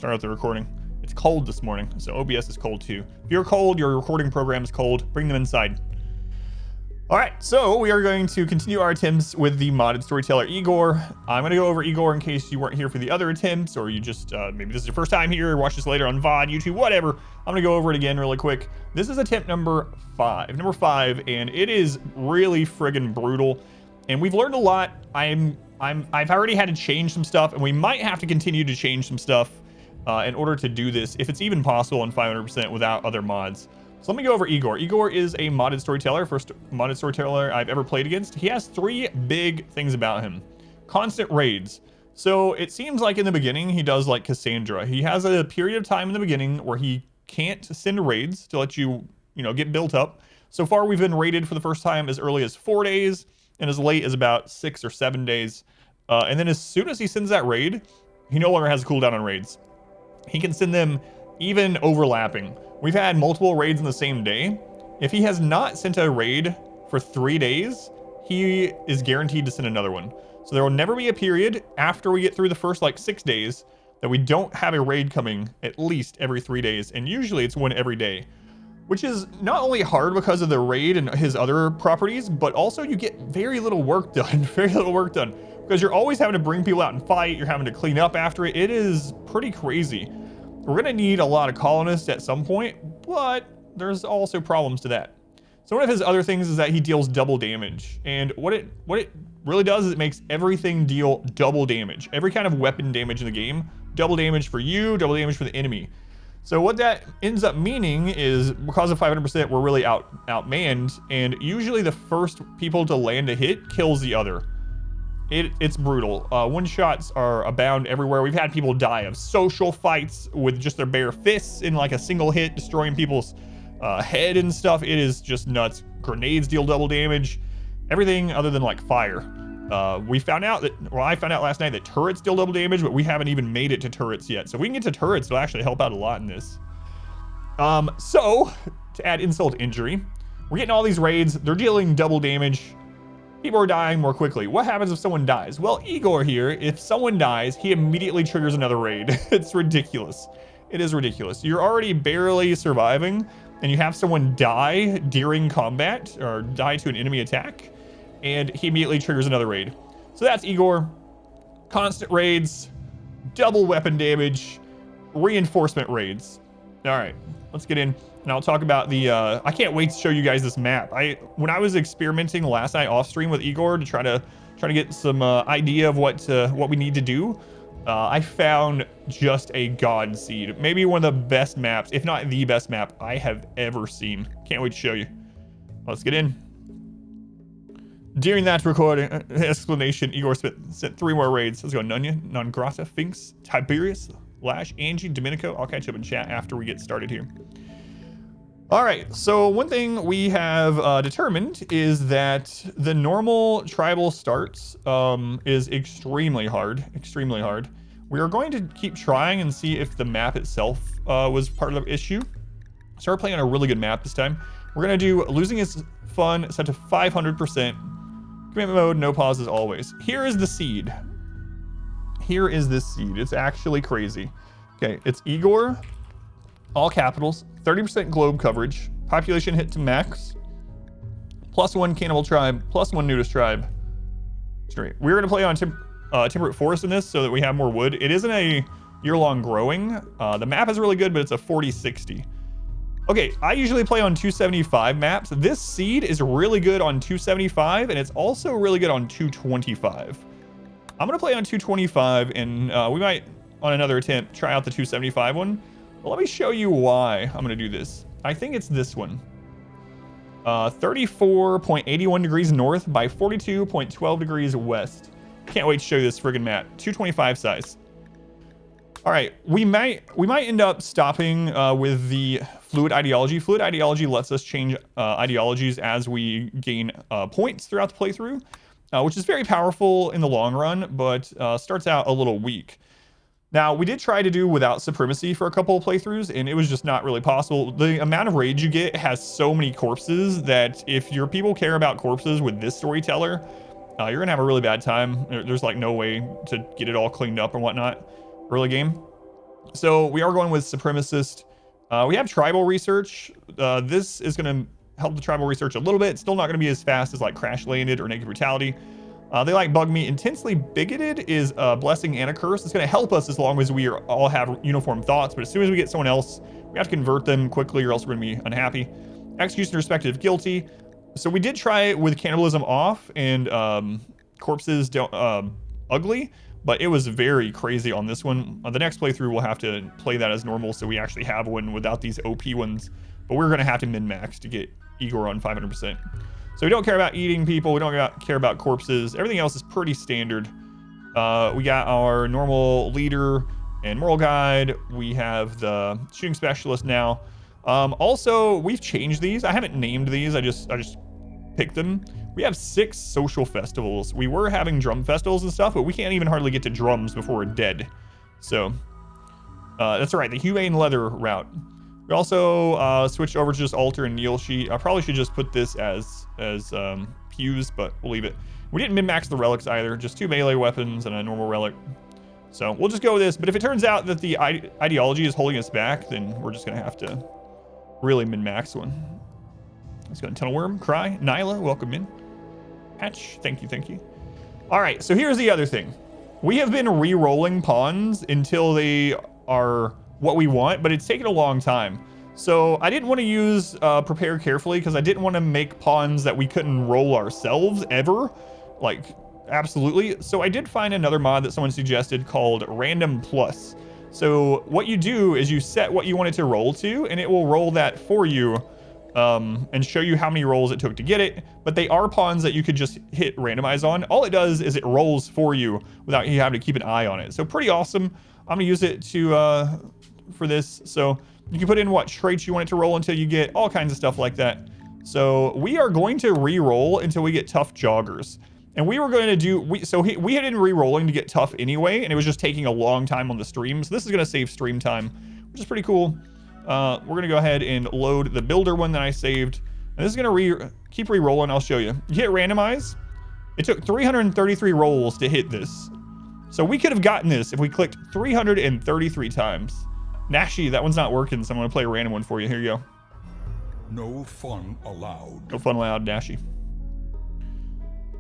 start out the recording. It's cold this morning, so OBS is cold too. If you're cold, your recording program is cold, bring them inside. All right, so we are going to continue our attempts with the modded storyteller Igor. I'm going to go over Igor in case you weren't here for the other attempts, or you just, maybe this is your first time here, watch this later on VOD, YouTube, whatever. I'm going to go over it again really quick. This is attempt number 5, and it is really friggin' brutal. And we've learned a lot. I've already had to change some stuff, and we might have to continue to change some stuff in order to do this, if it's even possible on 500% without other mods. So let me go over Igor. Igor is a modded storyteller, first modded storyteller I've ever played against. He has 3 big things about him. Constant raids. So it seems like in the beginning, he does like Cassandra. He has a period of time in the beginning where he can't send raids to let you, get built up. So far, we've been raided for the first time as early as 4 days and as late as about 6 or 7 days. And then as soon as he sends that raid, he no longer has a cooldown on raids. He can send them even overlapping. We've had multiple raids in the same day. If he has not sent a raid for 3 days, he is guaranteed to send another one. So there will never be a period after we get through the first 6 days that we don't have a raid coming at least every 3 days. And usually it's one every day, which is not only hard because of the raid and his other properties, but also you get very little work done, because you're always having to bring people out and fight. You're having to clean up after it. It is pretty crazy. We're gonna need a lot of colonists at some point, but there's also problems to that. So one of his other things is that he deals double damage. And what it really does is it makes everything deal double damage. Every kind of weapon damage in the game, double damage for you, double damage for the enemy. So what that ends up meaning is because of 500%, we're really outmanned, and usually the first people to land a hit kills the other. It's brutal. One-shots are abound everywhere. We've had people die of social fights with just their bare fists in a single hit, destroying people's head and stuff. It is just nuts. Grenades deal double damage. Everything other than fire. I found out last night that turrets deal double damage, but we haven't even made it to turrets yet. So if we can get to turrets, it'll actually help out a lot in this. So to add insult to injury, we're getting all these raids. They're dealing double damage. People are dying more quickly. What happens if someone dies? Well, Igor here, if someone dies, he immediately triggers another raid. It's ridiculous. It is ridiculous. You're already barely surviving, and you have someone die during combat, or die to an enemy attack, and he immediately triggers another raid. So that's Igor. Constant raids, double weapon damage, reinforcement raids. All right, let's get in. And I'll talk about the, I can't wait to show you guys this map. When I was experimenting last night off stream with Igor to try to get some idea of what we need to do, I found just a god seed. Maybe one of the best maps, if not the best map I have ever seen. Can't wait to show you. Let's get in. During that recording explanation, Igor sent 3 more raids. Let's go. Nunya, Non Grata, Finks, Tiberius, Lash, Angie, Domenico. I'll catch up in chat after we get started here. All right, so one thing we have determined is that the normal tribal starts is extremely hard. We are going to keep trying and see if the map itself was part of the issue. So we're playing on a really good map this time. We're gonna do losing is fun, set to 500%. Commitment mode, no pauses always. Here is the seed. Here is this seed. It's actually crazy. Okay, it's Igor, all capitals, 30% globe coverage, population hit to max, +1 cannibal tribe, +1 nudist tribe. Straight. We're going to play on temperate forest in this so that we have more wood. It isn't a year-long growing. The map is really good, but it's a 40-60. Okay, I usually play on 275 maps. This seed is really good on 275, and it's also really good on 225. I'm going to play on 225, and we might, on another attempt, try out the 275 one. Well, let me show you why I'm going to do this. I think it's this one. 34.81 degrees north by 42.12 degrees west. Can't wait to show you this friggin' map. 225 size. All right, we might end up stopping with the fluid ideology. Fluid ideology lets us change ideologies as we gain points throughout the playthrough, which is very powerful in the long run, but starts out a little weak. Now, we did try to do without supremacy for a couple of playthroughs, and it was just not really possible. The amount of rage you get has so many corpses that if your people care about corpses with this storyteller, you're gonna have a really bad time. There's no way to get it all cleaned up and whatnot early game. So we are going with supremacist. We have tribal research. This is going to help the tribal research a little bit. It's still not going to be as fast as like Crash Landed or Naked Brutality. They like bug me. Intensely bigoted is a blessing and a curse. It's going to help us as long as we all have uniform thoughts. But as soon as we get someone else, we have to convert them quickly or else we're going to be unhappy. Execution respective guilty. So we did try it with cannibalism off and corpses don't ugly, but it was very crazy on this one. The next playthrough we'll have to play that as normal so we actually have one without these OP ones. But we're going to have to min-max to get Igor on 500%. So we don't care about eating people. We don't care about corpses. Everything else is pretty standard. We got our normal leader and moral guide. We have the shooting specialist now. Also, we've changed these. I haven't named these. I just picked them. We have 6 social festivals. We were having drum festivals and stuff, but we can't even hardly get to drums before we're dead. So that's all right. The humane leather route. We also switched over to just altar and kneel sheet. I probably should just put this as pews, but we'll leave it. We didn't min-max the relics either, just 2 melee weapons and a normal relic. So we'll just go with this. But if it turns out that the ideology is holding us back, then we're just gonna have to really min-max one. Let's go to Tunnel Worm, Cry, Nyla, welcome in. Patch, thank you. All right, so here's the other thing. We have been re-rolling pawns until they are what we want, but it's taken a long time. So I didn't want to use prepare carefully because I didn't want to make pawns that we couldn't roll ourselves ever, like absolutely. So I did find another mod that someone suggested called Random Plus. So what you do is you set what you want it to roll to, and it will roll that for you and show you how many rolls it took to get it. But they are pawns that you could just hit randomize on. All it does is it rolls for you without you having to keep an eye on it. So pretty awesome. I'm gonna use it to for this. So you can put in what traits you want it to roll until you get all kinds of stuff like that. So we are going to re-roll until we get tough joggers. And we were going to do, we had been re-rolling to get tough anyway, and it was just taking a long time on the stream. So this is going to save stream time, which is pretty cool. We're going to go ahead and load the builder one that I saved. And this is going to keep re-rolling. I'll show you. You hit randomize. It took 333 rolls to hit this. So we could have gotten this if we clicked 333 times. Nashi, that one's not working, so I'm going to play a random one for you. Here you go. No fun allowed. No fun allowed, Nashi.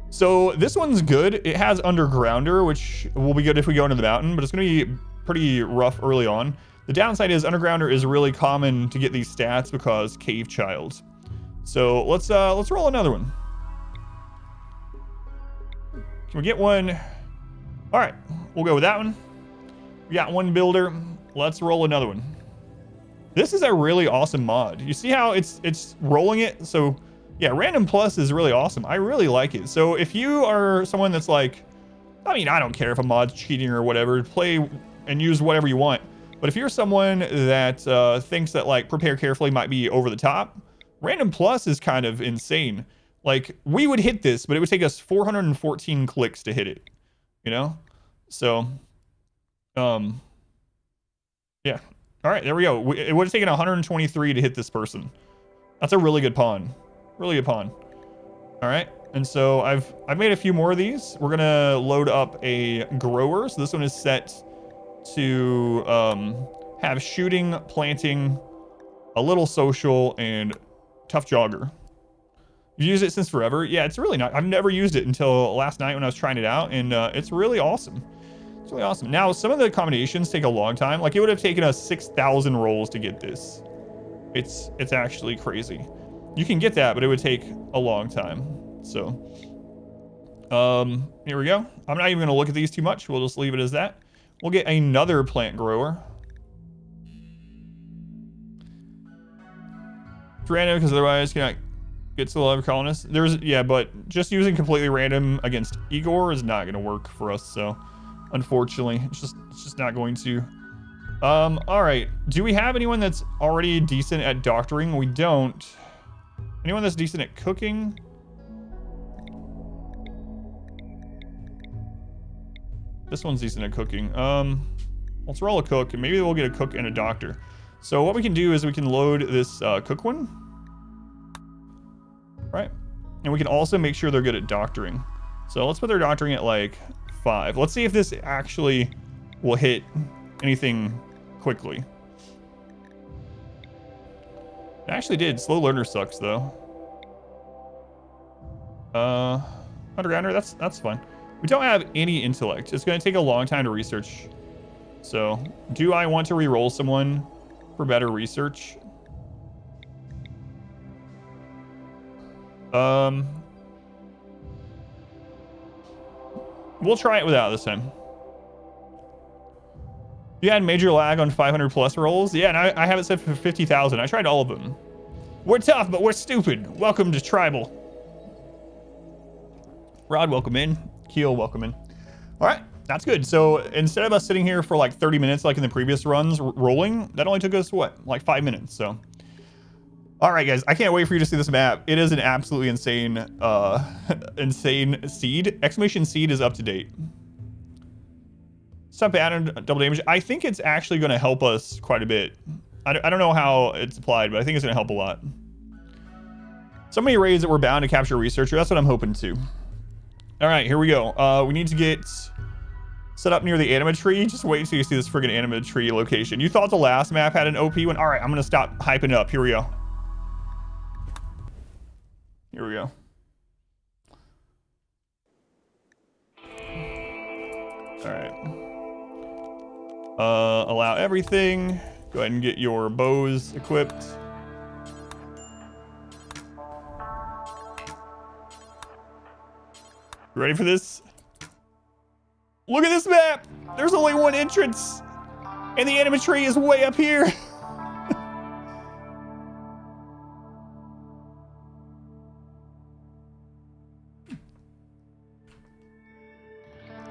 So this one's good. It has Undergrounder, which will be good if we go into the mountain, but it's going to be pretty rough early on. The downside is Undergrounder is really common to get these stats because Cave Child. So let's roll another one. Can we get one? All right, we'll go with that one. We got one builder. Let's roll another one. This is a really awesome mod. You see how it's rolling it? So yeah, Random Plus is really awesome. I really like it. So if you are someone that's like, I mean, I don't care if a mod's cheating or whatever, play and use whatever you want. But if you're someone that thinks that like prepare carefully might be over the top, Random Plus is kind of insane. Like we would hit this, but it would take us 414 clicks to hit it, you know? So, yeah. All right, there we go. It would have taken 123 to hit this person. That's a really good pawn. Really good pawn. All right, and so I've made a few more of these. We're gonna load up a grower. So this one is set to have shooting, planting, a little social, and tough jogger. You've used it since forever? Yeah, it's really not. I've never used it until last night when I was trying it out, and it's really awesome. It's really awesome. Now, some of the combinations take a long time. Like, it would have taken us 6,000 rolls to get this. It's actually crazy. You can get that, but it would take a long time. So, here we go. I'm not even going to look at these too much. We'll just leave it as that. We'll get another plant grower. It's random because otherwise you cannot get to the level of colonists. Yeah, but just using completely random against Igor is not going to work for us. So, unfortunately, it's just not going to. All right. Do we have anyone that's already decent at doctoring? We don't. Anyone that's decent at cooking? This one's decent at cooking. Let's roll a cook, and maybe we'll get a cook and a doctor. So what we can do is we can load this cook one. Right? And we can also make sure they're good at doctoring. So let's put their doctoring at like 5. Let's see if this actually will hit anything quickly. It actually did. Slow learner sucks though. Hunter-gatherer, that's fine. We don't have any intellect. It's going to take a long time to research. So, do I want to re-roll someone for better research? We'll try it without this time. You had major lag on 500 plus rolls? Yeah, and I have it set for 50,000. I tried all of them. We're tough, but we're stupid. Welcome to Tribal. Rod, welcome in. Keel, welcome in. All right, that's good. So instead of us sitting here for like 30 minutes like in the previous runs rolling, that only took us, what, like 5 minutes, so. All right, guys, I can't wait for you to see this map. It is an absolutely insane, insane seed. Exclamation seed is up to date. Stop adding double damage. I think it's actually going to help us quite a bit. I don't know how it's applied, but I think it's going to help a lot. So many raids that we're bound to capture a researcher. That's what I'm hoping to. All right, here we go. We need to get set up near the anima tree. Just wait until you see this friggin' anima tree location. You thought the last map had an OP one? All right, I'm going to stop hyping up. Here we go. Here we go. All right. Allow everything. Go ahead and get your bows equipped. You ready for this? Look at this map. There's only one entrance, and the anima tree is way up here.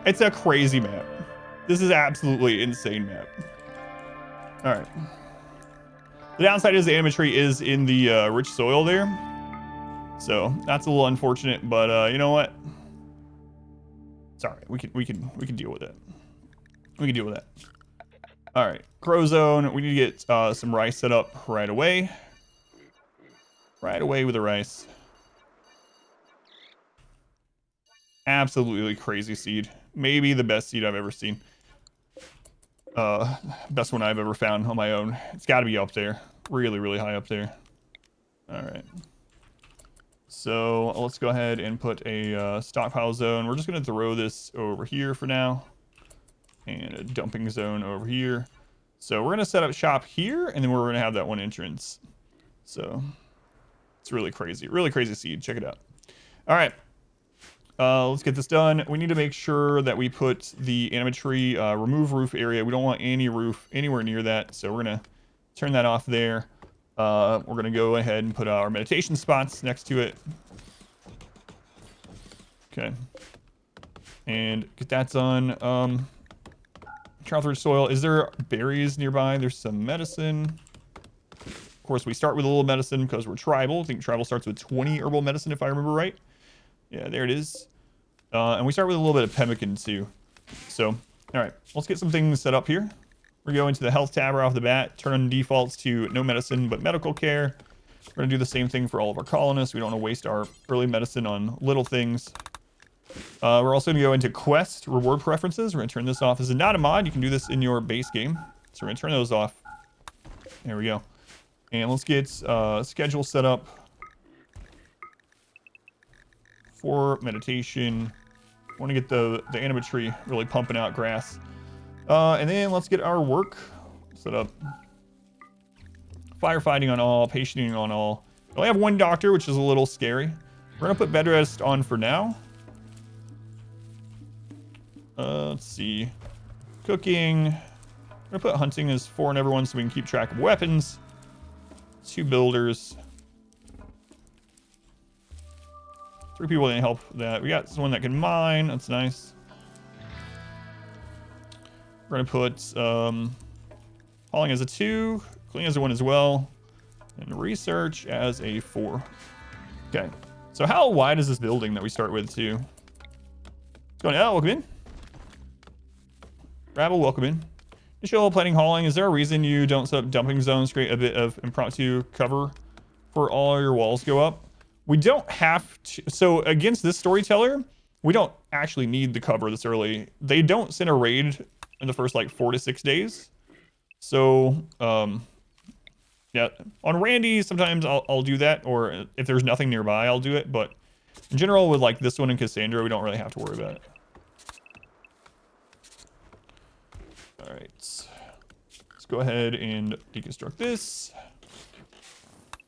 It's a crazy map. This is absolutely insane map. All right. The downside is the anima tree is in the rich soil there, so that's a little unfortunate. But you know what? It's all right. We can deal with it. We can deal with that. All right. Grow zone. We need to get some rice set up right away. Right away with the rice. Absolutely crazy seed. Maybe the best seed I've ever seen. Best one I've ever found on my own. It's got to be up there. Really, really high up there. All right. So let's go ahead and put a stockpile zone. We're just going to throw this over here for now. And a dumping zone over here. So we're going to set up shop here, and then we're going to have that one entrance. So it's really crazy. Really crazy seed. Check it out. All right. Let's get this done. We need to make sure that we put the anima tree remove roof area. We don't want any roof anywhere near that, so we're gonna turn that off there. We're gonna go ahead and put our meditation spots next to it. Okay, and get that done. Travel through soil. Is there berries nearby? There's some medicine. Of course, we start with a little medicine because we're tribal. I think tribal starts with 20 herbal medicine, if I remember right. Yeah, there it is. And we start with a little bit of pemmican too. So, all right, let's get some things set up here. We're going to the health tab right off the bat, turn on defaults to no medicine but medical care. We're gonna do the same thing for all of our colonists. We don't want to waste our early medicine on little things. We're also gonna go into quest reward preferences. We're gonna turn this off. This is not a mod. You can do this in your base game. So we're gonna turn those off. There we go. And let's get schedule set up for meditation. I want to get the anima tree really pumping out grass. And then let's get our work set up. Firefighting on all, patienting on all. We only have one doctor, which is a little scary. We're gonna put bed rest on for now. Let's see. Cooking. We're gonna put hunting as 4 on everyone so we can keep track of weapons. 2 builders. 3 people didn't help that. We got someone that can mine. That's nice. We're gonna put hauling as a 2, cleaning as a 1 as well, and research as a 4. Okay. So how wide is this building that we start with too? It's going out. Welcome in. Rabble, welcome in. Initial planning hauling. Is there a reason you don't set up dumping zones? Create a bit of impromptu cover for all your walls go up. We don't have to. So against this storyteller, we don't actually need the cover this early. They don't send a raid in the first like 4 to 6 days. So, yeah, on Randy, sometimes I'll do that, or if there's nothing nearby, I'll do it. But in general, with like this one and Cassandra, we don't really have to worry about it. All right, let's go ahead and deconstruct this.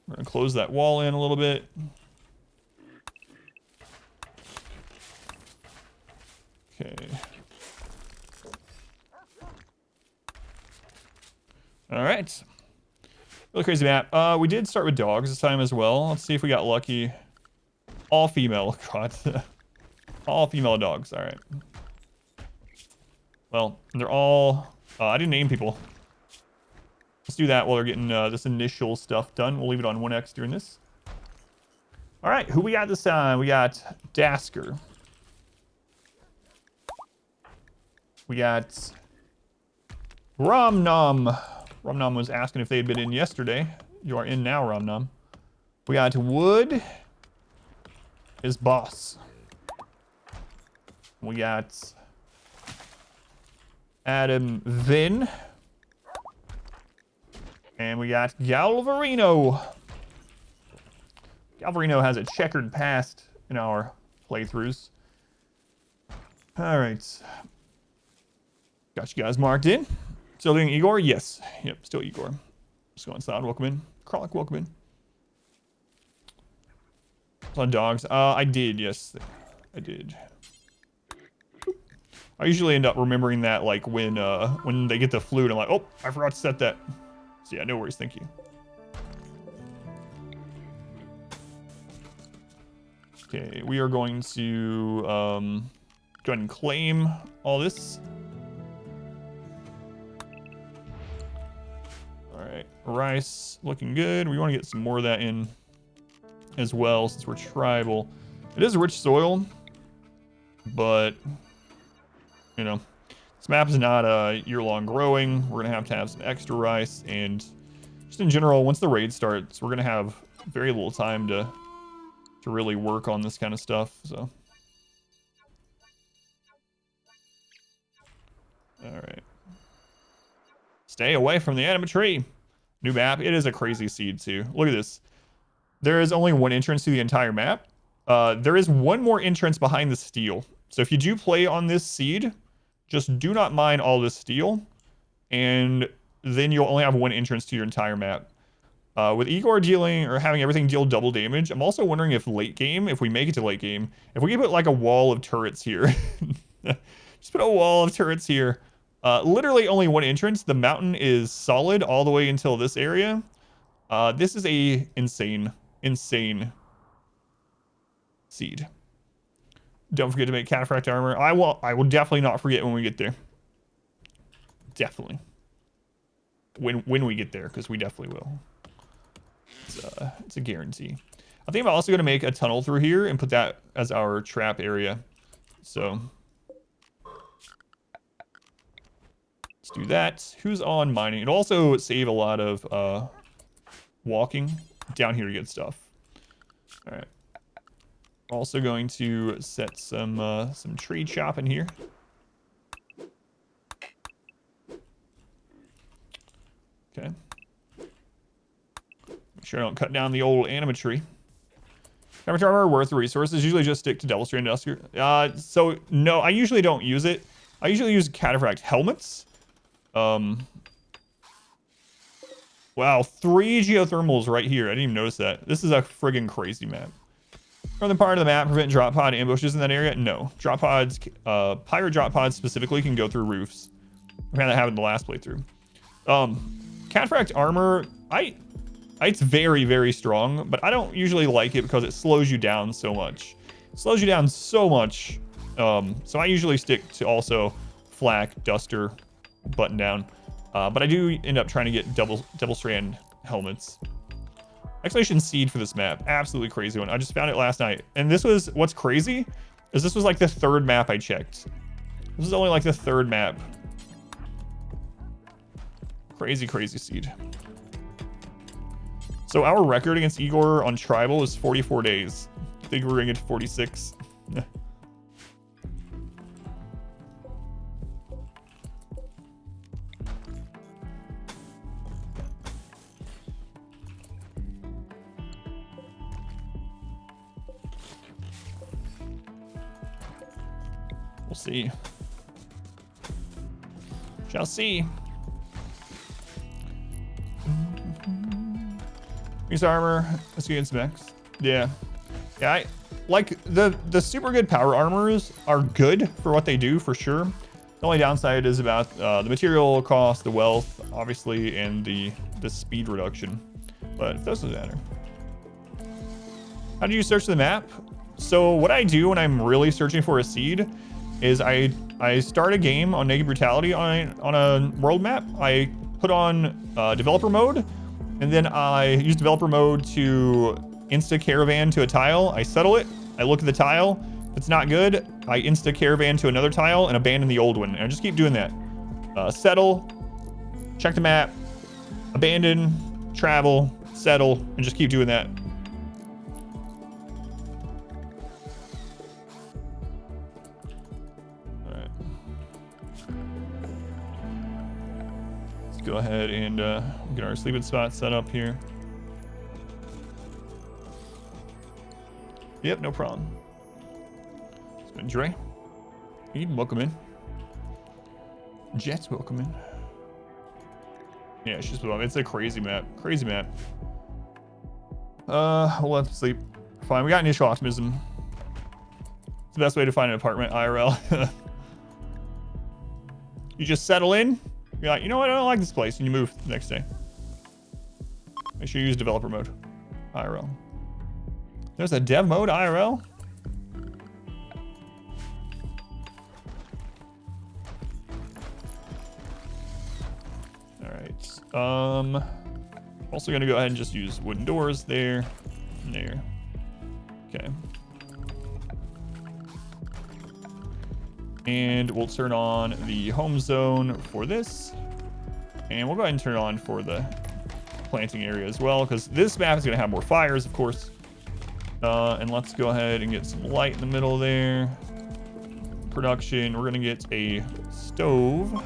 We're gonna close that wall in a little bit. Okay. All right. Really crazy map. We did start with dogs this time as well. Let's see if we got lucky. All female. God. All female dogs. All right. Well, they're all... I didn't name people. Let's do that while they're getting this initial stuff done. We'll leave it on 1x during this. All right. Who we got this time? We got Dasker. We got Romnom. Romnom was asking if they had been in yesterday. You are in now, Romnom. We got Wood. His boss. We got Adam Vin. And we got Galvarino. Galvarino has a checkered past in our playthroughs. All right. Got you guys marked in. Still doing Igor? Yes. Yep, still Igor. Let's go inside. Welcome in. Kralik, welcome in. On dogs. I did, yes. I did. I usually end up remembering that like when they get the flute, I'm like, oh, I forgot to set that. So yeah, no worries, thank you. Okay, we are going to go ahead and claim all this. All right, rice looking good. We want to get some more of that in as well since we're tribal. It is rich soil, but you know, this map is not year-long growing. We're gonna have to have some extra rice, and just in general, once the raid starts, we're gonna have very little time to really work on this kind of stuff. So, all right, stay away from the anima tree. New map. It is a crazy seed too. Look at this. There is only one entrance to the entire map. There is one more entrance behind the steel. So if you do play on this seed, just do not mine all this steel, and then you'll only have one entrance to your entire map. With Igor dealing or having everything deal double damage, I'm also wondering if late game, if we make it to late game, if we can put like a wall of turrets here. Just put a wall of turrets here. Literally only one entrance. The mountain is solid all the way until this area. This is a insane seed. Don't forget to make cataphract armor. I will definitely not forget when we get there. Definitely. When we get there, because we definitely will. It's a guarantee. I think I'm also going to make a tunnel through here and put that as our trap area. So let's do that. Who's on mining? It'll also save a lot of walking down here to get stuff. All right. Also going to set some tree chopping here. Okay. Make sure I don't cut down the old anima tree. Cataphract armor worth the resources. Usually just stick to Devil Strand Duster. So no, I usually don't use it. I usually use cataphract helmets. Wow, 3 geothermals right here. I didn't even notice that. This is a friggin' crazy map. Northern part of the map prevent drop pod ambushes in that area? No. Drop pods, pirate drop pods specifically can go through roofs. We had that happen in the last playthrough. Cataphract armor, it's very, very strong, but I don't usually like it because it slows you down so much. It slows you down so much. So I usually stick to also flak, duster, button down. But I do end up trying to get double strand helmets. Exclamation seed for this map. Absolutely crazy one. I just found it last night. And this was, what's crazy is this was like the 3rd map I checked. This is only like the 3rd map. Crazy, crazy seed. So our record against Igor on tribal is 44 days. I think we're gonna get to 46. We'll see. Shall see. Use armor. Let's get against mechs. Yeah. Yeah, I like the super good power armors are good for what they do for sure. The only downside is about the material cost, the wealth, obviously, and the speed reduction. But it doesn't matter. How do you search the map? So what I do when I'm really searching for a seed is I start a game on Naked Brutality on a world map. I put on developer mode, and then I use developer mode to insta caravan to a tile. I settle it. I look at the tile. If it's not good, I insta caravan to another tile and abandon the old one. And I just keep doing that. Settle, check the map, abandon, travel, settle, and just keep doing that. All right. Let's go ahead and get our sleeping spot set up here. Yep, no problem. Dre, Eden, welcome in. Jets, welcome in. Yeah, she's put on. It's a crazy map. Crazy map. We'll have to sleep. Fine, we got initial optimism. It's the best way to find an apartment, IRL. You just settle in. You're like, you know what? I don't like this place. And you move the next day. Make sure you use developer mode, IRL. There's a dev mode, IRL? Also gonna go ahead and just use wooden doors there and there. Okay. And we'll turn on the home zone for this. And we'll go ahead and turn it on for the planting area as well, because this map is gonna have more fires, of course. And let's go ahead and get some light in the middle there. Production, we're gonna get a stove.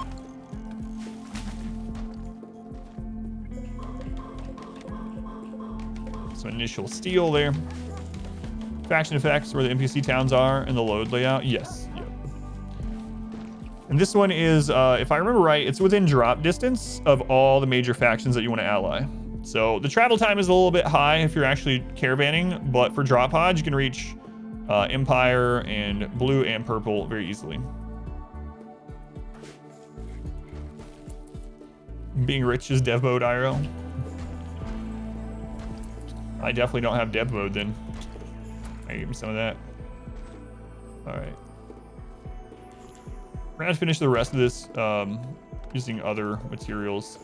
Initial steel there. Faction effects, where the NPC towns are, and the load layout. Yes. Yep. And this one is, if I remember right, it's within drop distance of all the major factions that you want to ally. So the travel time is a little bit high if you're actually caravanning, but for drop pods, you can reach Empire and blue and purple very easily. Being rich is dev mode, IRL. I definitely don't have dev mode then. I give me some of that. All right. We're gonna finish the rest of this using other materials.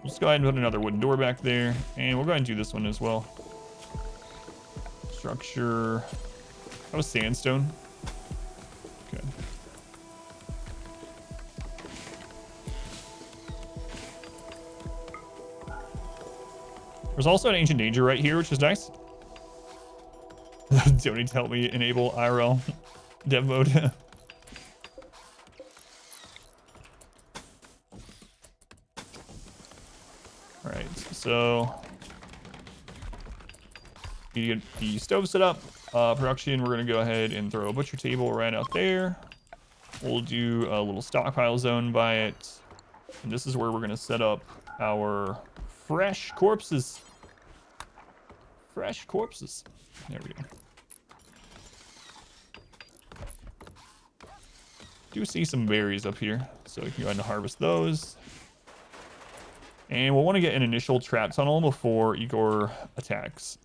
Let's go ahead and put another wooden door back there, and we'll go ahead and do this one as well. Structure. That was sandstone. Okay. There's also an ancient danger right here, which is nice. Don't need to help me enable IRL dev mode. All right, so you get the stove set up. Production, we're gonna go ahead and throw a butcher table right out there. We'll do a little stockpile zone by it. And this is where we're gonna set up our fresh corpses. Fresh corpses. There we go. Do see some berries up here, so we can go ahead and harvest those. And we'll want to get an initial trap tunnel before Igor attacks.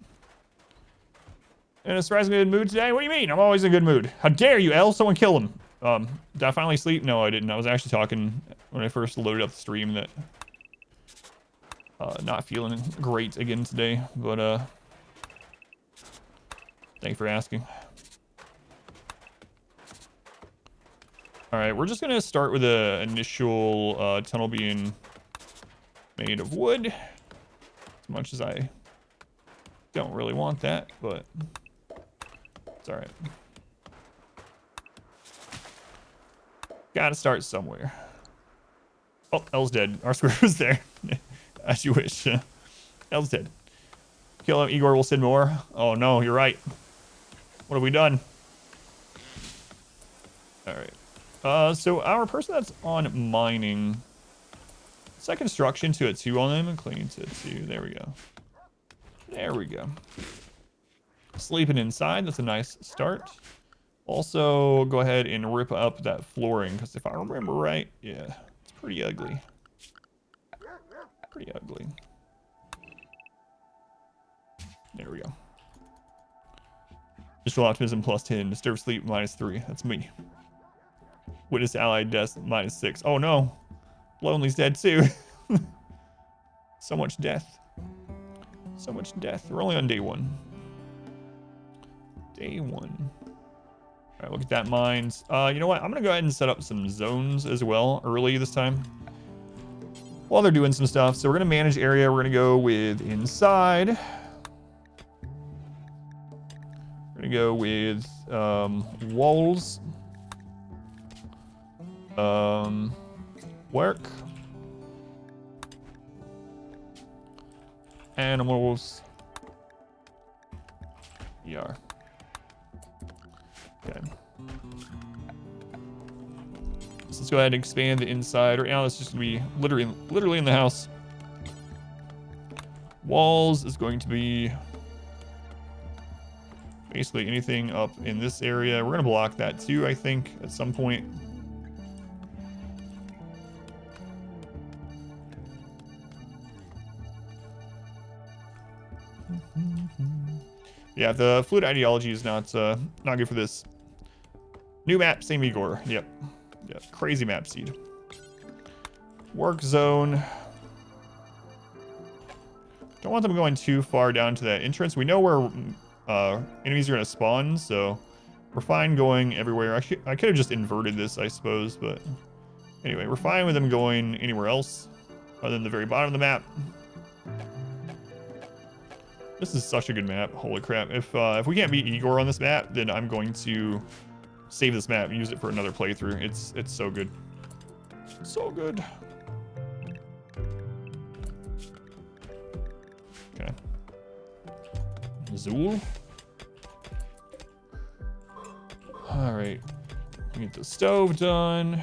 In a surprisingly good mood today? What do you mean? I'm always in a good mood. How dare you, L? Someone kill him. Did I finally sleep? No, I didn't. I was actually talking when I first loaded up the stream that not feeling great again today, but thanks for asking. All right, we're just gonna start with an initial tunnel being made of wood, as much as I don't really want that, but it's all right. Gotta start somewhere. Oh, L's dead. Our square was there. As you wish. L's dead. Kill him. Igor will send more. Oh no, you're right. What have we done? All right. So our person that's on mining, set construction to a 2 on them and cleaning to a 2. There we go. There we go. Sleeping inside. That's a nice start. Also, go ahead and rip up that flooring because if I remember right, yeah, it's pretty ugly. Pretty ugly. There we go. Visual optimism +10. Disturb sleep -3. That's me. Witness allied death -6. Oh no. Lonely's dead too. So much death. So much death. We're only on day 1. Day 1. All right, look at that mines. You know what? I'm gonna go ahead and set up some zones as well early this time while they're doing some stuff. So we're gonna manage area. We're gonna go with inside. We're gonna go with walls. Work. Animals. ER. Okay. So let's go ahead and expand the inside. Right now, it's just gonna be literally in the house. Walls is going to be basically anything up in this area. We're gonna block that too, I think, at some point. Yeah, the fluid ideology is not good for this. New map, same Igor. Yep. Crazy map seed. Work zone. Don't want them going too far down to that entrance. We know where enemies are going to spawn, so we're fine going everywhere. I could have just inverted this, I suppose, but anyway, we're fine with them going anywhere else other than the very bottom of the map. This is such a good map. Holy crap. If we can't beat Igor on this map, then I'm going to save this map and use it for another playthrough. It's so good. So good. Okay. Zool. All right. Get the stove done.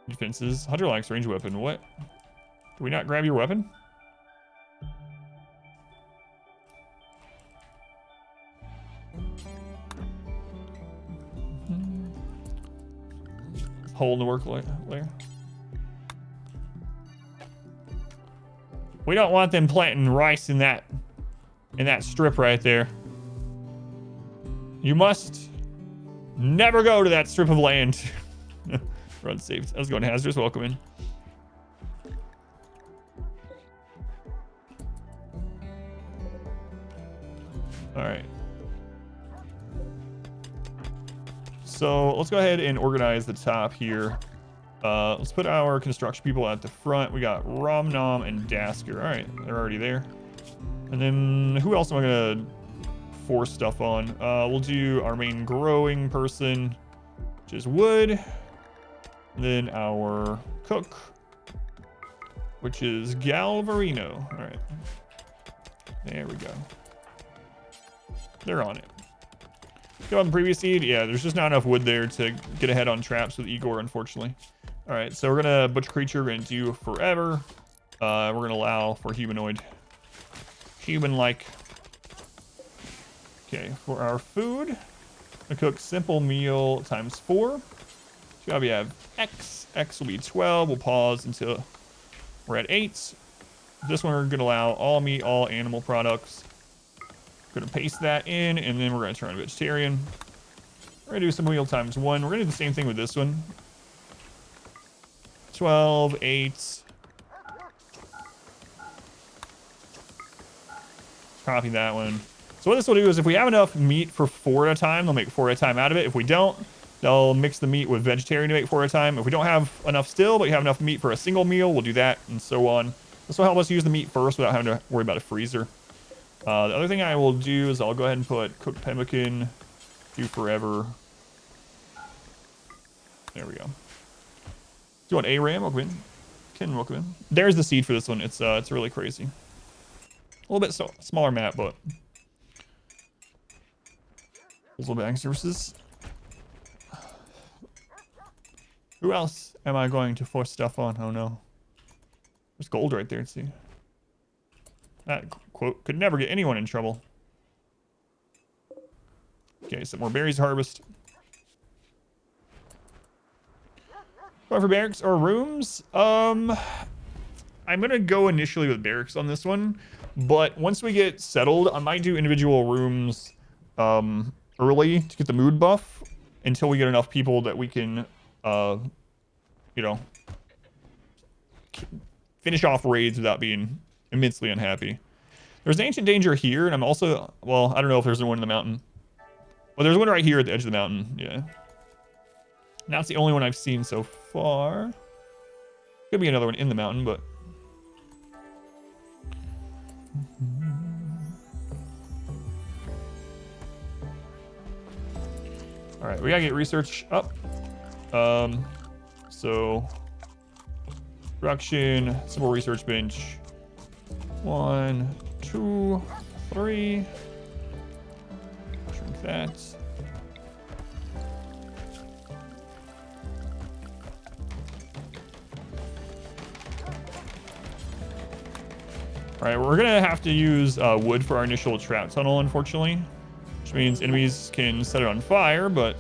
Defenses. Hunter likes range weapon. What? Do we not grab your weapon? Hole in the work layer. We don't want them planting rice in that strip right there. You must never go to that strip of land. Run safe. I was going hazardous. Welcome in. All right. So let's go ahead and organize the top here. Let's put our construction people at the front. We got Rom Nom and Dasker. All right, they're already there. And then who else am I gonna force stuff on? We'll do our main growing person, which is wood. Then our cook, which is Galvarino. All right, there we go. They're on it. Go on the previous seed. Yeah, there's just not enough wood there to get ahead on traps with Igor, unfortunately. All right, so we're gonna butcher creature. We're gonna do forever. We're gonna allow for humanoid, human-like. Okay, for our food, I cook simple meal ×4. So we have X. X will be 12. We'll pause until we're at 8. This one we're gonna allow all meat, all animal products. Gonna paste that in, and then we're gonna turn vegetarian. We're gonna do some meal ×1. We're gonna do the same thing with this one. 12, 8. Copy that one. So what this will do is if we have enough meat for 4 at a time, they'll make 4 at a time out of it. If we don't, they'll mix the meat with vegetarian to make 4 at a time. If we don't have enough still, but you have enough meat for a single meal, we'll do that, and so on. This will help us use the meat first without having to worry about a freezer. The other thing I will do is I'll go ahead and put cooked pemmican, do forever. There we go. Do you want ARAM? Okay. Ken, welcome in. There's the seed for this one. It's really crazy. A little bit smaller map, but little bang services. Who else am I going to force stuff on? Oh no. There's gold right there, see. That quote could never get anyone in trouble. Okay, some more berries to harvest. Going for barracks or rooms? I'm gonna go initially with barracks on this one, but once we get settled, I might do individual rooms early to get the mood buff until we get enough people that we can, you know, finish off raids without being immensely unhappy. There's an ancient danger here, and I'm also, well, I don't know if there's one in the mountain. Well, there's one right here at the edge of the mountain, yeah. And that's the only one I've seen so far. Could be another one in the mountain, but... Alright, we gotta get research up. So... Production, simple research bench. 1, 2, 3. Shrink that. Alright, we're gonna have to use wood for our initial trap tunnel, unfortunately. Which means enemies can set it on fire, but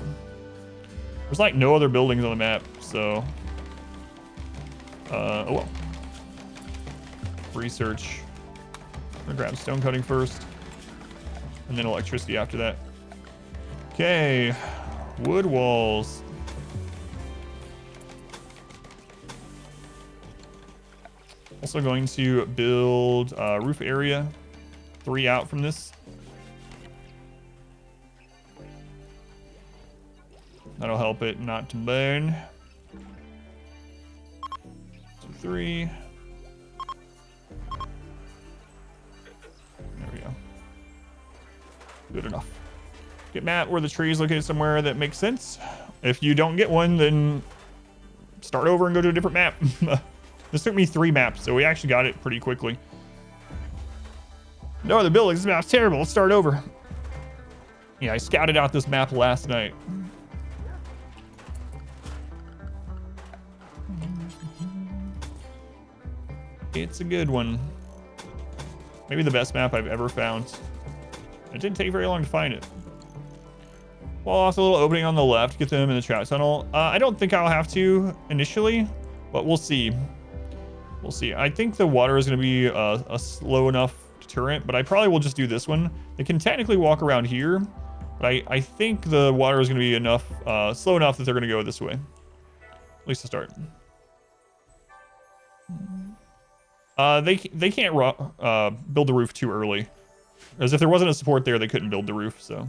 there's like no other buildings on the map, so... oh well. Research. I'm gonna grab stone cutting first. And then electricity after that. Okay. Wood walls. Also going to build roof area. 3 out from this. That'll help it not to burn. 2, 3. There we go. Good enough. Get map where the tree is located somewhere that makes sense. If you don't get one, then start over and go to a different map. This took me 3 maps, so we actually got it pretty quickly. No other buildings. This map's terrible. Let's start over. Yeah, I scouted out this map last night. It's a good one. Maybe the best map I've ever found. It didn't take very long to find it. Well, off the little opening on the left, get them in the trap tunnel. I don't think I'll have to initially, but we'll see. We'll see. I think the water is going to be a slow enough deterrent, but I probably will just do this one. They can technically walk around here, but I think the water is going to be enough, slow enough that they're going to go this way. At least to start. They can't build the roof too early. As if there wasn't a support there, they couldn't build the roof, so.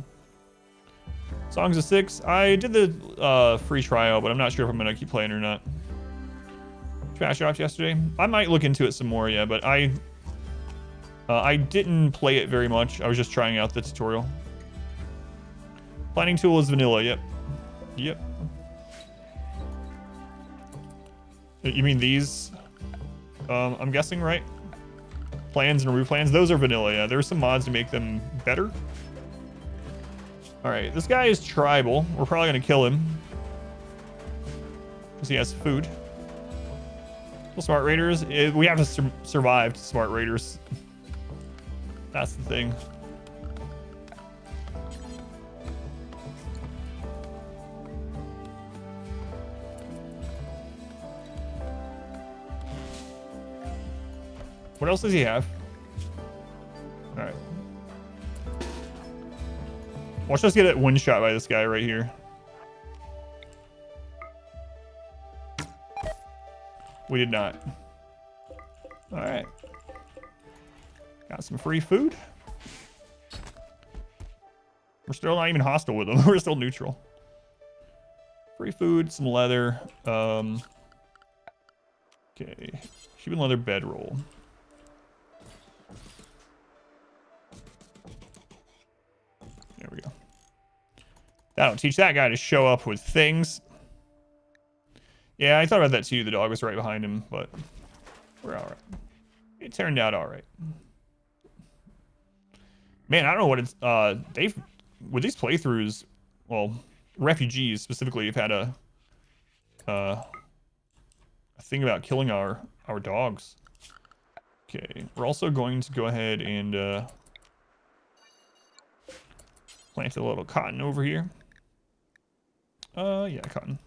Songs of 6. I did the free trial, but I'm not sure if I'm going to keep playing or not. Trash off yesterday. I might look into it some more, yeah, but I didn't play it very much. I was just trying out the tutorial. Planning tool is vanilla, yep. Yep. You mean these? I'm guessing, right? Plans and remove plans. Those are vanilla, yeah. There's some mods to make them better. Alright, this guy is tribal. We're probably going to kill him. Because he has food. Well, smart raiders. We have to survive to smart raiders. That's the thing. What else does he have? Alright. Watch us get it one shot by this guy right here. We did not. Alright. Got some free food. We're still not even hostile with them. We're still neutral. Free food, some leather. Okay. Cuban leather bedroll. There we go. That'll teach that guy to show up with things. Yeah, I thought about that too. The dog was right behind him, but we're all right. It turned out all right. Man, I don't know what it's they've with these playthroughs, well, refugees specifically have had a thing about killing our dogs. Okay, we're also going to go ahead and plant a little cotton over here. Yeah, cotton.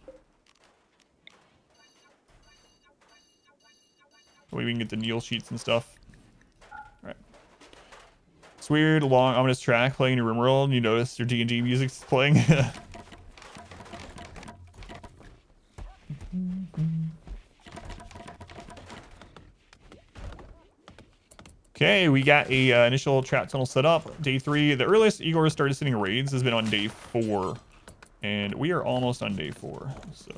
That way we can get the Neil sheets and stuff. Alright. It's weird, long, ominous track playing in RimWorld, and you notice your D&D music's playing. Okay, we got a initial trap tunnel set up. Day 3. The earliest Igor started sending raids has been on day 4. And we are almost on day 4, so...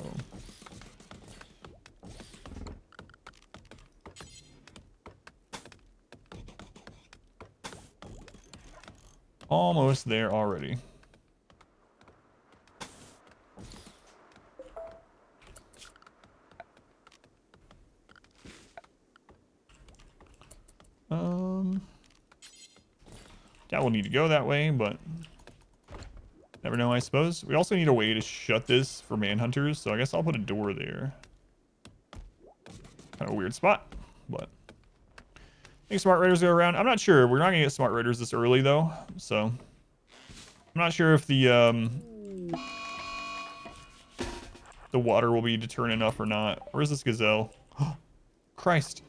Almost there already. That will need to go that way, but never know, I suppose. We also need a way to shut this for MANHUNTERS, so I guess I'll put a door there. Kind of a weird spot, but I think smart raiders go around. I'm not sure. We're not gonna get smart raiders this early though, so I'm not sure if the water will be deterrent enough or not. Where's this gazelle? Christ.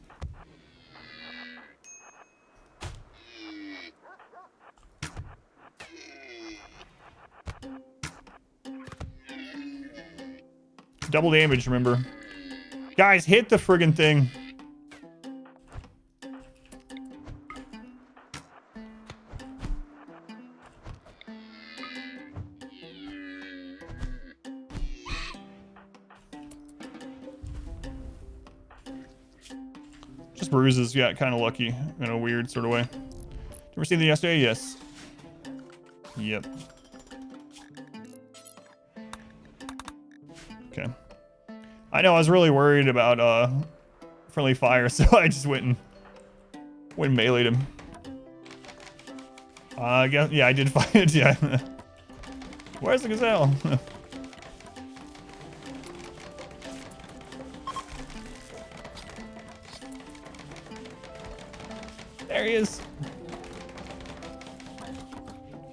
Double damage, remember. Guys, hit the friggin' thing. Just bruises. Yeah, kind of lucky in a weird sort of way. Did you ever see the yesterday? Yes. Yep. Okay. I know, I was really worried about friendly fire, so I just went and meleeed him. Yeah, I did find it, yeah. Where's the gazelle? There he is.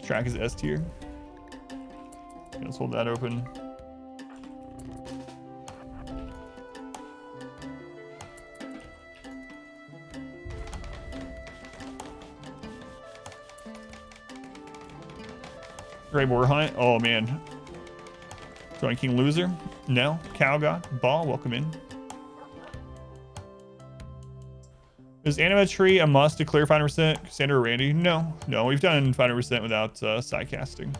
Track is S tier. Okay, let's hold that open. Great boar hunt. Oh man. Throwing King Loser. No. Cow God. Ball. Welcome in. Is Anima Tree a must to clear 500%? Cassandra or Randy? No. No, we've done 500% without side casting.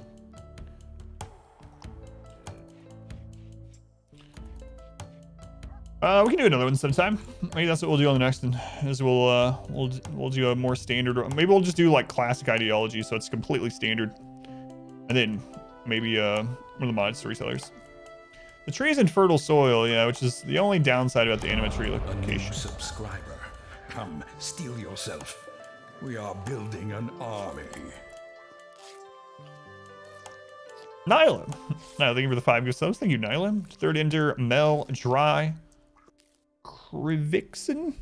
We can do another one sometime. Maybe that's what we'll do on the next one. Is we'll do a more standard. Maybe we'll just do like classic ideology, so it's completely standard. And then maybe one of the mod storytellers. The tree is in fertile soil, yeah, which is the only downside about the Anima Tree location. A new subscriber. Come, steel yourself. We are building an army. Nyla. Nyla, thank you for the 5 good subs. Thank you, Nyla. Third ender, Mel, Dry, Krivixen,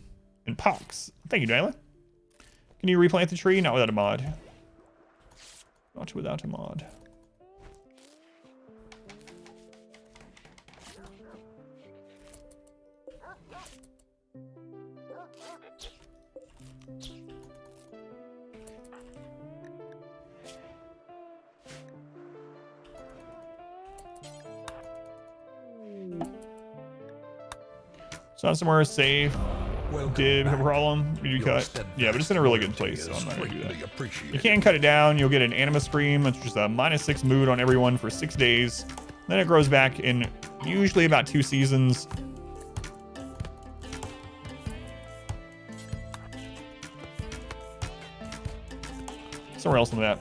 and Pox. Thank you, Nyla. Can you replant the tree? Not without a mod. Not without a mod. It's not somewhere safe. Did have a problem? You cut? Yeah, but it's in a really good place, so I'm not gonna do that. You can cut it down. You'll get an Anima Scream, which is a -6 mood on everyone for 6 days. Then it grows back in usually about 2 seasons. Somewhere else on that.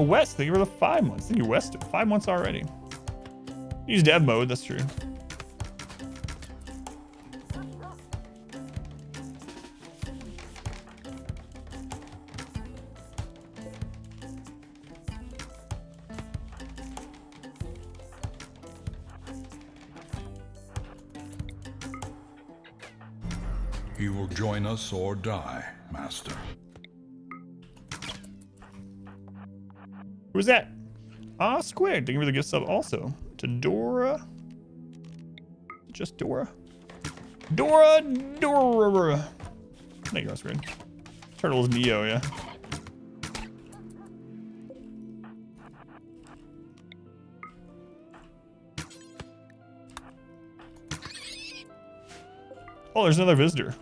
West, thank you for the 5 months. Thank you, West. 5 months already. Use dev mode, that's true. He will join us or die, Master. Who's that? Ah, Squid. Thank you for the gift sub also. To Dora. Just Dora. Dora. Thank you, Squid. Turtle's Neo, yeah. Oh, there's another visitor.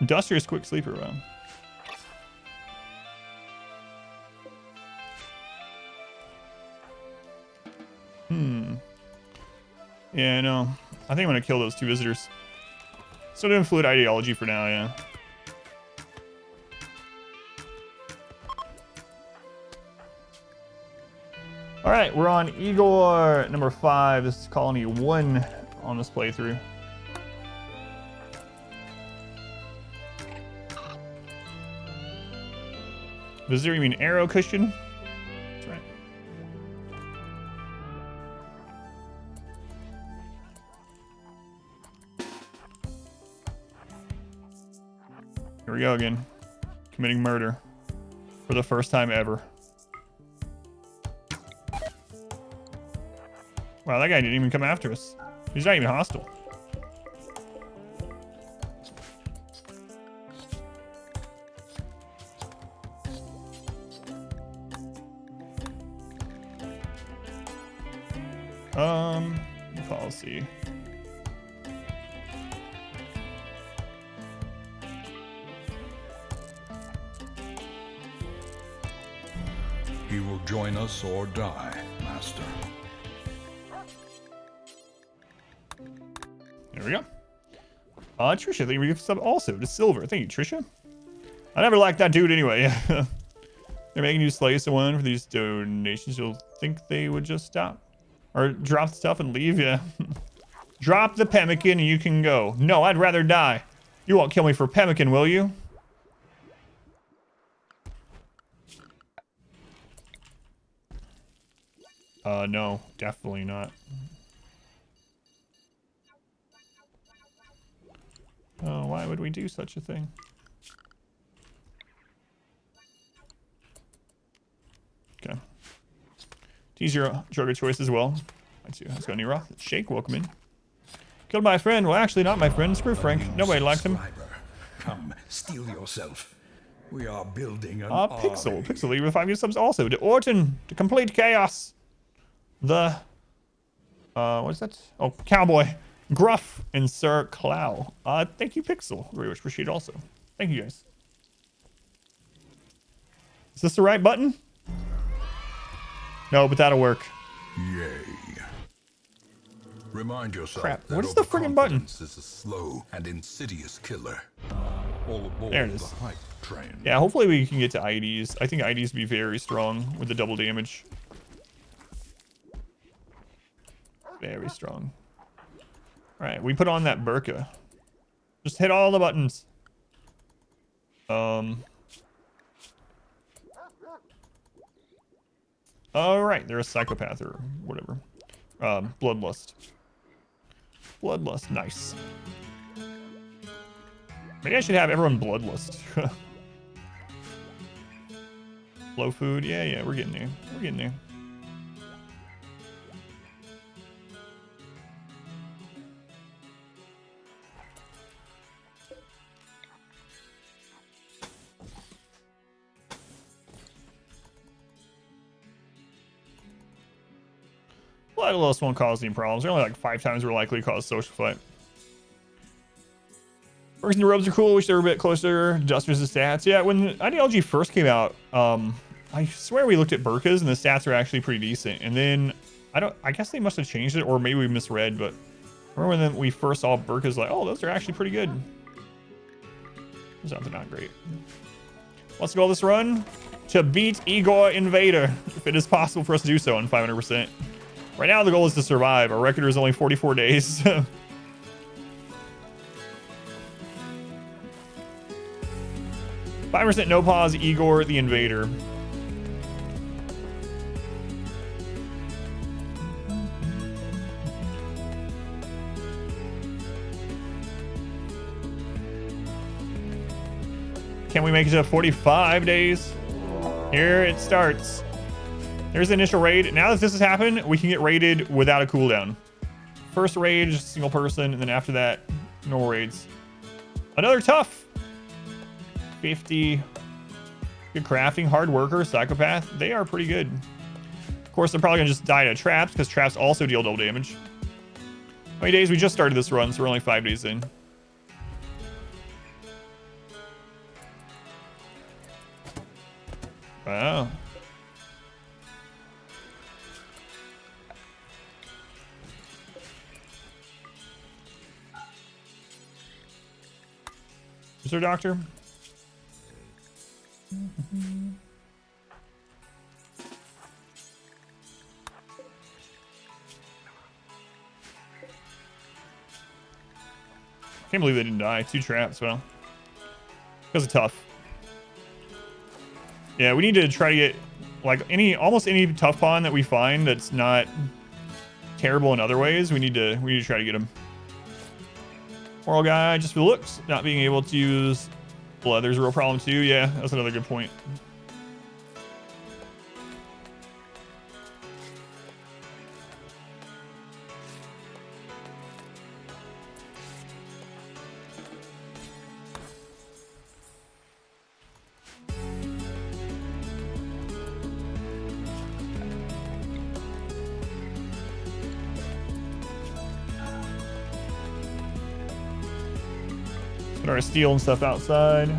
Industrious quick sleeper round. Yeah, no. I think I'm gonna kill those two visitors. Still doing fluid ideology for now, yeah. All right, we're on Igor number 5. This is colony 1 on this playthrough. Visitor, you mean arrow cushion? That's right. Here we go again. Committing murder. For the first time ever. Wow, that guy didn't even come after us. He's not even hostile. Policy. He will join us or die, Master. There we go. Trisha, thank you for sub also to Silver. Thank you, Trisha. I never liked that dude anyway. They're making you slay someone for these donations. You'll think they would just stop. Or drop the stuff and leave, yeah. Drop the pemmican and you can go. No, I'd rather die. You won't kill me for pemmican, will you? No, definitely not. Oh, why would we do such a thing? Okay. Use your drug of choice as well. Let's go Neroth. Shake, welcome in. Killed my friend. Well, actually, not my friend. Screw Frank. Nobody liked him. Come, steel yourself. We are building an Pixel. Pixel with 5 subs also. To Orton. To complete chaos. The... what's that? Oh, Cowboy. Gruff. And Sir Clow. Thank you, Pixel. Very much appreciate it also. Thank you, guys. Is this the right button? No, but that'll work. Yay. Remind yourself. Crap. That What is the friggin' button? is a slow and insidious killer. All aboard There it is. the hype train. Yeah, hopefully we can get to IDs. I think IDs would be very strong with the double damage. Very strong. All right, we put on that burqa. Just hit all the buttons. All right, they're a psychopath or whatever. Bloodlust. Bloodlust, nice. Maybe I should have everyone bloodlust. Flow food, yeah, we're getting there. We're getting there. Bloodlust won't cause any problems. They're only like 5 times more likely to cause social fight. Perks and robes are cool. Wish they were a bit closer. Adjusters and stats. Yeah, when Ideology first came out, I swear we looked at burkas and the stats are actually pretty decent. And then I guess they must have changed it, or maybe we misread. But remember when we first saw burkas, like, oh, those are actually pretty good. They're not great. What's the goal of this run? To beat Igor Invader, if it is possible for us to do so on 500%. Right now, the goal is to survive. Our record is only 44 days. 5% no pause, Igor the Invader. Can we make it to 45 days? Here it starts. There's the initial raid. Now that this has happened, we can get raided without a cooldown. First raid, just single person, and then after that, normal raids. Another tough. 50. Good crafting, hard worker, psychopath. They are pretty good. Of course, they're probably gonna just die to traps because traps also deal double damage. How many days? We just started this run, so we're only 5 days in. Wow. Is there a doctor? Can't believe they didn't die. 2 traps, well. Because it's tough. Yeah, we need to try to get like almost any tough pawn that we find that's not terrible in other ways. We need to try to get him. Moral guy, just for the looks, not being able to use blood. There's a real problem too. Yeah, that's another good point. Put our steel and stuff outside.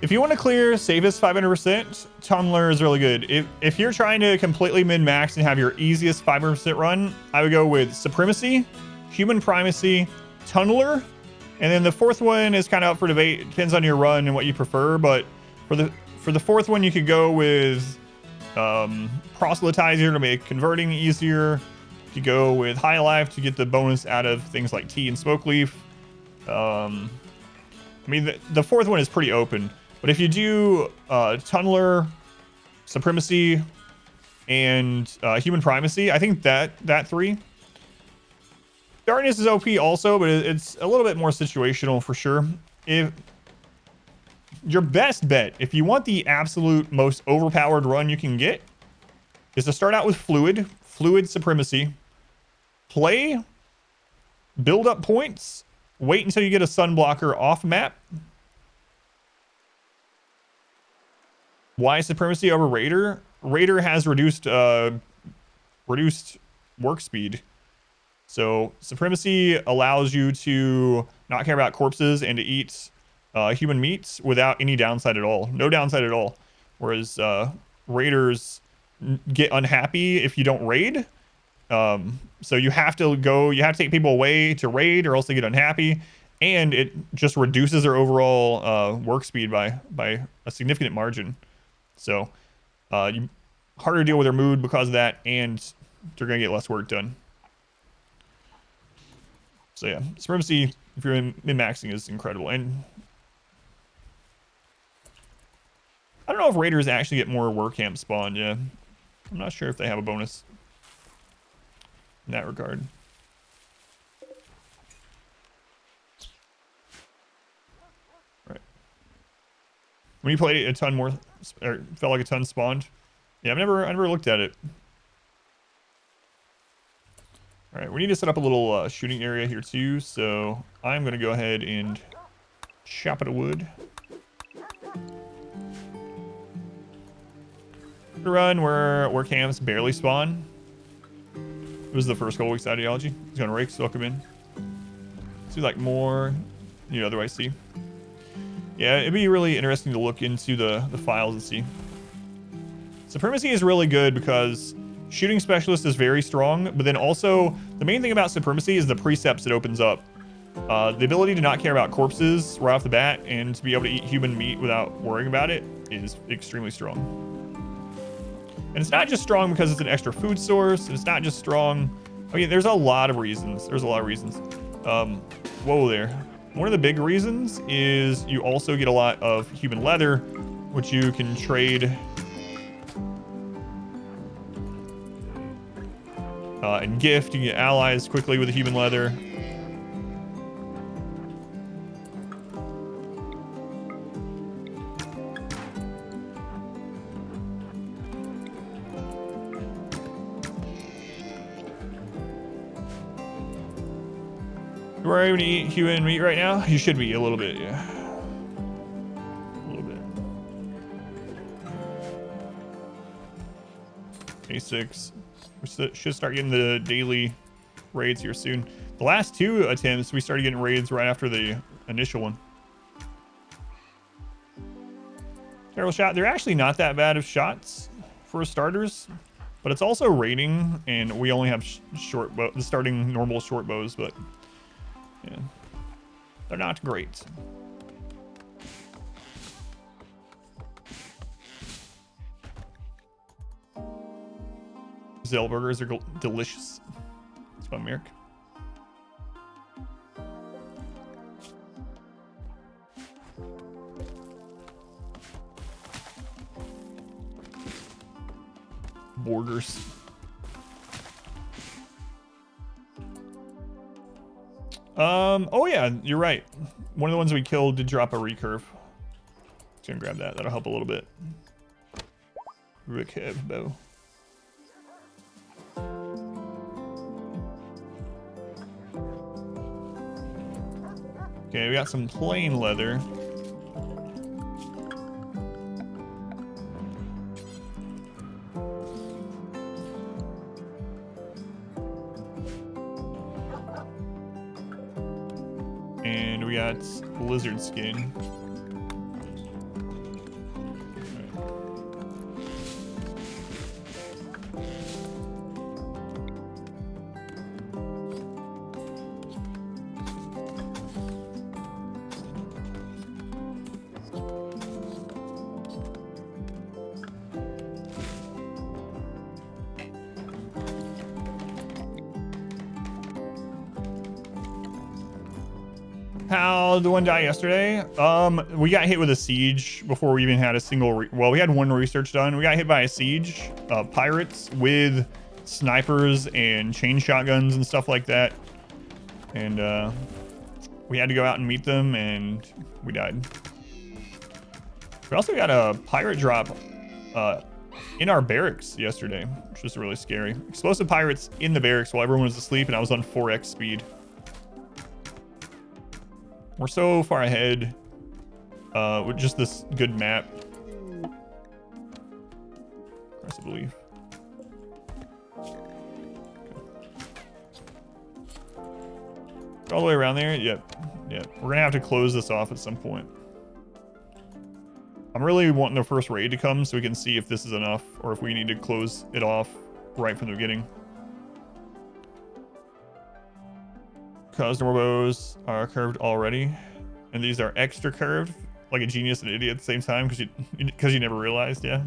If you want to clear safest 500%, Tunneler is really good. If you're trying to completely min-max and have your easiest 500% run, I would go with Supremacy, Human Primacy, Tunneler, and then the fourth one is kind of up for debate. It depends on your run and what you prefer, but for the fourth one, you could go with Proselytizer to make converting easier. You could go with High Life to get the bonus out of things like Tea and Smoke Leaf. I mean, the fourth one is pretty open. But if you do Tunneler, Supremacy, and Human Primacy, I think that 3. Darkness is OP also, but it's a little bit more situational for sure. If your best bet, if you want the absolute most overpowered run you can get, is to start out with Fluid Supremacy, play, build up points, wait until you get a Sunblocker off map. Why Supremacy over Raider? Raider has reduced work speed. So Supremacy allows you to not care about corpses and to eat human meats without any downside at all. No downside at all. Whereas Raiders get unhappy if you don't raid. So you have to take people away to raid or else they get unhappy. And it just reduces their overall work speed by a significant margin. So you harder to deal with their mood because of that, and they're going to get less work done. So yeah, Supremacy, if you're min-maxing, is incredible. And I don't know if Raiders actually get more work camp spawned. Yeah, I'm not sure if they have a bonus in that regard. Right. When you played a ton more, or felt like a ton spawned. Yeah, I never looked at it. All right, we need to set up a little shooting area here too. So I'm gonna go ahead and chop it a wood. The run where camps barely spawn. It was the first couple weeks ideology. He's gonna rake welcome in. See like more you otherwise see. Yeah, it'd be really interesting to look into the files and see. Supremacy is really good because shooting specialist is very strong, but then also the main thing about supremacy is the precepts it opens up. The ability to not care about corpses right off the bat and to be able to eat human meat without worrying about it is extremely strong. And it's not just strong because it's an extra food source, and it's not just strong. I mean, there's a lot of reasons. Whoa there. One of the big reasons is you also get a lot of human leather, which you can trade and gift. You can get allies quickly with the human leather. Are you able to eat human meat right now? You should be a little bit, yeah. A little bit. A6. We should start getting the daily raids here soon. The last 2 attempts, we started getting raids right after the initial one. Terrible shot. They're actually not that bad of shots for starters, but it's also raiding, and we only have short bow, the starting normal short bows, but yeah, they're not great. Zellburgers are delicious. It's from Merrick. Borders. Oh yeah, you're right. One of the ones we killed did drop a recurve. Just gonna grab that. That'll help a little bit. Recurve bow. Okay, we got some plain leather. And we got lizard skin. How the one die yesterday? We got hit with a siege before we even had a single. Well, we had one research done. We got hit by a siege, pirates with snipers and chain shotguns and stuff like that, and we had to go out and meet them, and we died. We also got a pirate drop in our barracks yesterday, which was really scary. Explosive pirates in the barracks while everyone was asleep, and I was on 4x speed. We're so far ahead with just this good map. Press a belief. All the way around there? Yep. We're gonna have to close this off at some point. I'm really wanting the first raid to come so we can see if this is enough or if we need to close it off right from the beginning. Because normal bows are curved already, and these are extra curved, like a genius and idiot at the same time, because you never realized, yeah.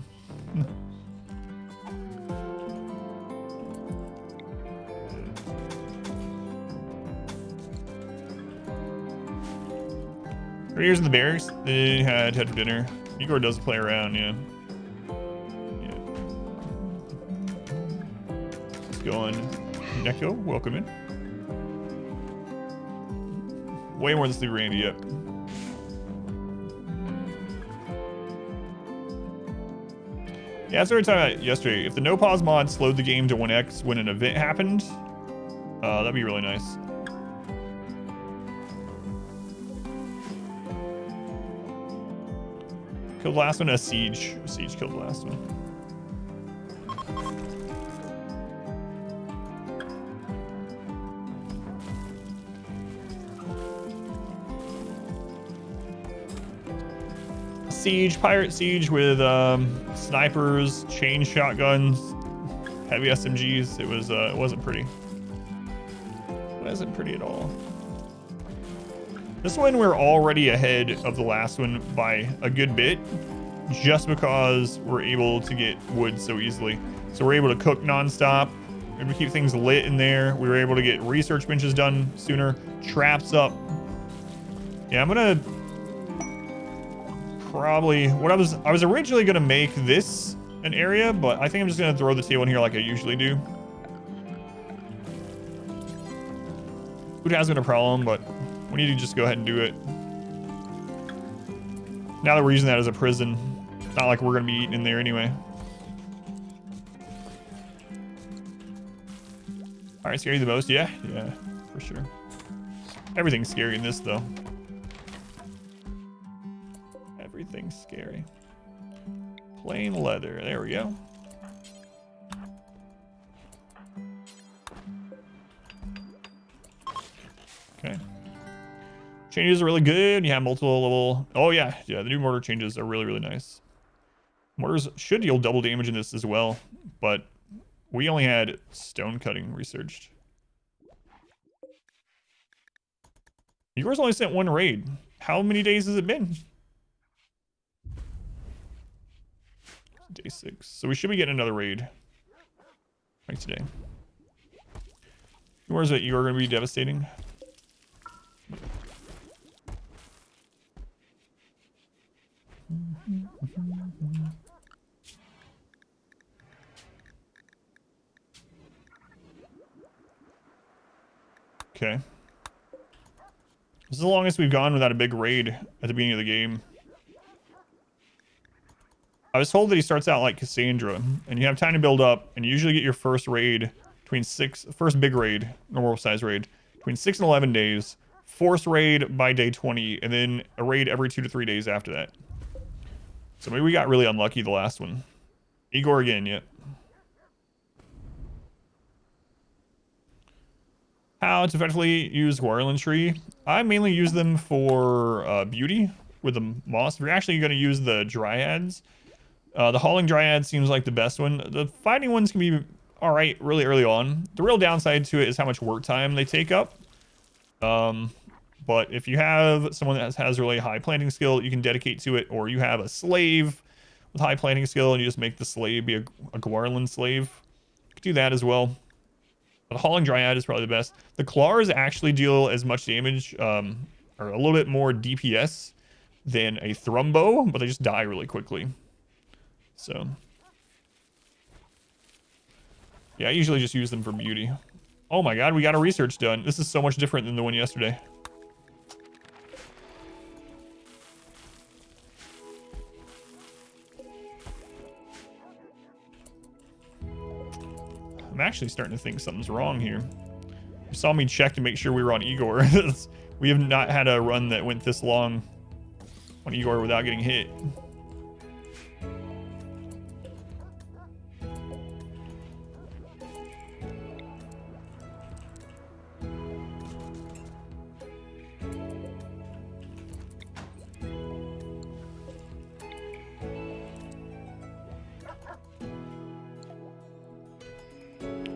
Here's in the barracks. They had for dinner. Igor does play around, yeah. Let's go on. Neko, welcome in. Way more than Sleepy Randy, yep. Yeah, that's what we were talking about yesterday. If the no pause mod slowed the game to 1x when an event happened, that'd be really nice. Killed the last one, a siege. A siege killed the last one. siege, pirate siege with snipers, chain shotguns, heavy SMGs. It wasn't pretty. It wasn't pretty at all. This one we're already ahead of the last one by a good bit, just because we're able to get wood so easily. So we're able to cook nonstop. We're able to keep things lit in there. We were able to get research benches done sooner. Traps up. Yeah, I'm gonna probably I was originally gonna make this an area, but I think I'm just gonna throw the table in here like I usually do. Food has been a problem, but we need to just go ahead and do it. Now that we're using that as a prison, it's not like we're gonna be eating in there anyway. All right, scary the most? Yeah, for sure. Everything's scary in this though. Everything's scary. Plain leather, there we go. Okay. Changes are really good. You have multiple level. Oh yeah, the new mortar changes are really, really nice. Mortars should deal double damage in this as well, but we only had stone cutting researched. Igor's only sent one raid. How many days has it been? Day 6. So we should be getting another raid right today. Where's it? Igor gonna be devastating? Okay. This is the longest we've gone without a big raid at the beginning of the game. I was told that he starts out like Cassandra, and you have time to build up, and you usually get your first raid between first big raid, normal size raid, between 6 and 11 days, force raid by day 20, and then a raid every 2 to 3 days after that. So maybe we got really unlucky the last one. Igor again, yet. How to effectively use Guarenlan tree. I mainly use them for beauty with the moss. If you're actually going to use the dryads, the hauling dryad seems like the best one. The fighting ones can be all right really early on. The real downside to it is how much work time they take up. But if you have someone that has really high planting skill, you can dedicate to it, or you have a slave with high planting skill and you just make the slave be a Guarenlan slave. You can do that as well. The hauling dryad is probably the best. The claws actually deal as much damage, or a little bit more DPS than a thrumbo, but they just die really quickly. So yeah, I usually just use them for beauty. Oh my god, we got a research done. This is so much different than the one yesterday. I'm actually starting to think something's wrong here. You saw me check to make sure we were on Igor. We have not had a run that went this long on Igor without getting hit.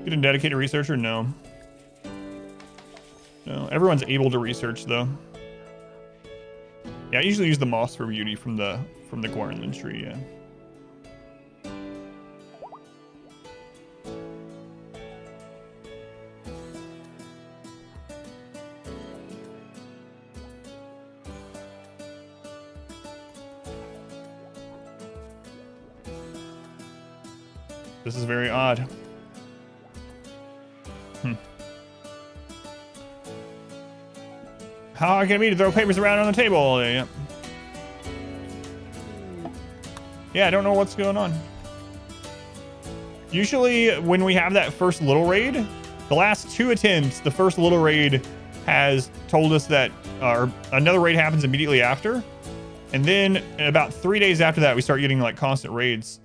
Get a dedicated researcher? No. No, everyone's able to research though. Yeah, I usually use the moss for beauty from the Guarenlan tree, yeah. This is very odd. How can it be to throw papers around on the table all day? Yeah. Yeah, I don't know what's going on. Usually when we have that first little raid, the last 2 attempts, the first little raid has told us that another raid happens immediately after. And then about 3 days after that, we start getting like constant raids.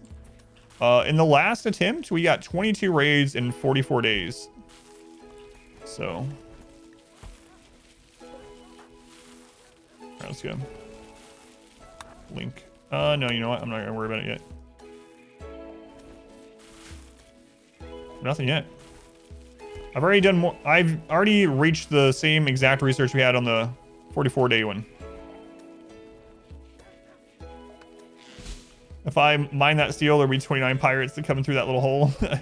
In the last attempt, we got 22 raids in 44 days. So... Alright, let's go. Link. No, you know what? I'm not gonna worry about it yet. Nothing yet. I've already done more. I've already reached the same exact research we had on the 44-day one. If I mine that steel, there'll be 29 pirates that coming through that little hole. Yeah,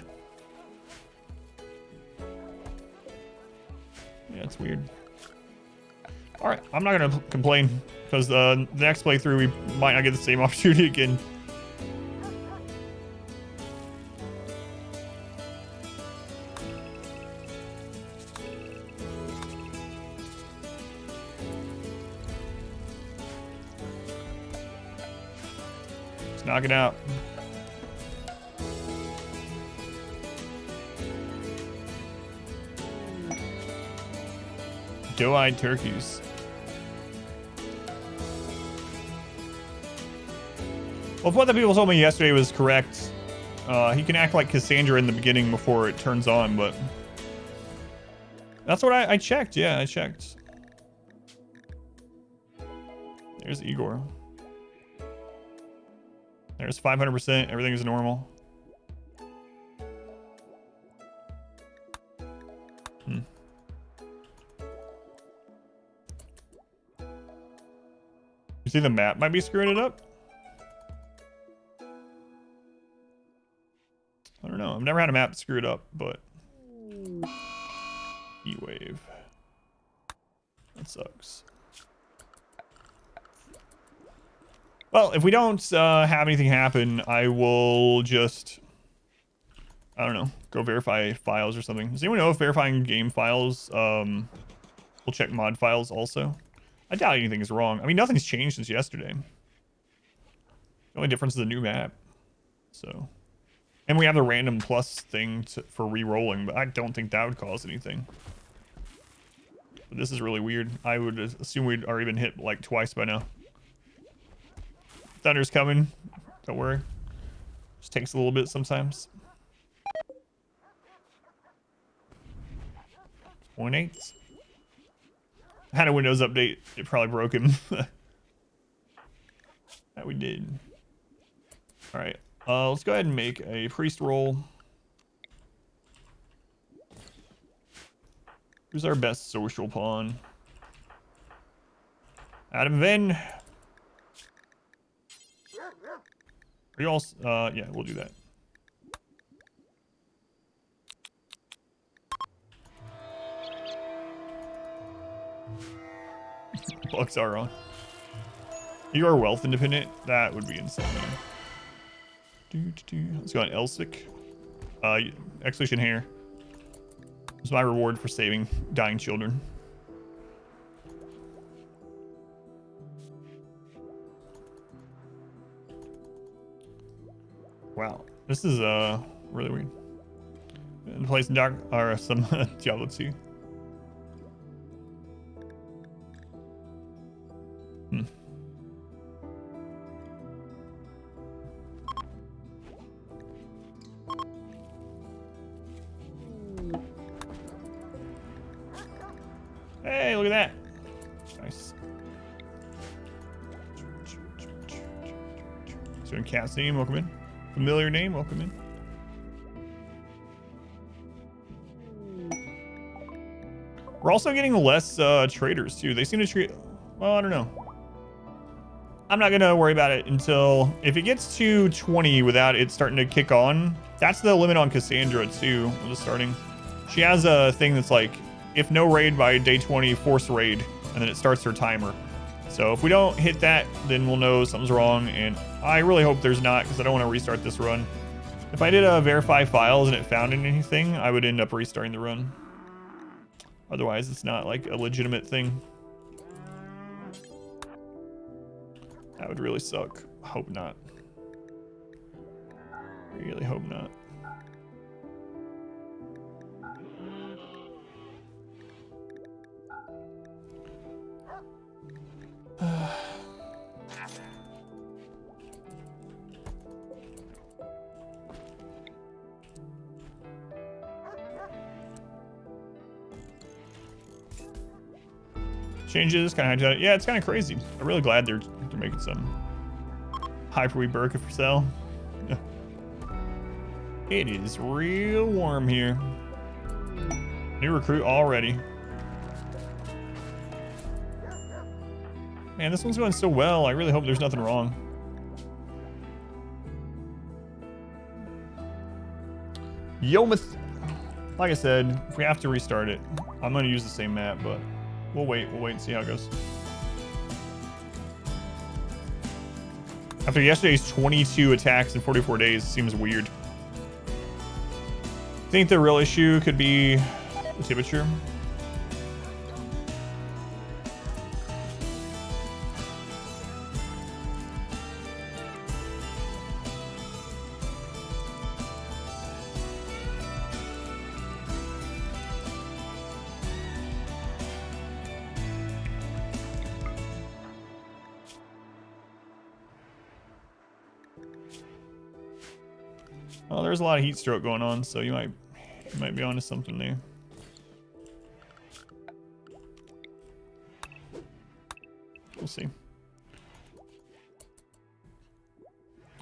it's weird. All right, I'm not gonna complain because the next playthrough we might not get the same opportunity again. Let's knock it out. Doe-eyed turkeys. Well, if what the people told me yesterday was correct, he can act like Cassandra in the beginning before it turns on, but that's what I checked. Yeah, I checked. There's Igor. There's 500%. Everything is normal. You see the map might be screwing it up? I don't know. I've never had a map screw it up, but heat wave. That sucks. Well, if we don't have anything happen, I will just, I don't know, go verify files or something. Does anyone know if verifying game files will check mod files also? I doubt anything is wrong. I mean, nothing's changed since yesterday. The only difference is the new map. So, and we have the random plus thing for re-rolling, but I don't think that would cause anything. But this is really weird. I would assume we'd already been hit like twice by now. Thunder's coming. Don't worry. Just takes a little bit sometimes. 0.8. Had a Windows update. It probably broke him. That we did. All right. Let's go ahead and make a priest roll. Who's our best social pawn? Adam Venn. Are you all? Yeah, we'll do that. Bucks are on. You are wealth independent? That would be insane. Let's go on Elswick. Exhibition here. It's my reward for saving dying children. Wow, this is really weird. And play some Dark or some Diablo 2. Hey, look at that. Nice. So in cat's name, welcome in. Familiar name, welcome in. We're also getting less traders too. They seem to treat, well, I don't know. I'm not gonna worry about it until if it gets to 20 without it starting to kick on. That's the limit on Cassandra too. I'm just starting. She has a thing that's like, if no raid by day 20, force raid, and then it starts her timer. So if we don't hit that, then we'll know something's wrong, and I really hope there's not, because I don't want to restart this run. If I did a verify files and it found anything, I would end up restarting the run. Otherwise, it's not like a legitimate thing. That would really suck. Hope not. Really hope not. Changes, kind of, yeah, it's kind of crazy. I'm really glad they're making some. Hyperweave Burka for sale. It is real warm here. New recruit already. Man, this one's going so well. I really hope there's nothing wrong. Yomuth. Like I said, if we have to restart it, I'm going to use the same map, but we'll wait. We'll wait and see how it goes. After yesterday's 22 attacks in 44 days, it seems weird. I think the real issue could be the temperature. Well, there's a lot of heat stroke going on, so you might be onto something there. We'll see.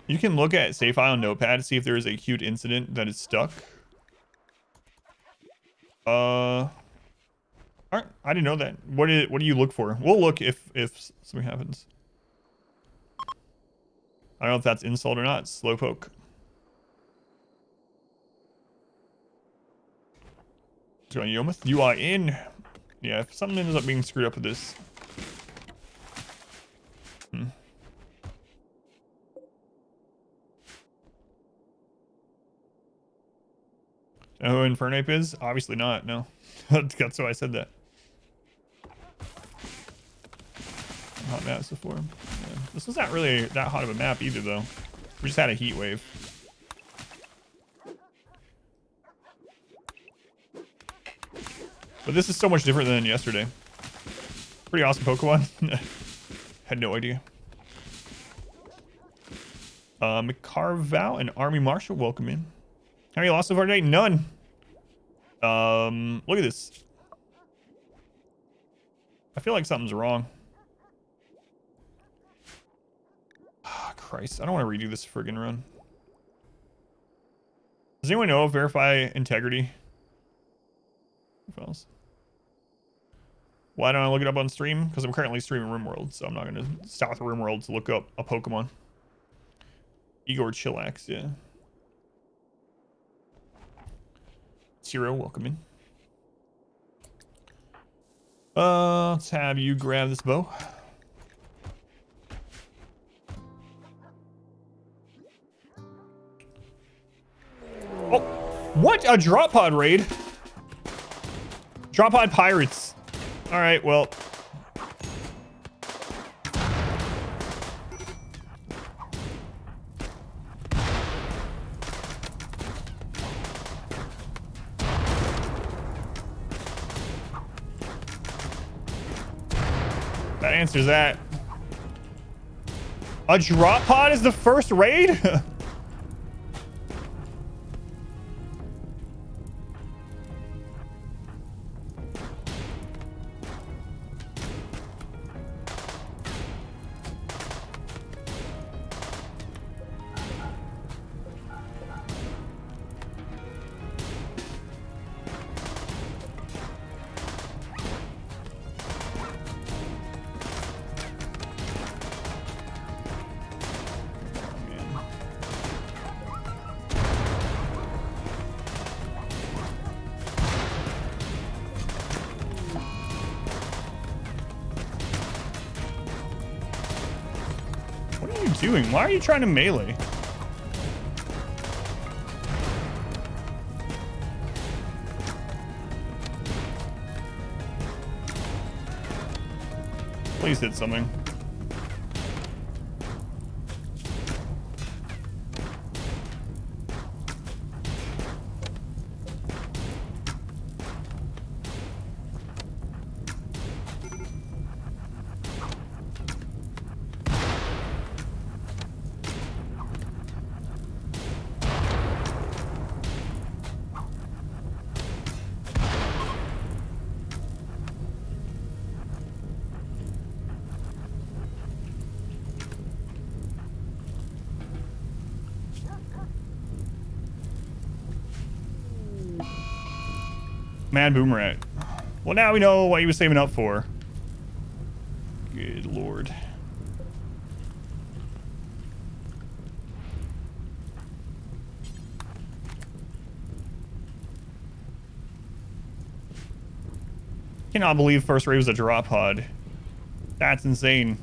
You can look at save file and notepad to see if there is a acute incident that is stuck. Alright, I didn't know that. What do you look for? We'll look if something happens. I don't know if that's insult or not. Slowpoke. Going Yomuth, you are in. Yeah, if something ends up being screwed up with this. You know who Infernape is? Obviously not, no. That's why I said that. Hot maps before. Yeah. This was not really that hot of a map either, though. We just had a heat wave. But this is so much different than yesterday. Pretty awesome Pokemon. Had no idea. McCarvow and Army Marshal, welcome in. How many lost so far today? None. Look at this. I feel like something's wrong. Ah, Christ. I don't want to redo this friggin' run. Does anyone know if verify integrity? Files. Why don't I look it up on stream? Because I'm currently streaming RimWorld, so I'm not going to stop with RimWorld to look up a Pokemon. Igor Chillax, yeah. Zero, welcome in. Let's have you grab this bow. Oh, what? A drop pod raid? Drop pod pirates. All right, well. That answers that. A drop pod is the first raid? Doing? Why are you trying to melee? Please hit something. Mad Boomerang. Well, now we know what he was saving up for. Good lord. Cannot believe first raid was a drop pod. That's insane.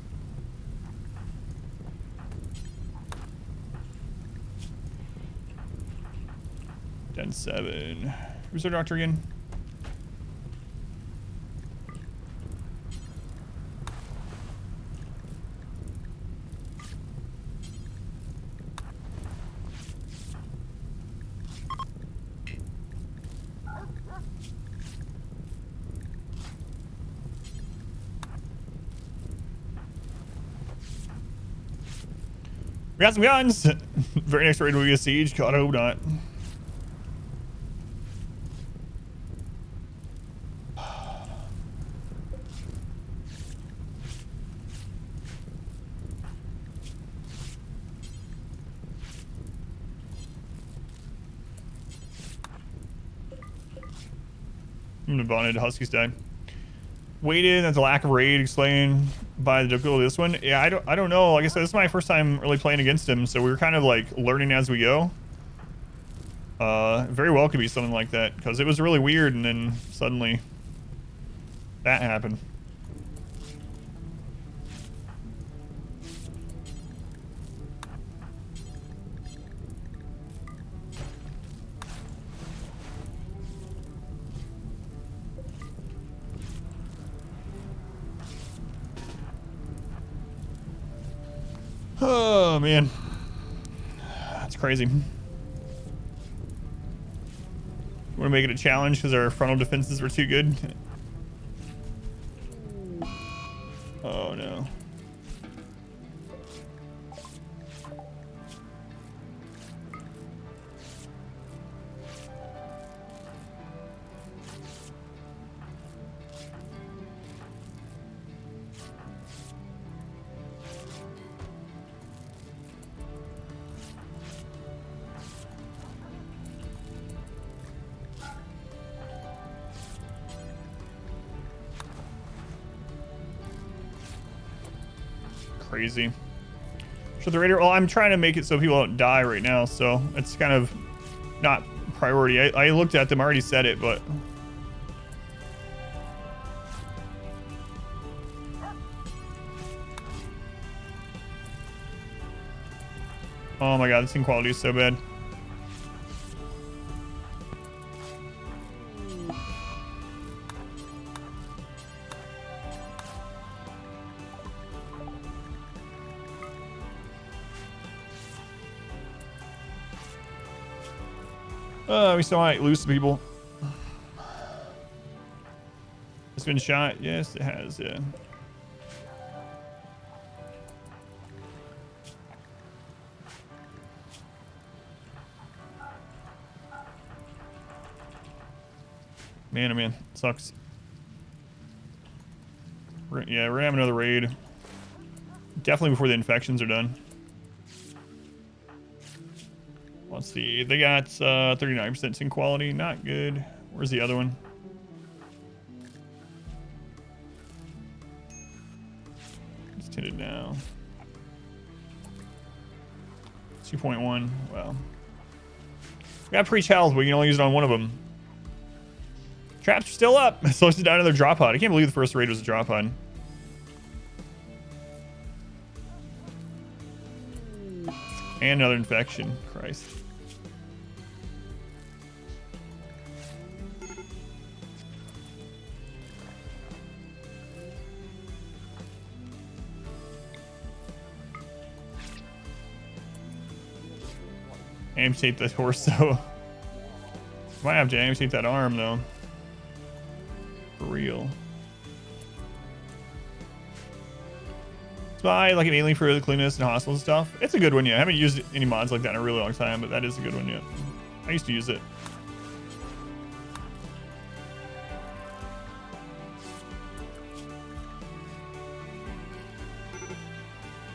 Den 7. Who's our doctor again? We got some guns. Very next raid will be a siege. God, I hope not. I'm gonna bonded Huskies died. Waited, that's a lack of raid explained by the difficulty of this one. Yeah, I don't know. Like I said, this is my first time really playing against him, so we were kind of like learning as we go. Very well could be something like that, because it was really weird and then suddenly that happened. Oh man, that's crazy. Want to make it a challenge because our frontal defenses were too good. Oh no. Crazy. Should the raider? Well, I'm trying to make it so people don't die right now, so it's kind of not priority. I looked at them, I already said it, but oh my god, this scene quality is so bad. We still might lose some people. It's been shot. Yes, it has. Yeah. Man, oh man, sucks. Yeah, we're gonna have another raid. Definitely before the infections are done. Let's see. They got 39% sync quality. Not good. Where's the other one? It's tinted now. 2.1. Well, we got pre-challenge, but we can only use it on one of them. Traps are still up. So it's down another drop pod. I can't believe the first raid was a drop pod. And another infection. Christ. Amputate the torso. Might have to amputate that arm though. For real. Spy, like an alien for the cleanliness and hospital stuff. It's a good one, yeah. I haven't used any mods like that in a really long time, but that is a good one, yeah. I used to use it.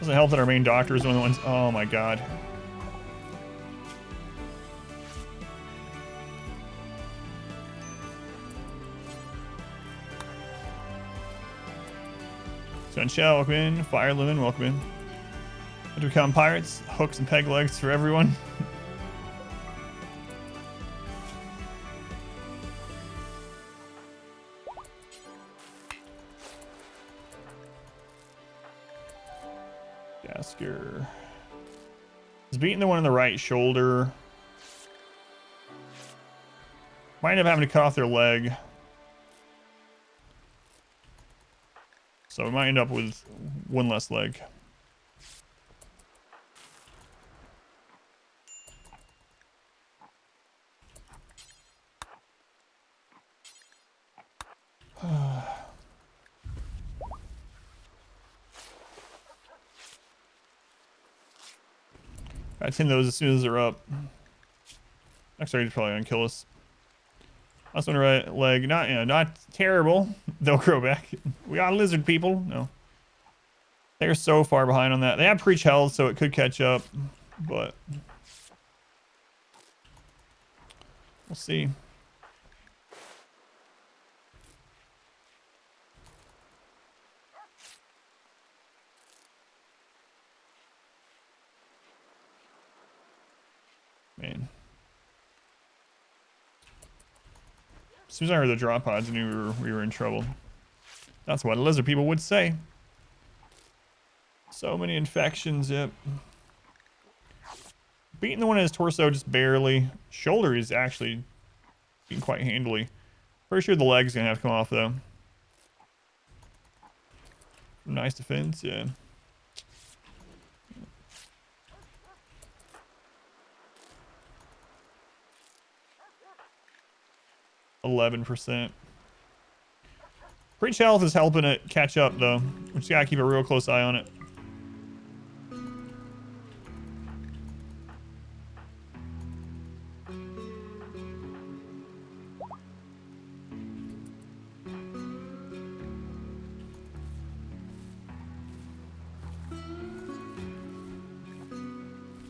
Doesn't help that our main doctor is one of the ones. Oh my god. Sunshell, welcome in. Fire Lemon, welcome in. To become pirates, hooks and peg legs for everyone. Gasker. He's beating the one on the right shoulder. Might end up having to cut off their leg. So we might end up with one less leg. I tend those as soon as they're up. Actually, he's probably gonna kill us. That's one right leg. Not terrible. They'll grow back. We got lizard people. No. They're so far behind on that. They have preach health, so it could catch up, but we'll see. Man. As soon as I heard the drop pods, I knew we were in trouble. That's what lizard people would say. So many infections, yep. Beating the one in his torso just barely. Shoulder is actually being quite handily. Pretty sure the leg's gonna have to come off though. Nice defense, yeah. 11%. Preach health is helping it catch up though. We just gotta keep a real close eye on it.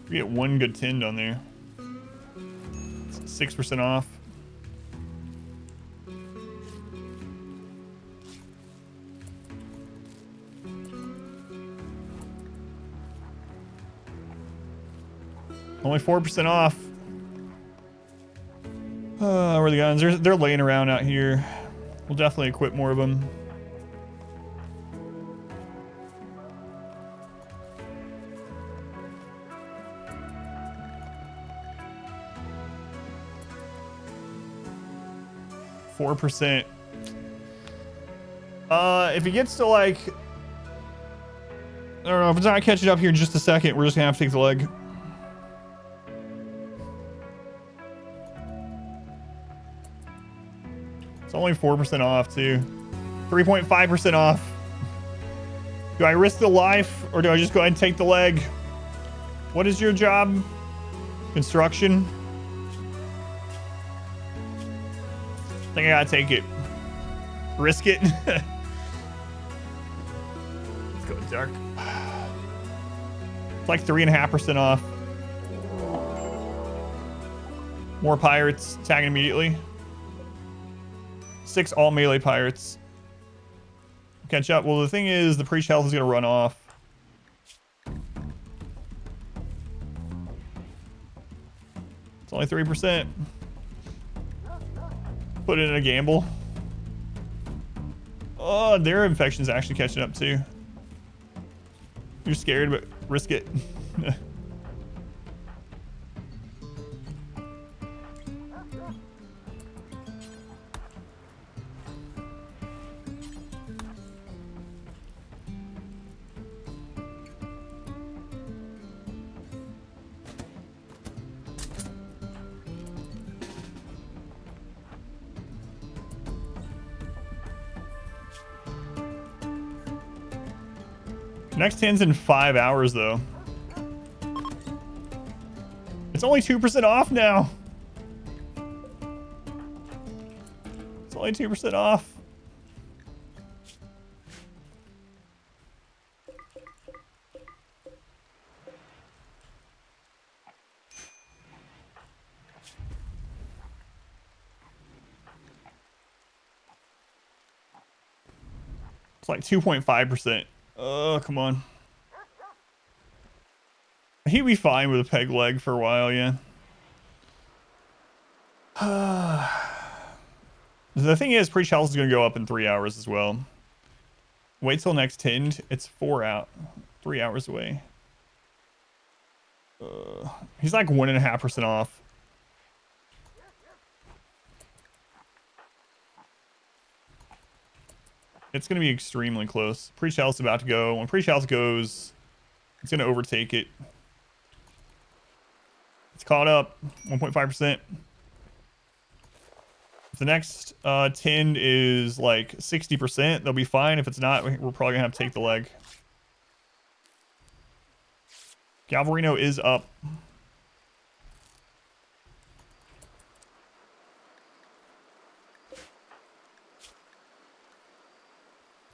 We get one good tend on there. 6% off. Only 4% off. Where are the guns? They're laying around out here. We'll definitely equip more of them. %. If it gets to like, I don't know, if it's not catching up here in just a second, we're just gonna have to take the leg. It's only 4% off too. 3.5% off. Do I risk the life or do I just go ahead and take the leg? What is your job? Construction? I think I gotta take it. Risk it. Let's go dark. It's like 3.5% off. More pirates tagging immediately. 6 all melee pirates. Catch up. Well, the thing is, the preach health is gonna run off. It's only 3%. Put it in a gamble. Oh, their infection's actually catching up too. You're scared, but risk it. Next 10's in 5 hours, though. It's only 2% off now. It's only 2% off. It's like 2.5%. Oh, come on. He'd be fine with a peg leg for a while, yeah. The thing is, pre-chalice is going to go up in 3 hours as well. Wait till next tinned. It's 3 hours away. He's like 1.5% off. It's going to be extremely close. Pre-chalice is about to go. When pre-chalice goes, it's going to overtake it. It's caught up. 1.5%. If the next tinned is like 60%, they'll be fine. If it's not, we're probably gonna have to take the leg. Galvarino is up.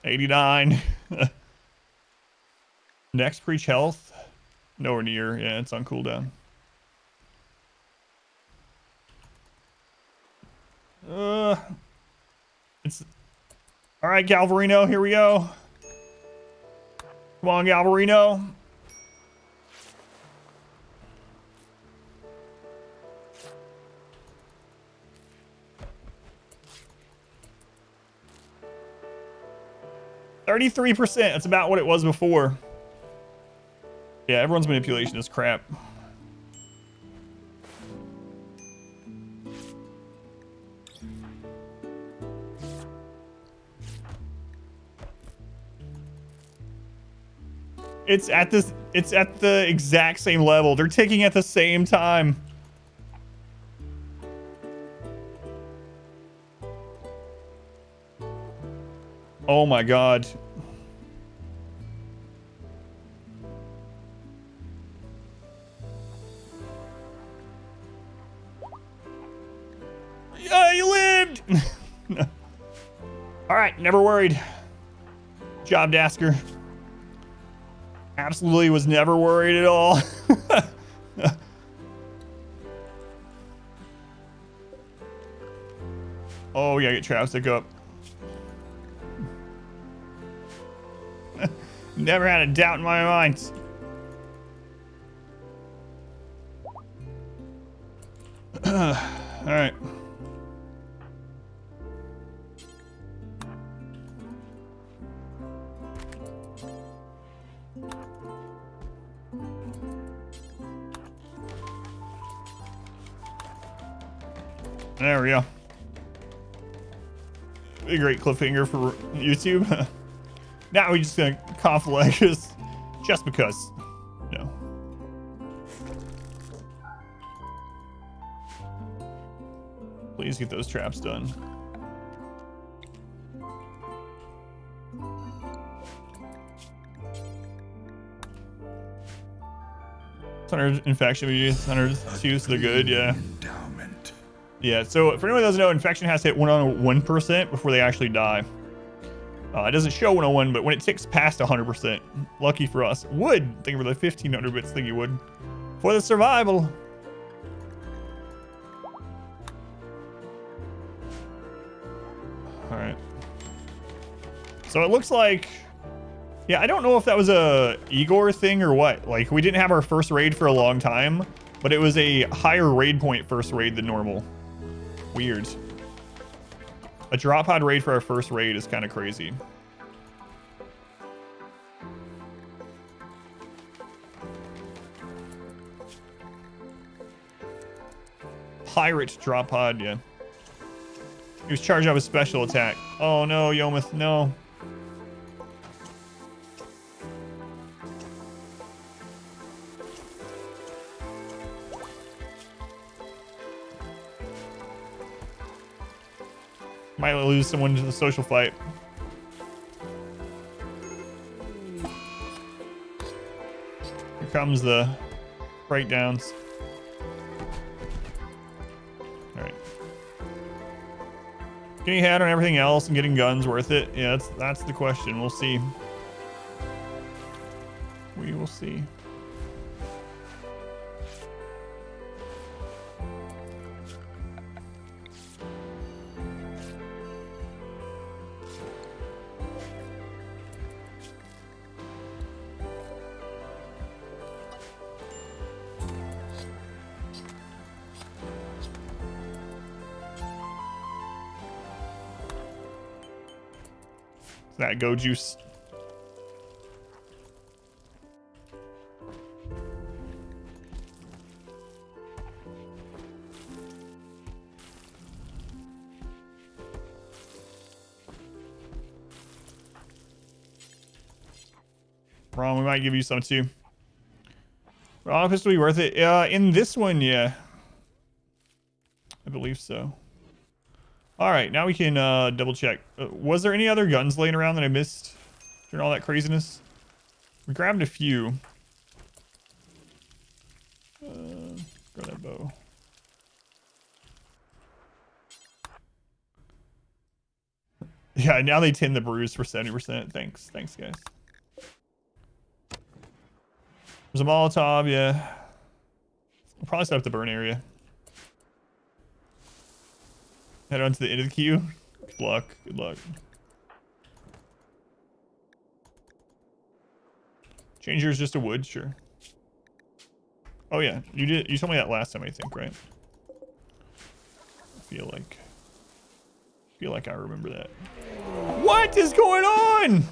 $89. Next preach health. Nowhere near. Yeah, it's on cooldown. It's all right, Galvarino. Here we go. Come on, Galvarino. $33%. That's about what it was before. Yeah, everyone's manipulation is crap. It's at the exact same level. They're ticking at the same time. Oh my god. Yeah, you lived. All right, never worried. Job Dasker. Absolutely was never worried at all. Oh, we gotta get Chapstick up. Never had a doubt in my mind. All right. There we go. A great cliffhanger for YouTube. Now we're just gonna cough the leg just because. No. Please get those traps done. Infection, 102, so they're good, yeah. Yeah, so for anyone who doesn't know, infection has to hit 101% before they actually die. It doesn't show 101, but when it ticks past 100%, lucky for us, would, think for the 1500 bits thing you would, for the survival. All right. So it looks like, yeah, I don't know if that was a Igor thing or what. Like, we didn't have our first raid for a long time, but it was a higher raid point first raid than normal. Weird. A drop pod raid for our first raid is kind of crazy. Pirate drop pod, yeah. He was charging up his special attack. Oh no, Yomuth, no. Might lose someone to the social fight. Here comes the breakdowns. All right. Getting ahead on everything else and getting guns worth it? Yeah, that's the question. We'll see. We will see. That go juice. Ron, we might give you some too. Ron, pistol be worth it. In this one, yeah. I believe so. All right, now we can double check. Was there any other guns laying around that I missed during all that craziness? We grabbed a few. Grab that bow. Yeah, now they tin the bruise for 70%. Thanks, guys. There's a Molotov, yeah. We'll probably set up the burn area. Head on to the end of the queue. Good luck. Good luck. Change yours just to wood, sure. Oh yeah, you told me that last time, I think, right? I feel like I remember that. What is going on?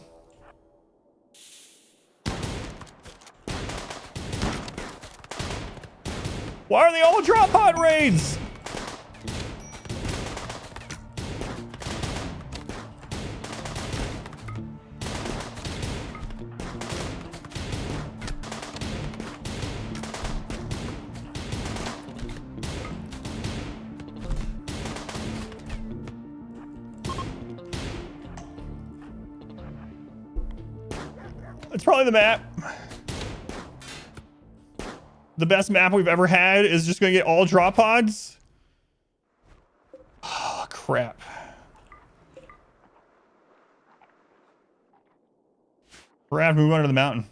Why are they all drop pod raids? It's probably the map. The best map we've ever had is just gonna get all drop pods. Oh, crap. We're gonna have to move under the mountain.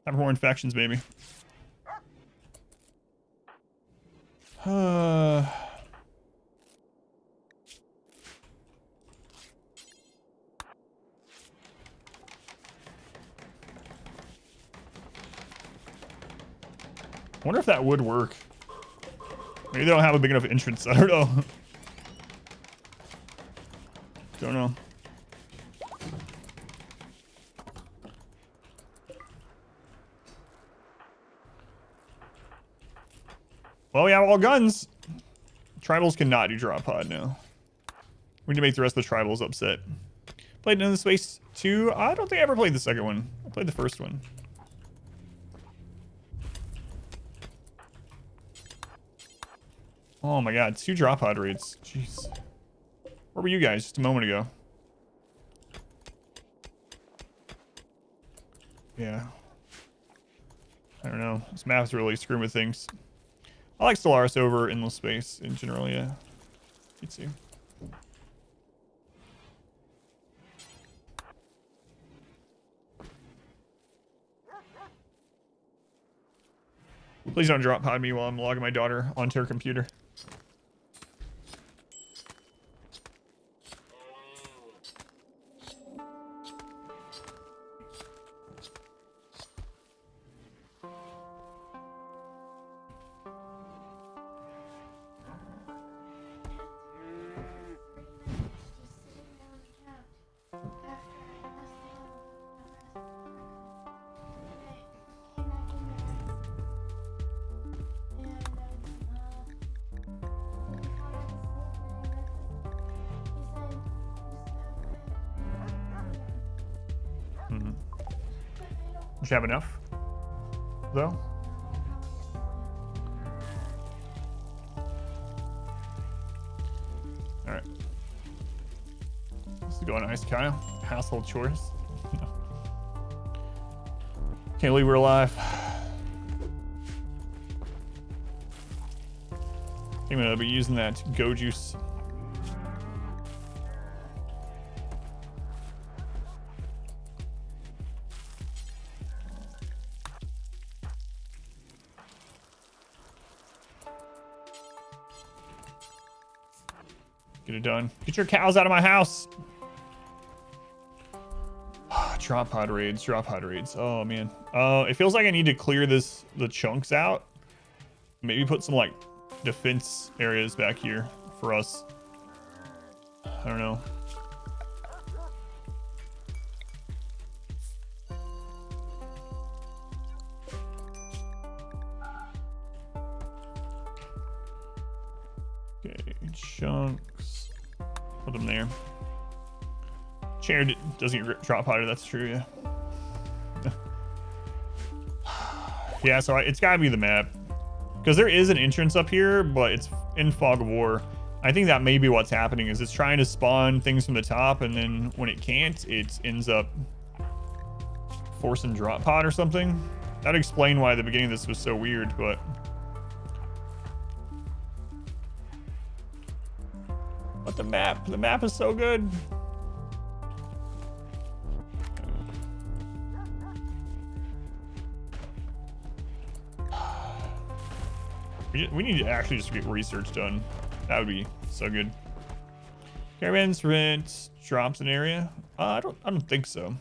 Have more infections, baby. I wonder if that would work. Maybe they don't have a big enough entrance. I don't know. Don't know. Well, we have all guns. Tribals cannot do drop pod now. We need to make the rest of the tribals upset. Played in the Space 2. I don't think I ever played the second one. I played the first one. Oh my god, 2 drop pod raids. Jeez. Where were you guys just a moment ago? Yeah. I don't know. This map's really screwing with things. I like Stellaris over Endless Space in general, yeah. Me too. Please don't drop pod me while I'm logging my daughter onto her computer. Did you have enough, though? All right. This is going nice, Kyle. Household chores. No. Can't believe we're alive. I'm gonna be using that go juice. Get it done. Get your cows out of my house. Drop pod raids, drop pod raids. Oh man. It feels like I need to clear the chunks out. Maybe put some like defense areas back here for us. I don't know. Okay, chunks. Put them there. Chair doesn't get drop higher, that's true, yeah. Yeah, so it's gotta be the map. Because there is an entrance up here, but it's in Fog of War. I think that may be what's happening, is it's trying to spawn things from the top, and then when it can't, it ends up forcing drop pod or something. That'd explain why the beginning of this was so weird, but... But the map is so good. We need to actually just get research done. That would be so good. Caravans prevent drops in area. I don't think so.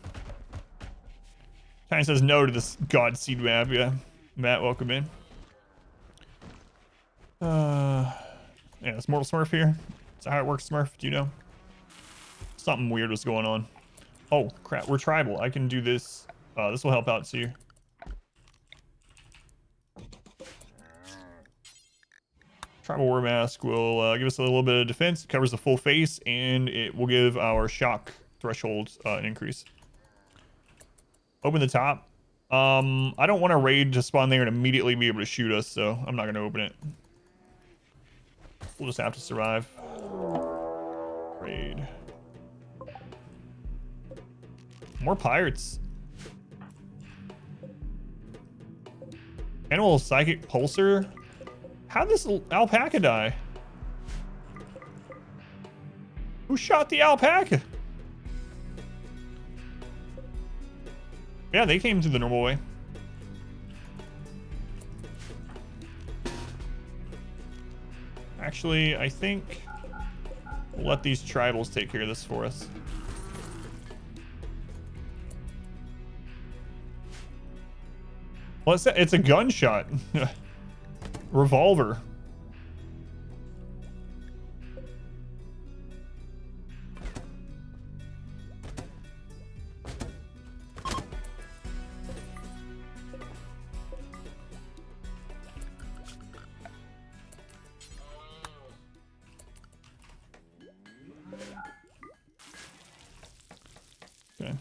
Kind of says no to this God Seed map. Yeah, Matt, welcome in. Yeah, it's Mortal Smurf here. Is that how it works, Smurf? Do you know? Something weird was going on. Oh crap, we're tribal. I can do this. This will help out too. Tribal War Mask will give us a little bit of defense. It covers the full face, and it will give our shock threshold an increase. Open the top. I don't want a raid to spawn there and immediately be able to shoot us, so I'm not going to open it. We'll just have to survive. Raid. More pirates. Animal Psychic Pulsar. How'd this alpaca die? Who shot the alpaca? Yeah, they came through the normal way. Actually, I think we'll let these tribals take care of this for us. Well, it's a gunshot. Revolver. Okay.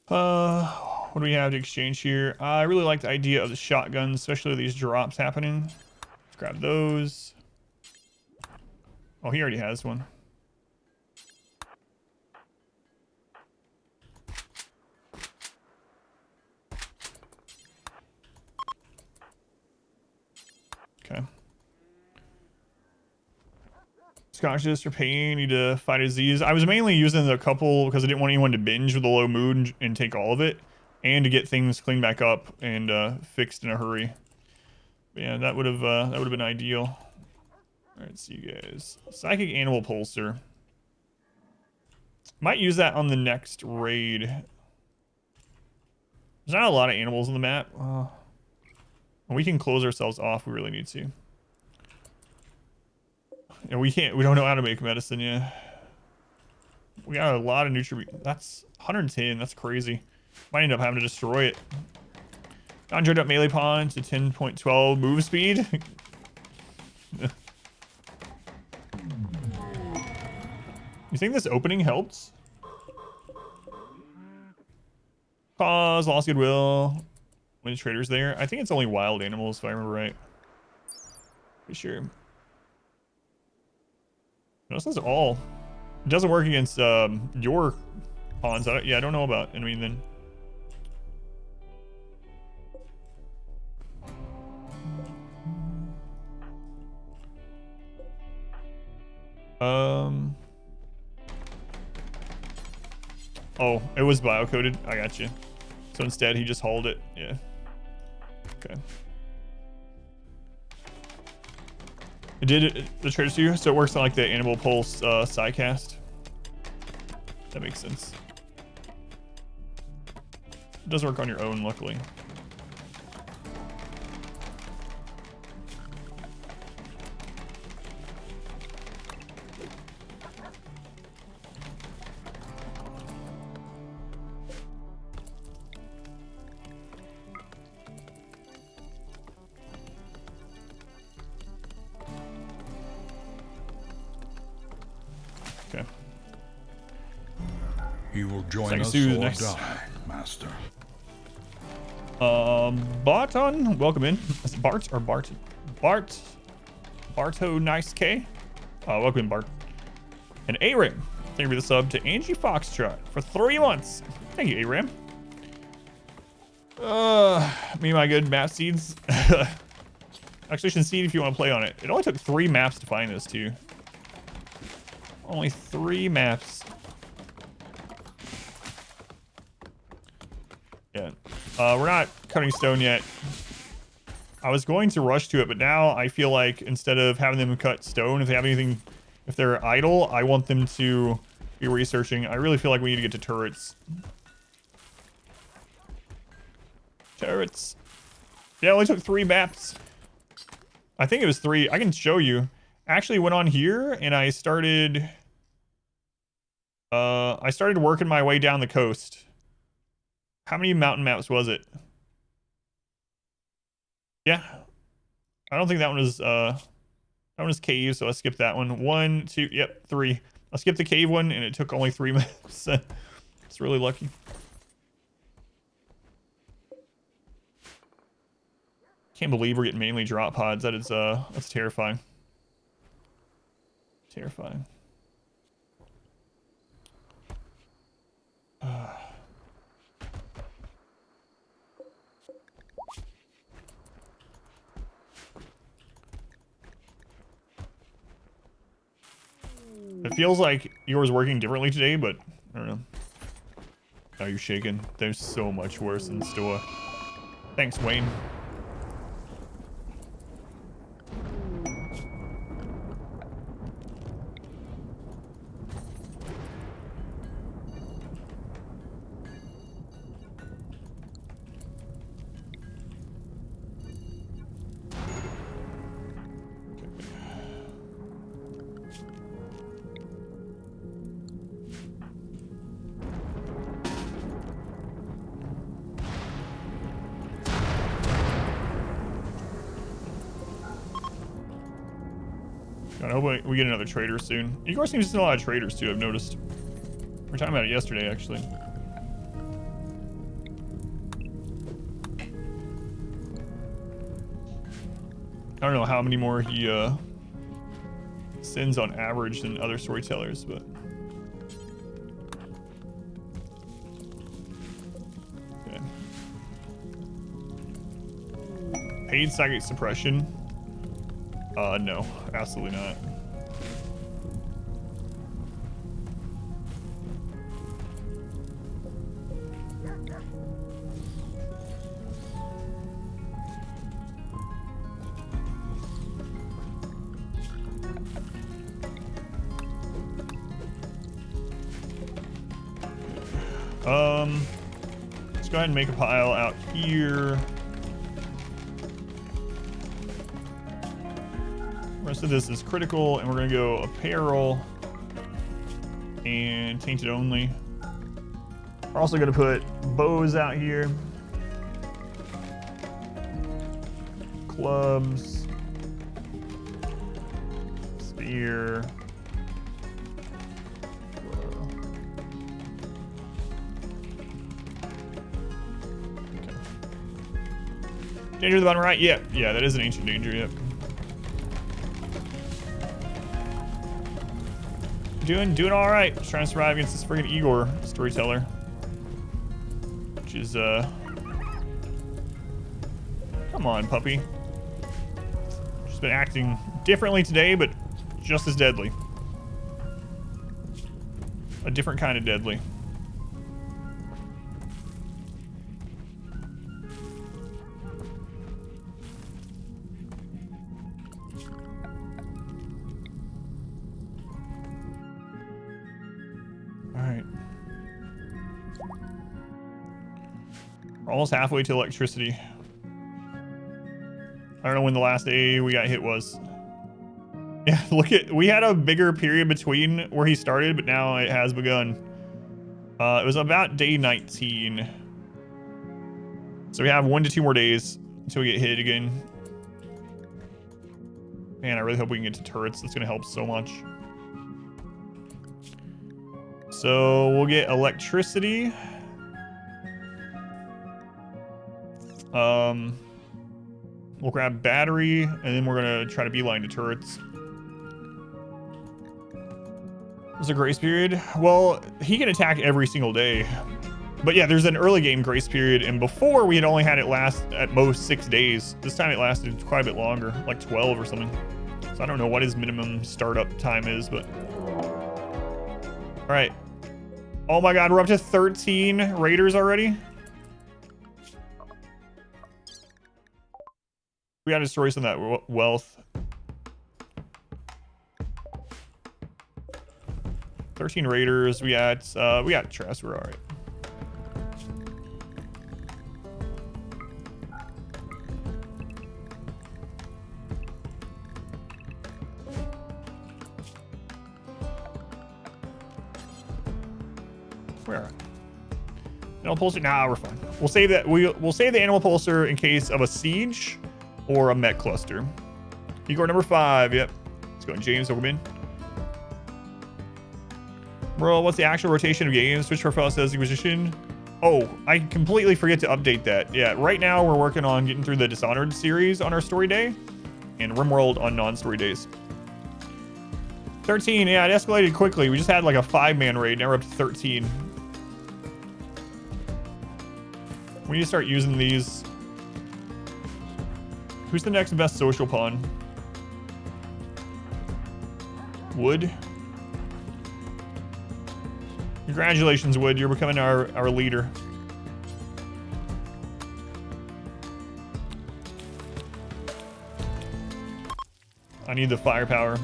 What do we have to exchange here? I really like the idea of the shotguns, especially these drops happening. Let's grab those. Oh, he already has one. Okay. Scotches for pain, need to fight a disease. I was mainly using the couple because I didn't want anyone to binge with a low mood and take all of it, and to get things cleaned back up and fixed in a hurry. But yeah, that would have been ideal. All right, see you guys. Psychic Animal Pulsar. Might use that on the next raid. There's not a lot of animals on the map. We can close ourselves off. We really need to. And we don't know how to make medicine yet. We got a lot of nutrient. That's 110. That's crazy. Might end up having to destroy it. Conjured up melee pawn to 10.12 move speed. You think this opening helps? Pause, lost goodwill. When the trader's there. I think it's only wild animals if I remember right. Pretty sure. No, this is all. It doesn't work against your pawns. I don't know about. I mean, then. Oh, it was bio-coded. I got you. So instead, he just hauled it. Yeah. Okay. It did the trader to you, so it works on like the Animal Pulse sidecast. That makes sense. It does work on your own, luckily. You will join Thanks, us dude. or Nice. die, Master. Barton, welcome in. Is it Bart or Bart? Barto Nice K. Welcome in, Bart. And A-Ram. Thank you for the sub to Angie Foxtrot for 3 months. Thank you, A-Ram. Me and my good map seeds. Actually, should see if you want to play on it. It only took 3 maps to find this, too. Only 3 maps. Yeah. We're not cutting stone yet. I was going to rush to it, but now I feel like instead of having them cut stone, if they have anything, if they're idle, I want them to be researching. I really feel like we need to get to turrets. Turrets. Yeah, it only took 3 maps. I think it was 3. I can show you. I actually went on here and I started working my way down the coast. How many mountain maps was it? Yeah. I don't think that one was cave, so I skipped that one. 1, 2, yep, 3. I skipped the cave one and it took only 3 maps. It's really lucky. Can't believe we're getting mainly drop pods. That is that's terrifying. Terrifying. It feels like yours working differently today, but I don't know. Oh, you're shaking. There's so much worse in store. Thanks, Wayne. I hope we get another trader soon. Igor seems to see a lot of traders too, I've noticed. We were talking about it yesterday, actually. I don't know how many more he sends on average than other storytellers, but... Okay. Paid psychic suppression. No, absolutely not. Let's go ahead and make a pile out here. Rest of this is critical, and we're gonna go apparel and tainted only. We're also gonna put bows out here, clubs, spear. Okay. Danger to the bottom right? Yeah, that is an ancient danger, yep. Doing all right. Just trying to survive against this freaking Igor storyteller, which is come on, puppy. She's been acting differently today, but just as deadly. A different kind of deadly. Almost halfway to electricity. I don't know when the last day we got hit was. Yeah, look at, we had a bigger period between where he started, but now it has begun. It was about day 19. So we have 1 to 2 more days until we get hit again. Man, I really hope we can get to turrets. That's gonna help so much. So we'll get electricity. We'll grab battery, and then we're gonna try to beeline to turrets. There's a grace period. Well, he can attack every single day. But yeah, there's an early game grace period, and before we had only had it last at most 6 days. This time it lasted quite a bit longer, like 12 or something. So I don't know what his minimum startup time is, but... All right. Oh my God, we're up to 13 raiders already. We gotta destroy some of that wealth. 13 raiders. We got Tress. We're all right. Where? Animal pulsar? Nah, we're fine. We'll save that. We'll save the animal pulsar in case of a siege or a mech cluster. Igor number 5. Yep. Let's go. James Overman. Bro, what's the actual rotation of games? Switch profile says acquisition. Oh, I completely forget to update that. Yeah, right now we're working on getting through the Dishonored series on our story day and RimWorld on non-story days. 13, yeah, it escalated quickly. We just had like a 5-man raid. Now we're up to 13. We need to start using these. Who's the next best social pawn? Wood. Congratulations, Wood. You're becoming our leader. I need the firepower.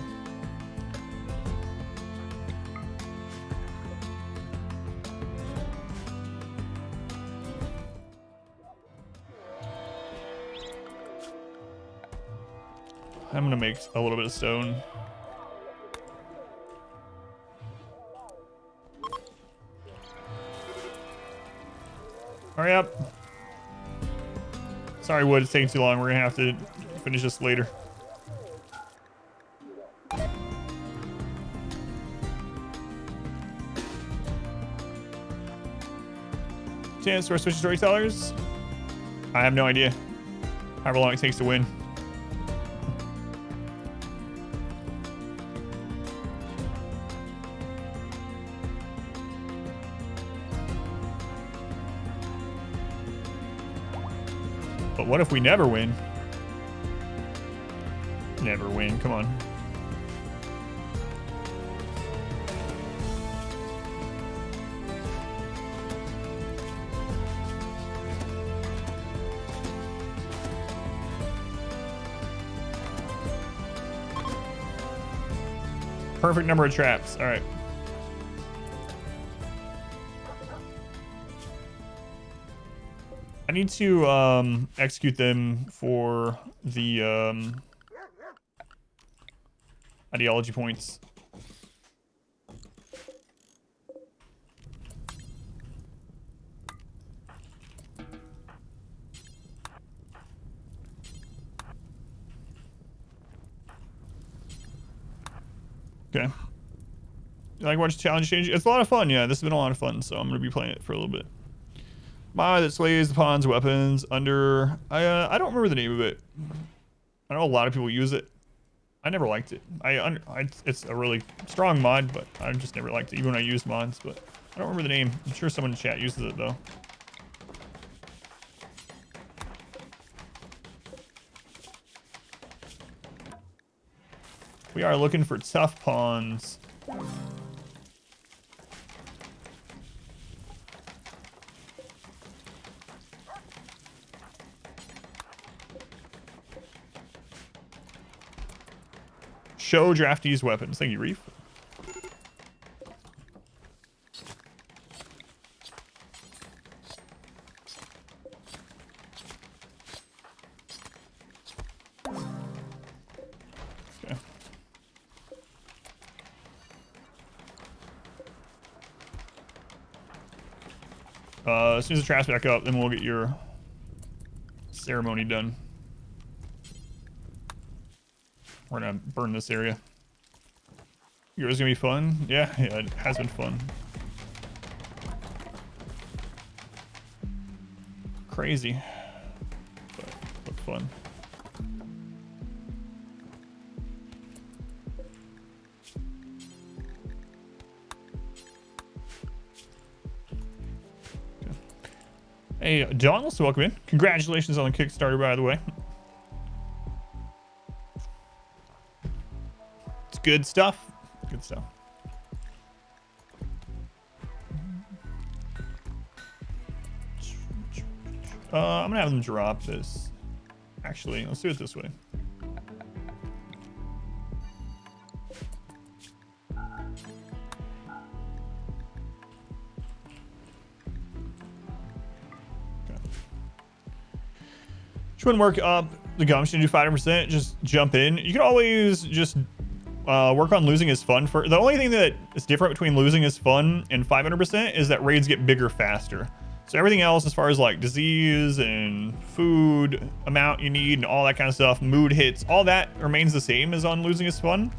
I'm gonna make a little bit of stone. Hurry up. Sorry, Wood, it's taking too long. We're gonna have to finish this later. Chance to switch storytellers? I have no idea. However long it takes to win. But what if we never win? Never win, come on. Perfect number of traps, all right. I need to execute them for the ideology points. Okay. You like watch challenge change? It's a lot of fun, yeah. This has been a lot of fun, so I'm gonna be playing it for a little bit. Mod that slays the pawn's weapons under... I don't remember the name of it. I know a lot of people use it. I never liked it. It's a really strong mod, but I just never liked it, even when I used mods. But I don't remember the name. I'm sure someone in chat uses it, though. We are looking for tough pawns. Show draftees weapons. Thank you, Reef. Okay. As soon as the trap's back up, then we'll get your ceremony done. We're gonna burn this area. Yours gonna be fun? Yeah, it has been fun. crazy, but look fun. Hey, Donald, so welcome in. Congratulations on the Kickstarter, by the way. It's good stuff. Good stuff. I'm gonna have them drop this. Actually, let's do it this way. Wouldn't work up the gumption to do 500%. Just jump in. You can always just work on losing is fun. For the only thing that is different between losing is fun and 500% is that raids get bigger faster. So everything else, as far as like disease and food amount you need and all that kind of stuff, mood hits, all that remains the same as on losing is fun.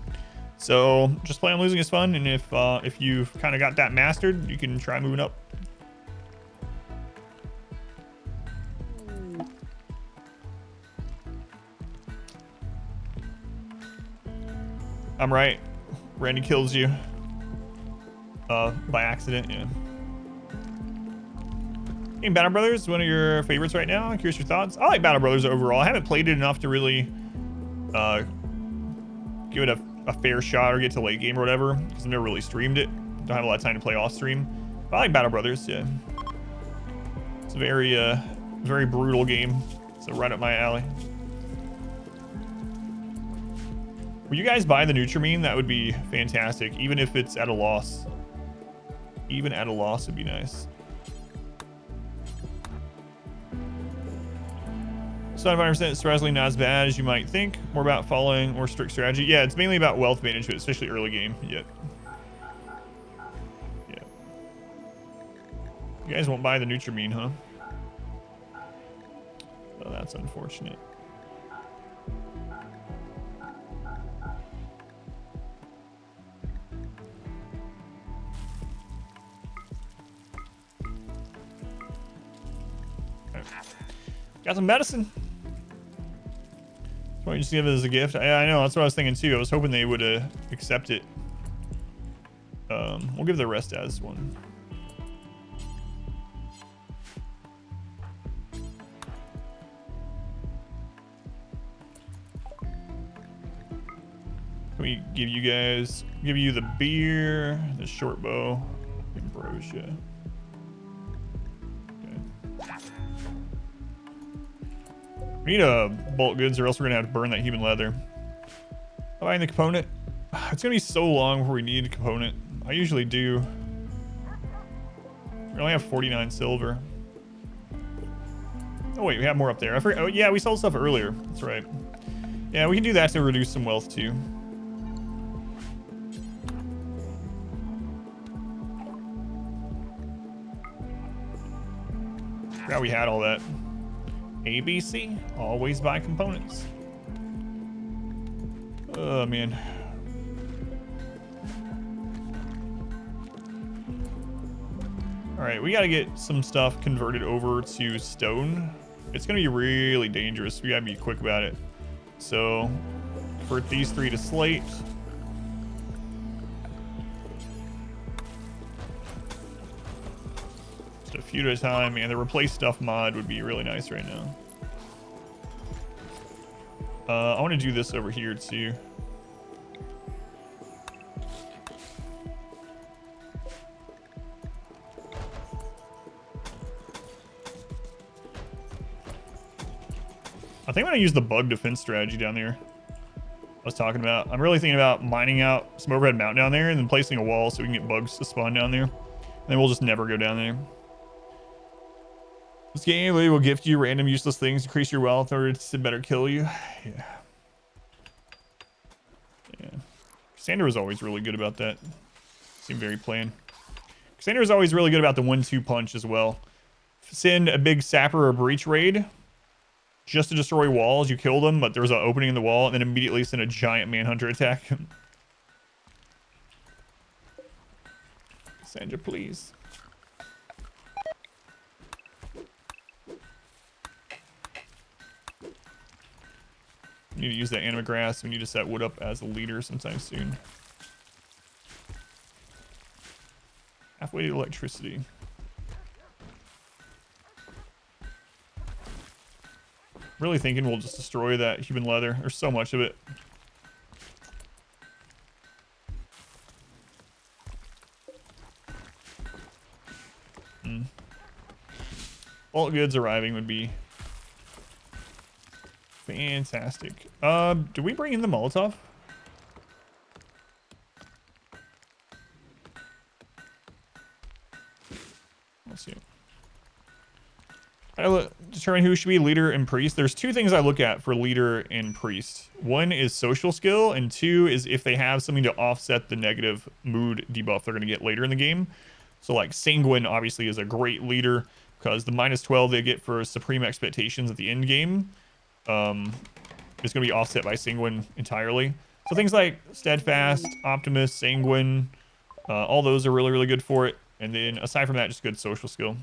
So just play on losing is fun, and if you've kind of got that mastered, you can try moving up. I'm right. Randy kills you. By accident, yeah. Hey, Battle Brothers, one of your favorites right now. I'm curious your thoughts. I like Battle Brothers overall. I haven't played it enough to really give it a fair shot or get to late game or whatever, because I've never really streamed it. Don't have a lot of time to play off stream. But I like Battle Brothers, yeah. It's a very brutal game. So right up my alley. Will you guys buy the Nutrimine? That would be fantastic, even if it's at a loss. Even at a loss would be nice. So 5% surprisingly not as bad as you might think. More about following or strict strategy. Yeah, it's mainly about wealth management, especially early game. Yeah. Yeah. You guys won't buy the Nutrimine, huh? Oh, that's unfortunate. Got some medicine. Why don't you just give it as a gift? I know, that's what I was thinking too. I was hoping they would accept it. We'll give the rest as one. Can we give you the beer, the short bow, ambrosia. We need bulk goods, or else we're gonna have to burn that human leather. Buying the component. It's gonna be so long before we need a component. I usually do. We only have 49 silver. Oh wait, we have more up there. I forgot. Oh yeah, we sold stuff earlier. That's right. Yeah, we can do that to reduce some wealth too. Forgot we had all that. ABC, always buy components. Oh man. All right, we gotta get some stuff converted over to stone. It's gonna be really dangerous. We gotta be quick about it. So, convert these 3 to slate. Just a few at a time, and the replace stuff mod would be really nice right now. I want to do this over here too. I think I'm going to use the bug defense strategy down there I was talking about. I'm really thinking about mining out some overhead mountain down there and then placing a wall so we can get bugs to spawn down there. And then we'll just never go down there. This game will gift you random useless things, increase your wealth, or to better kill you. Yeah. Yeah. Cassandra was always really good about that. Seemed very plain. Cassandra was always really good about the 1-2 punch as well. Send a big sapper or breach raid just to destroy walls. You kill them, but there's an opening in the wall, and then immediately send a giant manhunter attack. Cassandra, please. We need to use that anima grass. We need to set Wood up as a leader sometime soon. Halfway to electricity. Really thinking we'll just destroy that human leather. There's so much of it. Bulk goods arriving would be fantastic. Do we bring in the Molotov? Let's see. I determine who should be leader and priest. There's two things I look at for leader and priest. One is social skill, and two is if they have something to offset the negative mood debuff they're going to get later in the game. So like Sanguine obviously is a great leader because the -12 they get for Supreme Expectations at the end game is going to be offset by Sanguine entirely. So things like Steadfast, Optimist, Sanguine, all those are really, really good for it. And then aside from that, just good social skill.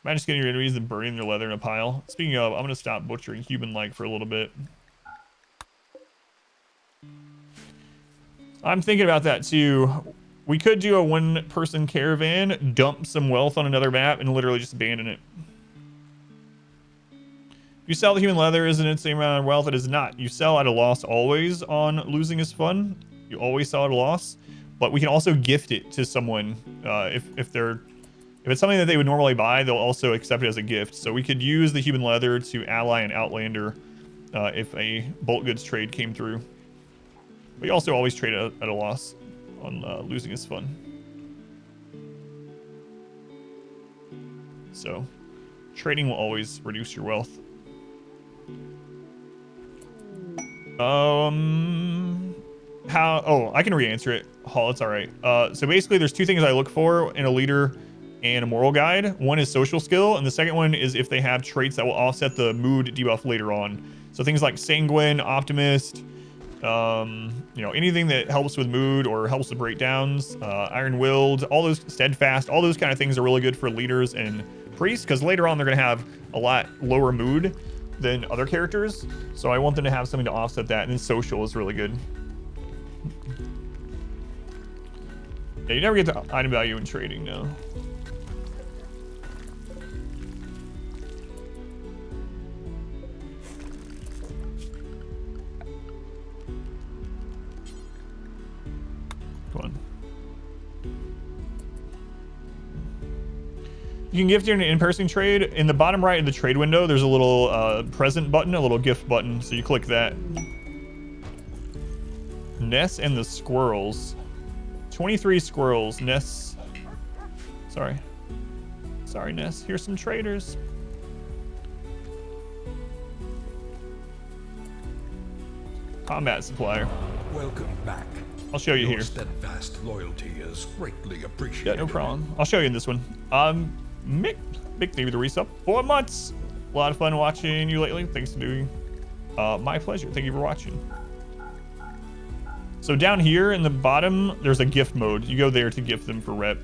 Am I just getting your enemies and burning their leather in a pile? Speaking of, I'm going to stop butchering human-like for a little bit. I'm thinking about that too. We could do a one-person caravan, dump some wealth on another map, and literally just abandon it. If you sell the human leather, isn't it the same amount of wealth? It is not. You sell at a loss always on losing is fun. You always sell at a loss. But we can also gift it to someone if it's something that they would normally buy, they'll also accept it as a gift. So we could use the human leather to ally an outlander if a bulk goods trade came through. We also always trade at a loss on losing is fun. So trading will always reduce your wealth. I can re-answer it. Oh, it's all right. So basically there's two things I look for in a leader and a moral guide. One is social skill, and the second one is if they have traits that will offset the mood debuff later on. So things like Sanguine, Optimist, anything that helps with mood or helps with breakdowns, Iron-willed, all those, Steadfast, all those kind of things are really good for leaders and priests, because later on they're going to have a lot lower mood than other characters. So I want them to have something to offset that, and then social is really good. Yeah, you never get the item value in trading, no. Come on. You can gift in an in-person trade. In the bottom right of the trade window, there's a little present button, a little gift button. So you click that. Ness and the squirrels. 23 squirrels. Ness. Sorry, Ness. Here's some traders. Combat supplier. Welcome back. I'll show you Your here. steadfast loyalty is greatly appreciated. Yeah, no problem. I'll show you in this one. Mick, thank you for the resub. 4 months. A lot of fun watching you lately. Thanks for doing. My pleasure. Thank you for watching. So down here in the bottom, there's a gift mode. You go there to gift them for rep.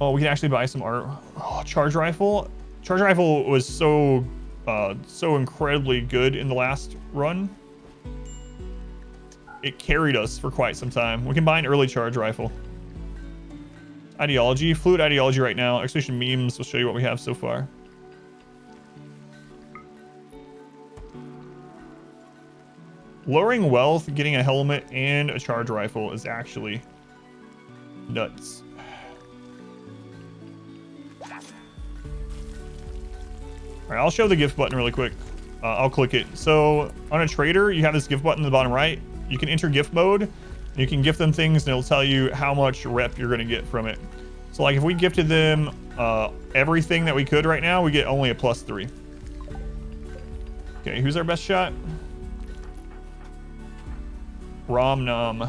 Oh, we can actually buy some art. Oh, charge rifle. Charge rifle was so incredibly good in the last run. It carried us for quite some time. We can buy an early charge rifle. Ideology, fluid ideology right now. Exhibition memes will show you what we have so far. Lowering wealth, getting a helmet and a charge rifle is actually nuts. All right, I'll show the gift button really quick. I'll click it. So on a trader, you have this gift button in the bottom right. You can enter gift mode. You can gift them things and it'll tell you how much rep you're going to get from it. So like if we gifted them everything that we could right now, we get only a +3. Okay, who's our best shot? Rom Nom.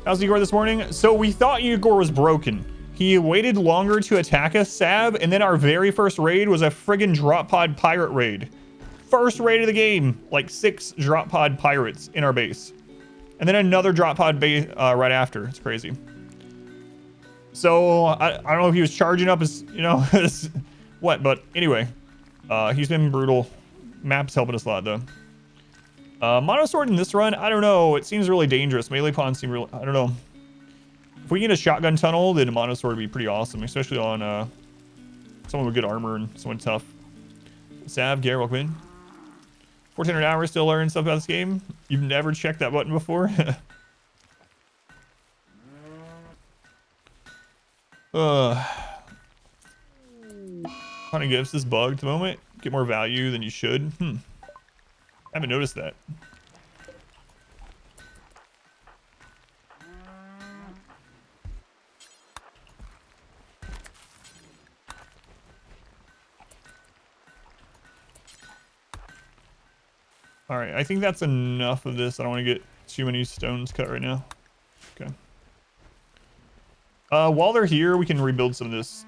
How's Igor this morning? So we thought Igor was broken. He waited longer to attack us, Sab, and then our very first raid was a friggin' drop pod pirate raid. First raid of the game, like 6 drop pod pirates in our base. and then another drop pod right after. It's crazy. So I don't know if he was charging up his, you know, what, but anyway, he's been brutal. Map's helping us a lot though. Mono sword in this run, I don't know. It seems really dangerous. Melee pawns seem real. I don't know. If we get a shotgun tunnel, then a mono sword would be pretty awesome, especially on someone with good armor and someone tough. Sav, Gare, welcome in. 1400 hours still learning stuff about this game. You've never checked that button before. Hunting gifts is bugged at the moment. Get more value than you should. Haven't noticed that. All right, I think that's enough of this. I don't want to get too many stones cut right now. Okay. While they're here, we can rebuild some of this.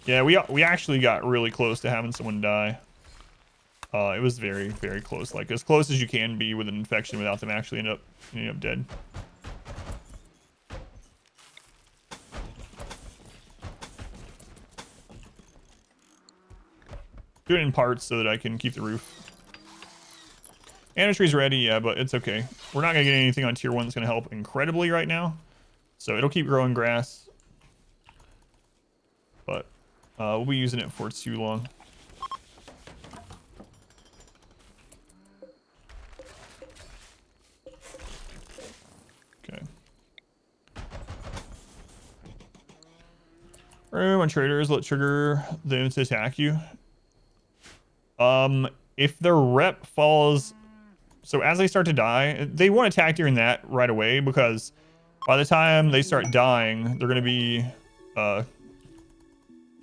Yeah, we actually got really close to having someone die. It was very, very close. Like, as close as you can be with an infection without them actually ending up dead. Do it in parts so that I can keep the roof. Anatree's ready, yeah, but it's okay. We're not going to get anything on tier 1 that's going to help incredibly right now. So it'll keep growing grass. But we'll be using it for too long. Okay. Room on traders, let trigger them to attack you. If their rep falls, so as they start to die, they won't attack during that right away, because by the time they start dying, they're going to be,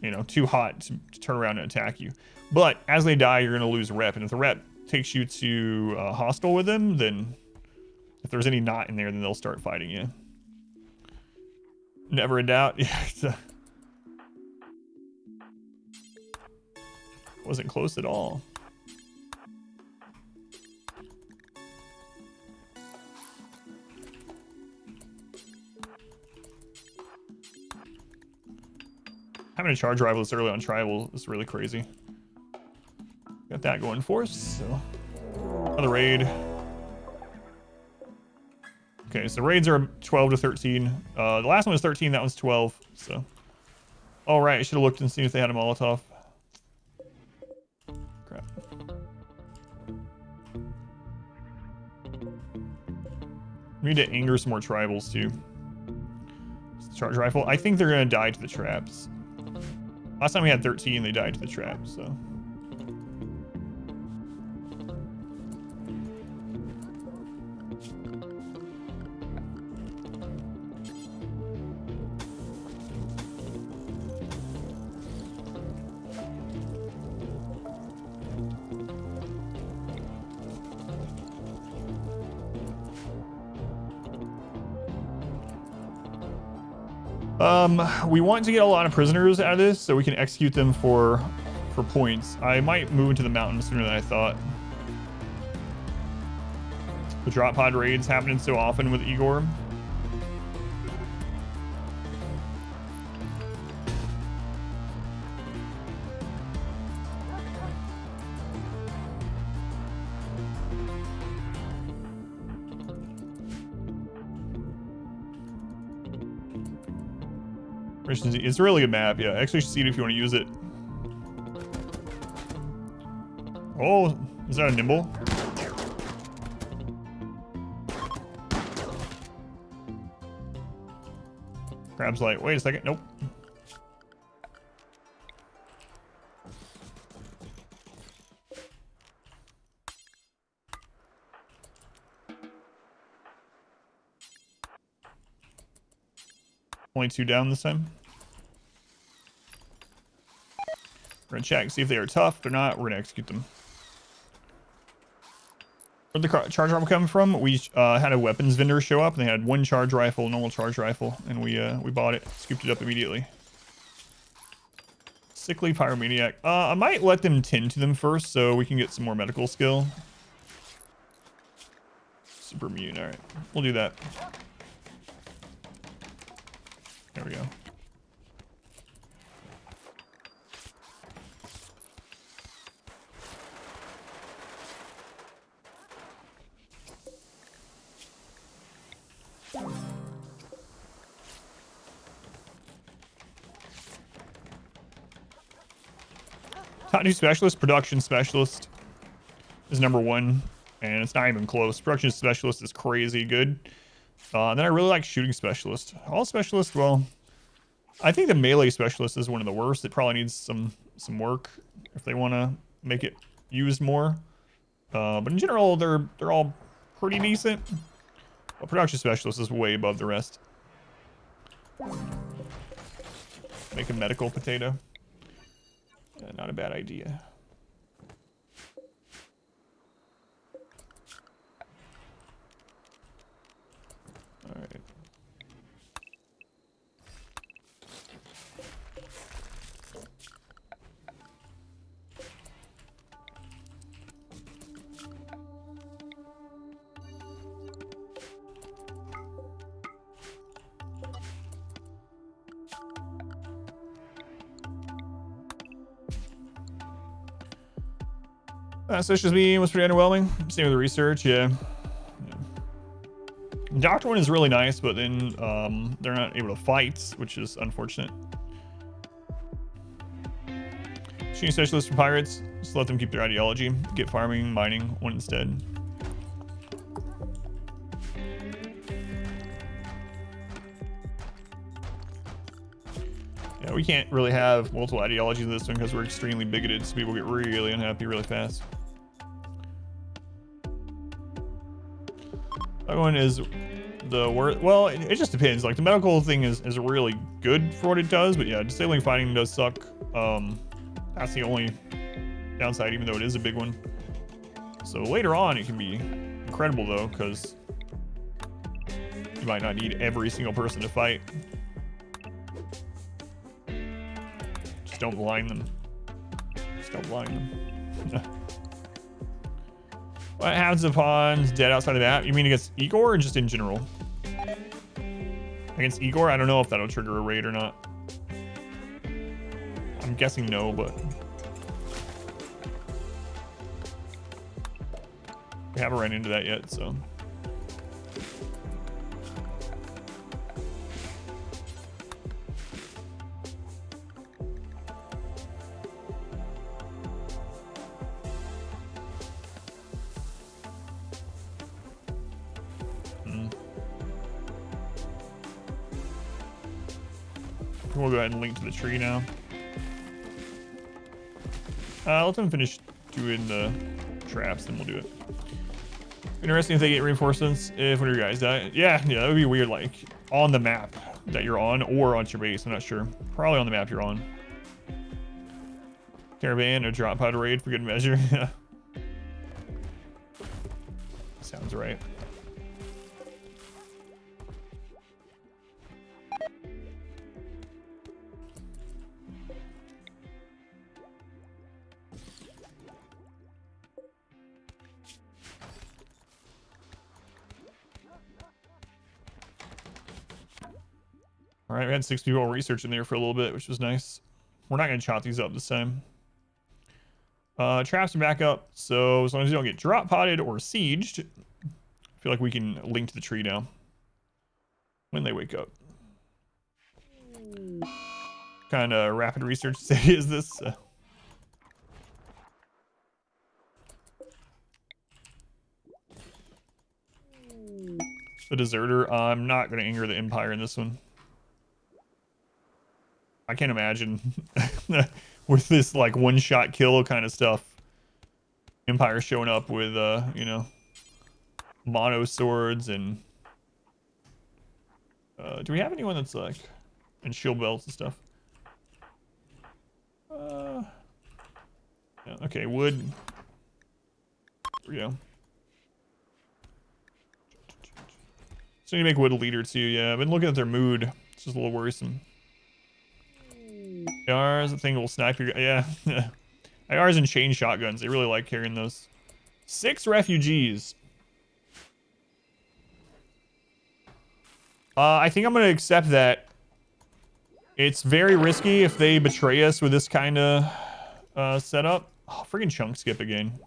you know, too hot to turn around and attack you. But as they die, you're going to lose rep, and if the rep takes you to hostile with them, then if there's any knot in there, then they'll start fighting you. Never in doubt. Yeah. Wasn't close at all. Having a charge rifle this early on tribal is really crazy. Got that going for us. So another raid. Okay, so raids are 12 to 13. The last one was 13. That one's 12. So, all right, I should have looked and seen if they had a Molotov. Crap. We need to anger some more tribals too. Charge rifle. I think they're gonna die to the traps. Last time we had 13, they died to the traps. So. We want to get a lot of prisoners out of this so we can execute them for points. I might move into the mountains sooner than I thought. The drop pod raids happening so often with Igor. It's a really good map, yeah. Actually, see it if you want to use it. Oh, is that a nimble? Crab's like, wait a second, nope. Only 2 down this time. We're gonna check, see if they are tough. If they're not, we're gonna execute them. Where'd the charge rifle come from? We had a weapons vendor show up, and they had 1 charge rifle, normal charge rifle, and we bought it, scooped it up immediately. Sickly pyromaniac. I might let them tend to them first, so we can get some more medical skill. Super immune. All right, we'll do that. There we go. Top new specialist, production specialist is number 1, and it's not even close. Production specialist is crazy good. And then I really like shooting specialist. All specialists, well, I think the melee specialist is one of the worst. It probably needs some work if they want to make it used more. But in general, they're all pretty decent. But production specialist is way above the rest. Make a medical potato. Not a bad idea. All right. Suspicious beam was pretty underwhelming. Same with the research, yeah. Doctor one is really nice, but then they're not able to fight, which is unfortunate. Shooting specialists for pirates, just let them keep their ideology. Get farming, mining one instead. Yeah, we can't really have multiple ideologies in this one because we're extremely bigoted, so people get really unhappy really fast. That one is the worst. Well, it just depends. Like the medical thing is really good for what it does, but yeah, disabling fighting does suck. That's the only downside, even though it is a big one. So later on, it can be incredible though, because you might not need every single person to fight. Just don't blind them. Just don't blind them. What happens if Han's dead outside the map? You mean against Igor or just in general? Against Igor, I don't know if that'll trigger a raid or not. I'm guessing no, but we haven't run into that yet, so. We'll go ahead and link to the tree now. Let them finish doing the traps, then we'll do it. Interesting if they get reinforcements if one of your guys die. Yeah, that would be weird, like on the map that you're on or on your base. I'm not sure. Probably on the map you're on. Caravan or drop pod raid for good measure. Yeah. Sounds right. All right, we had 6 people researching there for a little bit, which was nice. We're not going to chop these up this time. Traps are back up, so as long as you don't get drop potted or sieged, I feel like we can link to the tree now when they wake up. Kind of rapid research city is this? The deserter. I'm not going to anger the Empire in this one. I can't imagine with this like one-shot kill kind of stuff. Empire showing up with you know, mono swords and do we have anyone that's like and shield belts and stuff? Yeah, okay, wood. There we go. So you make wood a leader too. Yeah, I've been looking at their mood. It's just a little worrisome. ARs, the thing will snipe your... Yeah. ARs and chain shotguns. They really like carrying those. 6 refugees. I think I'm going to accept that. It's very risky if they betray us with this kind of setup. Oh, freaking chunk skip again.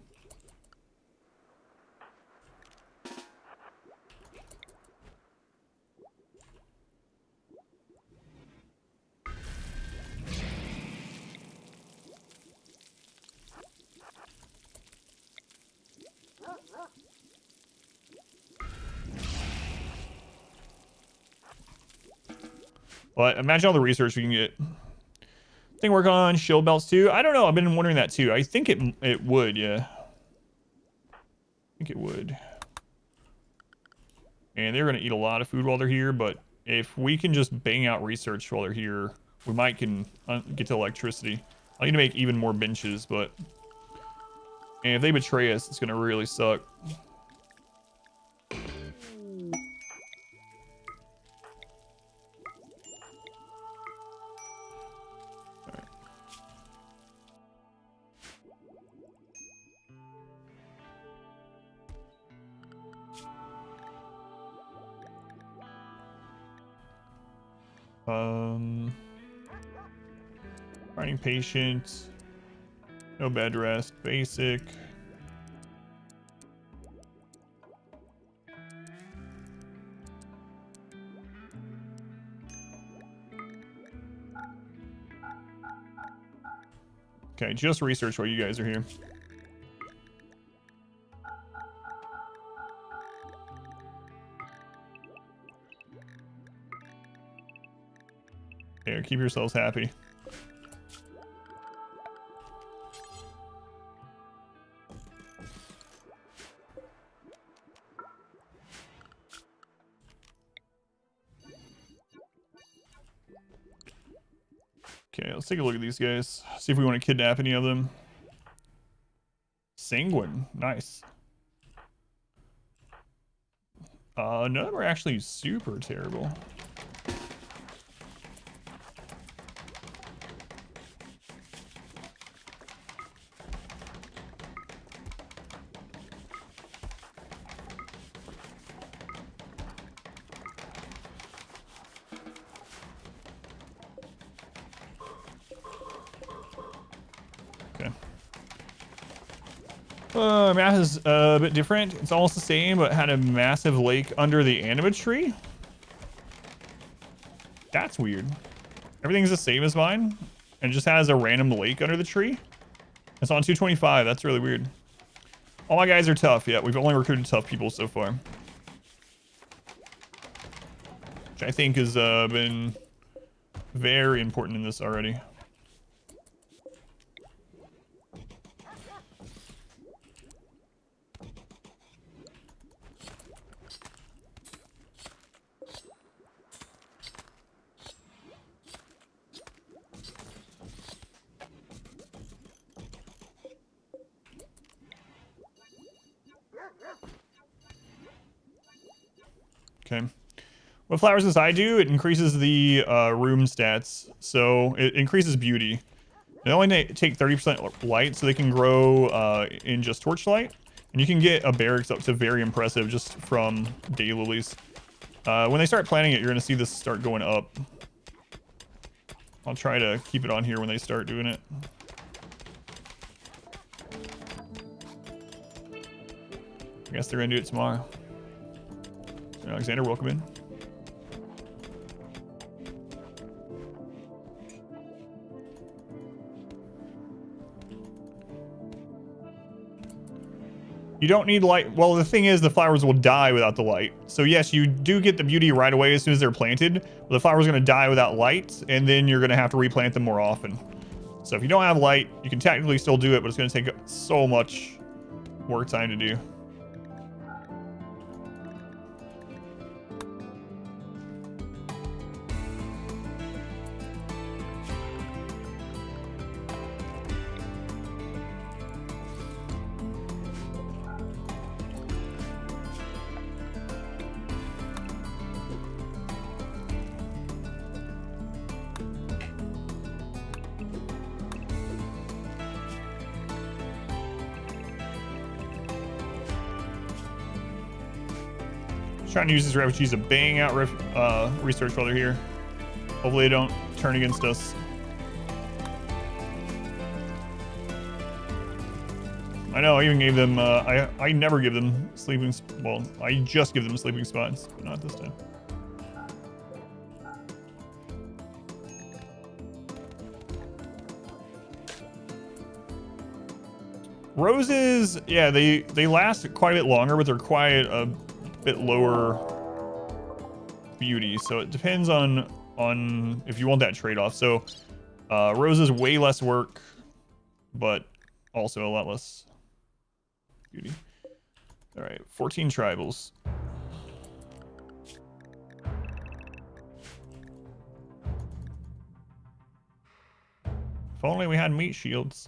But imagine all the research we can get. Thing work on shield belts too. I don't know. I've been wondering that too. I think it would, yeah. I think it would. And they're gonna eat a lot of food while they're here, but if we can just bang out research while they're here, we might can get to electricity. I need to make even more benches, but and if they betray us, it's gonna really suck. Finding patient. No bed rest. Basic. Okay, just research while you guys are here. There, keep yourselves happy. Okay, let's take a look at these guys. See if we want to kidnap any of them. Sanguine, nice. None of them are actually super terrible. Map is a bit different. It's almost the same, but had a massive lake under the anima tree. That's weird. Everything's the same as mine, and it just has a random lake under the tree. It's on 225. That's really weird. All my guys are tough. Yeah, we've only recruited tough people so far, which I think has been very important in this already. Okay. What flowers does I do? It increases the room stats. So it increases beauty. They only take 30% light, so they can grow in just torchlight. And you can get a barracks up to very impressive just from daylilies. When they start planting it, you're going to see this start going up. I'll try to keep it on here when they start doing it. I guess they're going to do it tomorrow. Alexander, welcome in. You don't need light. Well, the thing is, the flowers will die without the light. So yes, you do get the beauty right away as soon as they're planted. But the flower's going to die without light, and then you're going to have to replant them more often. So if you don't have light, you can technically still do it, but it's going to take so much more time to do. Trying to use these refugees to bang out research while they're here. Hopefully they don't turn against us. I know, I even gave them, I never give them sleeping, well, I just give them sleeping spots, but not this time. Roses, yeah, they last quite a bit longer, but they're quite a bit lower beauty, so it depends on if you want that trade-off. So roses way less work, but also a lot less beauty. All right, 14 tribals. If only we had meat shields.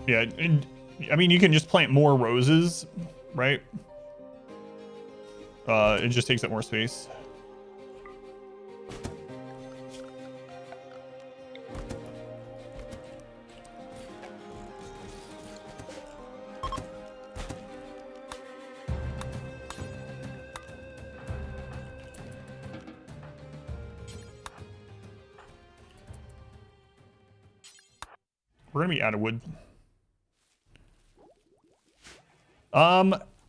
Yeah, and, I mean, you can just plant more roses, right? It just takes up more space. We're gonna be out of wood.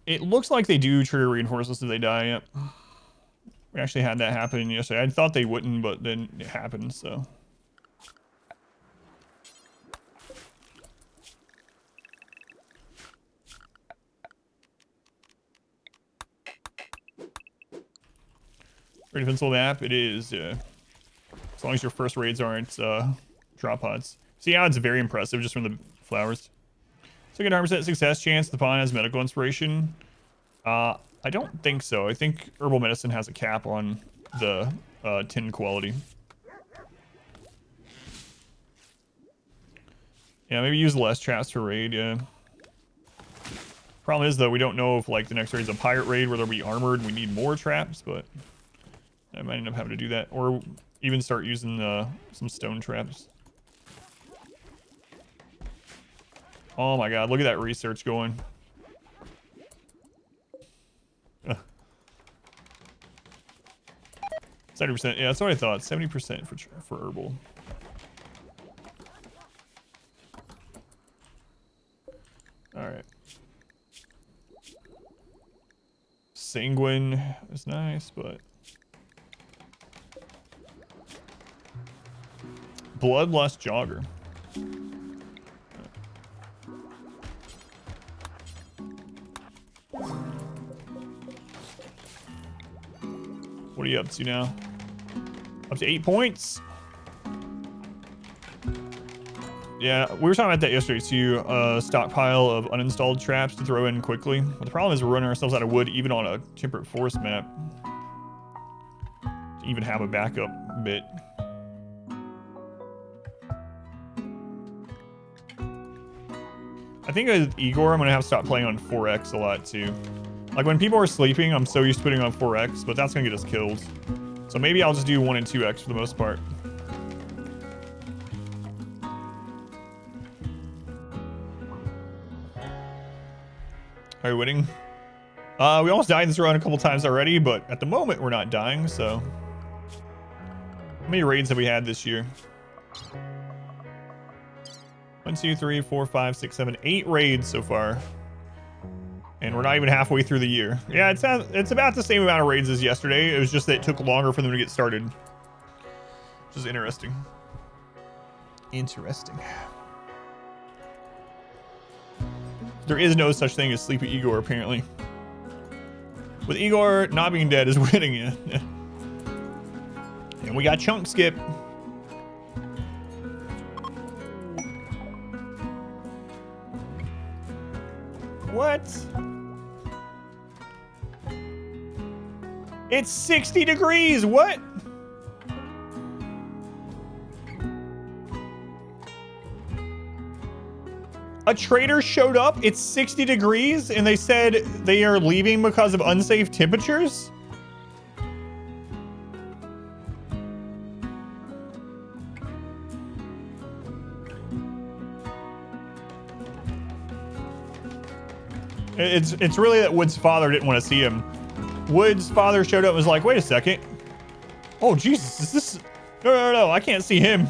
It looks like they do trigger reinforcements if they die. Yep. We actually had that happen yesterday. I thought they wouldn't, but then it happened, so. Pretty defensible map. It is, as long as your first raids aren't drop pods. See how it's very impressive just from the flowers. So you get 100% success chance. The pawn has medical inspiration. I don't think so. I think herbal medicine has a cap on the tin quality. Yeah, maybe use less traps for raid. Yeah. Problem is though, we don't know if like the next raid is a pirate raid where they'll be armored. And we need more traps, but I might end up having to do that, or even start using some stone traps. Oh my god, look at that research going. 70%, yeah, that's what I thought. 70% for herbal. Alright. Sanguine is nice, but Bloodlust Jogger. What are you up to now? Up to 8 points. Yeah, we were talking about that yesterday too. Stockpile of uninstalled traps to throw in quickly. But the problem is we're running ourselves out of wood even on a temperate forest map. To even have a backup bit. I think with Igor, I'm gonna have to stop playing on 4x a lot too. Like when people are sleeping, I'm so used to putting on 4x, but that's gonna get us killed. So maybe I'll just do 1 and 2x for the most part. Are we winning? We almost died in this run a couple times already, but at the moment we're not dying, so. How many raids have we had this year? 1, 2, 3, 4, 5, 6, 7, 8 raids so far. And we're not even halfway through the year. Yeah, it's about the same amount of raids as yesterday. It was just that it took longer for them to get started. Which is interesting. Interesting. There is no such thing as Sleepy Igor, apparently. With Igor not being dead is winning it. And we got Chunk Skip. What? It's 60 degrees. What? A trader showed up. It's 60 degrees and they said they are leaving because of unsafe temperatures. It's really that Wood's father didn't want to see him. Wood's father showed up and was like, wait a second. Oh, Jesus, is this... No, I can't see him.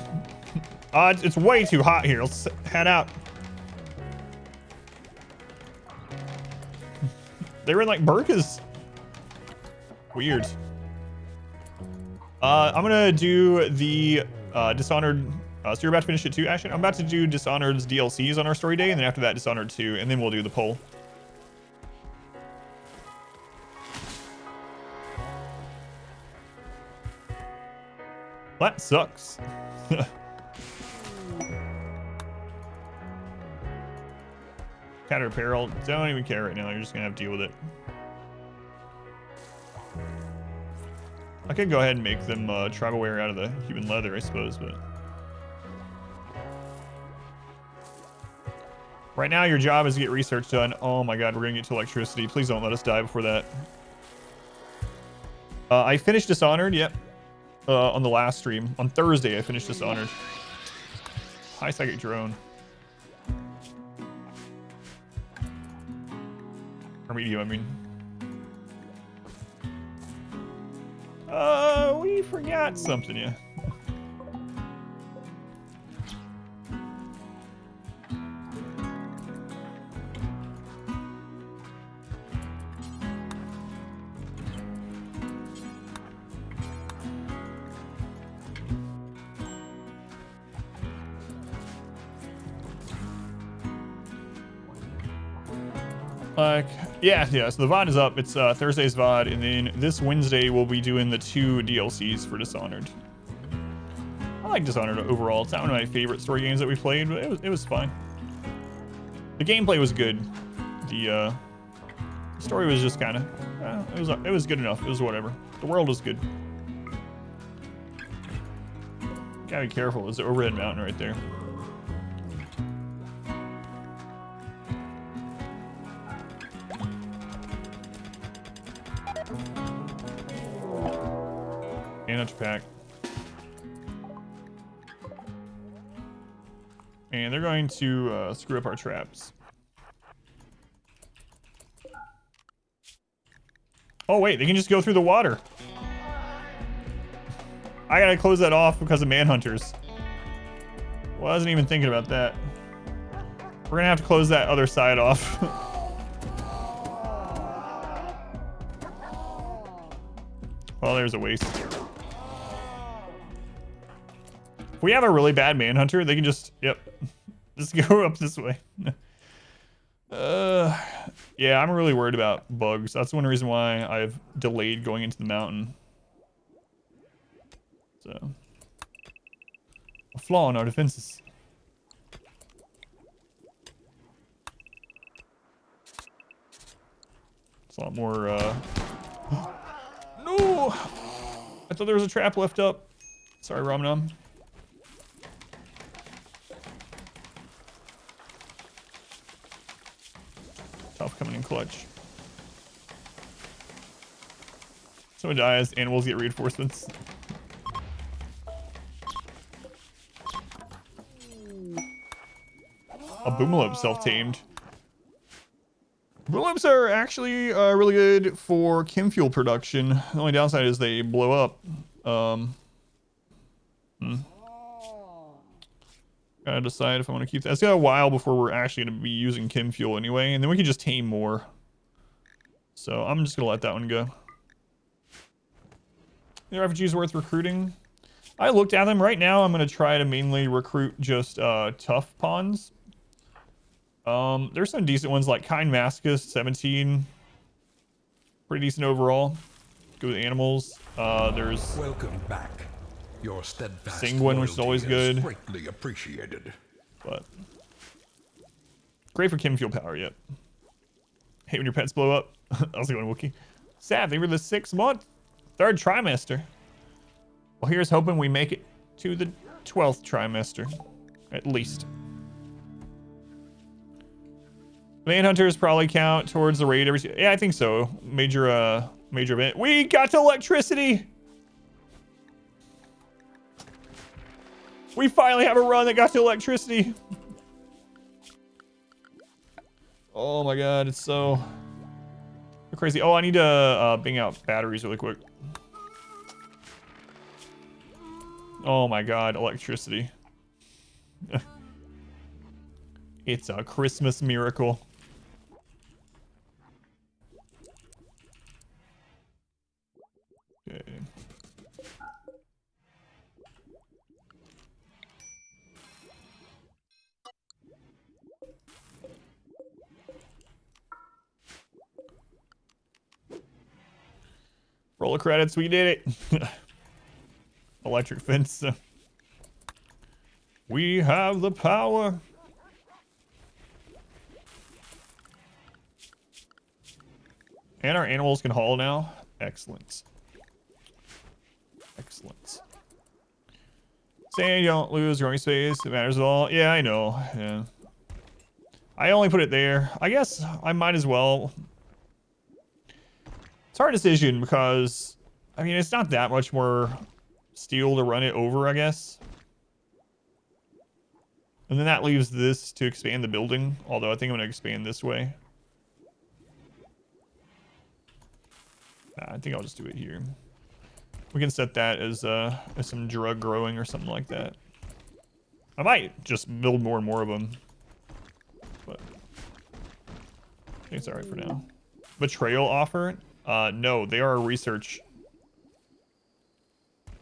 It's way too hot here. Let's head out. They were in like burkas. Weird. I'm gonna do the Dishonored. So you're about to finish it too, Ashton? I'm about to do Dishonored's DLCs on our story day, and then after that, Dishonored 2, and then we'll do the poll. That sucks. Cat or apparel, don't even care right now. You're just gonna have to deal with it. I could go ahead and make them tribal wear out of the human leather, I suppose, but right now your job is to get research done. Oh my god, we're gonna get to electricity. Please don't let us die before that. I finished Dishonored, yep. On the last stream. On Thursday, I finished Dishonored. High psychic drone. Or medium, I mean. We forgot something, yeah. Yeah, so the VOD is up. It's Thursday's VOD, and then this Wednesday we'll be doing the 2 DLCs for Dishonored. I like Dishonored overall. It's not one of my favorite story games that we played, but it was fine. The gameplay was good. The story was just kind of, it was good enough. It was whatever. The world was good. Gotta be careful. There's the overhead mountain right there. Pack. And they're going to screw up our traps. Oh wait, they can just go through the water. I gotta close that off because of MANHUNTERS. Well, I wasn't even thinking about that. We're gonna have to close that other side off. Well, there's a waste. If we have a really bad Manhunter, they can just, just go up this way. Yeah, I'm really worried about bugs. That's one reason why I've delayed going into the mountain. So, a flaw in our defenses. It's a lot more, No! I thought there was a trap left up. Sorry, Ramnam. Tough coming in clutch. Someone dies, animals get reinforcements. A boomalope self-tamed. Boomlopes are actually really good for chem fuel production. The only downside is they blow up. Gotta decide if I want to keep that. It's got a while before we're actually going to be using chem fuel anyway, and then we can just tame more. So I'm just going to let that one go. The refugees worth recruiting. I looked at them. Right now I'm going to try to mainly recruit just tough pawns. There's some decent ones like Kind Mascus, 17. Pretty decent overall. Go with animals. There's welcome back. Your steadfast Sanguine, which is always good. Greatly appreciated. But great for chem fuel power, yep. Hate when your pets blow up. How's it going, Wookie? Sad, they were the 6th month. 3rd trimester. Well, here's hoping we make it to the 12th trimester, at least. Manhunters probably count towards the raid every. Yeah, I think so. Major event. We got to electricity. We finally have a run that got to electricity. Oh my god, it's so crazy. Oh, I need to bang out batteries really quick. Oh my god, electricity. It's a Christmas miracle. Okay. Roll of credits, we did it. Electric fence. We have the power. And our animals can haul now. Excellent. Excellent. Saying you don't lose growing space, it matters at all. Yeah, I know. Yeah. I only put it there. I guess I might as well. It's a hard decision because, I mean, it's not that much more steel to run it over, I guess. And then that leaves this to expand the building, although I think I'm going to expand this way. Nah, I think I'll just do it here. We can set that as some drug growing or something like that. I might just build more and more of them, but I think it's all right for now. Betrayal offer? No, they are a research.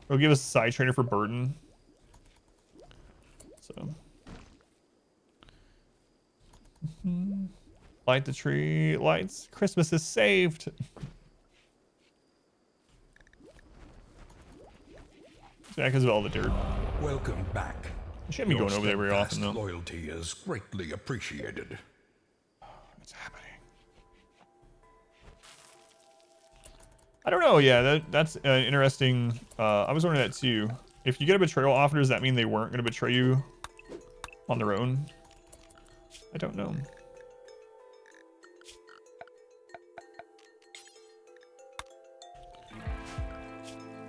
They'll give us a side trainer for burden. So. Light the tree lights. Christmas is saved. Yeah, because of all the dirt. Welcome back. I shouldn't be going over there very often, though. Loyalty is greatly appreciated. What's happening? I don't know. Yeah, that's interesting. I was wondering that too. If you get a betrayal offer, does that mean they weren't going to betray you on their own? I don't know.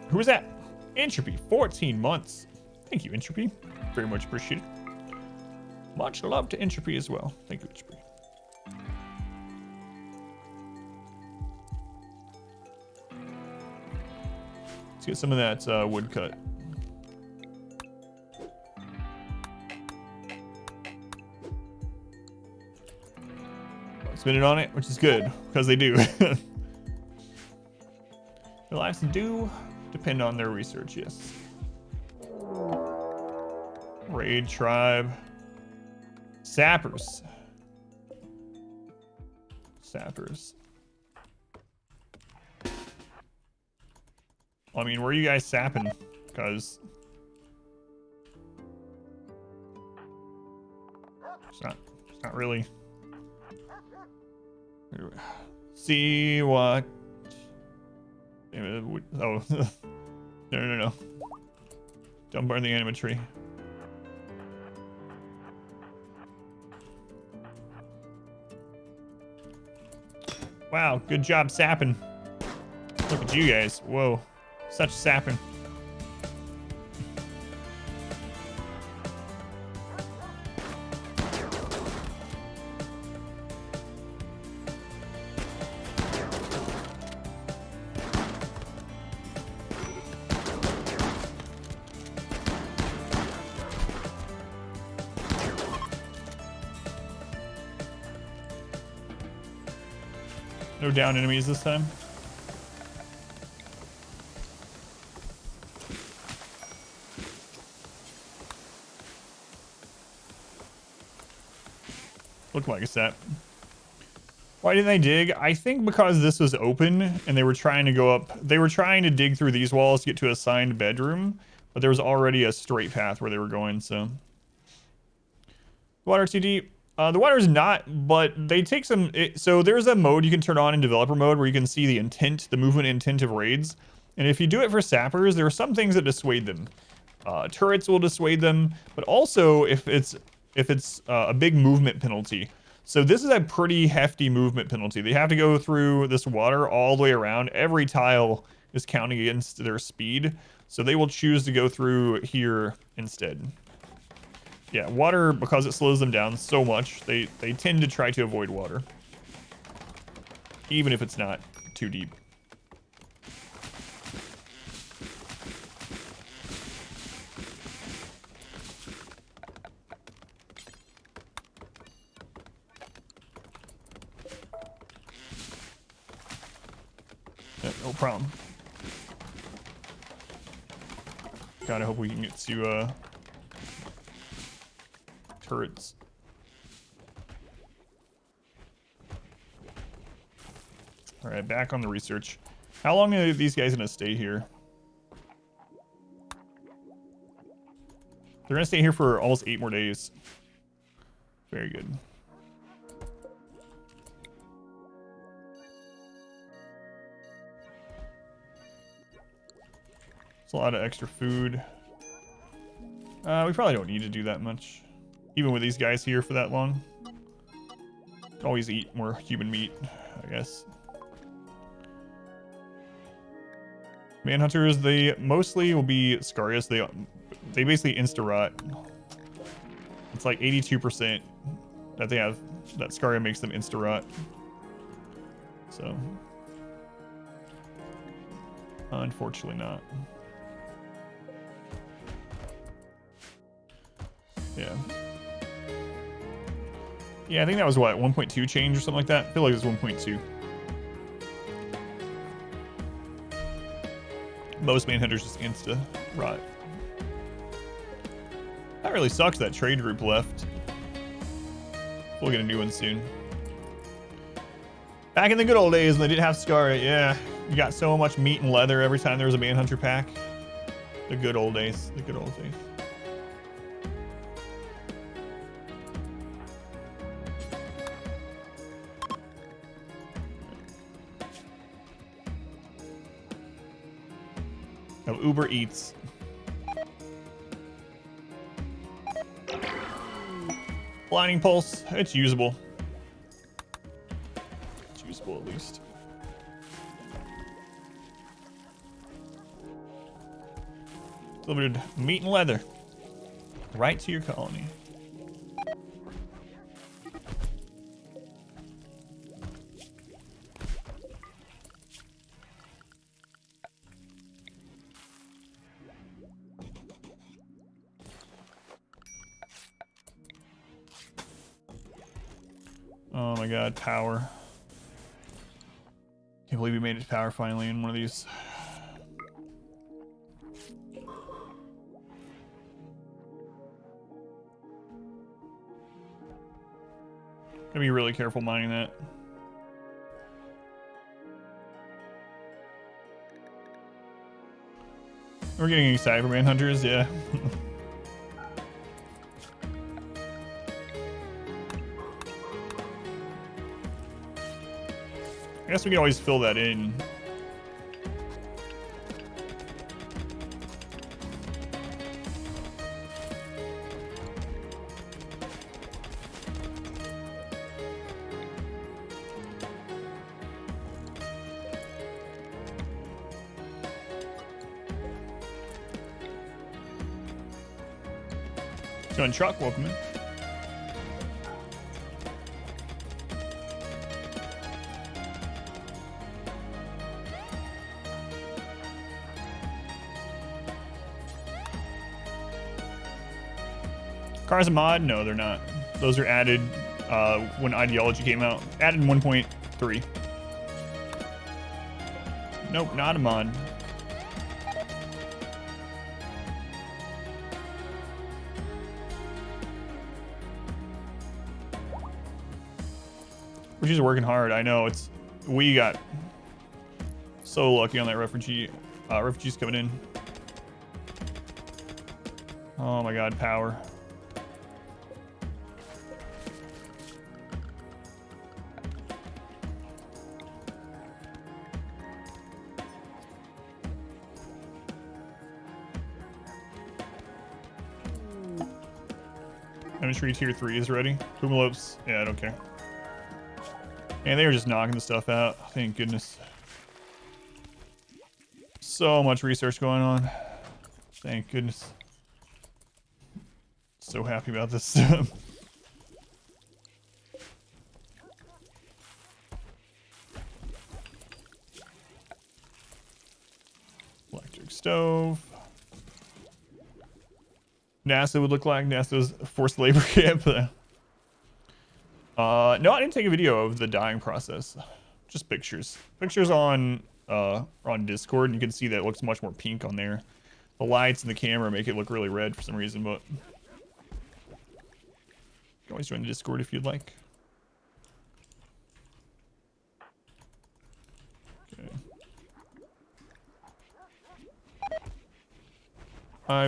Who was that? Entropy, 14 months. Thank you, Entropy. Very much appreciated. Much love to Entropy as well. Thank you, Entropy. Let's get some of that wood cut. Spin it on it, which is good, because they do. Their lives do depend on their research, yes. Raid tribe. Sappers. Sappers. Well, I mean, where are you guys sapping? Because it's not really. See what? Oh, no. Don't burn the animatry. Wow, good job sapping. Look at you guys. Whoa, such sapping. No down enemies this time. Looked like a set. Why didn't they dig? I think because this was open and they were trying to go up. They were trying to dig through these walls to get to a assigned bedroom, but there was already a straight path where they were going, so. Water too deep. The water's not, but they take some. So there's a mode you can turn on in developer mode where you can see the intent, the movement intent of raids. And if you do it for sappers, there are some things that dissuade them. Turrets will dissuade them, but also if it's a big movement penalty. So this is a pretty hefty movement penalty. They have to go through this water all the way around. Every tile is counting against their speed. So they will choose to go through here instead. Yeah, water, because it slows them down so much, they tend to try to avoid water. Even if it's not too deep. Yeah, no problem. God, I hope we can get to turrets. All right, back on the research. How long are these guys gonna stay here? They're gonna stay here for almost 8 more days. Very good. It's a lot of extra food. We probably don't need to do that much. Even with these guys here for that long. Could always eat more human meat, I guess. Manhunters, they mostly will be scariest. They basically insta-rot. It's like 82% that they have, that Scaria makes them insta-rot. So, unfortunately not. Yeah. Yeah, I think that was what, 1.2 change or something like that? I feel like it was 1.2. Most Manhunters just insta-rot. That really sucks that trade group left. We'll get a new one soon. Back in the good old days when they didn't have Scaria, yeah. You got so much meat and leather every time there was a Manhunter pack. The good old days. The good old days. Oh, Uber Eats. Blinding Pulse. It's usable. It's usable at least. Delivered meat and leather. Right to your colony. Oh my god, power. Can't believe we made it to power finally in one of these. Gotta be really careful mining that. We're getting excited for Manhunters, yeah. I guess we can always fill that in. Join truck, welcome in. Cars a mod? No, they're not. Those are added when Ideology came out. Added in 1.3. Nope, not a mod. Refugees are working hard. I know we got so lucky on that refugees coming in. Oh my god, power. Chemistry tier 3 is ready. Pumalopes, yeah, I don't care. And they were just knocking the stuff out. Thank goodness. So much research going on. Thank goodness. So happy about this stuff. Electric stove. NASA would look like NASA's forced labor camp. No, I didn't take a video of the dyeing process. Just pictures. Pictures on Discord, and you can see that it looks much more pink on there. The lights and the camera make it look really red for some reason, but you can always join the Discord if you'd like. Okay.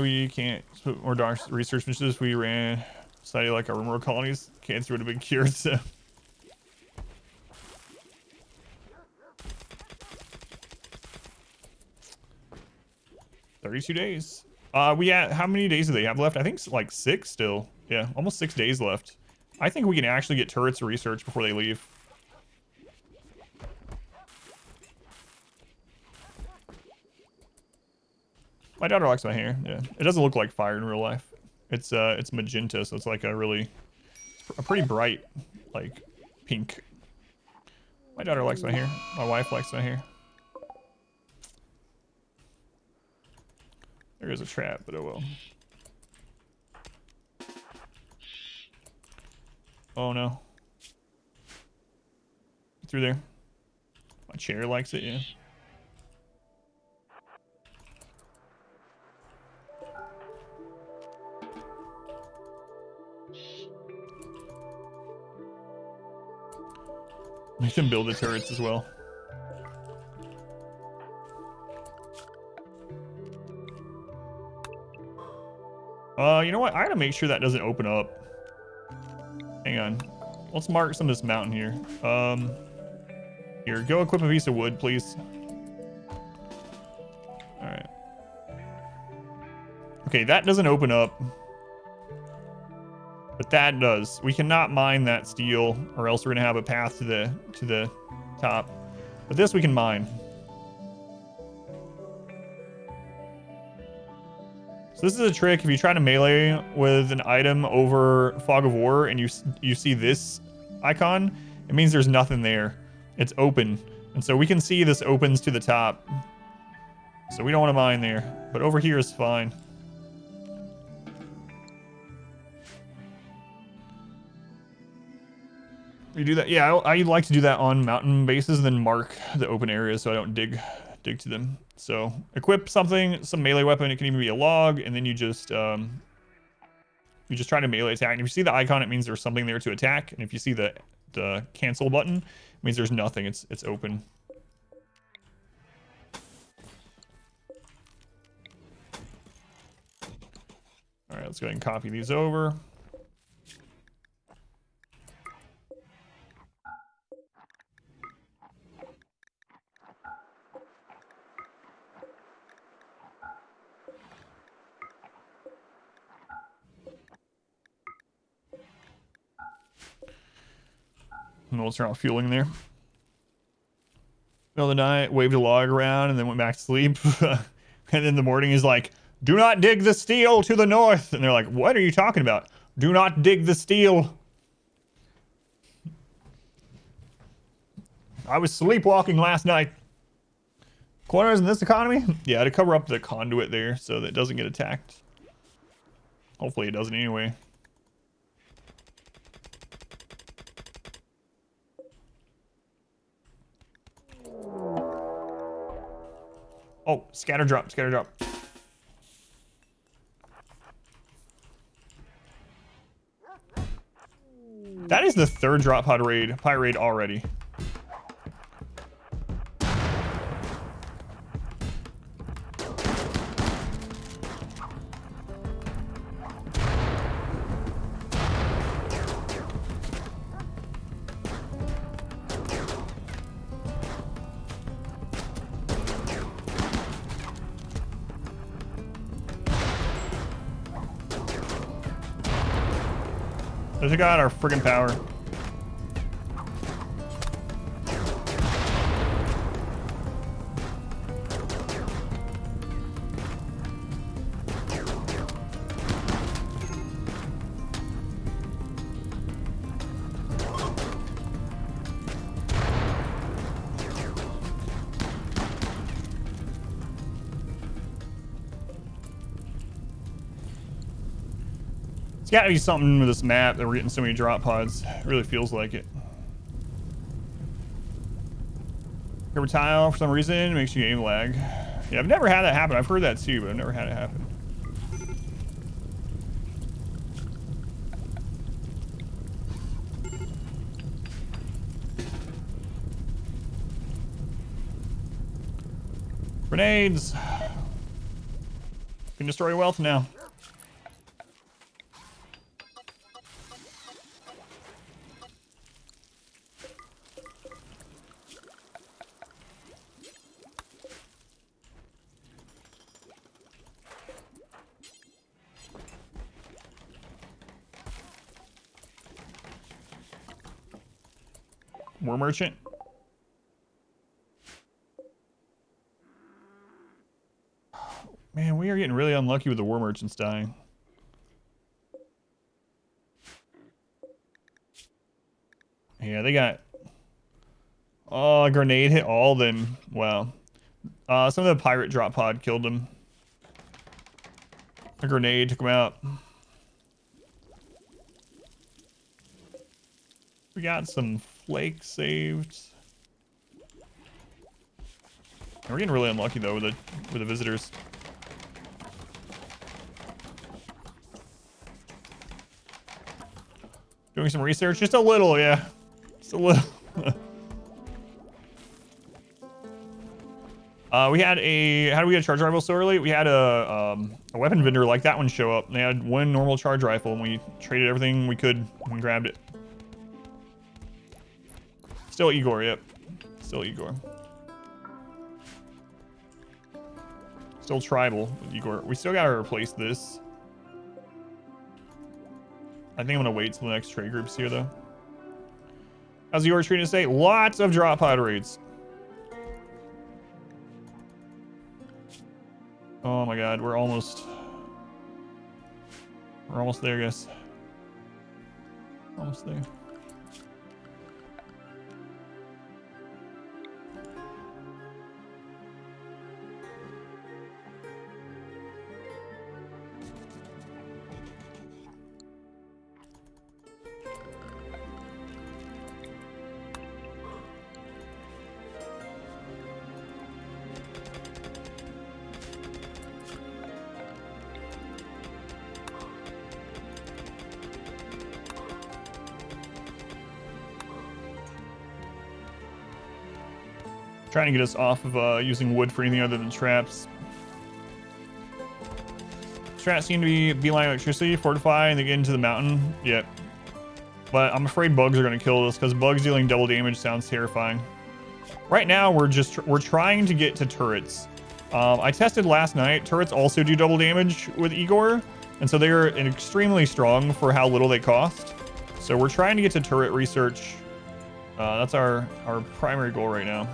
We can't put more dark research missions. We ran society like our RimWorld colonies. Cancer would have been cured, so. 32 days. We had, how many days do they have left? I think like 6 still. Yeah, almost 6 days left. I think we can actually get turrets research before they leave. My daughter likes my hair. Yeah, it doesn't look like fire in real life. It's magenta, so it's like a pretty bright, like, pink. My daughter likes my hair. My wife likes my hair. There is a trap, but oh well. Oh no. Through there. My chair likes it, yeah. Make them build the turrets as well. You know what? I gotta make sure that doesn't open up. Hang on. Let's mark some of this mountain here. Here, go equip a piece of wood, please. Alright. Okay, that doesn't open up. But that does. We cannot mine that steel, or else we're gonna have a path to the top. But this we can mine. So this is a trick. If you try to melee with an item over Fog of War and you see this icon, it means there's nothing there. It's open. And so we can see this opens to the top. So we don't want to mine there. But over here is fine. You do that? Yeah, I like to do that on mountain bases and then mark the open areas so I don't dig to them. So equip something, some melee weapon. It can even be a log, and then you just try to melee attack. And if you see the icon, it means there's something there to attack. And if you see the cancel button, it means there's nothing. It's open. All right, let's go ahead and copy these over. And we'll turn off fueling there. Middle of the night, waved a log around, and then went back to sleep. And then in the morning is like, do not dig the steel to the north. And they're like, what are you talking about? Do not dig the steel. I was sleepwalking last night. Corners in this economy? Yeah, to cover up the conduit there so that it doesn't get attacked. Hopefully it doesn't anyway. Oh, scatter drop, scatter drop. That is the 3rd drop pod raid already. They took out our friggin' power. It's gotta be something with this map that we're getting so many drop pods. It really feels like it. Every tile, for some reason, makes you game lag. Yeah, I've never had that happen. I've heard that too, but I've never had it happen. Grenades! Can destroy wealth now. War merchant. Man, we are getting really unlucky with the war merchants dying. Yeah, they got... Oh, a grenade hit all of them. Wow. Some of the pirate drop pod killed them. A grenade took them out. We got some flake saved. We're getting really unlucky though with the visitors. Doing some research, just a little, yeah, just a little. We had a, how do we get a charge rifle so early? We had a weapon vendor like that one show up. They had one normal charge rifle and we traded everything we could and grabbed it. Still Igor, yep. Still Igor. Still tribal with Igor. We still gotta replace this. I think I'm gonna wait till the next trade group's here though. How's Igor treating today? Lots of drop pod raids. Oh my god, we're almost there, guys. Almost there. Trying to get us off of using wood for anything other than traps. Traps seem to be beeline electricity, fortify, and they get into the mountain. Yep. But I'm afraid bugs are going to kill us because bugs dealing double damage sounds terrifying. Right now, we're trying to get to turrets. I tested last night. Turrets also do double damage with Igor, and so they're extremely strong for how little they cost. So we're trying to get to turret research. That's our primary goal right now.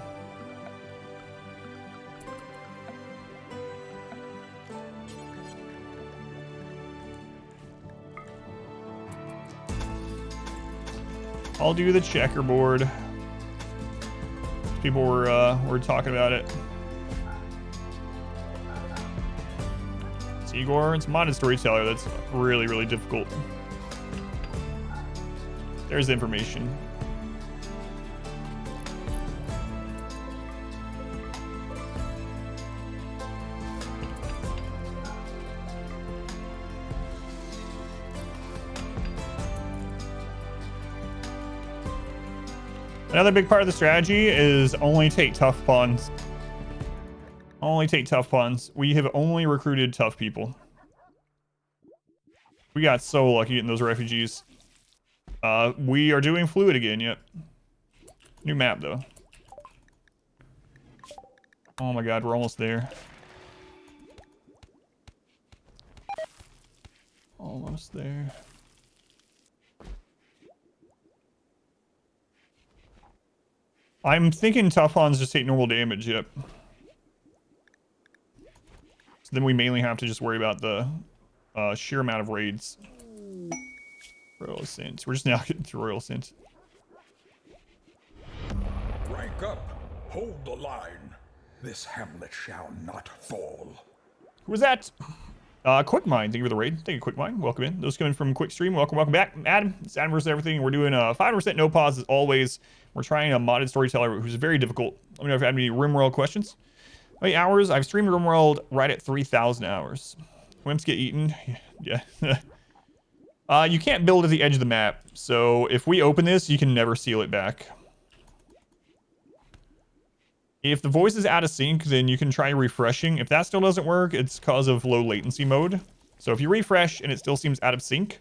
I'll do the checkerboard. People were talking about it. It's Igor. It's modded storyteller. That's really, really difficult. There's the information. Another big part of the strategy is only take tough pawns. Only take tough pawns. We have only recruited tough people. We got so lucky getting those refugees. We are doing fluid again, yep. New map, though. Oh my god, we're almost there. Almost there. I'm thinking tough Hans just take normal damage, yep. So then we mainly have to just worry about the sheer amount of raids. Royal Ascent. We're just now getting through Royal Ascent. Rank up. Hold the line. This hamlet shall not fall. Who was that? Quick Mind. Thank you for the raid. Thank you, Quick Mind. Welcome in. Those coming from Quick Stream. Welcome back. Adam. It's Adam versus everything. We're doing 5% no pause as always. We're trying a modded storyteller who's very difficult. Let me know if you have any RimWorld questions. How many hours? I've streamed RimWorld right at 3,000 hours. Wimps get eaten. Yeah. You can't build at the edge of the map. So if we open this, you can never seal it back. If the voice is out of sync, then you can try refreshing. If that still doesn't work, it's because of low latency mode. So if you refresh and it still seems out of sync,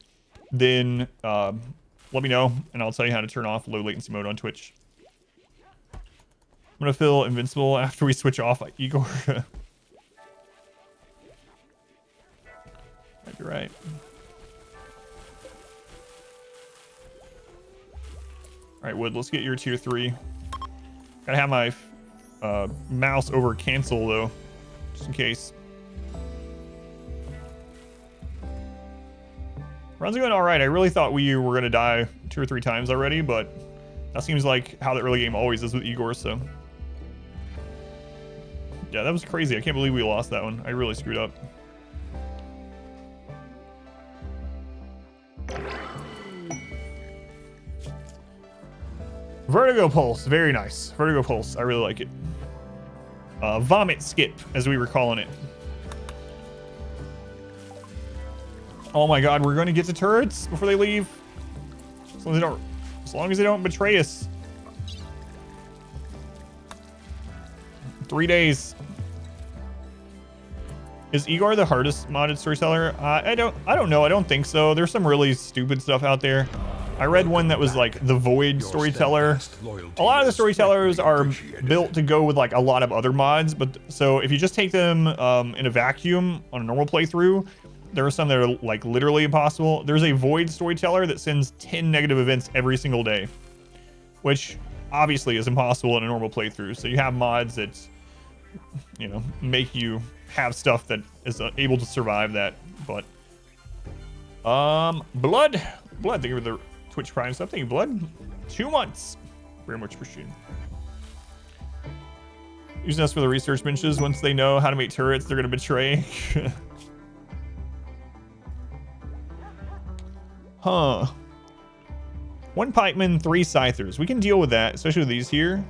then let me know and I'll tell you how to turn off low latency mode on Twitch. I'm gonna feel invincible after we switch off Igor. Might be right. All right, Wood, let's get your tier 3. Gotta have my mouse over cancel though, just in case. Run's going all right. I really thought we were gonna die 2 or 3 times already, but that seems like how the early game always is with Igor. So yeah, that was crazy. I can't believe we lost that one. I really screwed up. Vertigo Pulse, very nice. Vertigo Pulse, I really like it. Vomit Skip, as we were calling it. Oh my god, we're going to get to turrets before they leave. As long as they don't betray us. 3 days. Is Igor the hardest modded storyteller? I don't know. I don't think so. There's some really stupid stuff out there. I read one that was like the Void storyteller. A lot of the storytellers are built to go with like a lot of other mods, but so if you just take them in a vacuum on a normal playthrough, there are some that are like literally impossible. There's a Void storyteller that sends 10 negative events every single day, which obviously is impossible in a normal playthrough. So you have mods that, you know, make you have stuff that is able to survive that. But Blood, thank you for the Twitch Prime stuff. Thank you, Blood. 2 months. Very much appreciated. Using us for the research benches. Once they know how to make turrets, they're gonna betray. Huh. 1 pikeman, 3 scythers. We can deal with that, especially with these here.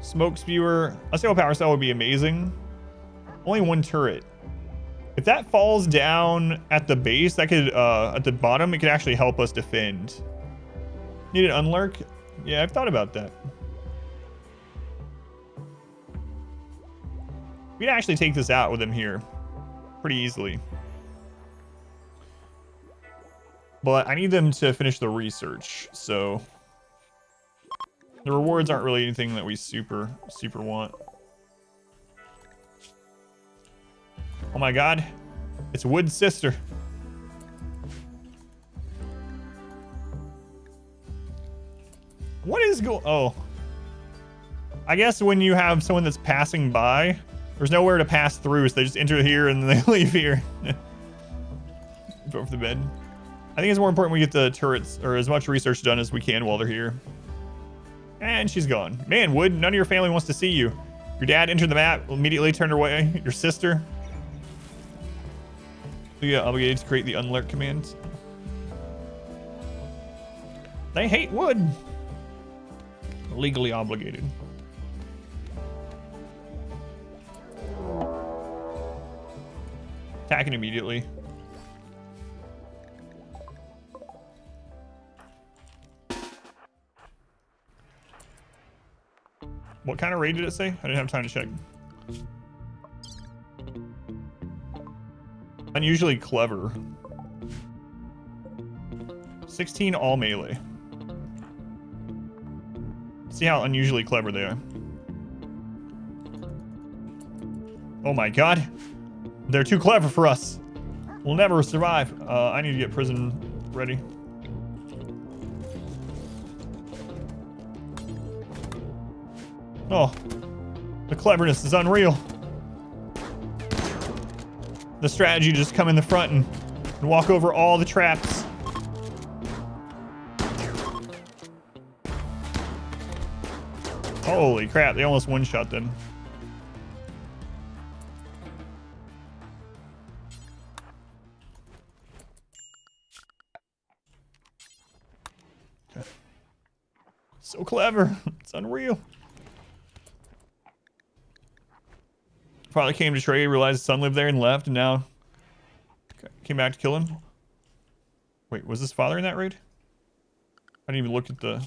Smoke spewer. A single power cell would be amazing. Only 1 turret. If that falls down at the base, that could, at the bottom, it could actually help us defend. Need an unlurk? Yeah, I've thought about that. We can actually take this out with him here pretty easily. But I need them to finish the research, so the rewards aren't really anything that we super want. Oh my god, it's Wood's sister. What is oh. I guess when you have someone that's passing by, there's nowhere to pass through, so they just enter here and then they leave here. Go for the bed. I think it's more important we get the turrets, or as much research done as we can while they're here. And she's gone. Man, Wood, none of your family wants to see you. Your dad entered the map, immediately turned away. Your sister. Yeah, obligated to create the unlurk command. They hate Wood. Legally obligated. Attacking immediately. What kind of raid did it say? I didn't have time to check. Unusually clever. 16 all melee. See how unusually clever they are. Oh my god. They're too clever for us. We'll never survive. I need to get prison ready. Oh, the cleverness is unreal. The strategy to just come in the front and walk over all the traps. Holy crap, they almost one-shot them. Okay. So clever. It's unreal. Father came to trade, realized his son lived there and left, and now came back to kill him. Wait, was his father in that raid? I didn't even look at the...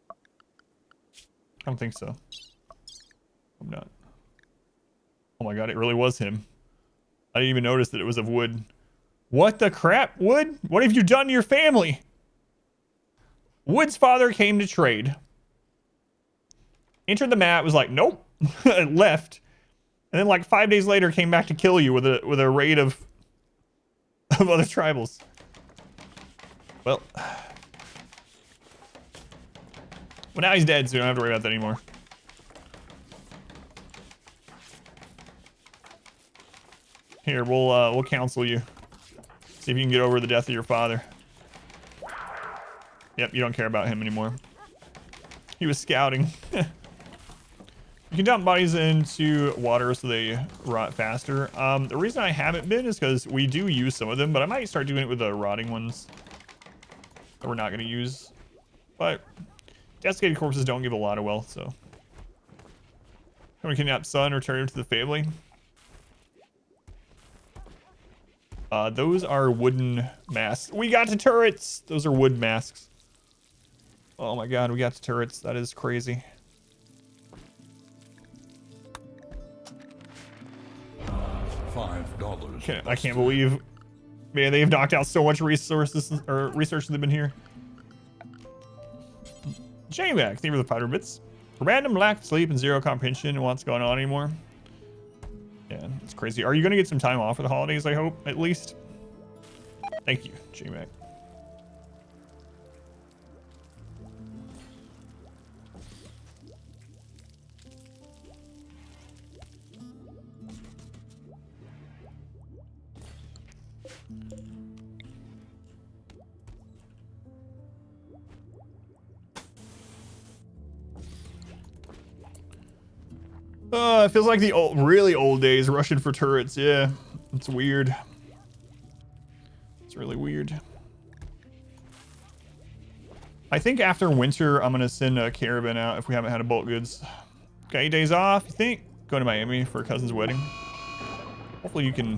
I don't think so. I'm not. Oh my god, it really was him. I didn't even notice that it was of wood. What the crap, Wood? What have you done to your family? Wood's father came to trade. Entered the mat, was like, nope. Left. And then like 5 days later came back to kill you with a raid of other tribals. Well, now he's dead, so you don't have to worry about that anymore. Here, we'll counsel you. See if you can get over the death of your father. Yep, you don't care about him anymore. He was scouting. You can dump bodies into water so they rot faster. The reason I haven't been is because we do use some of them, but I might start doing it with the rotting ones that we're not going to use. But desiccated corpses don't give a lot of wealth, so. Can we kidnap son, return him to the family? Those are wooden masks. We got to turrets! Those are wood masks. Oh my god, we got to turrets. That is crazy. $5. I can't believe, man, they've knocked out so much resources or research that's been here. J-Mac, thank you for the 500 bits. Random lack of sleep and zero comprehension and what's going on anymore. Yeah, it's crazy. Are you going to get some time off for the holidays, I hope, at least? Thank you, J-Mac. It feels like the really old days rushing for turrets. Yeah, it's weird. It's really weird. I think after winter, I'm gonna send a caravan out if we haven't had a bulk goods. Got 8 days off, you think? Going to Miami for a cousin's wedding. Hopefully you can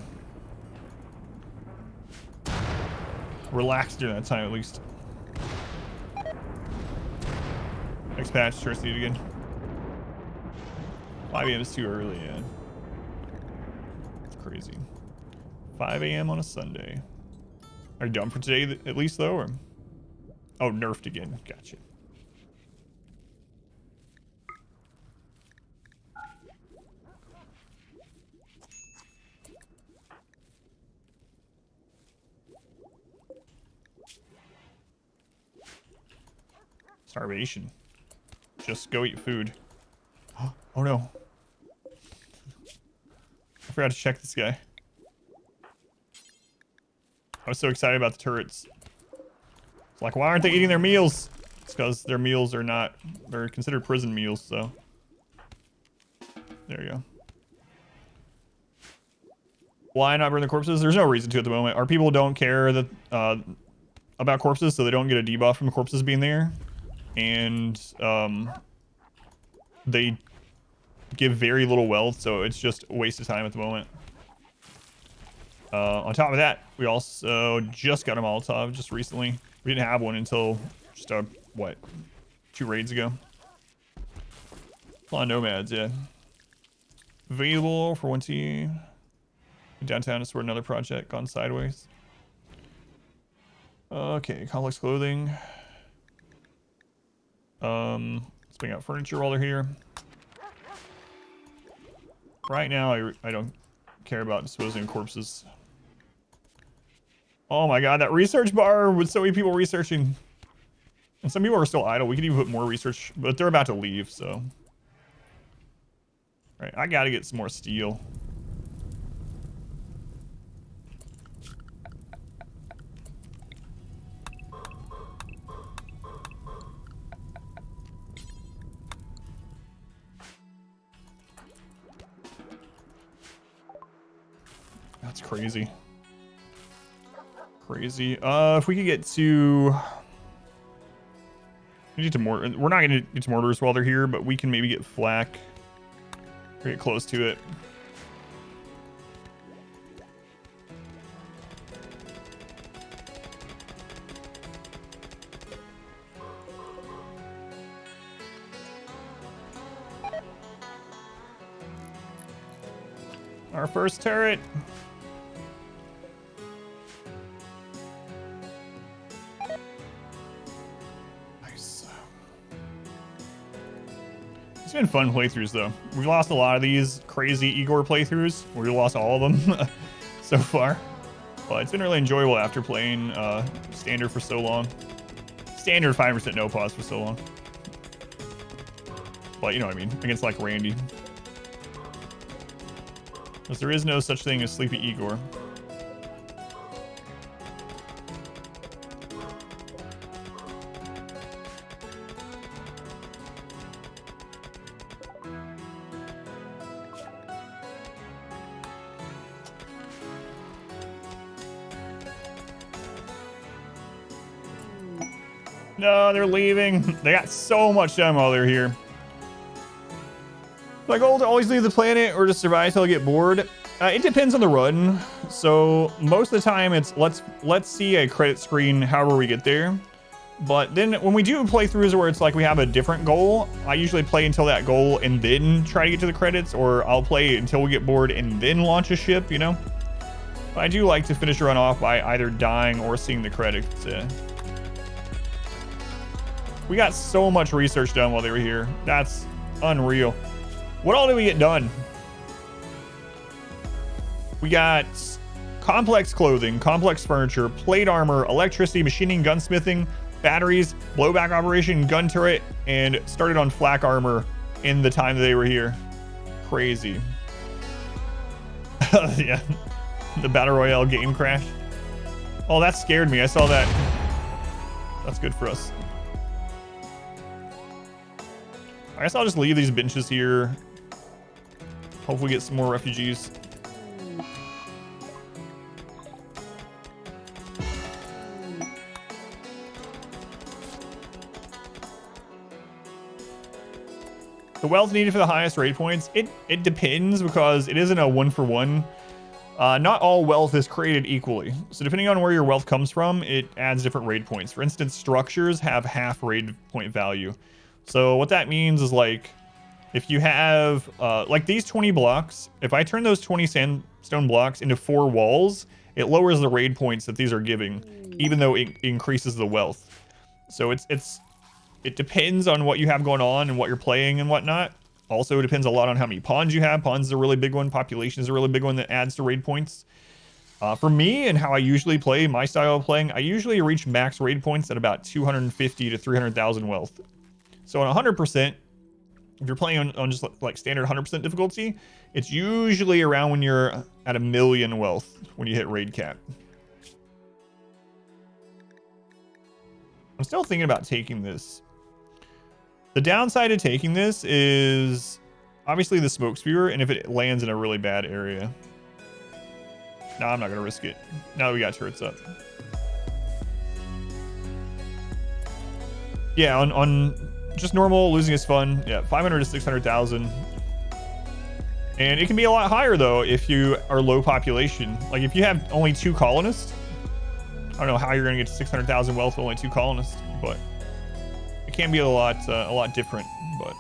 relax during that time at least. Next patch, turret seed again. 5 a.m. is too early, yeah. It's crazy. 5 a.m. on a Sunday. Are you done for today at least though? Or? Oh, nerfed again. Gotcha. Starvation. Just go eat food. Oh no. I forgot to check this guy. I was so excited about the turrets. It's like, why aren't they eating their meals? It's because their meals are not, they're considered prison meals, so. There you go. Why not burn the corpses? There's no reason to at the moment. Our people don't care that about corpses, so they don't get a debuff from the corpses being there. And they give very little wealth, so it's just a waste of time at the moment. On top of that, we also just got a Molotov just recently. We didn't have one until just, what, 2 raids ago. A lot of nomads, yeah. Available for one team. Downtown is for another project gone sideways. Okay, complex clothing. Let's bring out furniture while they're here. Right now, I don't care about disposing of corpses. Oh my god, that research bar with so many people researching. And some people are still idle. We could even put more research, but they're about to leave, so Right, I gotta get some more steel. That's crazy. Crazy. If we could get to... We need to mortar. We're not gonna get to mortars while they're here, but we can maybe get flak. Or get close to it. Our first turret. Nice. It's been fun playthroughs though. We've lost a lot of these crazy Igor playthroughs. We lost all of them so far. But it's been really enjoyable after playing standard for so long. Standard 5% no pause for so long. But you know what I mean, against like Randy. Because there is no such thing as Sleepy Igor. No, they're leaving. They got so much done while they're here. My goal to always leave the planet or just survive till I get bored. It depends on the run. So most of the time it's let's see a credit screen however we get there. But then when we do playthroughs where it's like we have a different goal, I usually play until that goal and then try to get to the credits, or I'll play until we get bored and then launch a ship, you know? But I do like to finish a run off by either dying or seeing the credits. We got so much research done while they were here. That's unreal. What all did we get done? We got complex clothing, complex furniture, plate armor, electricity, machining, gunsmithing, batteries, blowback operation, gun turret, and started on flak armor in the time that they were here. Crazy. Yeah. The Battle Royale game crash. Oh, that scared me. I saw that. That's good for us. I guess I'll just leave these benches here. Hopefully get some more refugees. The wealth needed for the highest raid points, it depends because it isn't a one-for-one. Not all wealth is created equally. So depending on where your wealth comes from, it adds different raid points. For instance, structures have half raid point value. So what that means is like, if you have like these 20 blocks, if I turn those 20 sandstone blocks into 4 walls, it lowers the raid points that these are giving, even though it increases the wealth. So it depends on what you have going on and what you're playing and whatnot. Also, it depends a lot on how many pawns you have. Pawns is a really big one. Population is a really big one that adds to raid points. For me and how I usually play, my style of playing, I usually reach max raid points at about 250 to 300,000 wealth. So on 100%, if you're playing on just like standard 100% difficulty, it's usually around when you're at 1 million wealth when you hit raid cap. I'm still thinking about taking this. The downside of taking this is obviously the smoke spewer, and if it lands in a really bad area. No, I'm not going to risk it. Now that we got turrets up. Yeah, on just normal, losing is fun. Yeah, 500 to 600,000. And it can be a lot higher, though, if you are low population. Like, if you have only 2 colonists, I don't know how you're going to get to 600,000 wealth with only 2 colonists, but it can be a lot different. But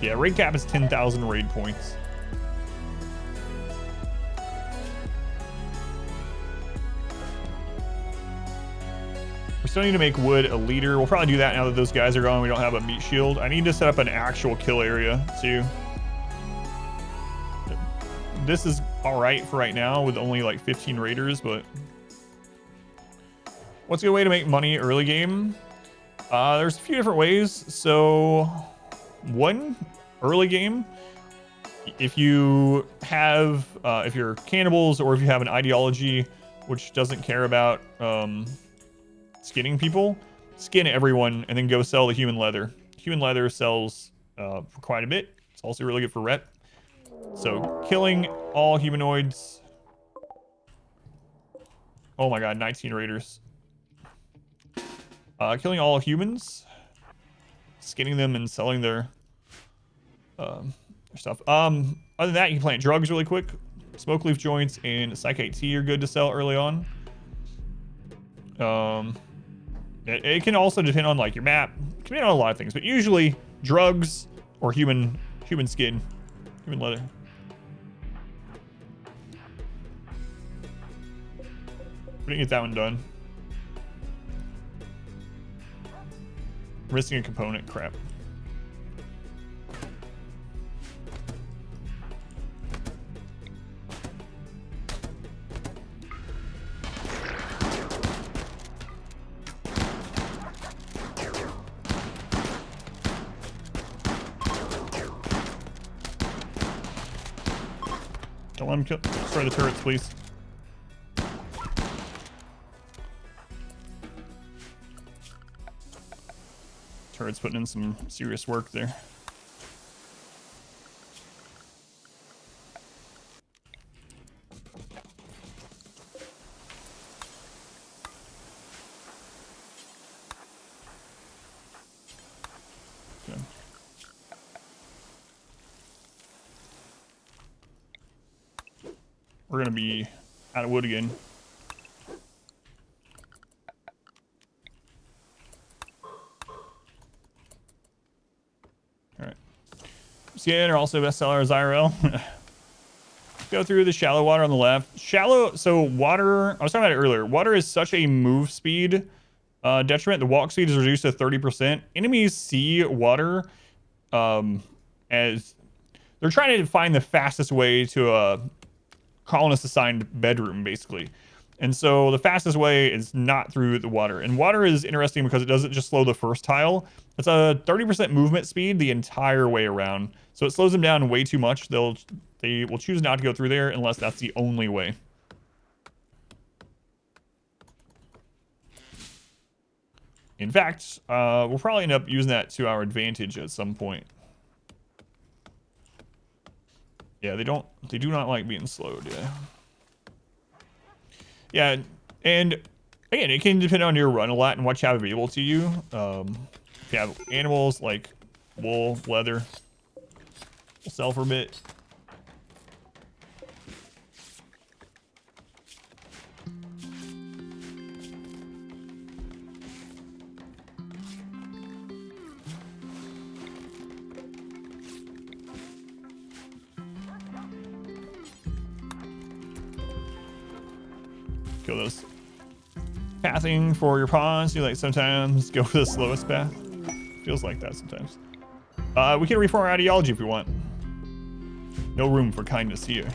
yeah, raid cap is 10,000 raid points. We still need to make wood a leader. We'll probably do that now that those guys are gone. We don't have a meat shield. I need to set up an actual kill area too. This is all right for right now with only like 15 raiders, but what's a good way to make money early game? There's a few different ways. So one, early game, if you have, if you're cannibals or if you have an ideology which doesn't care about skinning people, skin everyone and then go sell the human leather. Human leather sells for quite a bit. It's also really good for rep. So killing all humanoids. Oh my god, 19 raiders. Killing all humans, skinning them and selling their stuff. Other than that, you can plant drugs really quick. Smoke leaf joints and psychite tea are good to sell early on. It can also depend on like your map. It can depend on a lot of things, but usually drugs or human skin, human leather. We didn't get that one done. Missing a component, crap. Don't let him kill. Destroy the turrets, please. Turret's putting in some serious work there. Okay. We're gonna be out of wood again. Skin are also bestsellers IRL. Go through the shallow water on the left. Shallow, so water, I was talking about it earlier. Water is such a move speed detriment. The walk speed is reduced to 30%. Enemies see water as they're trying to find the fastest way to a colonist assigned bedroom, basically. And so the fastest way is not through the water. And water is interesting because it doesn't just slow the first tile. It's a 30% movement speed the entire way around. So it slows them down way too much. They will choose not to go through there unless that's the only way. In fact, we'll probably end up using that to our advantage at some point. Yeah, they do not like being slowed, yeah. Yeah, and again, it can depend on your run a lot and what you have available to you. If you have animals like wool, leather, will sell for a bit. Kill those. Pathing for your pawns. You like sometimes go for the slowest path. Feels like that sometimes. We can reform our ideology if we want. No room for kindness here.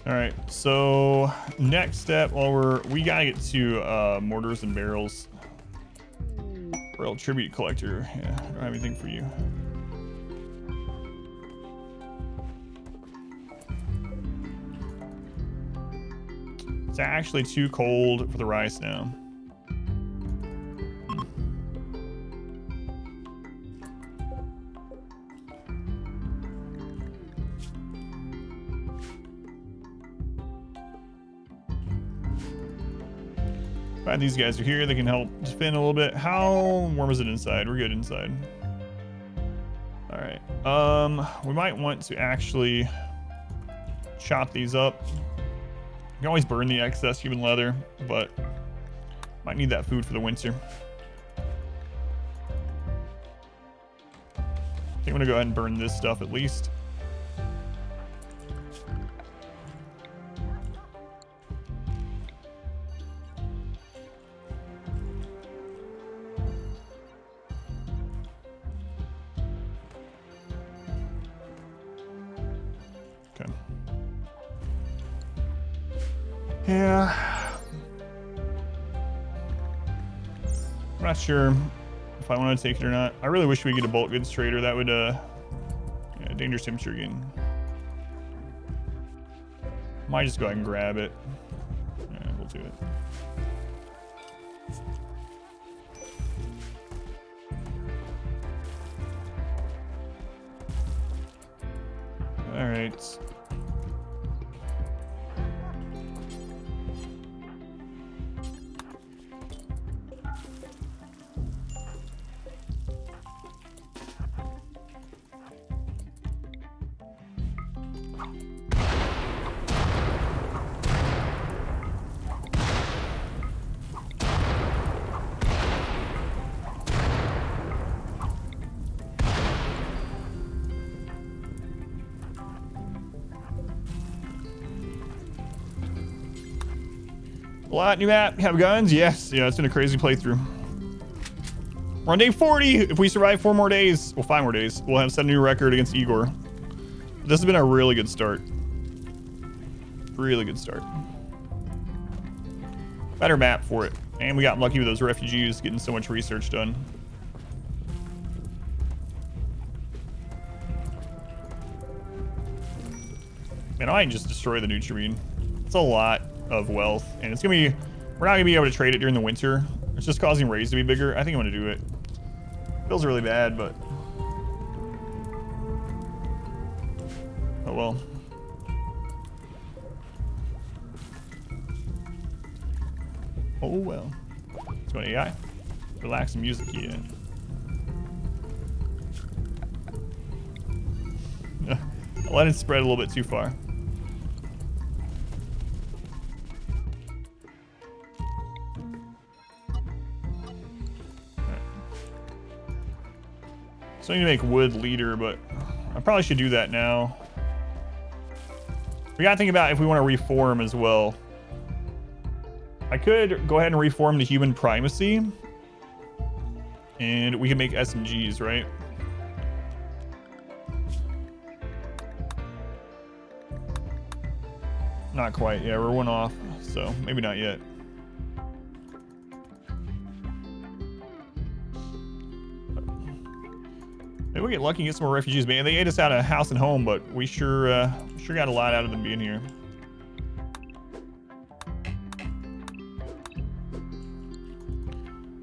All right, so next step, we gotta get to mortars and barrels. Barrel tribute collector. Yeah, I don't have anything for you. It's actually too cold for the rice now. Glad these guys are here. They can help defend a little bit. How warm is it inside? We're good inside. All right. We might want to actually chop these up. can always burn the excess human leather, but might need that food for the winter. I think I'm gonna go ahead and burn this stuff at least. Okay. Yeah. I'm not sure if I want to take it or not. I really wish we could get a bulk goods trader. That would, yeah, dangerous temperature again. Might just go ahead and grab it. Yeah, we'll do it. All right. A lot, new map, have guns? Yes, yeah, it's been a crazy playthrough. We're on day 40. If we survive 4 more days, well, 5 more days, we'll have set a new record against Igor. This has been a really good start. Really good start. Better map for it. And we got lucky with those refugees getting so much research done. Man, I might just destroy the Nutrien. It's a lot of wealth, and it's gonna be, we're not gonna be able to trade it during the winter. It's just causing raids to be bigger. I think I'm gonna do it. Feels really bad, but oh well. Oh well. Let's go to AI. Relax the music key in. I let it spread a little bit too far. So I need to make wood leader, but I probably should do that now. We gotta think about if we want to reform as well. I could go ahead and reform the human primacy, and we can make SMGs, right? Not quite. Yeah, we're 1 off, so maybe not yet. Maybe we get lucky and get some more refugees, man. They ate us out of house and home, but we sure got a lot out of them being here.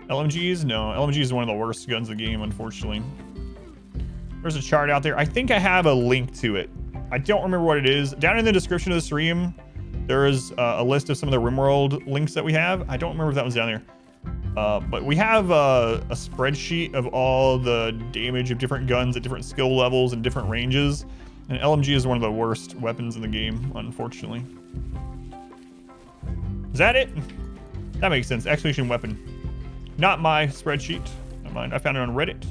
LMGs? No, LMG is one of the worst guns in the game, unfortunately. There's a chart out there. I think I have a link to it. I don't remember what it is. Down in the description of the stream, there is a list of some of the RimWorld links that we have. I don't remember if that was down there. But we have a spreadsheet of all the damage of different guns at different skill levels and different ranges. And LMG is one of the worst weapons in the game, unfortunately. Is that it? That makes sense. Exclamation weapon. Not my spreadsheet. Not mine. I found it on Reddit.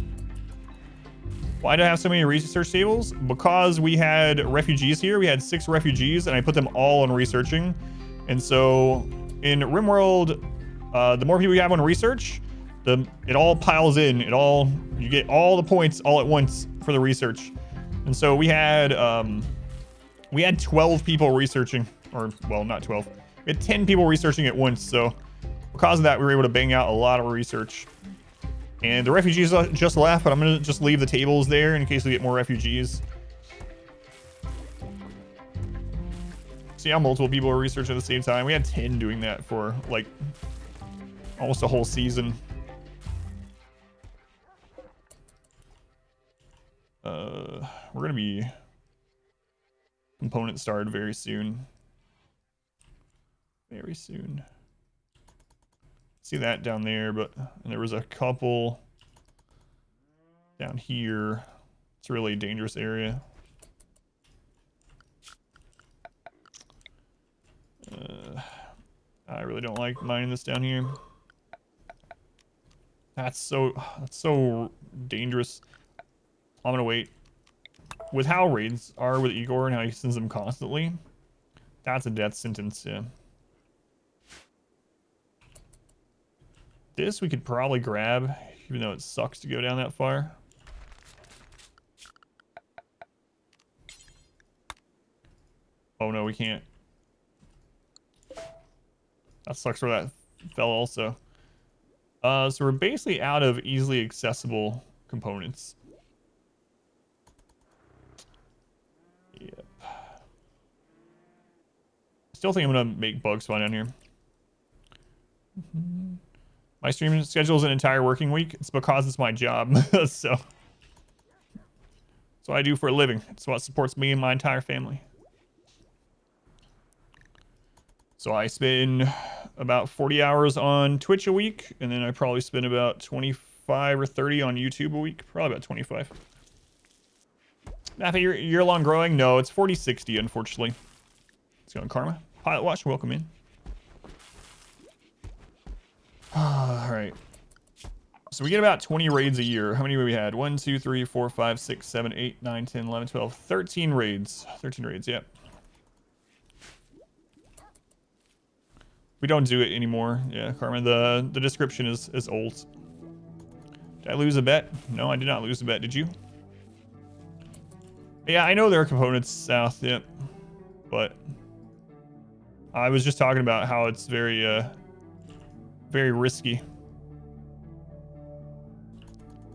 Why do I have so many research tables? Because we had refugees here. We had 6 refugees, and I put them all on researching. And so in RimWorld, the more people you have on research, it all piles in. You get all the points all at once for the research. And so we had 12 people researching, or well, not 12. We had 10 people researching at once. So because of that, we were able to bang out a lot of research. And the refugees just left, but I'm gonna just leave the tables there in case we get more refugees. See how multiple people are researching at the same time. We had 10 doing that for like almost a whole season. We're gonna be component starred very soon. Very soon. See that down there, but and there was a couple down here. It's a really dangerous area. I really don't like mining this down here. That's so dangerous. I'm gonna wait. With how raids are with Igor and how he sends them constantly, that's a death sentence, yeah. This we could probably grab, even though it sucks to go down that far. Oh no, we can't. That sucks where that fell also. So we're basically out of easily accessible components. Yep. Still think I'm gonna make bugs spawn down here. My streaming schedule is an entire working week. It's because it's my job. So it's what I do for a living. It's what supports me and my entire family. So I spend about 40 hours on Twitch a week, and then I probably spend about 25 or 30 on YouTube a week. Probably about 25. After year-long growing? No, it's 40-60, unfortunately. Let's go on Karma. Pilot Watch, welcome in. Alright. So we get about 20 raids a year. How many have we had? 1, 2, 3, 4, 5, 6, 7, 8, 9, 10, 11, 12, 13 raids. 13 raids, yep. We don't do it anymore. Yeah, Carmen, the description is old. Did I lose a bet? No, I did not lose a bet. Did you? Yeah, I know there are components south, yep. But I was just talking about how it's very risky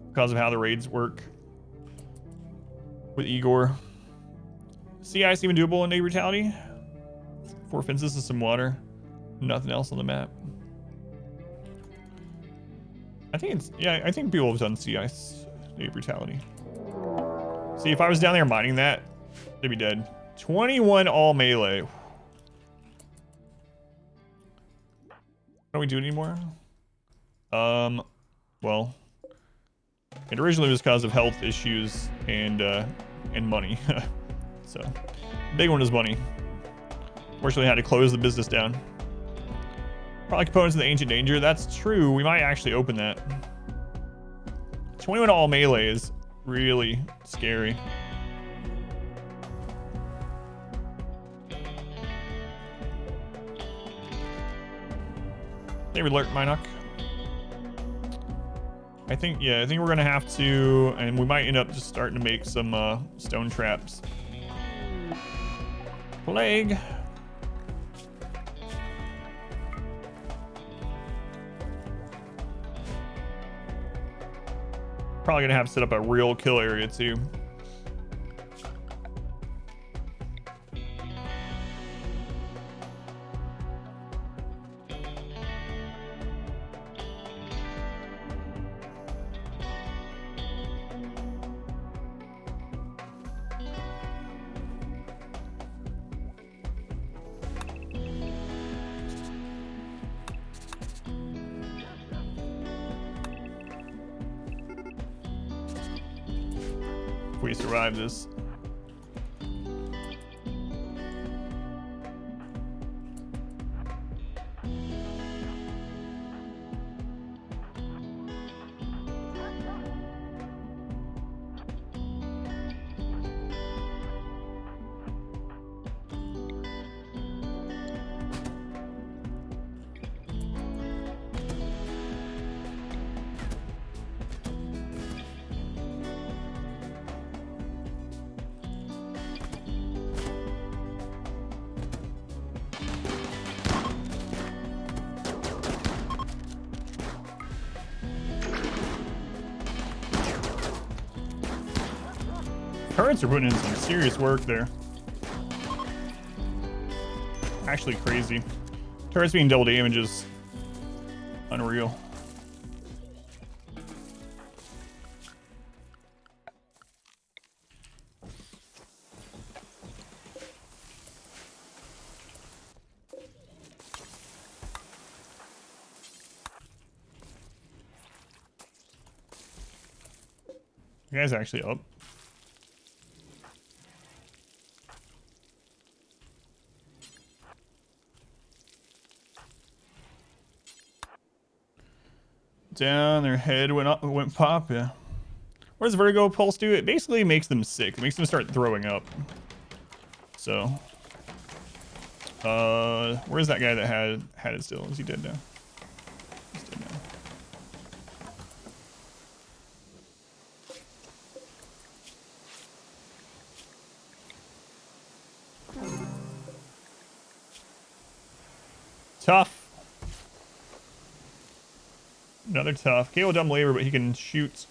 because of how the raids work with Igor. Sea ice even doable in Day Brutality? 4 fences and some water. Nothing else on the map. I think it's, yeah, I think people have done sea ice, Day Brutality. See, if I was down there mining that, they'd be dead. 21 all melee. Don't we do it anymore? Well, it originally was because of health issues and money. So, big one is money. Fortunately, I had to close the business down. Probably components of the Ancient Danger. That's true. We might actually open that. 21 all melee is really scary. David Lurk, Minoc. I think we're gonna have to, and we might end up just starting to make some stone traps. Plague. Probably gonna have to set up a real kill area too. If we survive this. Turrets are putting in some serious work there. Actually crazy. Turrets being double damage is unreal. You guys actually up? down, their head went up, went pop. Yeah. What does Vertigo Pulse do? It basically makes them sick. It makes them start throwing up. So, where's that guy that had it still? Is he dead now? He's dead now. Tough. Another tough. KO dumb labor, but he can shoot.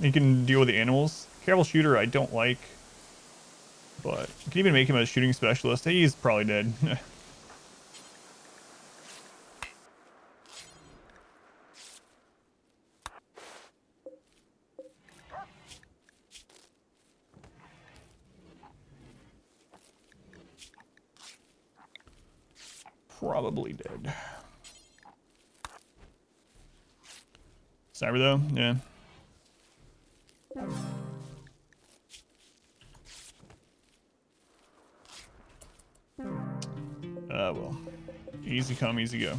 He can deal with the animals. Careful shooter, I don't like. But you can even make him a shooting specialist. He's probably dead. Probably dead. Cyber though, yeah. Well, easy come, easy go.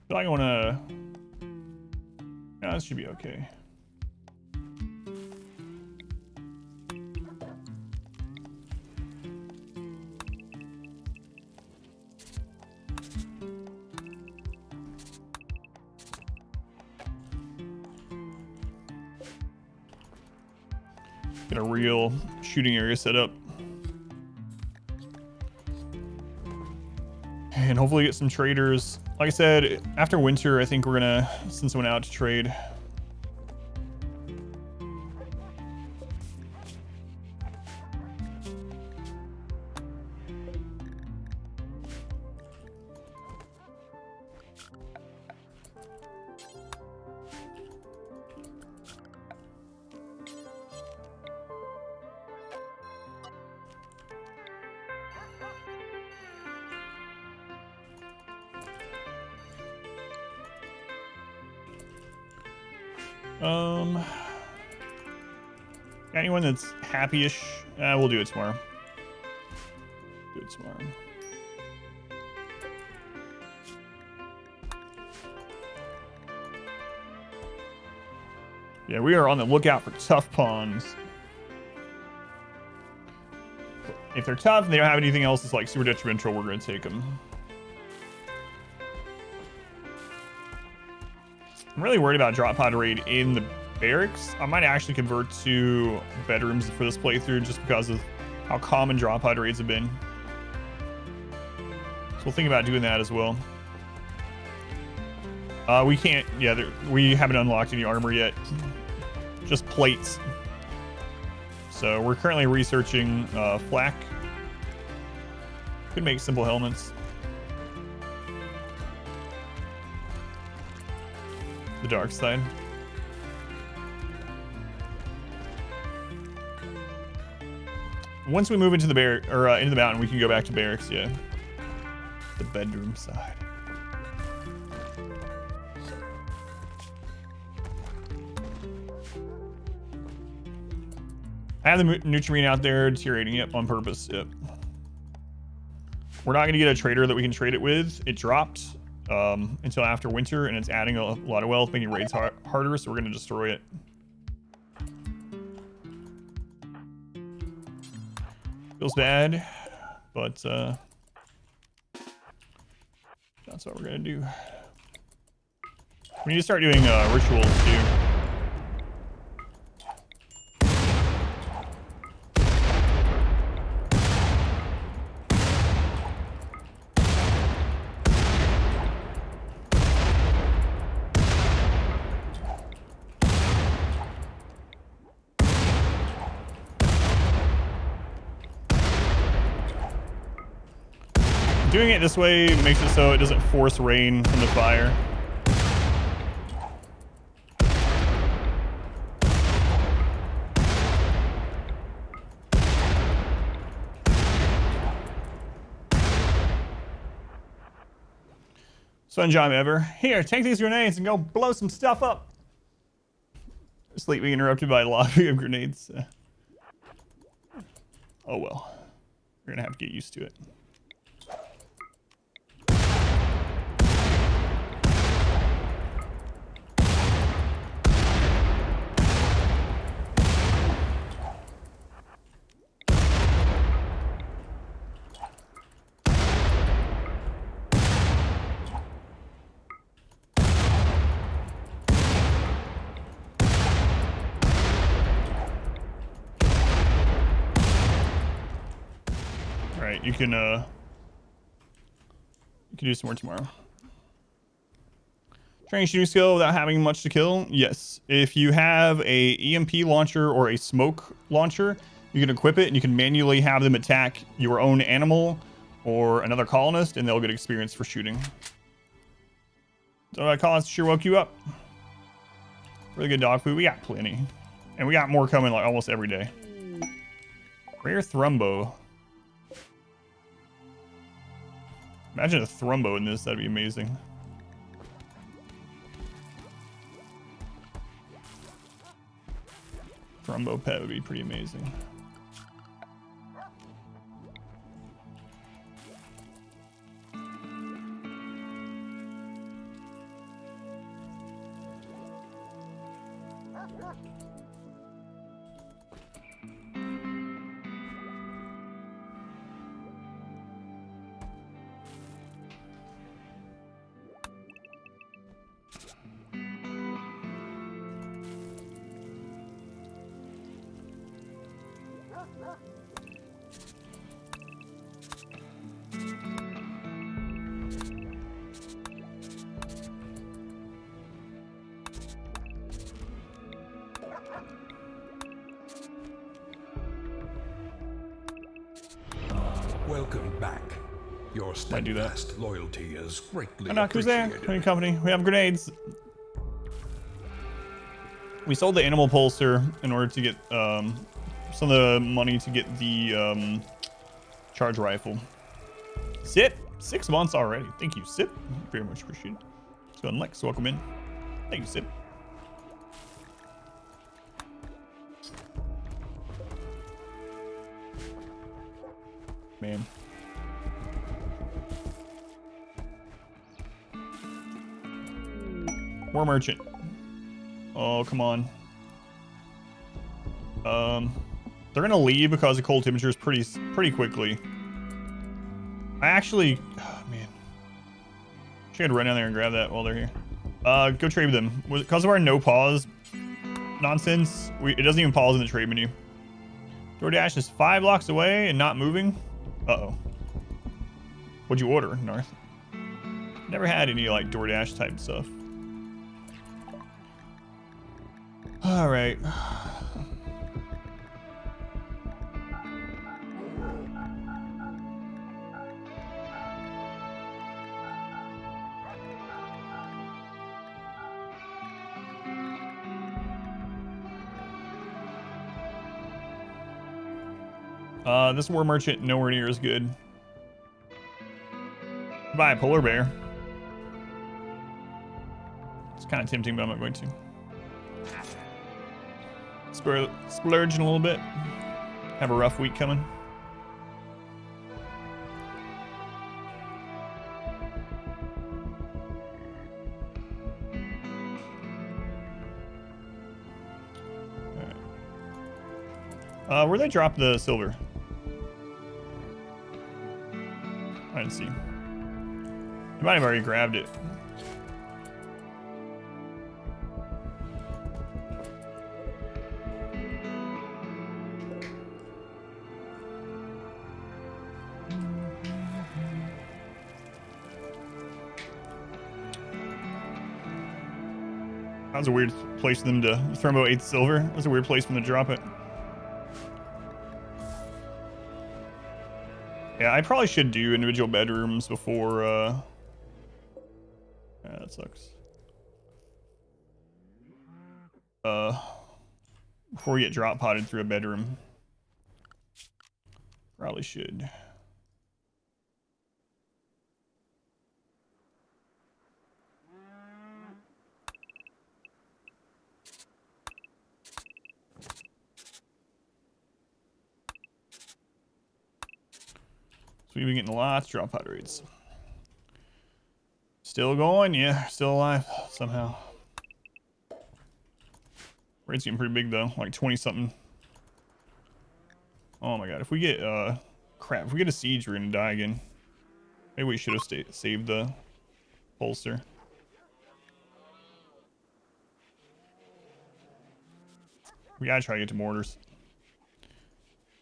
I feel like I wanna. Yeah, this should be okay. Get a real shooting area set up. And hopefully get some traders. Like I said, after winter, I think we're gonna send someone out to trade. Anyone that's happy-ish, we'll do it tomorrow. Do it tomorrow. Yeah, we are on the lookout for tough pawns. If they're tough and they don't have anything else that's like super detrimental, we're going to take them. I'm really worried about drop pod raid in the barracks. I might actually convert to bedrooms for this playthrough just because of how common drop pod raids have been. So we'll think about doing that as well. We can't, yeah, we haven't unlocked any armor yet. Just plates. So we're currently researching flak. Could make simple helmets. The dark side. Once we move into the into the mountain, we can go back to barracks. Yeah, the bedroom side. I have the nutrient out there deteriorating. Yep, on purpose. Yep. We're not going to get a trader that we can trade it with. It dropped until after winter, and it's adding a lot of wealth, making raids harder. So we're going to destroy it. Feels bad, but that's what we're gonna do. We need to start doing rituals too. Doing it this way makes it so it doesn't force rain from the fire. Most fun job ever. Here, take these grenades and go blow some stuff up. Sleep being interrupted by a lobby of grenades. Oh well. We're gonna have to get used to it. You can do some more tomorrow. Training shooting skill without having much to kill. Yes, if you have a EMP launcher or a smoke launcher, you can equip it and you can manually have them attack your own animal or another colonist, and they'll get experience for shooting. So that colonist sure woke you up. Really good dog food. We got plenty, and we got more coming like almost every day. Rare thrumbo. Imagine a thrumbo in this, that'd be amazing. Thrumbo pet would be pretty amazing. Welcome back. Your steadfast loyalty is greatly Knock, who's there? appreciated. Any company? We have grenades. We sold the animal pulser in order to get some of the money to get the charge rifle. Sip, 6 months already. Thank you, Sip. Very much appreciated. Let's go and Lex, welcome in. Thank you, Sip. Man. War merchant. Oh, come on. They're gonna leave because of cold temperatures pretty quickly. I actually, oh, man. Should I run down there and grab that while they're here. Go trade with them. Because of our no pause nonsense, it doesn't even pause in the trade menu. DoorDash is 5 blocks away and not moving. Uh-oh. What'd you order, Narth? Never had any like DoorDash type stuff. All right. This war merchant nowhere near as good. Buy a polar bear. It's kind of tempting, but I'm not going to. Splurging a little bit. Have a rough week coming. All right. Where'd they drop the silver? I didn't see. I might have already grabbed it. That was a weird place for them to thermo 8 silver. That was a weird place for them to drop it. Yeah, I probably should do individual bedrooms before, yeah, that sucks. Before we get drop potted through a bedroom. Probably should. So we've been getting lots of drop pod raids. Still going, yeah, still alive somehow. Raid's getting pretty big though, like 20 something. Oh my god, if we get crap, if we get a siege, we're gonna die again. Maybe we should have saved the bolster. We gotta try to get to mortars.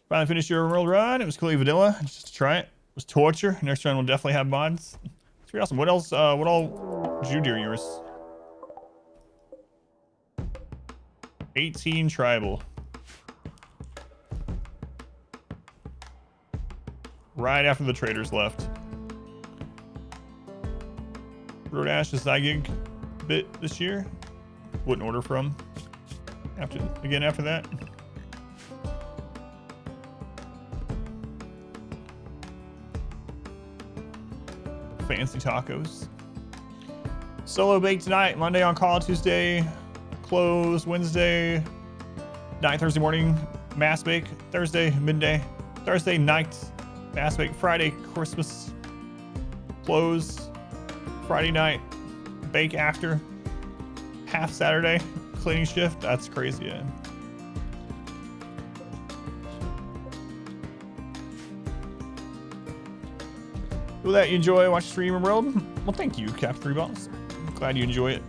Finally finished your RimWorld run. It was clearly vanilla, just to try it. It was torture. Next run will definitely have mods. It's pretty awesome. What else? What all did you do yours? 18 tribal. Right after the traders left. Road Ash is Zygig bit this year. Wouldn't order from. After that. Fancy tacos. Solo bake tonight. Monday on call. Tuesday close. Wednesday night. Thursday morning mass bake. Thursday midday. Thursday night mass bake. Friday Christmas close. Friday night bake after. Half Saturday cleaning shift. That's crazy. Yeah. Will that you enjoy? Watch the stream RimWorld? Well, thank you, Cap 3 Balls. I'm glad you enjoy it.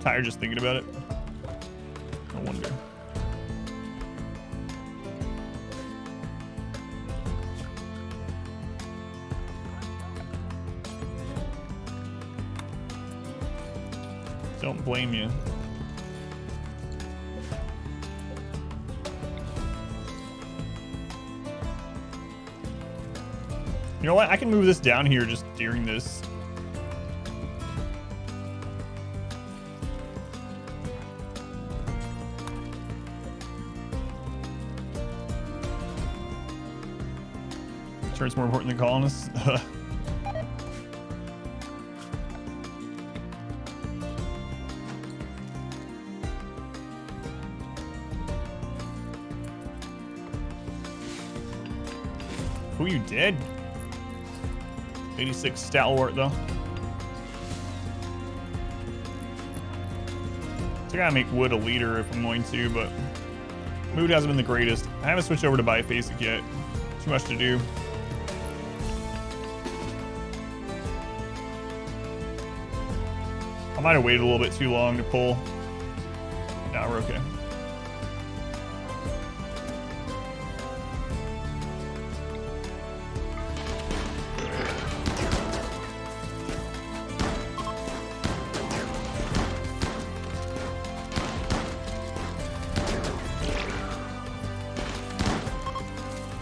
Tired just thinking about it. No wonder. Don't blame you. You know what? I can move this down here just during this. Sure, it's more important than colonists. Who you did? 86 stalwart though. So I gotta make wood a leader if I'm going to, but mood hasn't been the greatest. I haven't switched over to biphasic yet. Too much to do. I might have waited a little bit too long to pull. Now we're okay.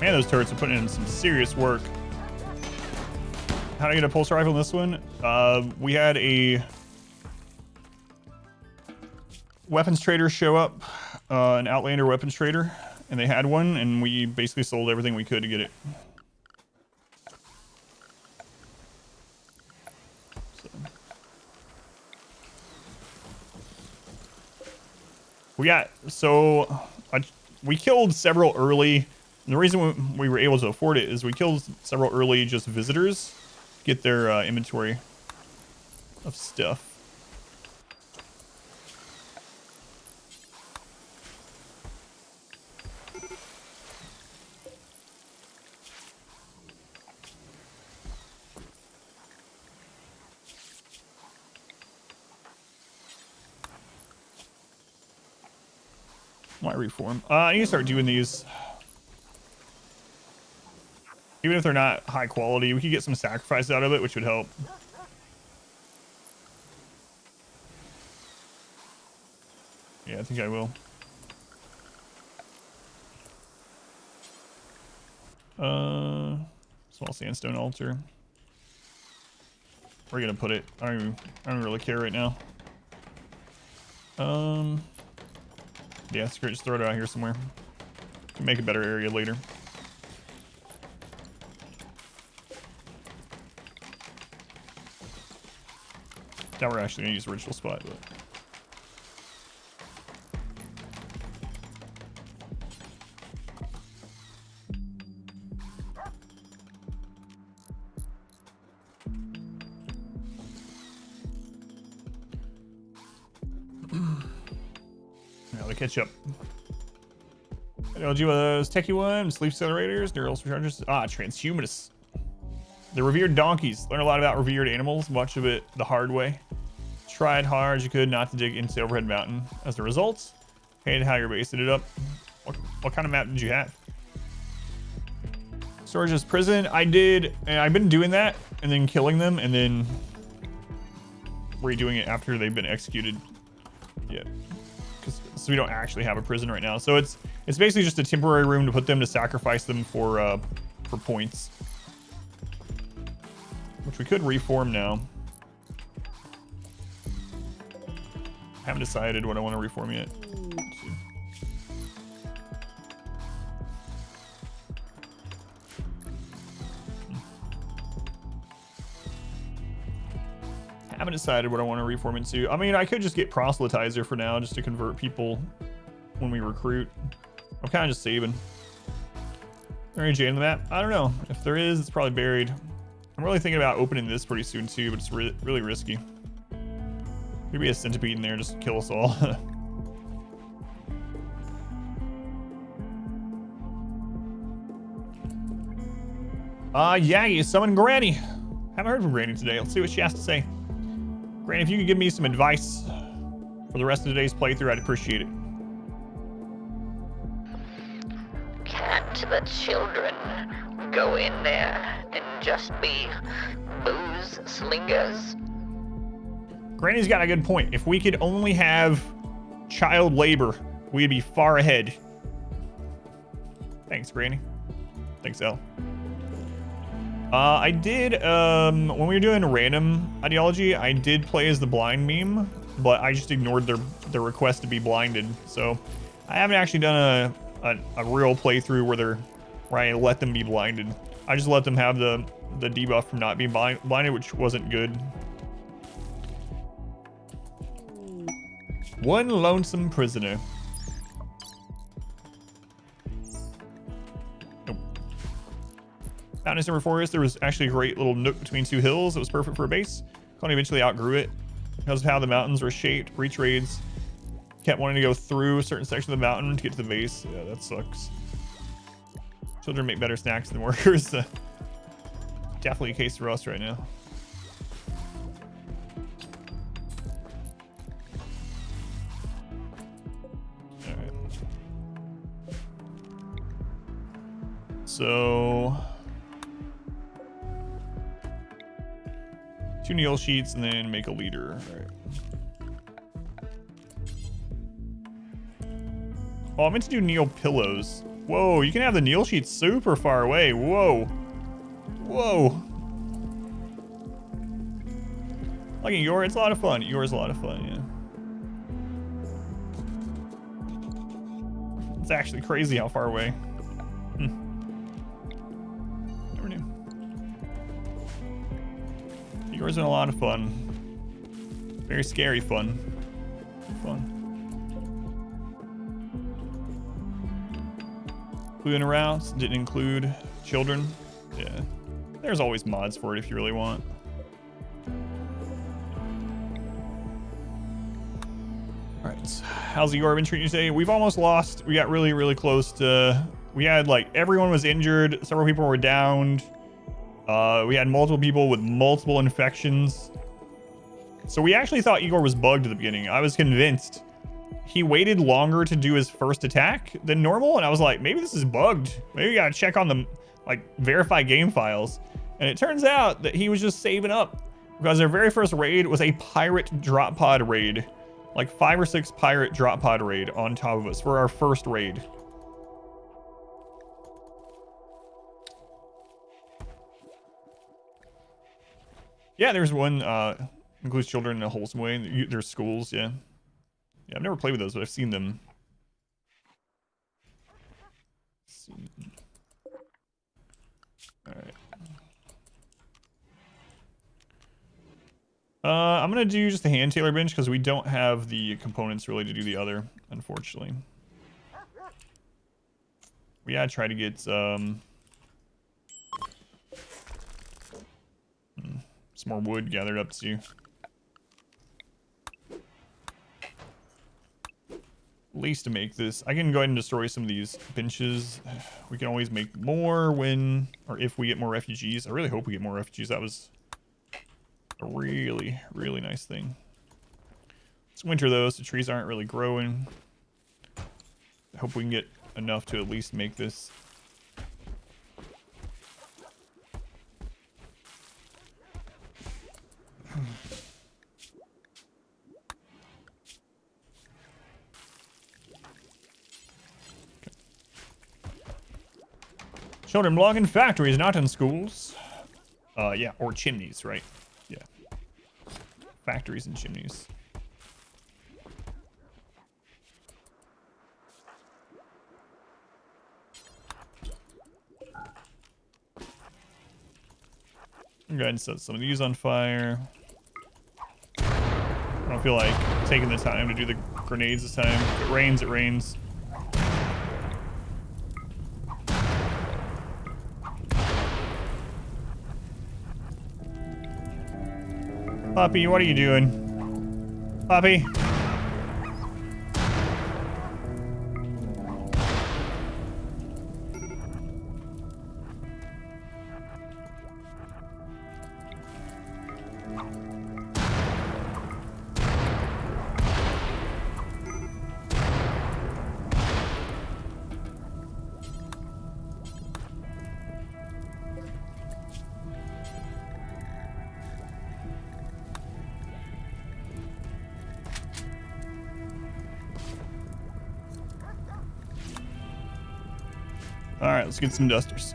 Man, those turrets are putting in some serious work. How did I get a pulse rifle in this one? We had a weapons trader show up, an Outlander weapons trader, and they had one, and we basically sold everything we could to get it. We killed several early. And the reason we were able to afford it is we killed several early just visitors, get their inventory of stuff. Might reform. I need to start doing these. Even if they're not high quality, we could get some sacrifice out of it, which would help. Yeah, I think I will. Small sandstone altar. Where are you gonna put it? I don't really care right now. Yeah, screw it, just throw it out here somewhere. Can make a better area later. Now we're actually gonna use original spot. But... now they catch up. LG was techie one, sleep accelerators, neural superchargers. Ah, transhumanists. The revered donkeys. Learn a lot about revered animals, much of it the hard way. Tried hard as you could not to dig into Overhead Mountain. As a result, hated how you're basing it up. What kind of map did you have? Storage's prison. I did, and I've been doing that and then killing them and then redoing it after they've been executed. Yeah, so we don't actually have a prison right now. So it's basically just a temporary room to put them to sacrifice them for points, which we could reform now. Haven't decided what I want to reform yet. Haven't decided what I want to reform into. I mean, I could just get proselytizer for now, just to convert people when we recruit. I'm kind of just saving. Mary Jane in the map? I don't know. If there is, it's probably buried. I'm really thinking about opening this pretty soon too, but it's really risky. Maybe a centipede in there just to kill us all. Yeah, you summoned Granny. Haven't heard from Granny today. Let's see what she has to say. Granny, if you could give me some advice for the rest of today's playthrough, I'd appreciate it. Can't the children go in there and just be booze slingers? Granny's got a good point. If we could only have child labor, we'd be far ahead. Thanks, Granny. Thanks, Elle. I did, when we were doing random ideology, I did play as the blind meme, but I just ignored their request to be blinded. So I haven't actually done a real playthrough where I let them be blinded. I just let them have the debuff from not being blinded, which wasn't good. One lonesome prisoner. Nope. Found in Summer Forest, there was actually a great little nook between two hills. It was perfect for a base. Connie eventually outgrew it because of how the mountains were shaped. Breach raids kept wanting to go through a certain section of the mountain to get to the base. Yeah, that sucks. Children make better snacks than workers. Definitely a case for us right now. So 2 Neil sheets and then make a leader. All right. Oh, I meant to do Neil pillows. Whoa, you can have the Neil sheets super far away. Whoa. Whoa. Like Igor, it's a lot of fun. Igor's a lot of fun, yeah. It's actually crazy how far away. Never knew. Igor's been a lot of fun. Very scary fun. Fun. Including routes, didn't include children. Yeah. There's always mods for it if you really want. Alright, how's Igor been treating you today? We've almost lost. We got really, really close to... We had, like, everyone was injured. Several people were downed. We had multiple people with multiple infections. So we actually thought Igor was bugged at the beginning. I was convinced. He waited longer to do his first attack than normal, and I was like, maybe this is bugged. Maybe we gotta check on the, like, verify game files. And it turns out that he was just saving up because their very first raid was a pirate drop pod raid. Like 5 or 6 pirate drop pod raid on top of us for our first raid. Yeah, there's one, includes children in a wholesome way. There's schools, yeah. Yeah, I've never played with those, but I've seen them. All right. I'm gonna do just the hand tailor bench because we don't have the components really to do the other, unfortunately. We gotta try to get some more wood gathered up too. At least to make this, I can go ahead and destroy some of these benches. We can always make more when, or if we get more refugees. I really hope we get more refugees. That was a really, really nice thing. It's winter though, so trees aren't really growing. I hope we can get enough to at least make this. Children belong in factories, not in schools. Yeah, or chimneys, right? Yeah. Factories and chimneys. Go ahead and set some of these on fire. I don't feel like taking the time to do the grenades this time. If it rains, it rains. Poppy, what are you doing? Poppy? Alright, let's get some dusters.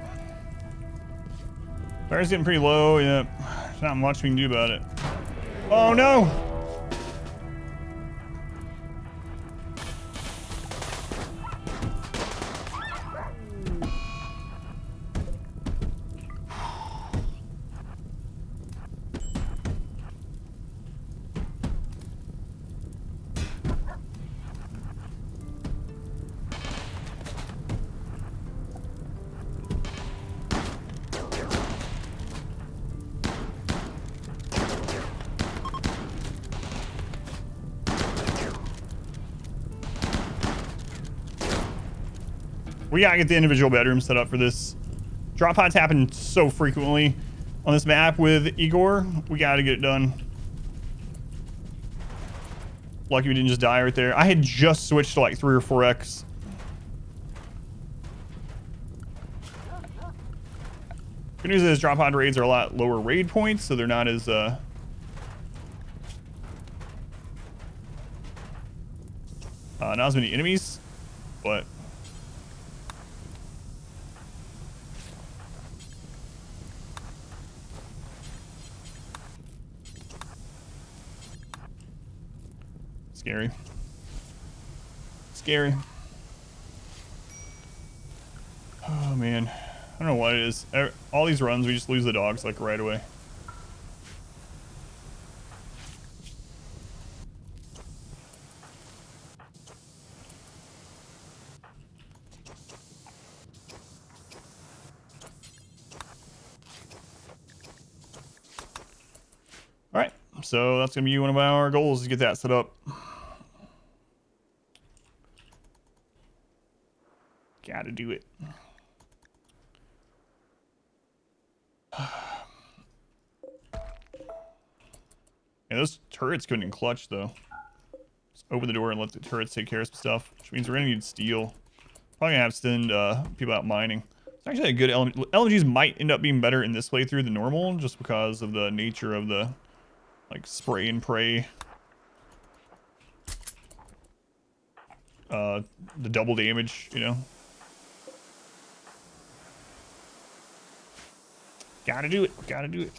Fire's getting pretty low. Yeah, there's not much we can do about it. Oh no! We gotta get the individual bedrooms set up for this. Drop pods happen so frequently on this map with Igor. We gotta get it done. Lucky we didn't just die right there. I had just switched to like 3 or 4x. Good news is drop pod raids are a lot lower raid points, so they're not as not as many enemies, but scary. Scary. Oh man. I don't know what it is. All these runs, we just lose the dogs like right away. All right. So that's going to be one of our goals, is get that set up. Gotta do it. Yeah, those turrets couldn't in clutch though. Just open the door and let the turrets take care of some stuff, which means we're gonna need steel. Probably gonna have to send people out mining. It's actually a good element. LMGs might end up being better in this playthrough than normal, just because of the nature of the like spray and pray. The double damage, you know. Gotta do it. Gotta do it.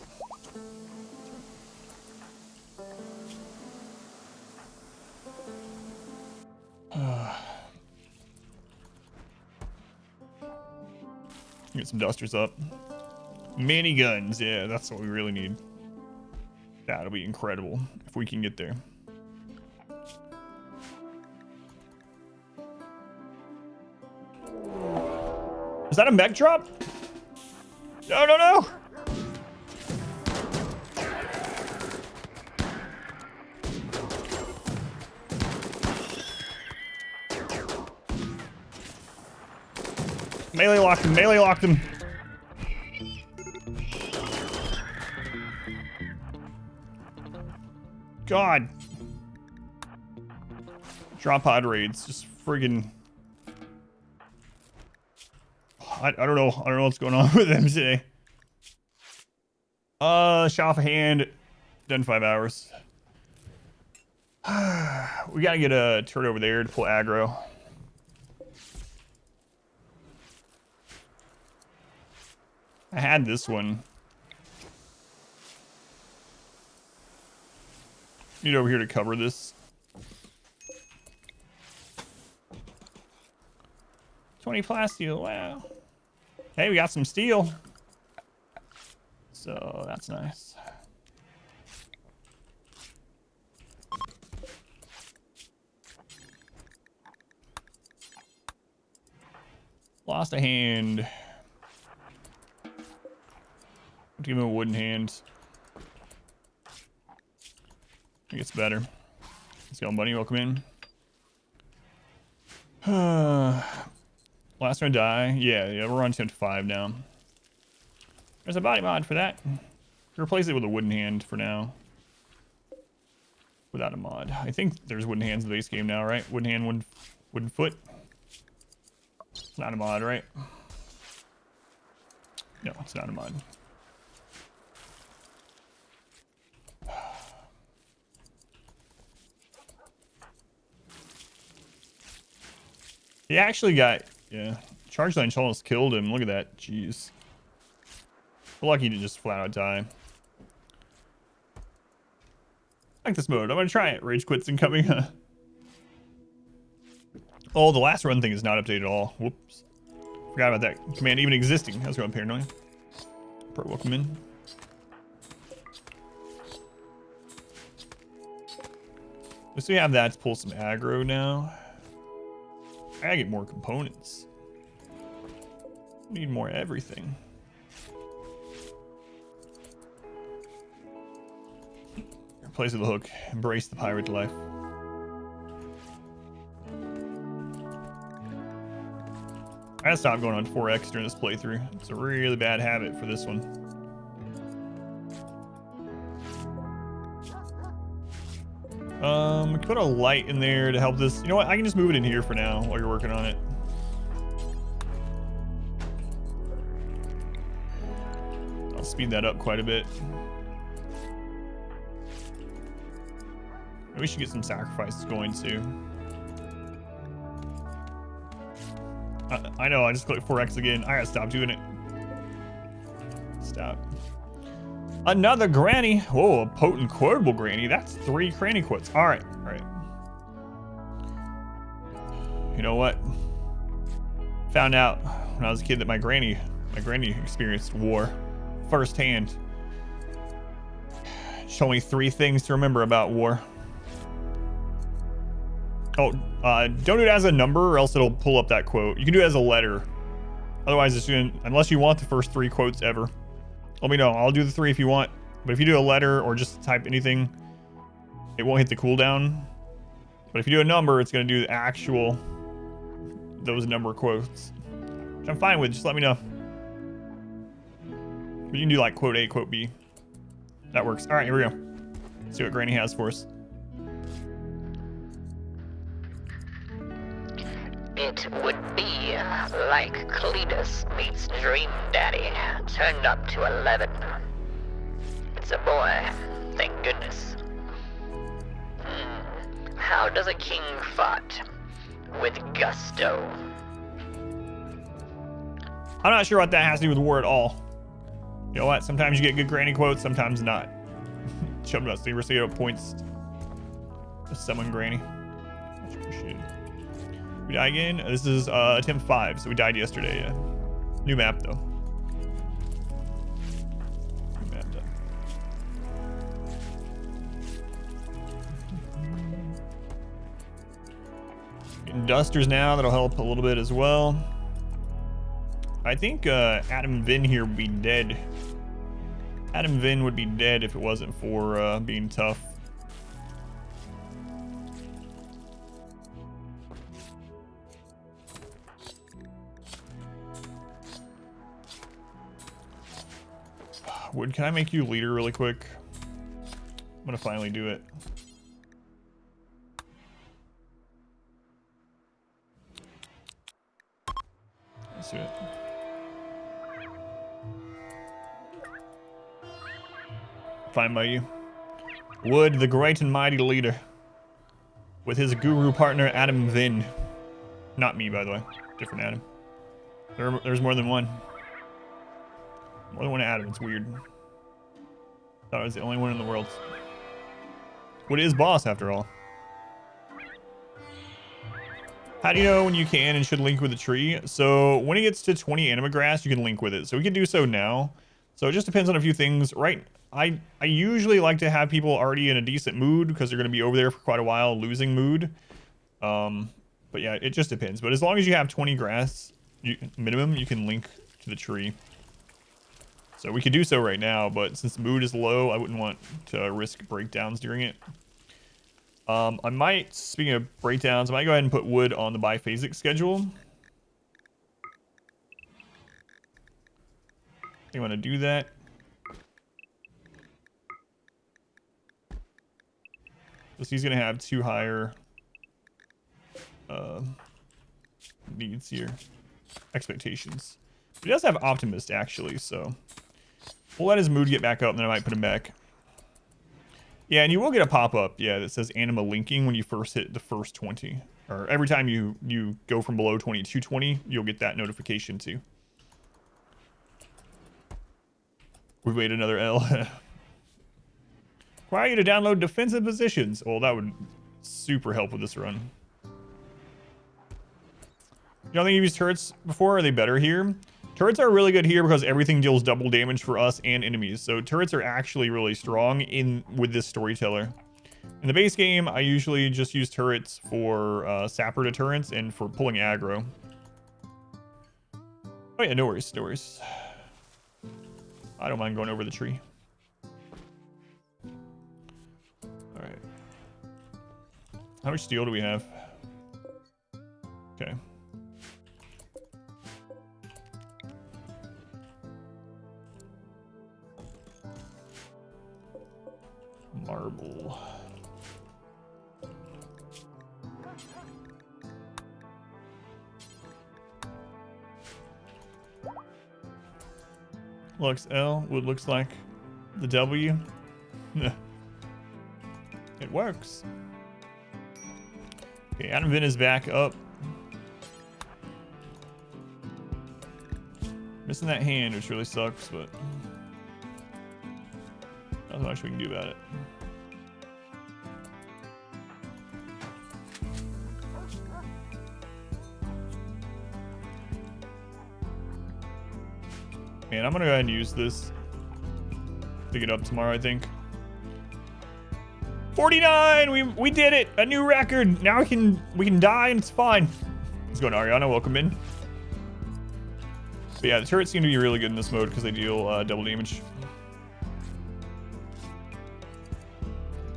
Get some dusters up. Mini guns. Yeah, that's what we really need. That'll be incredible if we can get there. Is that a mech drop? No, no, no! Melee locked him, melee locked him. God. Drop pod raids, just friggin'. I don't know what's going on with them today. Shot off a hand, done 5 hours. We gotta get a turret over there to pull aggro. I had this one. Need over here to cover this. 20 plasteel, wow. Hey, we got some steel. So that's nice. Lost a hand. Give him a wooden hand. It gets better. Let's go, buddy. Welcome in. Last one die. Yeah, we're on 10 to 5 now. There's a body mod for that. Replace it with a wooden hand for now. Without a mod. I think there's wooden hands in the base game now, right? Wooden hand, wooden foot. It's not a mod, right? No, it's not a mod. He actually got, yeah, Charge Line almost killed him. Look at that. Jeez. We're lucky to just flat out die. I like this mode. I'm going to try it. Rage quit's incoming. Oh, the last run thing is not updated at all. Whoops. Forgot about that command even existing. How's it going, Paranoid? Welcome in. So we have that to pull some aggro now. I gotta get more components. Need more everything. Replace with the hook. Embrace the pirate life. I gotta stop going on 4x during this playthrough. It's a really bad habit for this one. We can put a light in there to help this. You know what? I can just move it in here for now while you're working on it. I'll speed that up quite a bit. We should get some sacrifices going too. I know, I just clicked 4x again. I gotta stop doing it. Stop. Another granny. Whoa, a potent quotable granny. That's 3 cranny quotes. All right, all right. You know what? Found out when I was a kid that my granny experienced war firsthand. She told me 3 things to remember about war. Oh, don't do it as a number or else it'll pull up that quote. You can do it as a letter. Otherwise, it's gonna, unless you want the first 3 quotes ever. Let me know. I'll do the 3 if you want. But if you do a letter or just type anything, it won't hit the cooldown. But if you do a number, it's going to do the actual, those number quotes. Which I'm fine with. Just let me know. But you can do like quote A, quote B. That works. All right, here we go. Let's see what Granny has for us. It would be like Cletus meets Dream Daddy, turned up to 11. It's a boy, thank goodness. How does a king fight? With gusto. I'm not sure what that has to do with war at all. You know what? Sometimes you get good granny quotes, sometimes not. Show them about zero points. Just summon granny. Much appreciated. We die again. This is attempt 5, so we died yesterday. Yeah. New map though. New map done. dusters now. That'll help a little bit as well. I think Adam Vin here would be dead. Adam Vin would be dead if it wasn't for being tough. Wood, can I make you leader really quick? I'm gonna finally do it. Let's do it. Fine by you. Wood, the great and mighty leader. With his guru partner, Adam Vin. Not me, by the way. Different Adam. There's more than one. More than one Adam, it's weird. Thought I was the only one in the world. Wood is boss, after all. How do you know when you can and should link with a tree? So when it gets to 20 anima grass, you can link with it. So we can do so now. So it just depends on a few things. Right, I usually like to have people already in a decent mood because they're going to be over there for quite a while, losing mood. But yeah, it just depends. But as long as you have 20 grass minimum, you can link to the tree. So we could do so right now, but since mood is low, I wouldn't want to risk breakdowns during it. I might, speaking of breakdowns, I might go ahead and put wood on the biphasic schedule. You want to do that? Because he's going to have 2 higher needs here. Expectations. He does have optimist, actually, so we'll let his mood get back up, and then I might put him back. Yeah, and you will get a pop-up, yeah, that says anima linking when you first hit the first 20. Or every time you go from below 20 to 20, you'll get that notification too. We've made another L. Require you to download defensive positions. Well, that would super help with this run. You don't think you've used turrets before? Are they better here? Turrets are really good here because everything deals double damage for us and enemies. So turrets are actually really strong with this storyteller. In the base game, I usually just use turrets for sapper deterrence and for pulling aggro. Oh yeah, no worries, no worries. I don't mind going over the tree. All right. How much steel do we have? Okay. Marble. Looks L, what looks like the W. It works. Okay, Adam Vin is back up. Missing that hand, which really sucks, but not much we can do about it. Man, I'm gonna go ahead and use this. Pick it up tomorrow, I think. 49! We did it! A new record! Now we can die and it's fine. Let's go to Ariana, welcome in. But yeah, the turrets seem to be really good in this mode because they deal double damage.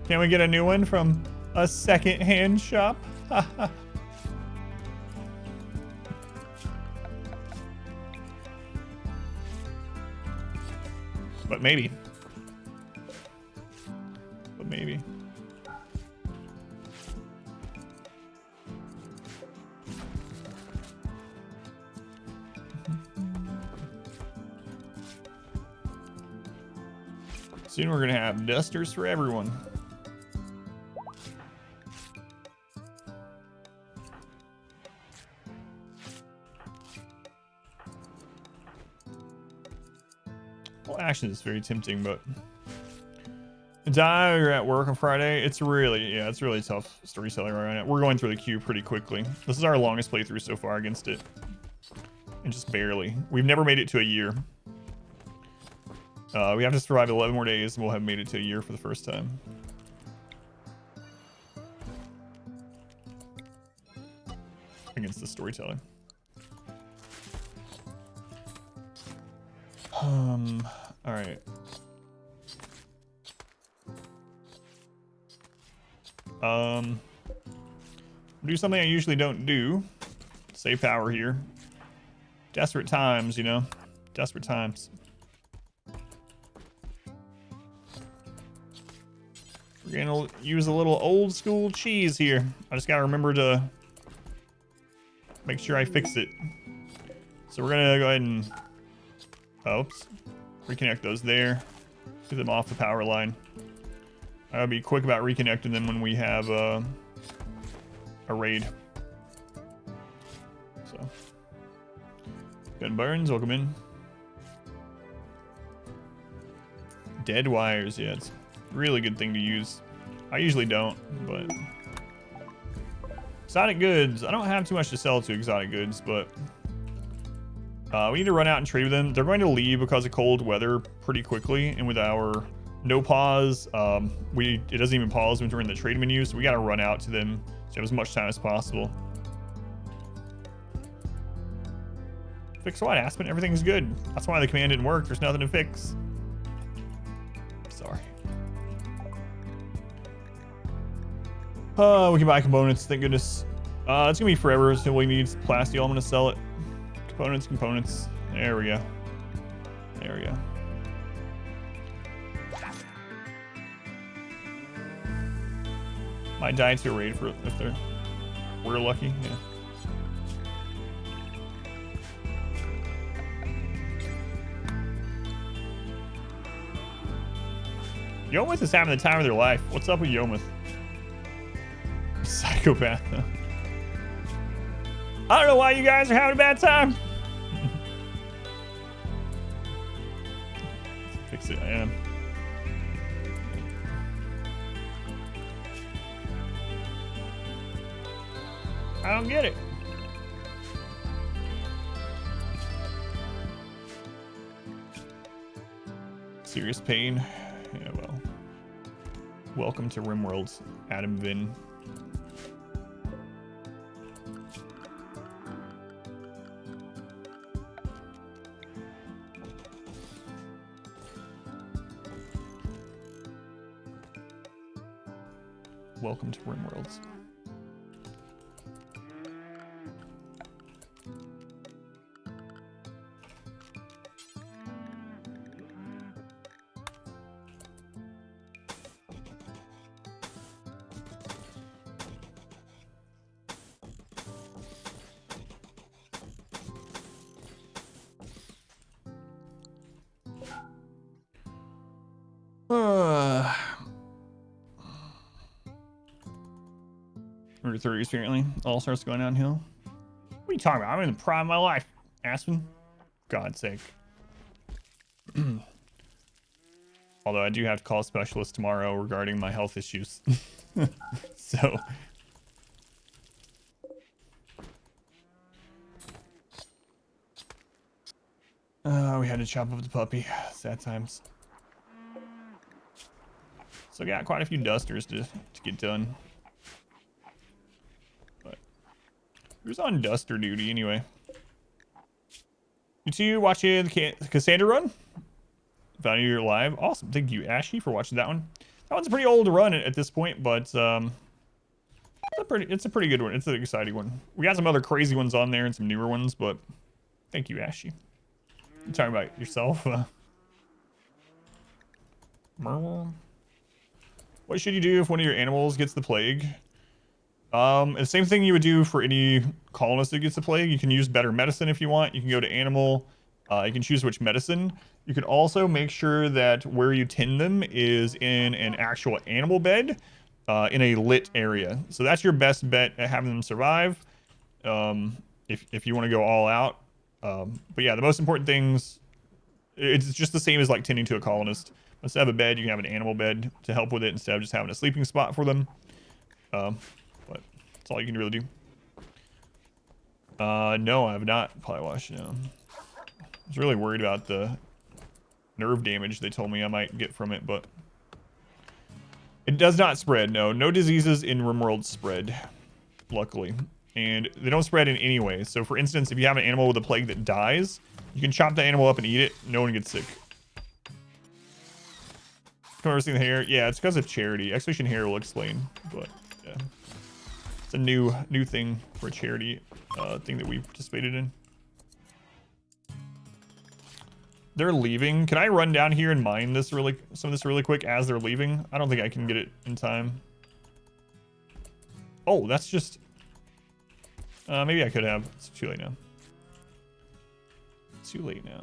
Can we get a new one from a second-hand shop? But maybe. But maybe. Soon we're gonna have dusters for everyone. Well, action is very tempting, but die, you're at work on Friday. It's really tough storytelling right now. We're going through the queue pretty quickly. This is our longest playthrough so far against it. And just barely. We've never made it to a year. We have to survive 11 more days and we'll have made it to a year for the first time. against the storyteller. All right. Do something I usually don't do. Save power here. Desperate times, you know. Desperate times. We're gonna use a little old school cheese here. I just gotta remember to make sure I fix it. So we're gonna go ahead and oops, reconnect those there. Get them off the power line. I'll be quick about reconnecting them when we have a raid. So, good burns, welcome in. Dead wires, yeah, it's a really good thing to use. I usually don't, but exotic goods. I don't have too much to sell to exotic goods, but we need to run out and trade with them. They're going to leave because of cold weather pretty quickly, and with our no pause, it doesn't even pause when we're in the trade menu, so we got to run out to them so have as much time as possible. Fix what, Aspen? Everything's good. That's why the command didn't work. There's nothing to fix. Sorry. We can buy components, thank goodness. It's gonna be forever until we need plasteel. I'm gonna sell it. Components. There we go. There we go. Might die to a raid for if we're lucky, yeah. Yomuth is having the time of their life. What's up with Yomuth? Psychopath, though. I don't know why you guys are having a bad time. Fix it, I am. I don't get it. Serious pain. Yeah, well. Welcome to RimWorld's Adam Vin. Welcome to RimWorld's. Under 30s apparently. All starts going downhill. What are you talking about? I'm in the prime of my life, Aspen. God's sake. Although I do have to call a specialist tomorrow regarding my health issues. So. We had to chop up the puppy. Sad times. So I got quite a few dusters to get done. But who's on duster duty anyway? You two watching the Cassandra run? Found you live. Awesome. Thank you, Ashy, for watching that one. That one's a pretty old run at this point, but it's a pretty good one. It's an exciting one. We got some other crazy ones on there and some newer ones, but thank you, Ashy. You're talking about yourself. What should you do if one of your animals gets the plague? The same thing you would do for any colonist that gets the plague. You can use better medicine if you want. You can go to animal. You can choose which medicine. You can also make sure that where you tend them is in an actual animal bed in a lit area. So that's your best bet at having them survive if you want to go all out. But yeah, the most important things, it's just the same as like tending to a colonist. Instead of a bed, you can have an animal bed to help with it instead of just having a sleeping spot for them. But that's all you can really do. No, I have not potty washed. No. I was really worried about the nerve damage they told me I might get from it, but it does not spread. No diseases in RimWorld spread, luckily. and they don't spread in any way. So for instance, if you have an animal with a plague that dies, you can chop the animal up and eat it. No one gets sick. Come over, see the hair. Yeah, it's because of charity. Exhibition hair will explain, but yeah, it's a new thing for a charity thing that we participated in. They're leaving. Can I run down here and mine this some of this really quick as they're leaving? I don't think I can get it in time. Oh, that's just... maybe I could have. It's too late now. Too late now.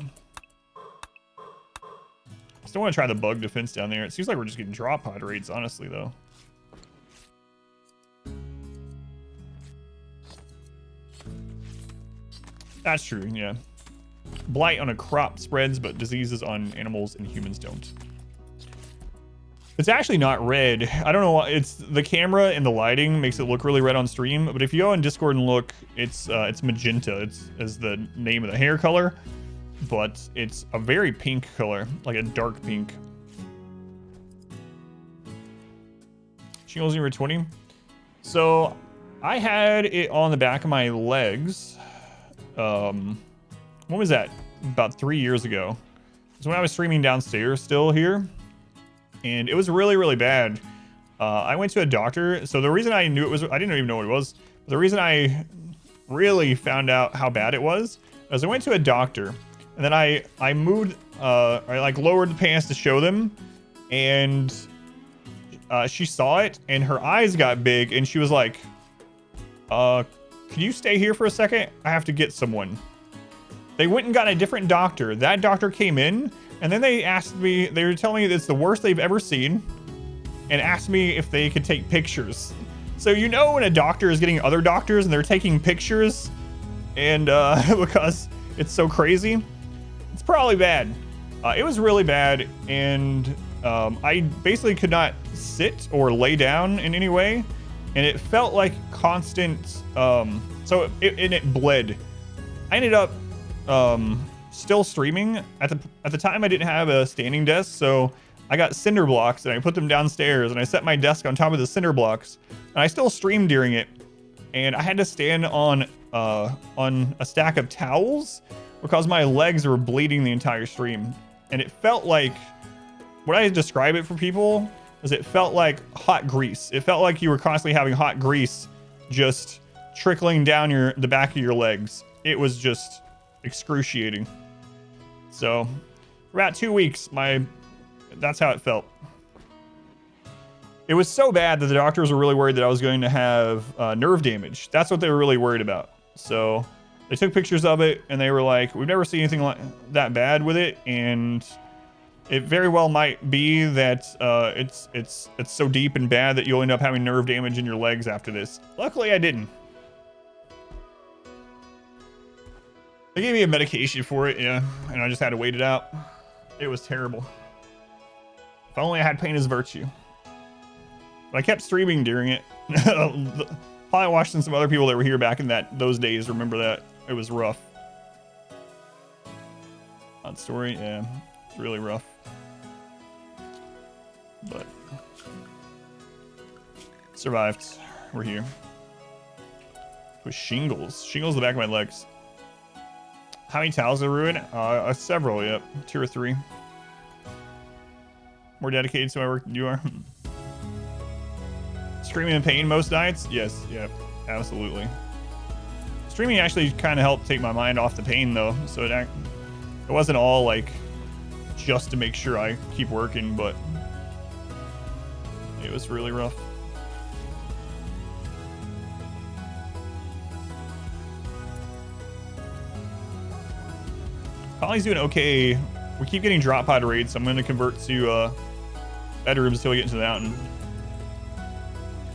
I still want to try the bug defense down there. It seems like we're just getting drop pod rates, honestly, though. That's true, yeah. Blight on a crop spreads, but diseases on animals and humans don't. It's actually not red. I don't know why. It's the camera and the lighting makes it look really red on stream. But if you go on Discord and look, it's magenta. It's as the name of the hair color, but it's a very pink color, like a dark pink. Shingles number 20. So I had it on the back of my legs. When was that? About 3 years ago. It's when I was streaming downstairs still here. And it was really, really bad. I went to a doctor. So the reason I knew it was, I didn't even know what it was. The reason I really found out how bad it was is I went to a doctor and then I moved, I like lowered the pants to show them. And she saw it and her eyes got big and she was like, can you stay here for a second? I have to get someone. They went and got a different doctor. That doctor came in, and then they asked me, they were telling me it's the worst they've ever seen, and asked me if they could take pictures. So you know when a doctor is getting other doctors and they're taking pictures, and because it's so crazy, it's probably bad. It was really bad, and I basically could not sit or lay down in any way, and it felt like constant, so it bled. I ended up still streaming. At the time I didn't have a standing desk, so I got cinder blocks and I put them downstairs and I set my desk on top of the cinder blocks and I still streamed during it, and I had to stand on a stack of towels because my legs were bleeding the entire stream. And it felt like, what I describe it for people is it felt like hot grease. It felt like you were constantly having hot grease just trickling down the back of your legs. It was just excruciating. So for about 2 weeks, that's how it felt. It was so bad that the doctors were really worried that I was going to have nerve damage. That's what they were really worried about. So they took pictures of it and they were like, we've never seen anything like that bad with it, and it very well might be that it's so deep and bad that you'll end up having nerve damage in your legs after this. Luckily I didn't. They gave me a medication for it, yeah, and I just had to wait it out. It was terrible. If only I had pain as virtue. But I kept streaming during it. Probably watching some other people that were here back in those days remember that. It was rough. Odd story, yeah, it's really rough. But survived. We're here. With shingles. Shingles in the back of my legs. How many towels are ruined? Several, yep. 2 or 3. More dedicated to my work than you are. Streaming in pain most nights? Yes, yep, absolutely. Streaming actually kind of helped take my mind off the pain though, so it wasn't all like just to make sure I keep working, but it was really rough. Polly's doing okay. We keep getting drop pod raids, so I'm going to convert to bedrooms until we get into the mountain.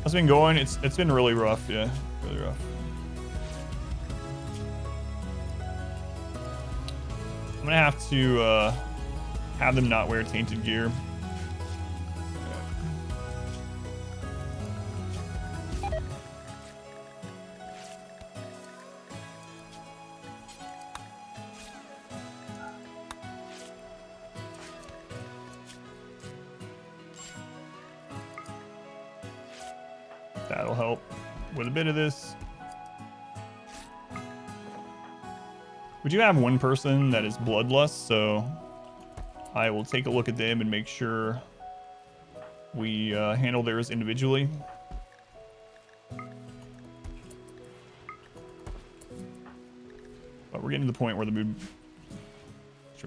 How's it been going? It's been really rough, yeah, really rough. I'm gonna have to have them not wear tainted gear. That'll help with a bit of this. We do have one person that is bloodlust, so I will take a look at them and make sure we handle theirs individually. But we're getting to the point where the mood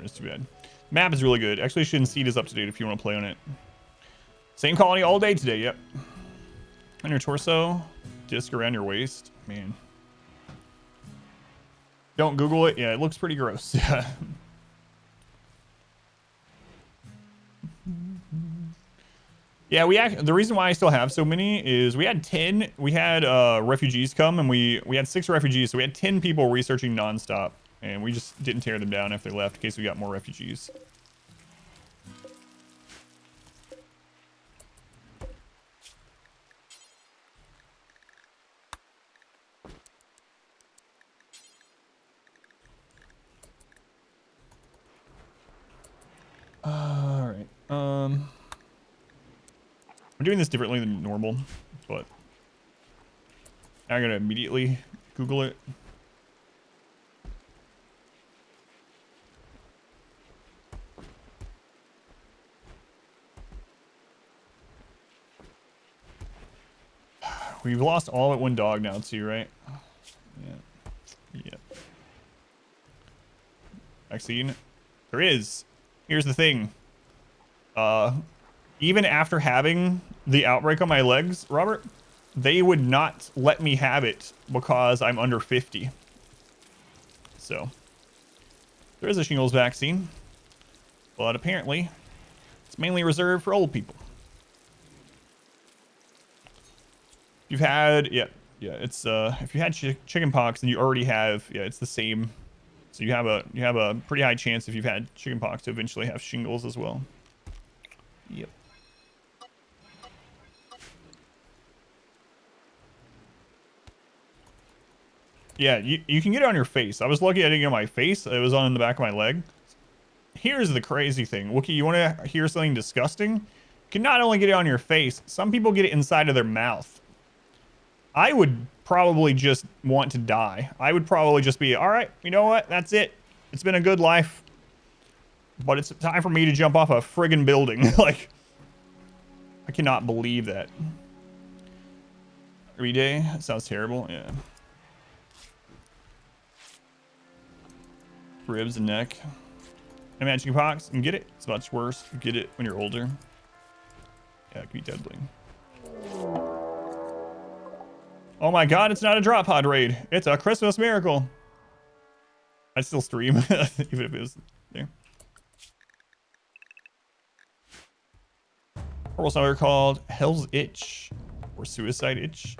is too bad. Map is really good. Actually, Seed is up to date if you want to play on it. Same colony all day today, yep. On your torso, disc around your waist. Man. Don't Google it. Yeah, it looks pretty gross. Yeah. Yeah, the reason why I still have so many is we had 10. We had refugees come, and we had 6 refugees, so we had 10 people researching nonstop, and we just didn't tear them down after they left in case we got more refugees. All right. I'm doing this differently than normal, but I'm gonna immediately Google it. We've lost all but one dog now too, right? Yeah. Yeah. Vaccine? There is. Here's the thing. Even after having the outbreak on my legs, Robert, they would not let me have it because I'm under 50. So there is a shingles vaccine, but apparently it's mainly reserved for old people. If you've had, it's if you had chicken pox and you already have, it's the same. So you have a pretty high chance if you've had chicken pox to eventually have shingles as well. Yep. Yeah, you can get it on your face. I was lucky I didn't get it on my face. It was on the back of my leg. Here's the crazy thing. Wookie, you want to hear something disgusting? You can not only get it on your face, some people get it inside of their mouth. I would probably just want to die. I would probably just be, all right, you know what? That's it. It's been a good life. But it's time for me to jump off a friggin' building. Like, I cannot believe that. Every day? That sounds terrible. Yeah. Ribs and neck. Imagine pox and get it. It's much worse. You get it when you're older. Yeah, it can be deadly. Oh my god, it's not a drop pod raid. It's a Christmas miracle. I'd still stream, even if it was there. Horrible somewhere called Hell's Itch or Suicide Itch.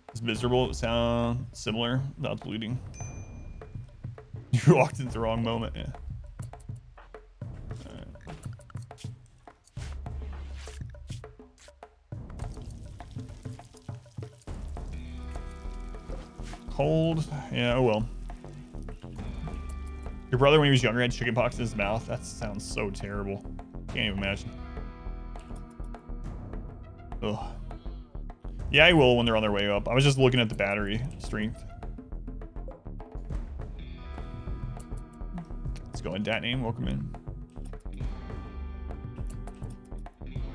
It's miserable. It sounds similar without bleeding. You walked into the wrong moment. Yeah. Cold. Yeah, oh well. Your brother, when he was younger, had chickenpox in his mouth. That sounds so terrible. Can't even imagine. Ugh. Yeah, I will when they're on their way up. I was just looking at the battery strength. Let's go ahead, dat name. Welcome in.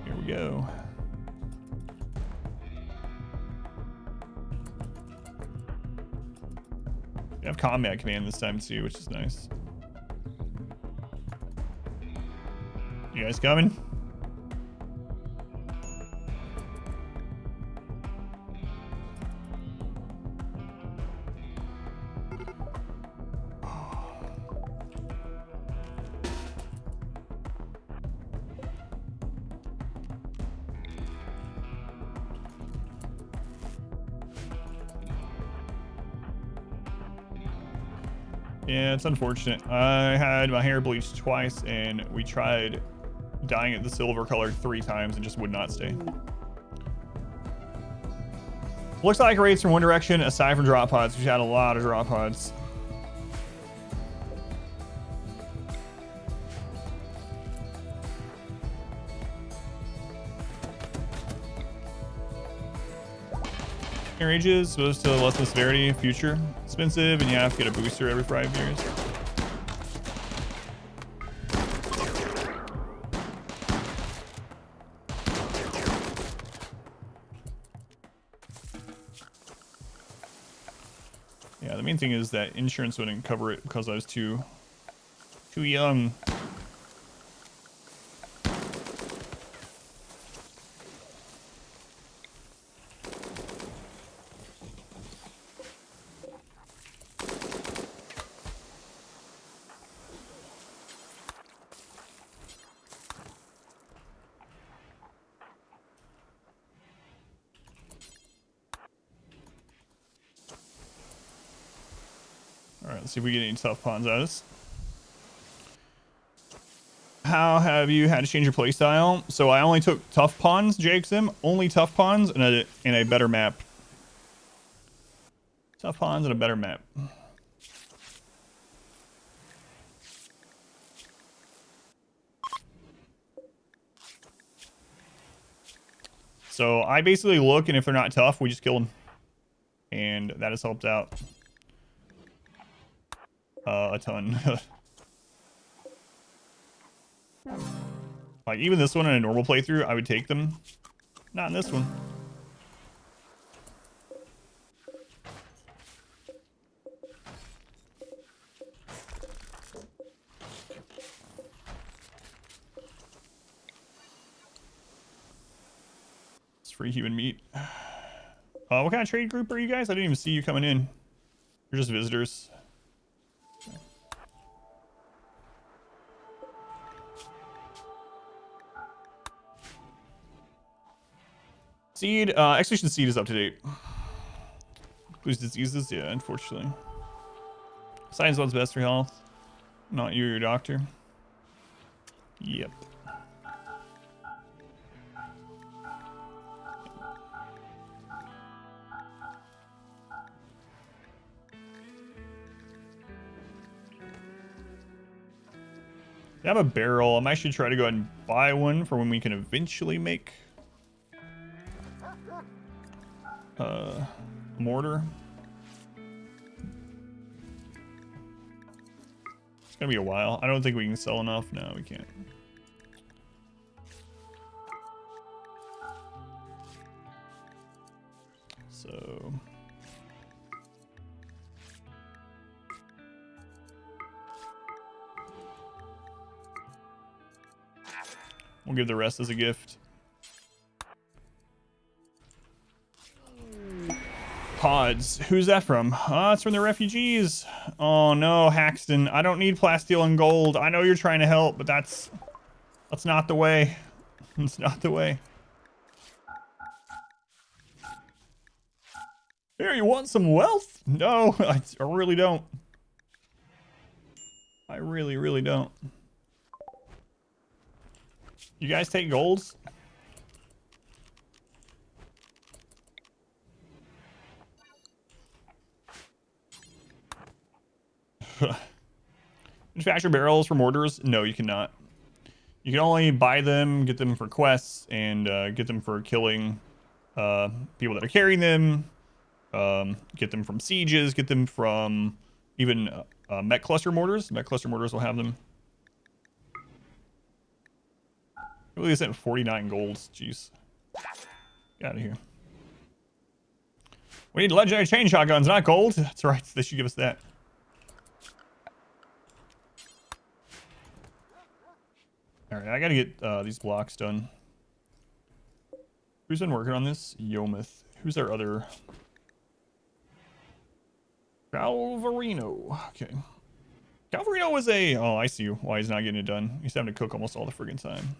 Here we go. We have combat command this time too, which is nice. You guys coming? Yeah, it's unfortunate. I had my hair bleached twice, and we tried dyeing it the silver color 3 times and just would not stay. Looks like raids from One Direction, aside from drop pods. We've had a lot of drop pods. Rages supposed to lessen the severity in future. Expensive, and you have to get a booster every 5 years. the main thing is that insurance wouldn't cover it because I was too young. Alright, let's see if we get any tough pawns out of this. How have you had to change your playstyle? So I only took tough pawns, JXM. Only tough pawns and a better map. Tough pawns and a better map. So I basically look, and if they're not tough, we just kill them. And that has helped out a ton. Like, even this one in a normal playthrough, I would take them. Not in this one. It's free human meat. What kind of trade group are you guys? I didn't even see you coming in. You're just visitors. Seed, Execution Seed is up to date. Lose diseases? Yeah, unfortunately. Science one's best for health. Not you or your doctor. Yep. I have a barrel. I might should try to go ahead and buy one for when we can eventually make mortar. It's gonna be a while. I don't think we can sell enough. No, we can't. So we'll give the rest as a gift. Pods. Who's that from? Oh, it's from the refugees. Oh no, Haxton. I don't need plasteel and gold. I know you're trying to help, but that's not the way. It's not the way. Here, you want some wealth? No, I really don't. I really, really don't. You guys take golds? Manufacture barrels for mortars? No, you cannot. You can only buy them, get them for quests, and get them for killing people that are carrying them. Get them from sieges, get them from even mech cluster mortars. Mech cluster mortars will have them. I really sent 49 golds. Jeez. Get out of here. We need legendary chain shotguns, not gold. That's right. They should give us that. Alright, I gotta get these blocks done. Who's been working on this? Yomuth. Who's our other? Calvarino. Okay. Calvarino was a... Oh, I see why he's not getting it done. He's having to cook almost all the friggin' time.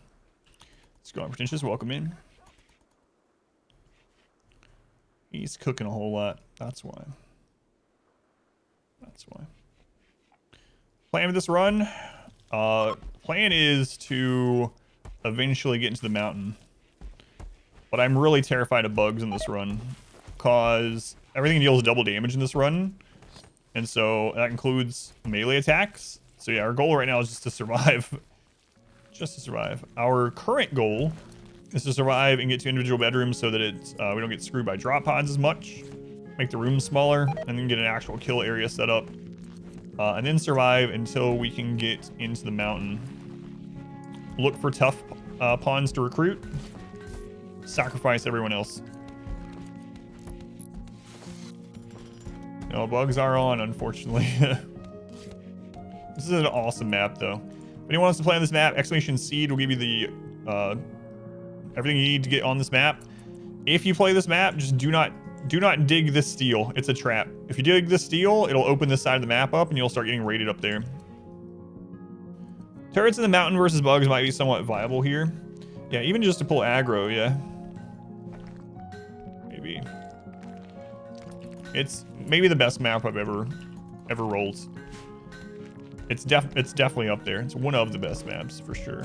Let's go on, pretentious. Welcome in. He's cooking a whole lot. That's why. That's why. Plan for this run? Plan is to eventually get into the mountain. But I'm really terrified of bugs in this run. Because everything deals double damage in this run. And so that includes melee attacks. So yeah, our goal right now is just to survive. Just to survive. Our current goal is to survive and get to individual bedrooms so that it's we don't get screwed by drop pods as much. Make the rooms smaller and then get an actual kill area set up. And then survive until we can get into the mountain. Look for tough pawns to recruit. Sacrifice everyone else. No, bugs are on, unfortunately. This is an awesome map, though. If anyone wants to play on this map, exclamation seed will give you the everything you need to get on this map. If you play this map, just do not dig this steel. It's a trap. If you dig this steel, it'll open this side of the map up and you'll start getting raided up there. Turrets in the mountain versus bugs might be somewhat viable here. Yeah, even just to pull aggro, yeah. Maybe. It's maybe the best map I've ever rolled. It's definitely up there. It's one of the best maps for sure.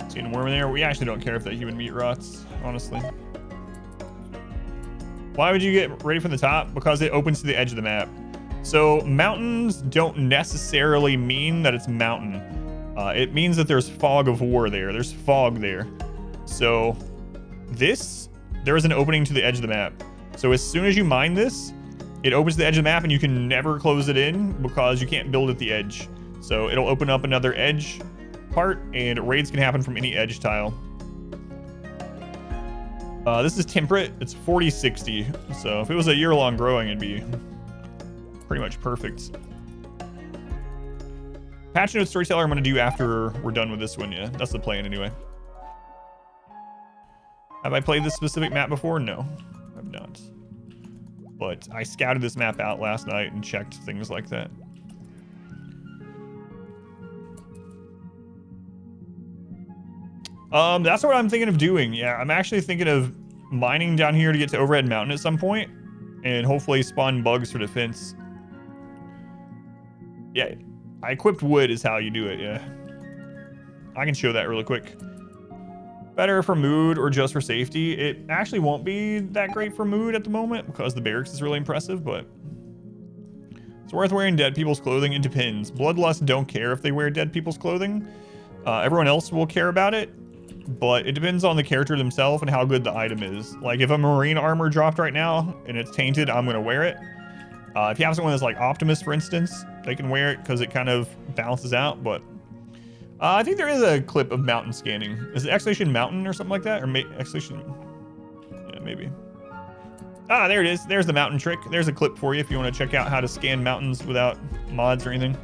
Seeing a worm in there. We actually don't care if that human meat rots, honestly. Why would you get ready from the top? Because it opens to the edge of the map. So mountains don't necessarily mean that it's mountain. It means that there's fog of war there. There's fog there. So there is an opening to the edge of the map. So as soon as you mine this, it opens to the edge of the map and you can never close it in because you can't build at the edge. So it'll open up another edge part and raids can happen from any edge tile. This is temperate. It's 4060. So if it was a year-long growing, it'd be pretty much perfect. Patch note storyteller I'm going to do after we're done with this one. Yeah, that's the plan anyway. Have I played this specific map before? No, I've not. But I scouted this map out last night and checked things like that. That's what I'm thinking of doing. Yeah, I'm actually thinking of mining down here to get to Overhead Mountain at some point and hopefully spawn bugs for defense. Yeah, I equipped wood is how you do it, yeah. I can show that really quick. Better for mood or just for safety. It actually won't be that great for mood at the moment because the barracks is really impressive, but it's worth wearing dead people's clothing. It depends. Bloodlust don't care if they wear dead people's clothing. Everyone else will care about it. But it depends on the character themselves and how good the item is. Like if a marine armor dropped right now and it's tainted, I'm gonna wear it. If you have someone that's like Optimus, for instance, they can wear it because it kind of balances out. But I think there is a clip of mountain scanning. Is it exclamation mountain or something like that? Or exclamation? Yeah, maybe. Ah, there it is. There's the mountain trick. There's a clip for you if you want to check out how to scan mountains without mods or anything.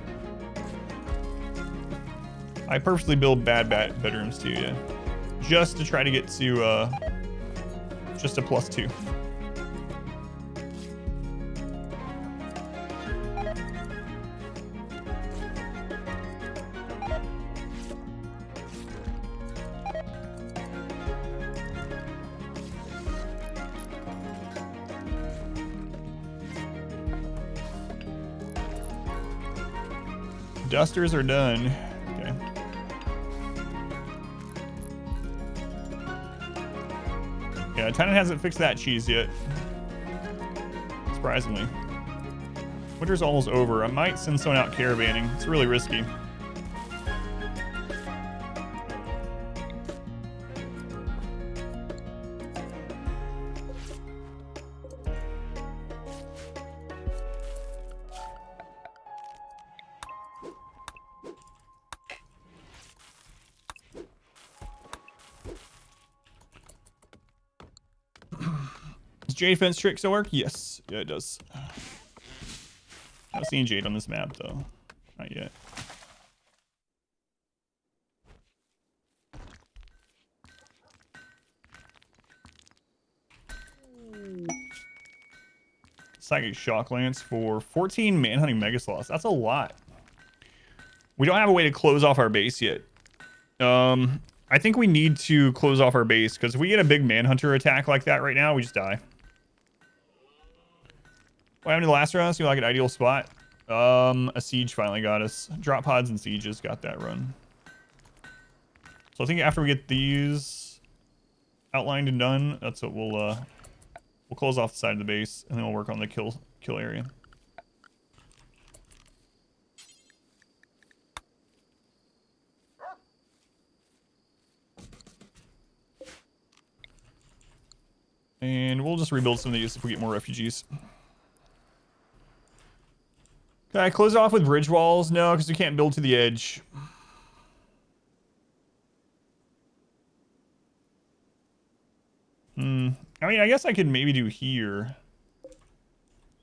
I purposely build bad bedrooms too, yeah. Just to try to get to just a +2. Dusters are done. Okay. Yeah, Tenant hasn't fixed that cheese yet. Surprisingly. Winter's almost over. I might send someone out caravanning. It's really risky. Jade fence trick still work? Yes. Yeah, it does. Not seeing Jade on this map, though. Not yet. Psychic Shock Lance for 14 Manhunting Megasloths. That's a lot. We don't have a way to close off our base yet. I think we need to close off our base, because if we get a big Manhunter attack like that right now, we just die. What happened to the last round? Seemed like an ideal spot. A siege finally got us. Drop pods and sieges got that run. So I think after we get these outlined and done, that's what we'll close off the side of the base, and then we'll work on the kill area. And we'll just rebuild some of these if we get more refugees. Can I close it off with bridge walls? No, because we can't build to the edge. I mean, I guess I could maybe do here.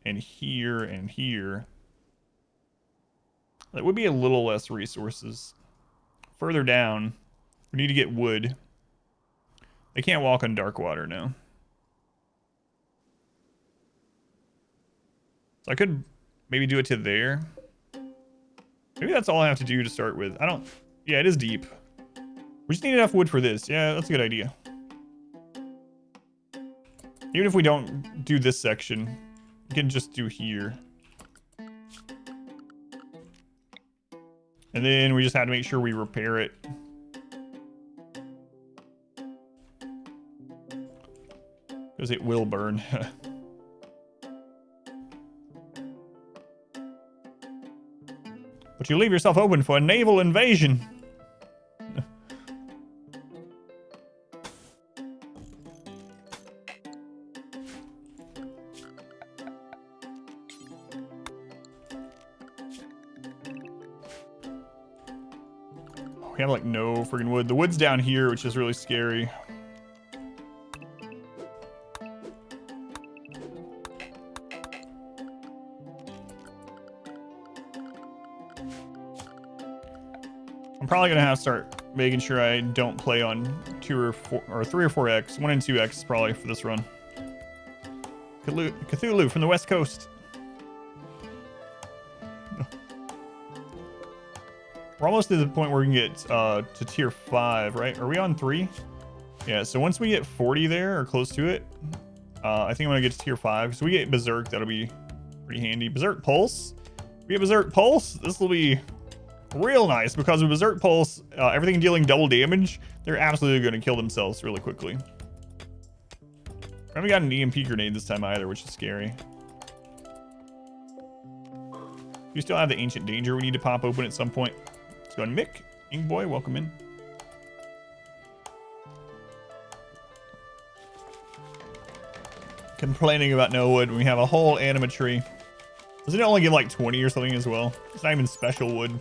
And here and here. That would be a little less resources. Further down, we need to get wood. They can't walk on dark water now. So I could maybe do it to there. Maybe that's all I have to do to start with. I don't... Yeah, it is deep. We just need enough wood for this. Yeah, that's a good idea. Even if we don't do this section, we can just do here. And then we just have to make sure we repair it. Because it will burn. But you leave yourself open for a naval invasion. We have like no freaking wood. The wood's down here, which is really scary. I'm probably gonna have to start making sure I don't play on 2 or 4 or 3 or 4x. 1 and 2x probably for this run. Cthulhu from the West Coast. We're almost to the point where we can get to tier 5, right? Are we on 3? Yeah, so once we get 40 there or close to it, I think I'm gonna get to tier 5. So we get Berserk, that'll be pretty handy. Berserk Pulse. We get Berserk Pulse. This will be real nice because with Berserk Pulse, everything dealing double damage, they're absolutely gonna kill themselves really quickly. I haven't got an EMP grenade this time either, which is scary. We still have the Ancient Danger we need to pop open at some point. Let's go ahead and Mick. Ingboy, welcome in. Complaining about no wood when we have a whole anima tree. Doesn't it only give like 20 or something as well? It's not even special wood.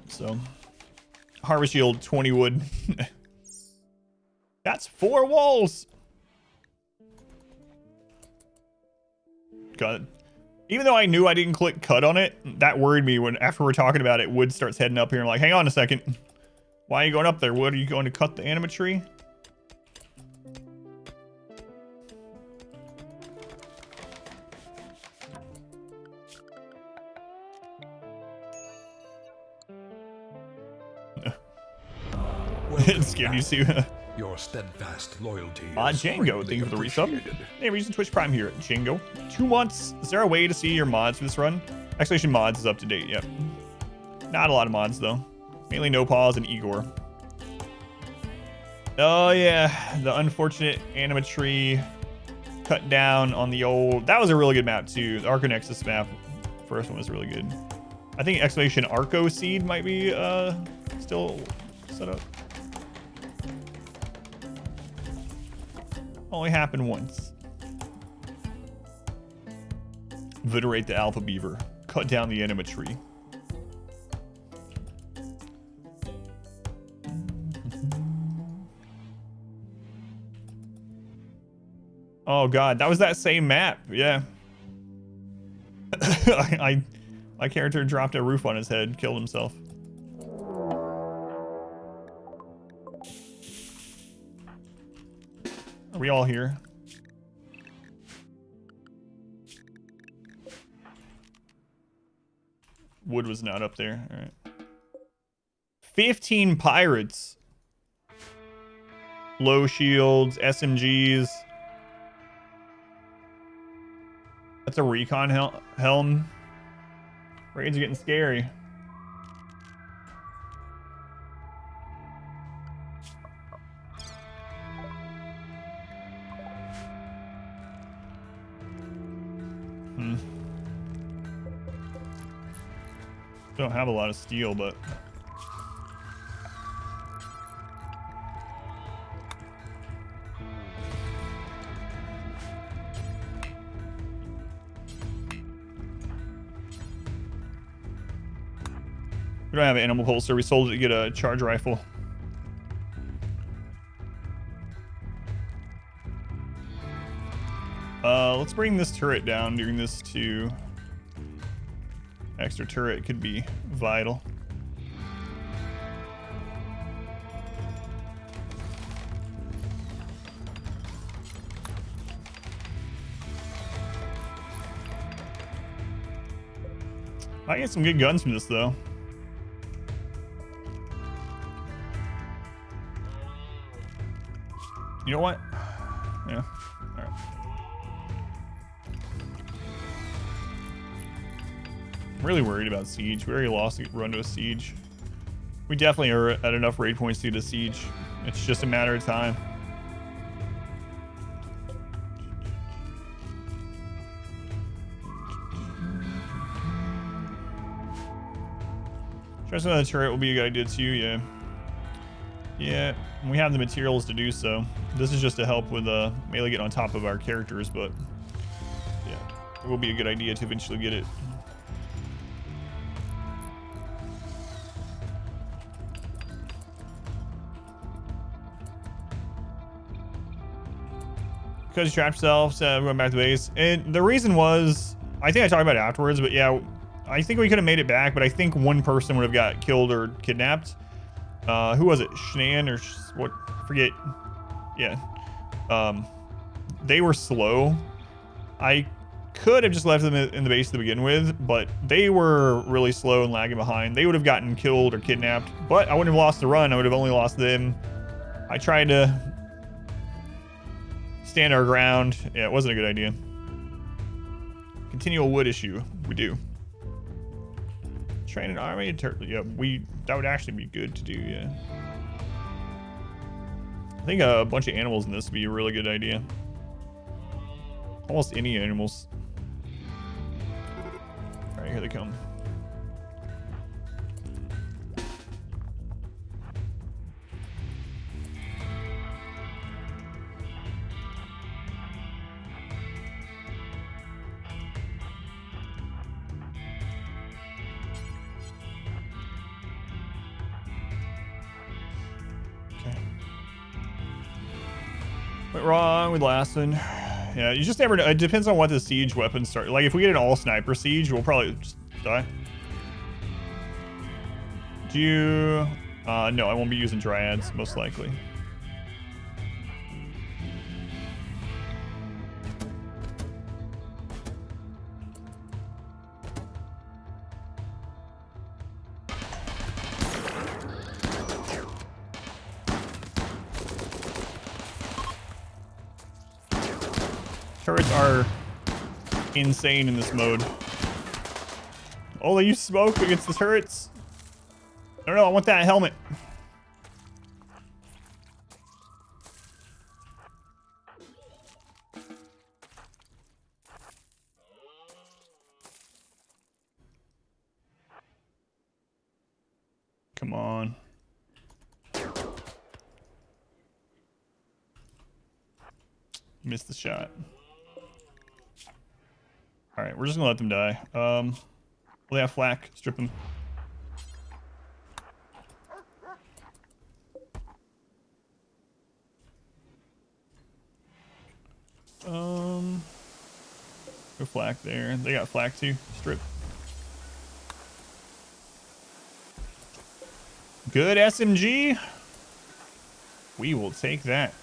So, Harvest Yield, 20 wood. That's 4 walls. Got it. Even though I knew I didn't click cut on it, that worried me when after we're talking about it, wood starts heading up here. I'm like, hang on a second. Why are you going up there, wood? Are you going to cut the anima tree? It scared you too. Your steadfast loyalty. Django, thank you for the resub. Hey, Reason Twitch Prime here. Django, 2 months. Is there a way to see your mods for this run? Exclamation mods is up to date. Yep. Not a lot of mods though. Mainly No Pause and Igor. Oh yeah, the unfortunate anima tree cut down on the old. That was a really good map too. The Arconexus map, first one was really good. I think exclamation Arco Seed might be still set up. Only happened once. Obliterate the alpha beaver. Cut down the anima tree. Oh god, that was that same map. Yeah. My character dropped a roof on his head, killed himself. Are we all here? Wood was not up there. All right. 15 pirates. Low shields, SMGs. That's a recon helm. Raids are getting scary. Don't have a lot of steel, but We don't have an animal holster. We sold it to get a charge rifle. Let's bring this turret down during this too. Extra turret could be vital. I get some good guns from this though. You know what? Yeah. All right. I'm really worried about siege. We already lost a run to a siege. We definitely are at enough raid points to do the siege. It's just a matter of time. Trusting on the turret will be a good idea too, yeah. Yeah, we have the materials to do so. This is just to help with melee getting on top of our characters, but yeah, it will be a good idea to eventually get it. Because you trapped yourself, we went back to base. And the reason was, I think I talked about it afterwards, but yeah, I think we could have made it back, but I think one person would have got killed or kidnapped. Who was it? Shnan or what? Forget. Yeah. They were slow. I could have just left them in the base to begin with, but they were really slow and lagging behind. They would have gotten killed or kidnapped, but I wouldn't have lost the run. I would have only lost them. I tried to stand our ground. Yeah, it wasn't a good idea. Continual wood issue. We do. Train an army. Yeah, that would actually be good to do. Yeah. I think a bunch of animals in this would be a really good idea. Almost any animals. All right, here they come. Went wrong with last one. Yeah, you just never know. It depends on what the siege weapons start. Like if we get an all sniper siege, we'll probably just die. Do you? No, I won't be using dryads most likely. Turrets are insane in this mode. Oh, they use smoke against the turrets? I don't know, I want that helmet. Come on. Missed the shot. All right, we're just gonna let them die. Well, they have flak. Strip them. Go flak there. They got flak too. Strip. Good SMG. We will take that.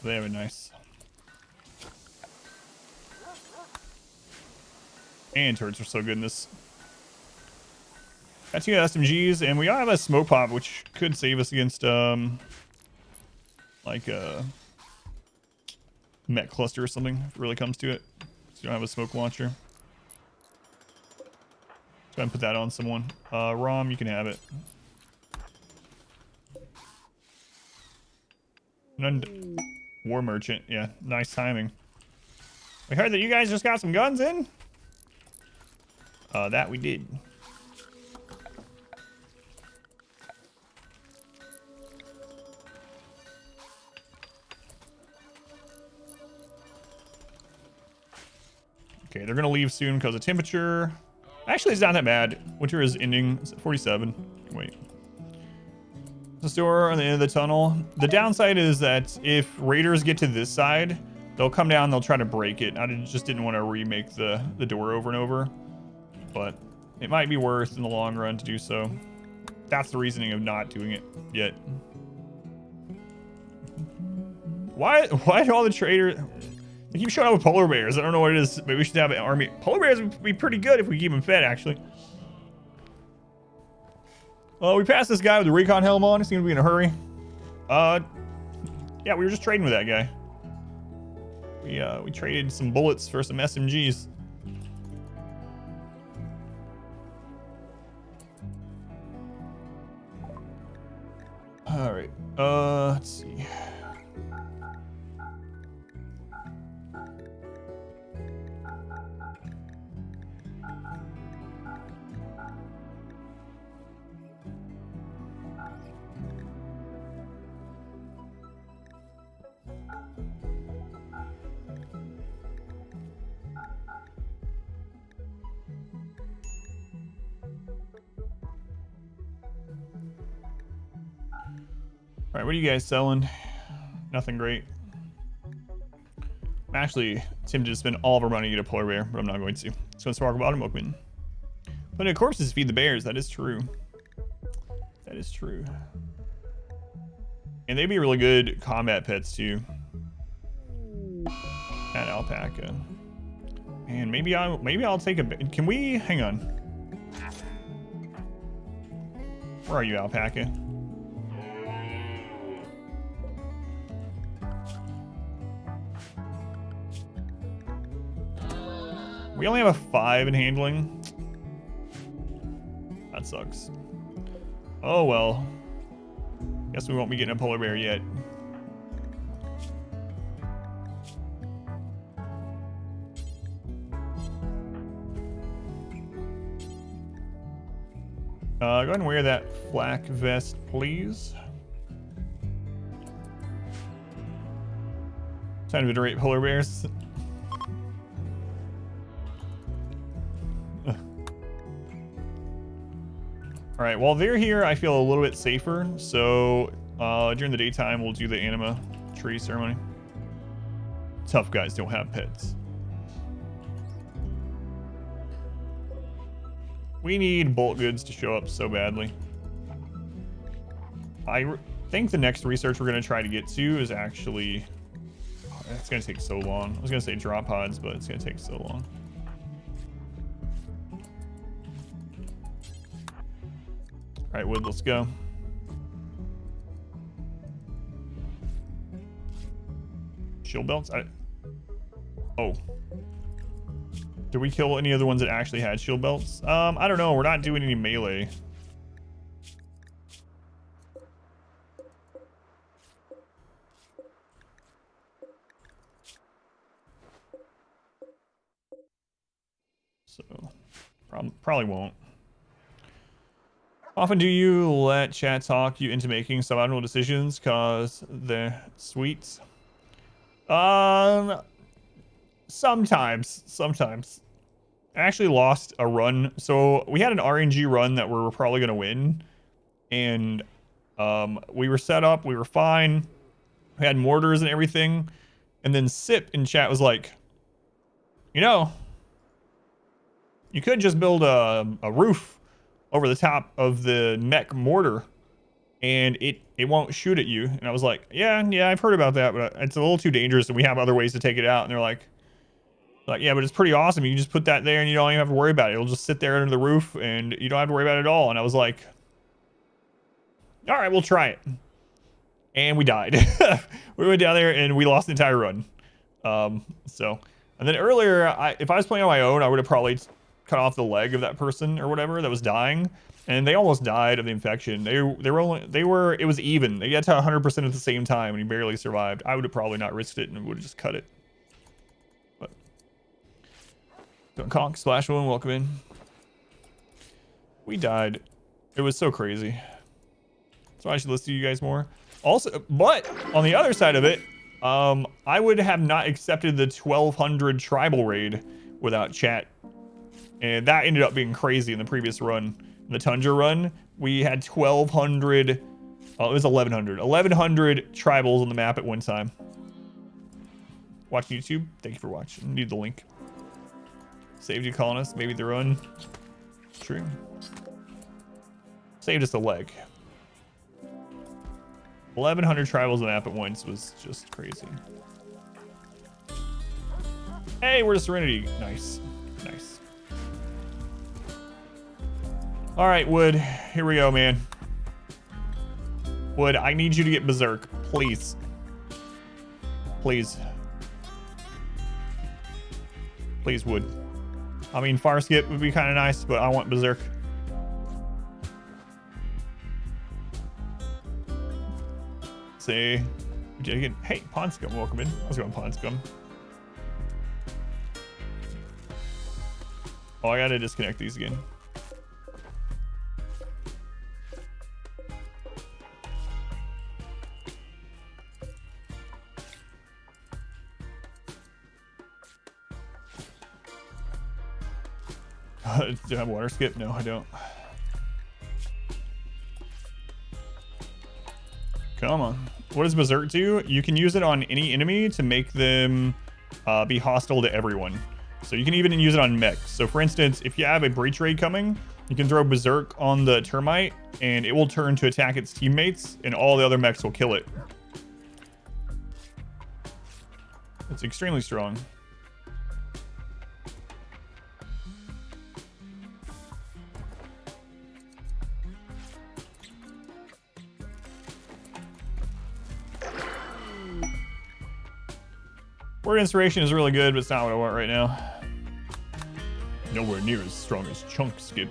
Very nice. And turrets are so good in this. Got 2 SMGs, and we all have a smoke pop, which could save us against like a MECH cluster or something if it really comes to it. So you don't have a smoke launcher. Go ahead and put that on someone. Rom, you can have it. War merchant, yeah, nice timing. We heard that you guys just got some guns in. That we did. Do Okay, they're gonna leave soon because of temperature. Actually, it's not that bad. Winter is ending. It's at 47. Wait. The store on the end of the tunnel. The downside is that if raiders get to this side, they'll come down, they'll try to break it. I just didn't want to remake the door over and over, but it might be worth in the long run to do so. That's the reasoning of not doing it yet. Why do all the traders, they keep showing up with polar bears? I don't know what it is. Maybe we should have an army. Polar bears would be pretty good if we keep them fed, actually. Oh, we passed this guy with the recon helm on. He seemed to be in a hurry. Yeah, we were just trading with that guy. We traded some bullets for some SMGs. All right. Let's see. All right, what are you guys selling? Nothing great. I'm actually tempted to spend all of our money to get a polar bear, but I'm not going to. So let's talk about a Rocketman. But of corpses feed the bears. That is true. That is true. And they'd be really good combat pets too. That alpaca. And maybe I'll take a. Can we hang on? Where are you, alpaca? We only have a 5 in handling. That sucks. Oh well. Guess we won't be getting a polar bear yet. Go ahead and wear that flak vest, please. Time to iterate polar bears. All right, while they're here, I feel a little bit safer. So during the daytime, we'll do the anima tree ceremony. Tough guys don't have pets. We need bulk goods to show up so badly. I think the next research we're going to try to get to is actually... It's going to take so long. I was going to say drop pods, but it's going to take so long. All right, Wood, let's go. Shield belts? Oh. Did we kill any of the ones that actually had shield belts? I don't know. We're not doing any melee. So, probably won't. Often do you let chat talk you into making suboptimal decisions cause they're sweet? Sometimes. I actually lost a run. So we had an RNG run that we were probably going to win. And we were set up. We were fine. We had mortars and everything. And then Sip in chat was like, you know, you could just build a roof over the top of the mech mortar and it won't shoot at you. And I was like, yeah, I've heard about that, but it's a little too dangerous and we have other ways to take it out. And they're like, yeah, but it's pretty awesome. You can just put that there and you don't even have to worry about it. It'll just sit there under the roof and you don't have to worry about it at all. And I was like, all right, we'll try it. And we died. We went down there and we lost the entire run. And then earlier, if I was playing on my own, I would have probably cut off the leg of that person or whatever that was dying, and they almost died of the infection. It was even. They got to 100% at the same time and he barely survived. I would have probably not risked it and would have just cut it. But don't conk, splash one, welcome in. We died. It was so crazy. So I should listen to you guys more. Also, but on the other side of it, I would have not accepted the 1200 tribal raid without chat. And that ended up being crazy in the previous run. In the Tundra run, we had 1,200. Oh, it was 1,100. 1,100 tribals on the map at one time. Watching YouTube? Thank you for watching. Need the link. Saved you colonists. Maybe the run. True. Saved us a leg. 1,100 tribals on the map at once was just crazy. Hey, we're to Serenity. Nice. Nice. All right, Wood. Here we go, man. Wood, I need you to get Berserk. Please. Please. Please, Wood. I mean, Fire Skip would be kind of nice, but I want Berserk. See. Hey, Pond Scum, welcome in. How's it going, Pond Scum? Oh, I gotta disconnect these again. Do I have water skip? No, I don't. Come on. What does Berserk do? You can use it on any enemy to make them be hostile to everyone. So you can even use it on mechs. So for instance, if you have a breach raid coming, you can throw Berserk on the termite and it will turn to attack its teammates and all the other mechs will kill it. It's extremely strong. Word Inspiration is really good, but it's not what I want right now. Nowhere near as strong as Chunk Skip.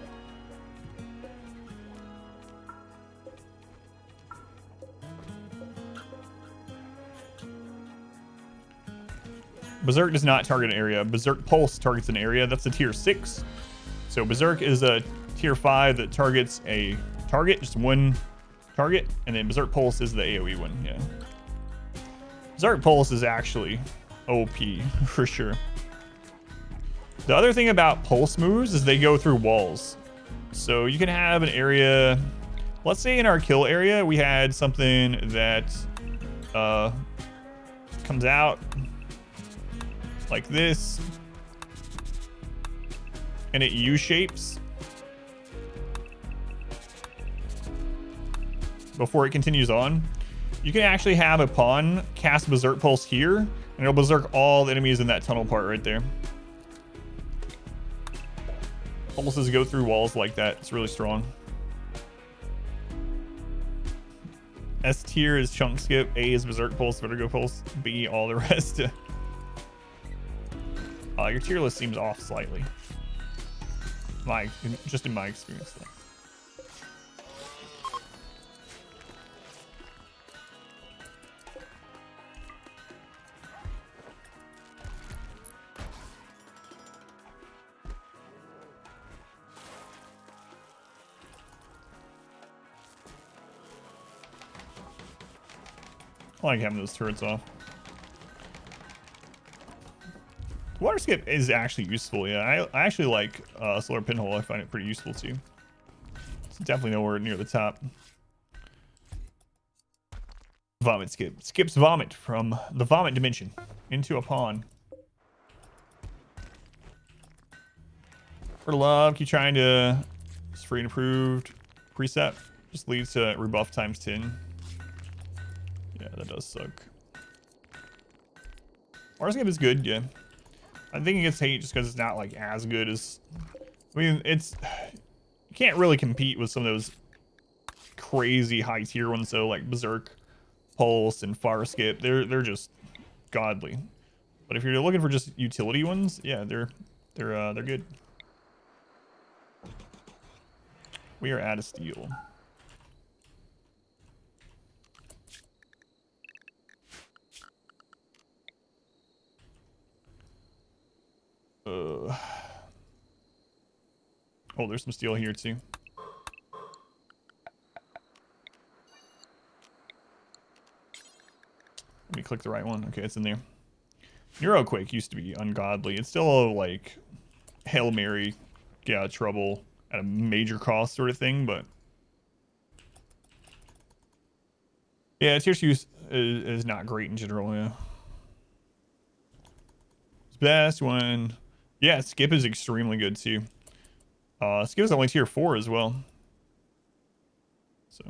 Berserk does not target an area. Berserk Pulse targets an area. That's a tier 6. So Berserk is a tier 5 that targets a target, just one target. And then Berserk Pulse is the AoE one, yeah. Berserk Pulse is actually OP for sure. The other thing about pulse moves is they go through walls. So you can have an area, let's say in our kill area, we had something that comes out like this and it U-shapes before it continues on. You can actually have a pawn cast Berserk Pulse here and it'll Berserk all the enemies in that tunnel part right there. Pulses go through walls like that. It's really strong. S tier is Chunk Skip. A is Berserk Pulse, Vertigo Pulse. B, all the rest. Your tier list seems off slightly. Just in my experience, though. I like having those turrets off. Water skip is actually useful, yeah. I actually like solar pinhole. I find it pretty useful too. It's definitely nowhere near the top. Vomit skip. Skips vomit from the vomit dimension into a pond. For love, keep trying to. It's free and approved. Preset just leads to rebuff times 10. Yeah, that does suck. Skip is good, yeah. I think it gets hate just because it's not like as good as. I mean, it's. You can't really compete with some of those crazy high tier ones, though, like Berserk, Pulse, and Fire Skip. They're just godly. But if you're looking for just utility ones, yeah, they're good. We are out of steel. Oh, there's some steel here too. Let me click the right one. Okay, it's in there. Neuroquake used to be ungodly. It's still like Hail Mary, get out of trouble at a major cost sort of thing, but yeah, tier 2 is not great in general, yeah. Best one. Yeah, Skip is extremely good too. Skip is only tier 4 as well. So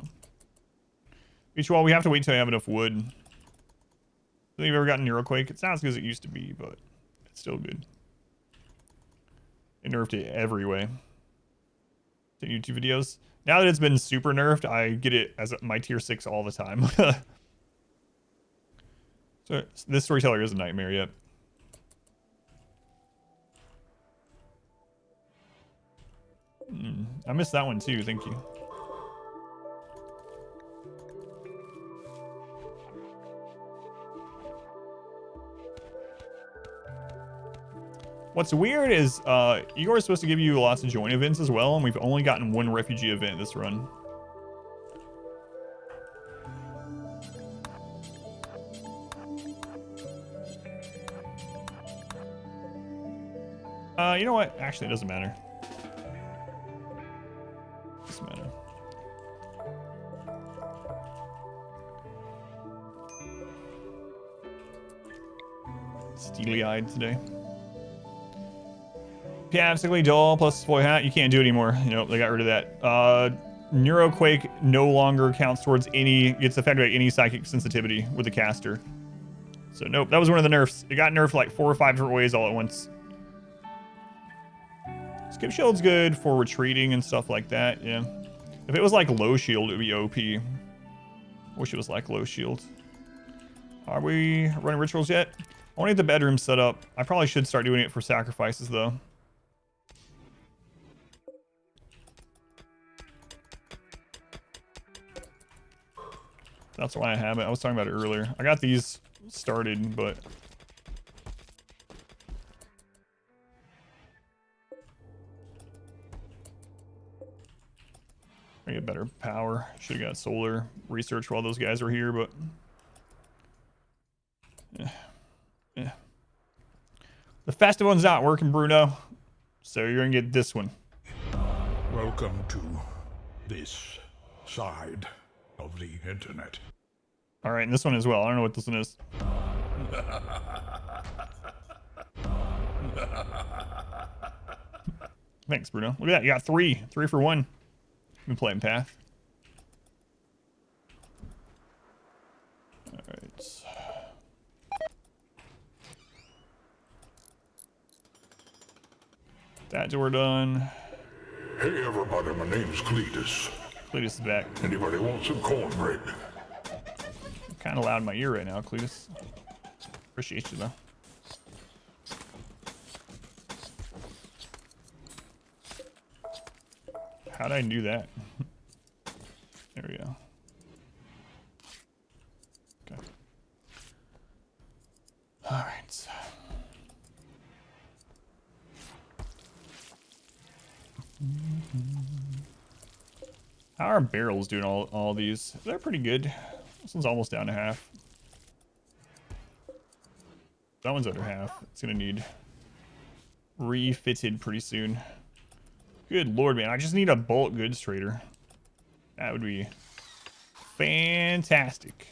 each wall, we have to wait till I have enough wood. I don't think you've ever gotten Neuroquake. It's not as good as it used to be, but it's still good. They nerfed it every way. In YouTube videos. Now that it's been super nerfed, I get it as my tier 6 all the time. So this storyteller is a nightmare, yep. I missed that one too, thank you. What's weird is Igor is supposed to give you lots of join events as well, and we've only gotten one refugee event this run. You know what? Actually, it doesn't matter. Doesn't matter. Steely-eyed today. Yeah, sickly dull plus boy hat. You can't do it anymore. You know, they got rid of that. Neuroquake no longer counts towards any, gets affected by any psychic sensitivity with the caster. So nope, that was one of the nerfs. It got nerfed like 4 or 5 different ways all at once. Skip shield's good for retreating and stuff like that, yeah. If it was like low shield, it would be OP. Wish it was like low shield. Are we running rituals yet? I want to get the bedroom set up. I probably should start doing it for sacrifices though. That's why I have it. I was talking about it earlier. I got these started, but I get better power. Should have got solar research while those guys were here, but yeah. The festive one's not working, Bruno. So you're gonna get this one. Welcome to this side of the internet. All right, and this one as well. I don't know what this one is. Thanks, Bruno. Look at that. You got 3. 3 for 1. Been playing Path. All right. That door done. Hey everybody, my name's Cletus. Cletus is back. Anybody want some cornbread? Kind of loud in my ear right now, Cletus. Appreciate you though. How'd I do that? There we go. Okay. All right. How are barrels doing all these? They're pretty good. This one's almost down to half. That one's under half. It's gonna need refitted pretty soon. Good lord, man. I just need a bulk goods trader. That would be fantastic.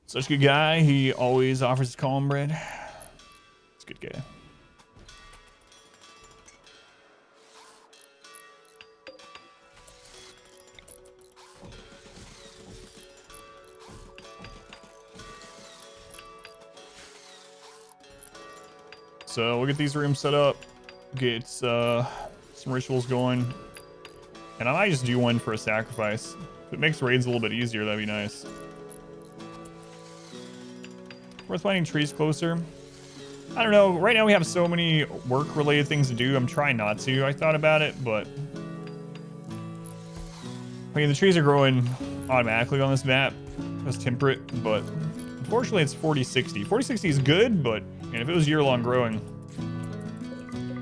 Such a good guy. He always offers his cornbread. It's a good guy. So we'll get these rooms set up, get some rituals going, and I might just do one for a sacrifice. If it makes raids a little bit easier, that'd be nice. Worth finding trees closer. I don't know. Right now we have so many work-related things to do. I'm trying not to. I thought about it, but I mean, the trees are growing automatically on this map. It's temperate, but Unfortunately, it's 40-60. 40-60 is good, but and if it was year-long growing,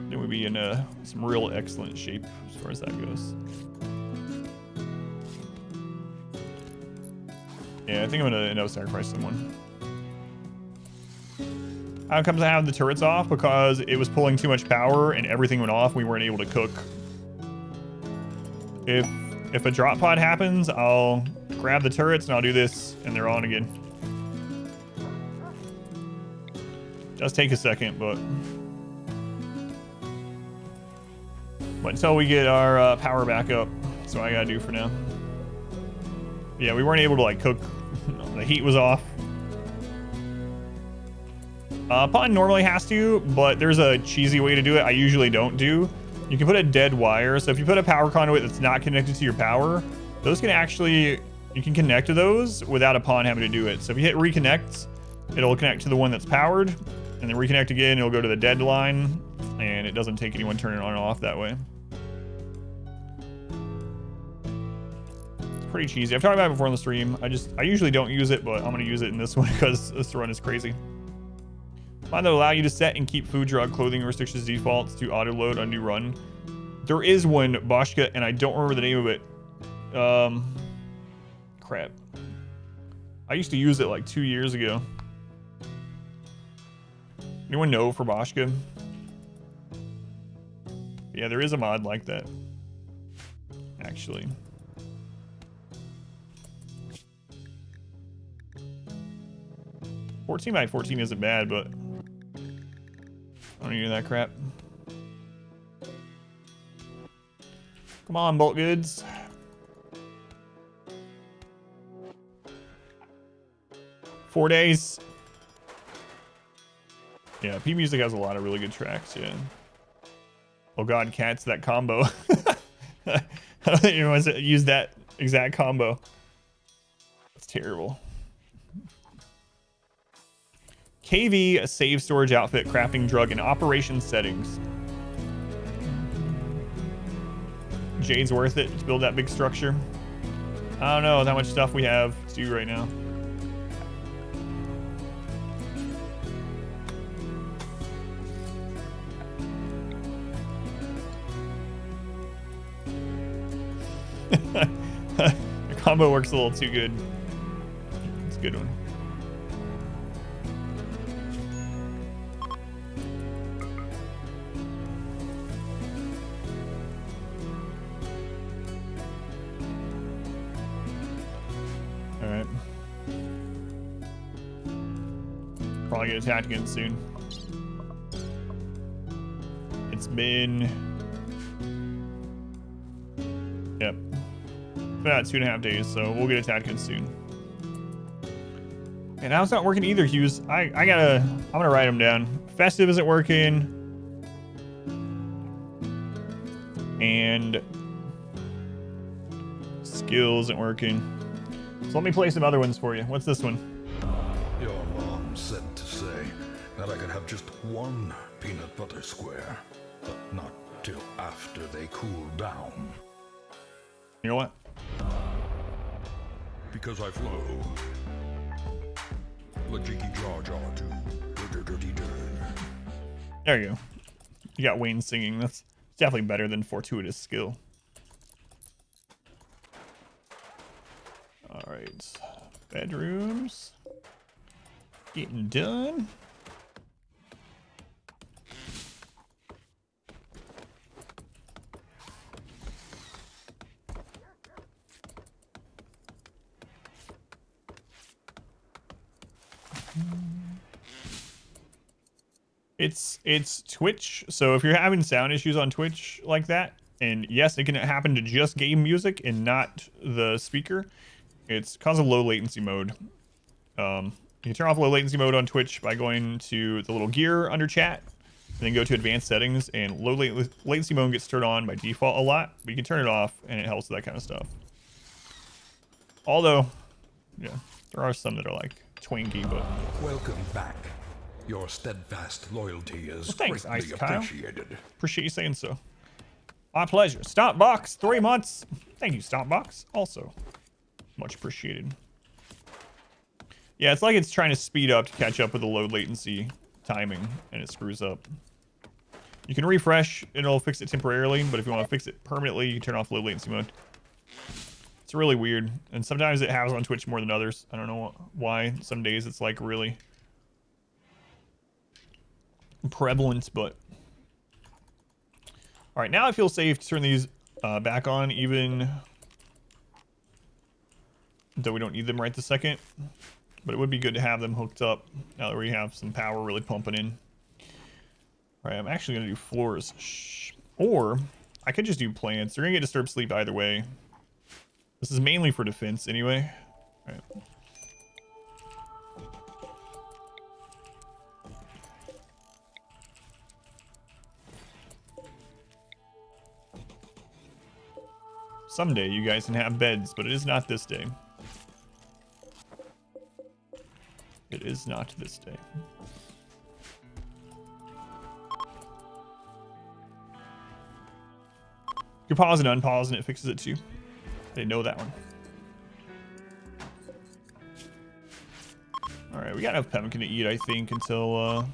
then we'd be in some real excellent shape as far as that goes. Yeah, I think I'm gonna end up sacrificing someone. How comes I have the turrets off? Because it was pulling too much power and everything went off. We weren't able to cook. If a drop pod happens, I'll grab the turrets and I'll do this and they're on again. Does take a second, but until we get our power back up, that's what I gotta do for now. Yeah, we weren't able to like cook. The heat was off. Pod normally has to, but there's a cheesy way to do it. I usually don't do. You can put a dead wire. So if you put a power conduit that's not connected to your power, those can actually, you can connect to those without a pawn having to do it. So if you hit reconnect, it'll connect to the one that's powered, and then reconnect again, it'll go to the dead line, and it doesn't take anyone turning it on and off that way. It's pretty cheesy. I've talked about it before on the stream. I usually don't use it, but I'm gonna use it in this one because this run is crazy. Find that allow you to set and keep food, drug, clothing restrictions defaults to auto load on new run. There is one, Boschka, and I don't remember the name of it. Crap. I used to use it like 2 years ago. Anyone know for Boschka? Yeah, there is a mod like that. Actually. (14x14) isn't bad, but I don't need that crap. Come on, bulk goods. Four days. Yeah, P Music has a lot of really good tracks, yeah. Oh god, cats, that combo. I don't think anyone's used that exact combo. That's terrible. KV, save storage outfit, crafting drug, and operation settings. Jade's worth it to build that big structure. I don't know how much stuff we have to do right now. The combo works a little too good. It's a good one. Alright. Probably get attacked again soon. It's been... Yep. About 2.5 days, so we'll get attacked again soon. And now it's not working either, Hughes. I'm gonna write them down. Festive isn't working. And skill isn't working. So let me play some other ones for you. What's this one? Your mom said to say that I could have just one peanut butter square, but not till after they cool down. You know what? Because I flow. Lajiki Jar Jar too. There you go. You got Wayne singing. That's definitely better than fortuitous skill. All right. Bedrooms. Getting done. It's Twitch, so if you're having sound issues on Twitch like that, and yes, it can happen to just game music and not the speaker, it's because of low latency mode. You can turn off low latency mode on Twitch by going to the little gear under chat, and then go to advanced settings, and low latency mode gets turned on by default a lot, but you can turn it off, and it helps with that kind of stuff. Although, yeah, there are some that are like twinky, but... Welcome back. Your steadfast loyalty is thanks, greatly Ice Kyle. appreciated. Appreciate you saying so. My pleasure. Stompbox, 3 months. Thank you, Stompbox. Also, much appreciated. Yeah, it's like it's trying to speed up to catch up with the low latency timing, and it screws up. You can refresh, it'll fix it temporarily, but if you want to fix it permanently, you can turn off low latency mode. It's really weird, and sometimes it happens on Twitch more than others. I don't know why. Some days it's like really prevalent, but... Alright, now I feel safe to turn these back on, even though we don't need them right this second. But it would be good to have them hooked up now that we have some power really pumping in. Alright, I'm actually going to do floors. Or I could just do plants. They're going to get disturbed sleep either way. This is mainly for defense anyway. Alright. Someday you guys can have beds, but it is not this day. It is not this day. You can pause and unpause and it fixes it too. I didn't know that one. Alright, we got enough pemmican to eat, I think, until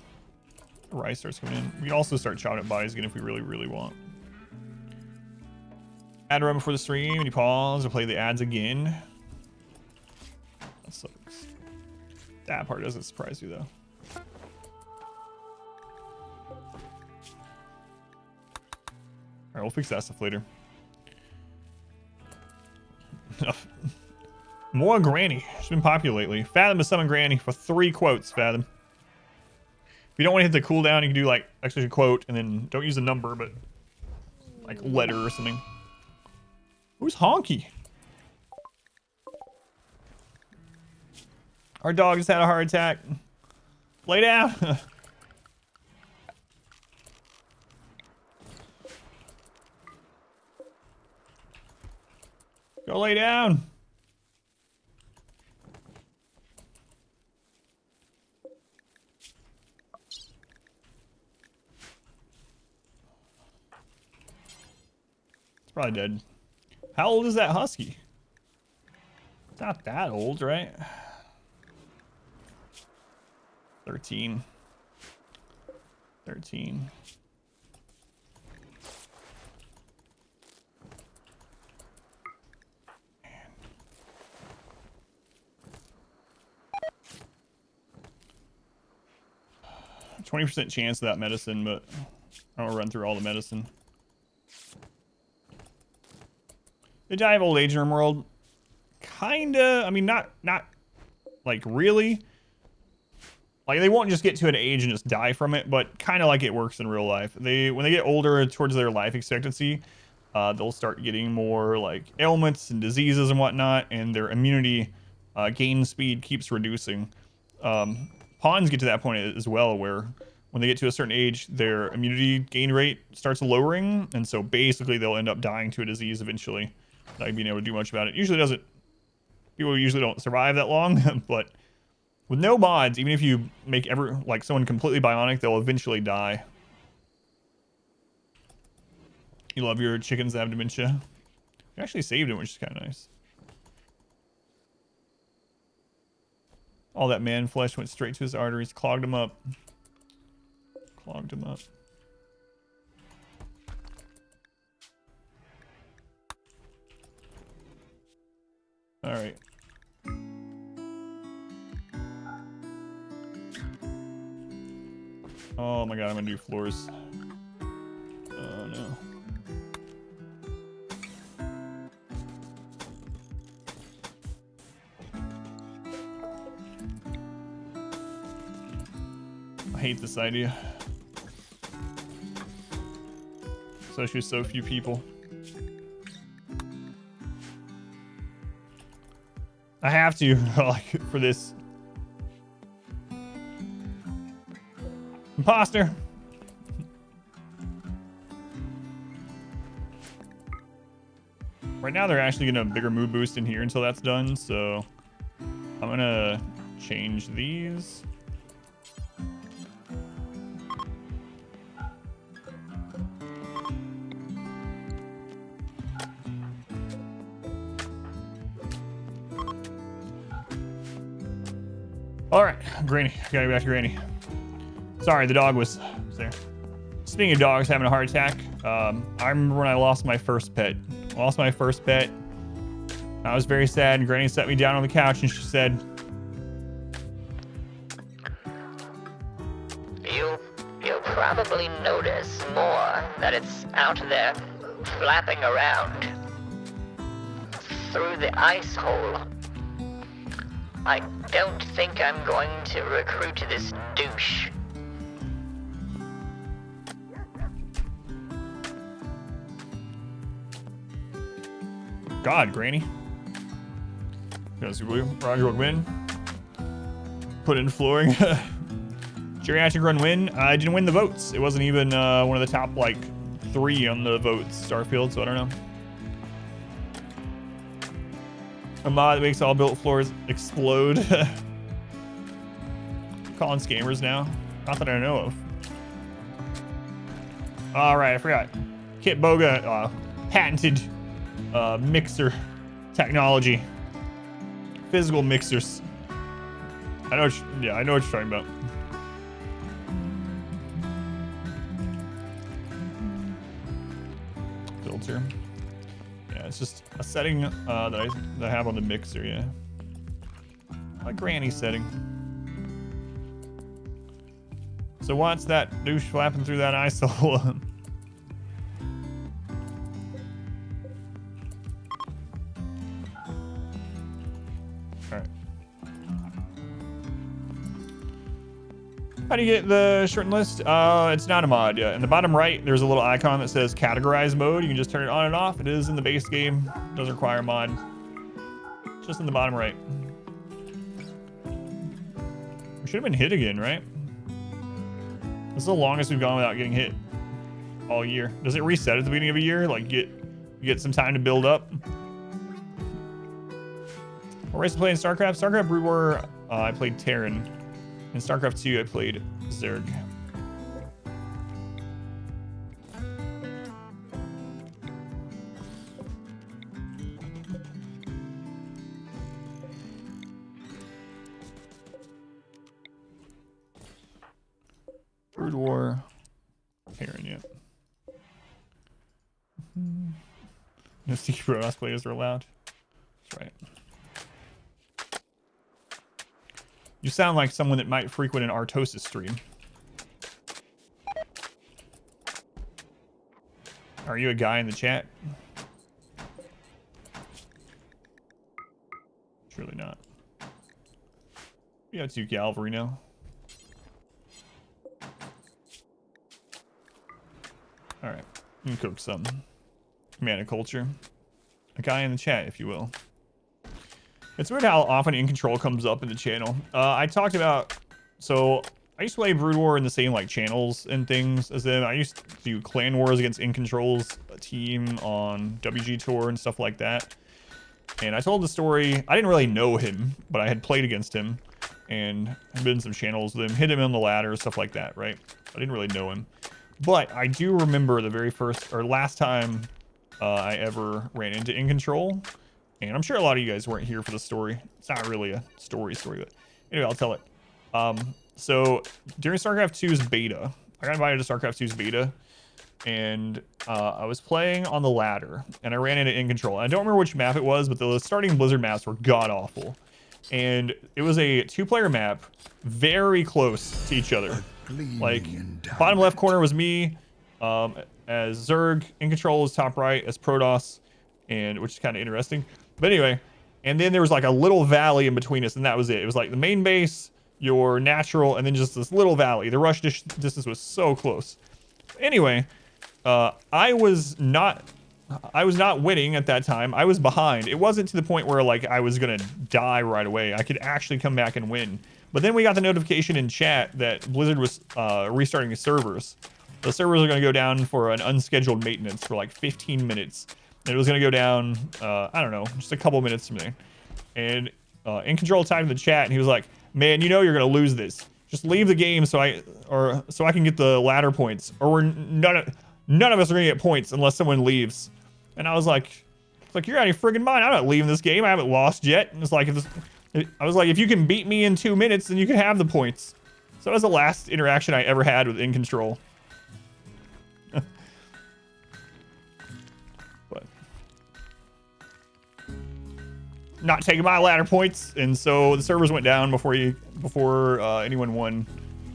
rice starts coming in. We can also start chopping up buys again if we really, really want. Ad run before the stream, and you pause or play the ads again. That sucks. That part doesn't surprise you though. Alright, we'll fix that stuff later. More Granny. She's been popular lately. Fathom to summon Granny for 3 quotes, Fathom. If you don't want to hit the cooldown, you can do like actually a quote and then don't use a number, but like letter or something. Who's Honky? Our dog just had a heart attack. Lay down. Go lay down. It's probably dead. How old is that husky? It's not that old, right? 13. 13. Man. 20% chance of that medicine, but I don't run through all the medicine. They die of old age in RimWorld. Kinda. I mean, not like really. Like they won't just get to an age and just die from it, but kind of like it works in real life. When they get older towards their life expectancy, they'll start getting more like ailments and diseases and whatnot, and their immunity gain speed keeps reducing. Pawns get to that point as well, where when they get to a certain age, their immunity gain rate starts lowering, and so basically they'll end up dying to a disease eventually. Not being able to do much about it. Usually doesn't. People usually don't survive that long, but with no mods, even if you make like someone completely bionic, they'll eventually die. You love your chickens that have dementia. You actually saved it, which is kind of nice. All that man flesh went straight to his arteries, clogged him up. Clogged him up. All right. Oh my god, I'm gonna do floors. Oh no. I hate this idea. Especially with so few people. I have to, like, for this. Imposter. Right now they're actually gonna have a bigger mood boost in here until that's done, so I'm gonna change these. All right, Granny. Gotta go back to Granny. Sorry, the dog was there. Speaking of dogs having a heart attack, I remember when I lost my first pet. I lost my first pet. I was very sad, and Granny set me down on the couch and she said, You'll probably notice more that it's out there flapping around through the ice hole. I don't think I'm going to recruit this douche. God, Granny. Roger win. Put in flooring. Geriatric run win. I didn't win the votes. It wasn't even one of the top like 3 on the votes, Starfield, so I don't know. A mod that makes all built floors explode. Calling scammers now. Not that I know of. All right, I forgot. Kit Boga patented mixer technology. Physical mixers. I know what I know what you're talking about. Filter. Yeah, it's just a setting that I have on the mixer, yeah. My granny setting. So what's that douche flapping through that ice hole? Alright. How do you get the shortened list? It's not a mod yet. In the bottom right, there's a little icon that says categorize mode. You can just turn it on and off. It is in the base game. It doesn't require a mod. Just in the bottom right. We should have been hit again, right? This is the longest we've gone without getting hit all year. Does it reset at the beginning of a year? Like you get some time to build up? What race to play in StarCraft? StarCraft Brood War, I played Terran. In StarCraft 2, I played Zerg. Brood War, Terran, yeah. No secret Protoss players are allowed. That's right. You sound like someone that might frequent an Artosis stream. Are you a guy in the chat? Surely not. We got 2 cavalry now. Alright. You can cook some. Mana culture. A guy in the chat, if you will. It's weird how often In Control comes up in the channel. I talked about, so I used to play Brood War in the same like channels and things as them. I used to do clan wars against In Control's team on WG Tour and stuff like that. And I told the story, I didn't really know him, but I had played against him and had been in some channels with him, hit him on the ladder, stuff like that, right? I didn't really know him. But I do remember the very first or last time I ever ran into In Control. And I'm sure a lot of you guys weren't here for the story. It's not really a story, but anyway, I'll tell it. So during StarCraft 2's beta, I got invited to StarCraft 2's beta, and I was playing on the ladder, and I ran into In Control. I don't remember which map it was, but the starting Blizzard maps were god-awful. And it was a 2-player map, very close to each other. Like, bottom left corner was me, as Zerg. In Control was top right as Protoss, and which is kind of interesting. But anyway, and then there was like a little valley in between us, and that was it. It was like the main base, your natural, and then just this little valley. The rush distance was so close. Anyway, I was not winning at that time. I was behind. It wasn't to the point where like I was gonna die right away. I could actually come back and win. But then we got the notification in chat that Blizzard was restarting the servers. The servers are gonna go down for an unscheduled maintenance for like 15 minutes. And it was gonna go down, I don't know, just a couple minutes from there. And In Control typed in the chat, and he was like, "Man, you know you're gonna lose this. Just leave the game so I can get the ladder points, or none of us are gonna get points unless someone leaves." And I was like, "You're out of your friggin' mind. I'm not leaving this game. I haven't lost yet." And it's like, I was like, if you can beat me in 2 minutes, then you can have the points. So that was the last interaction I ever had with In Control. But not taking my ladder points, and so the servers went down before anyone won,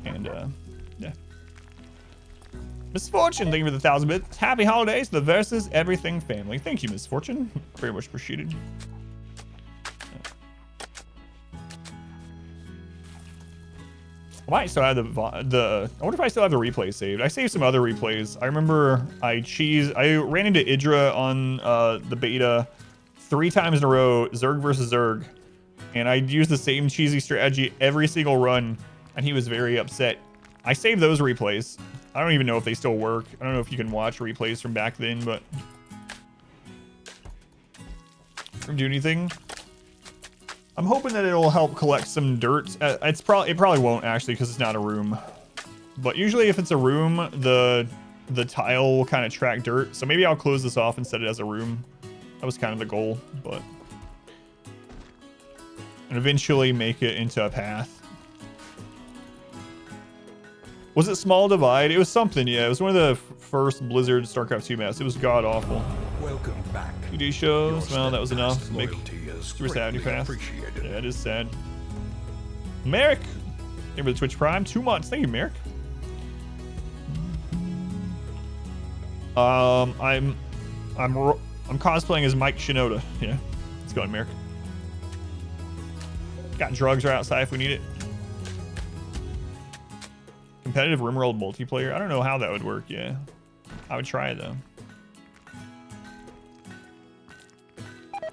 and yeah. Misfortune, thank you for the 1,000 bits. Happy holidays, the Versus Everything family. Thank you, Misfortune. Very much appreciated. I might still have I wonder if I still have the replay saved. I saved some other replays. I remember I ran into Idra on the beta 3 times in a row, Zerg versus Zerg, and I used the same cheesy strategy every single run, and he was very upset. I saved those replays. I don't even know if they still work. I don't know if you can watch replays from back then, but do anything. I'm hoping that it'll help collect some dirt. It probably won't actually, because it's not a room. But usually if it's a room, the tile will kind of track dirt. So maybe I'll close this off and set it as a room. That was kind of the goal, but and eventually make it into a path. Was it Small Divide? It was something, yeah. It was one of the first Blizzard StarCraft 2 maps. It was god awful. Welcome back. 2D shows. Well, that was enough. Make super sad greatly fast. appreciated. Yeah, it is sad. Merrick, thank you for the Twitch Prime. 2 months. Thank you, Merrick. I'm cosplaying as Mike Shinoda. Yeah, let's go on, Merrick. Got drugs right outside if we need it. Competitive RimWorld multiplayer. I don't know how that would work. Yeah, I would try it though.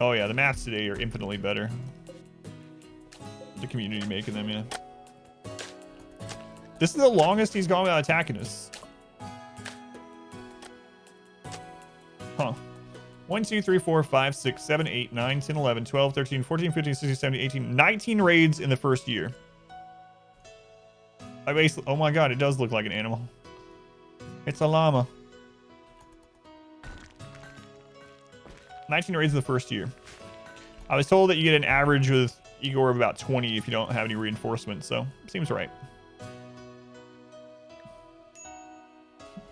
Oh yeah, the maps today are infinitely better. The community making them, yeah. This is the longest he's gone without attacking us. Huh. 1, 2, 3, 4, 5, 6, 7, 8, 9, 10, 11, 12, 13, 14, 15, 16, 17, 18, 19 raids in the first year. I basically, oh my god, it does look like an animal. It's a llama. 19 raids in the first year. I was told that you get an average with Igor of about 20 if you don't have any reinforcements, so seems right.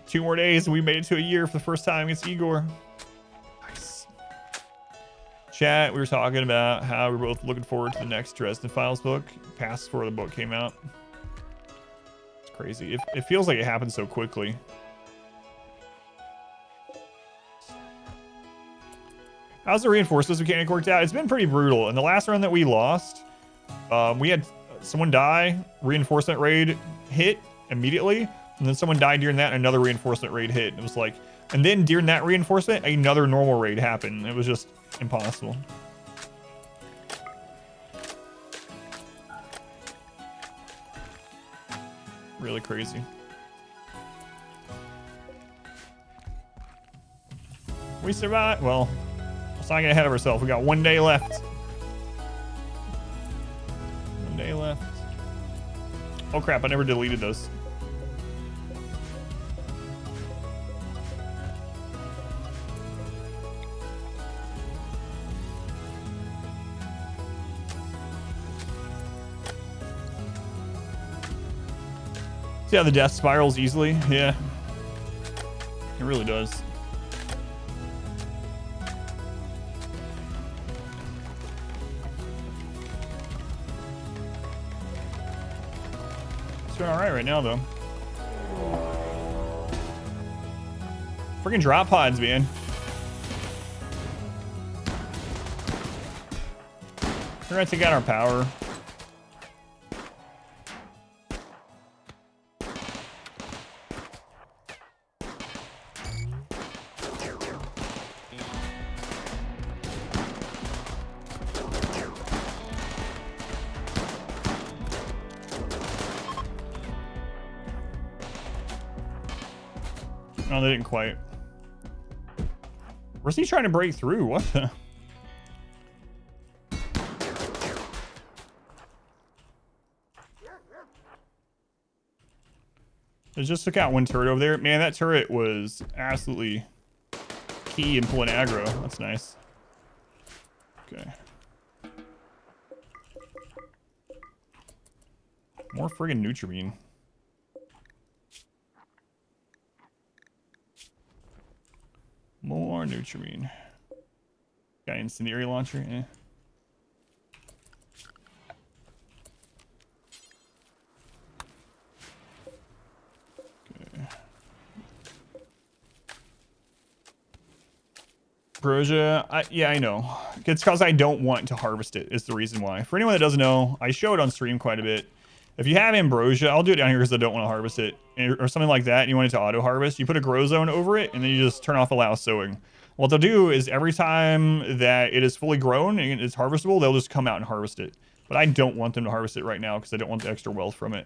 2 more days and we made it to a year for the first time against Igor. Nice. Chat, we were talking about how we're both looking forward to the next Dresden Files book. Past before the book came out. It's crazy. It feels like it happened so quickly. How's the reinforcements mechanic worked out? It's been pretty brutal. In the last run that we lost, we had someone die, reinforcement raid hit immediately, and then someone died during that, and another reinforcement raid hit. It was like, and then during that reinforcement, another normal raid happened. It was just impossible. Really crazy. We survived. Well, let's not get ahead of ourselves. We got 1 day left. 1 day left. Oh crap, I never deleted those. See how the death spirals easily? Yeah. It really does. It's doing alright right now, though. Freaking drop pods, man. We're gonna take out our power. No, they didn't quite. Where's he trying to break through? What the? They just took out 1 turret over there. Man, that turret was absolutely key in pulling aggro. That's nice. Okay. More friggin' Nutrimine. More Nutrimine. Got incendiary launcher, eh. Okay. Ambrosia, yeah, I know. It's because I don't want to harvest it is the reason why. For anyone that doesn't know, I show it on stream quite a bit. If you have ambrosia, I'll do it down here because I don't want to harvest it, or something like that, and you want it to auto harvest, you put a grow zone over it, and then you just turn off allow sowing. What they'll do is every time that it is fully grown and it's harvestable, they'll just come out and harvest it. But I don't want them to harvest it right now because I don't want the extra wealth from it.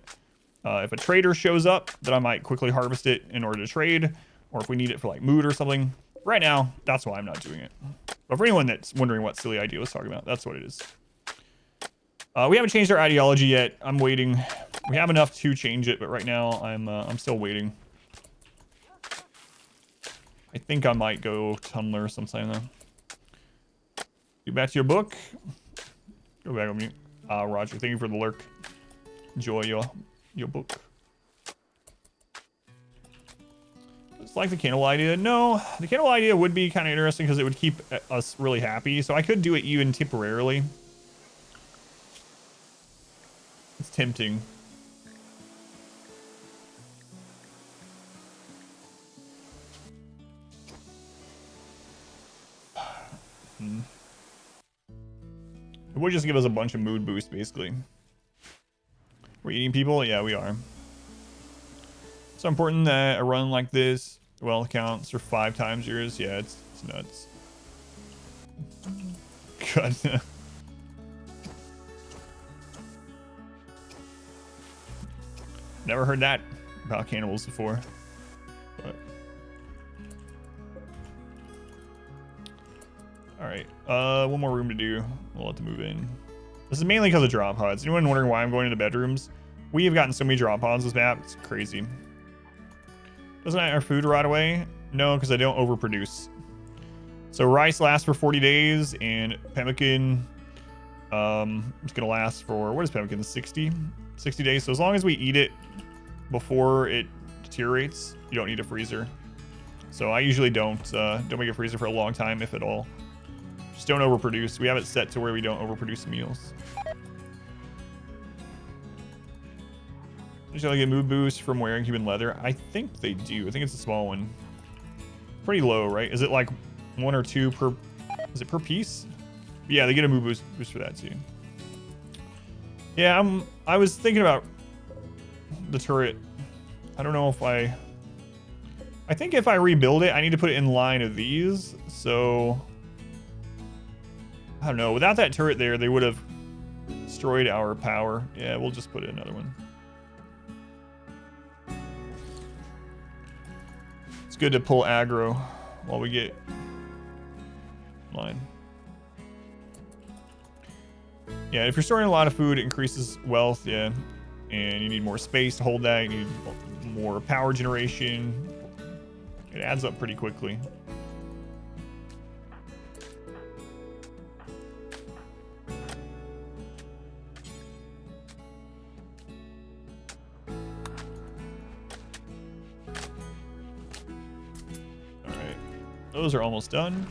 If a trader shows up, then I might quickly harvest it in order to trade, or if we need it for like mood or something. Right now, that's why I'm not doing it. But for anyone that's wondering what silly idea I was talking about, that's what it is. We haven't changed our ideology yet. I'm waiting. We have enough to change it, but right now I'm still waiting. I think I might go tunneler sometime though. Get back to your book. Go back on mute. Roger, thank you for the lurk. Enjoy your book. It's like the candle idea. No, the candle idea would be kind of interesting because it would keep us really happy. So I could do it even temporarily. It's tempting. It would just give us a bunch of mood boost, basically. We're eating people? Yeah, we are. So important that a run like this, well, counts for 5 times yours. Yeah, it's nuts. God. Never heard that about cannibals before. But. All right, one more room to do. We'll let them move in. This is mainly because of drop pods. Anyone wondering why I'm going into bedrooms? We have gotten so many drop pods this map. It's crazy. Doesn't our food rot away? No, because I don't overproduce. So rice lasts for 40 days, and pemmican it's gonna last for, what is pemmican? 60 days. So as long as we eat it before it deteriorates, you don't need a freezer. So I usually don't make a freezer for a long time, if at all. Just don't overproduce. We have it set to where we don't overproduce meals. Does you get mood boost from wearing human leather? I think they do. I think it's a small one. Pretty low, right? Is it like 1 or 2 per? Is it per piece? Yeah, they get a mood boost for that too. Yeah, I was thinking about the turret. I don't know if I think if I rebuild it, I need to put it in line of these. So I don't know. Without that turret there, they would have destroyed our power. Yeah, we'll just put in another one. It's good to pull aggro while we get line. Yeah, if you're storing a lot of food, it increases wealth, yeah. And you need more space to hold that. You need more power generation. It adds up pretty quickly. Alright. Those are almost done.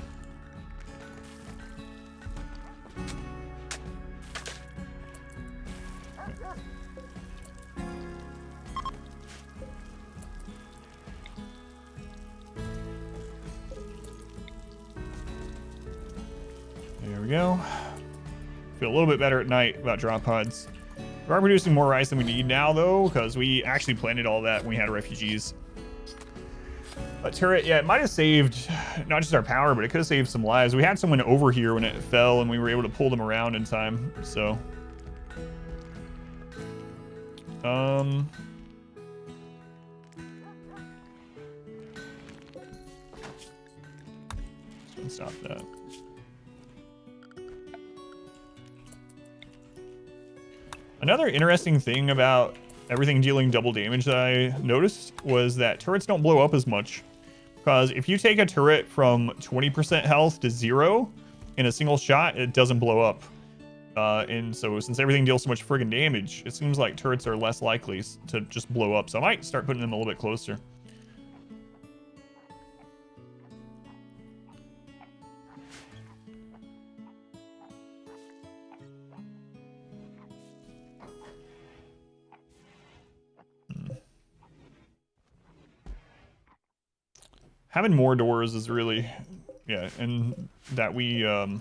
There we go. Feel a little bit better at night about drop pods. We are producing more rice than we need now, though, because we actually planted all that when we had refugees. But turret, yeah, it might have saved not just our power, but it could have saved some lives. We had someone over here when it fell, and we were able to pull them around in time, so. Let's stop that. Another interesting thing about everything dealing double damage that I noticed was that turrets don't blow up as much. Because if you take a turret from 20% health to 0 in a single shot, it doesn't blow up. And so since everything deals so much friggin' damage, it seems like turrets are less likely to just blow up. So I might start putting them a little bit closer. Having more doors is really, yeah, and that we outlaw.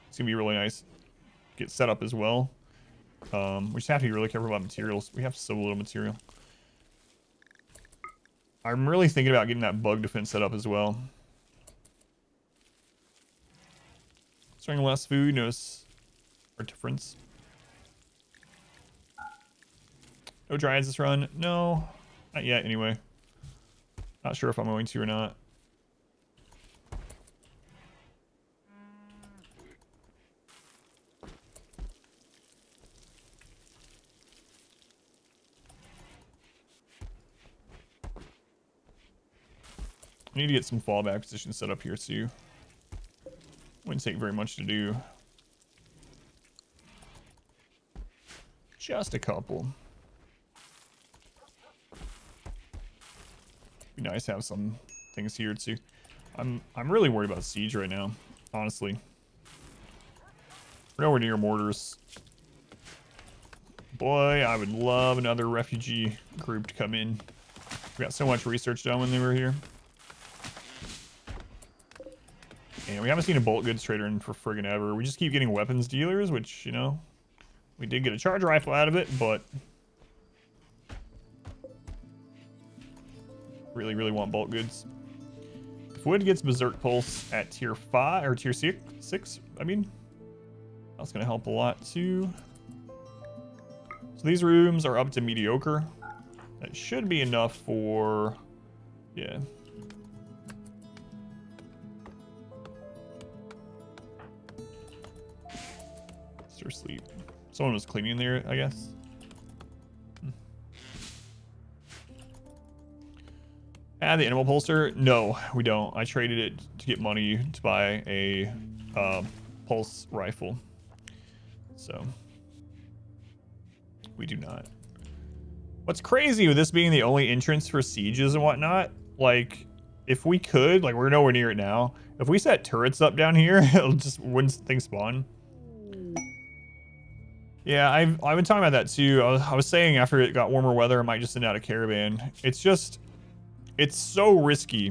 It's gonna be really nice. Get set up as well. We just have to be really careful about materials. We have so little material. I'm really thinking about getting that bug defense set up as well. Serving less food, notice our difference. No dryads this run. No, not yet anyway. Not sure if I'm going to or not. I need to get some fallback positions set up here too. Wouldn't take very much to do. Just a couple. Be nice to have some things here too. I'm really worried about siege right now, honestly. We're nowhere near mortars. Boy, I would love another refugee group to come in. We got so much research done when they were here. And we haven't seen a bolt goods trader in for friggin' ever. We just keep getting weapons dealers, which, you know, we did get a charge rifle out of it, but really want bolt goods. If wood gets berserk pulse at tier 5 or tier 6, I mean, that's gonna help a lot too. So these rooms are up to mediocre. That should be enough for, yeah. Or sleep. Someone was cleaning there, I guess. The animal pulser? No, we don't. I traded it to get money to buy a pulse rifle. So we do not. What's crazy with this being the only entrance for sieges and whatnot, like if we could, like we're nowhere near it now. If we set turrets up down here, it'll just wouldn't things spawn. Yeah, I've been talking about that too. I was saying after it got warmer weather, I might just send out a caravan. It's just, it's so risky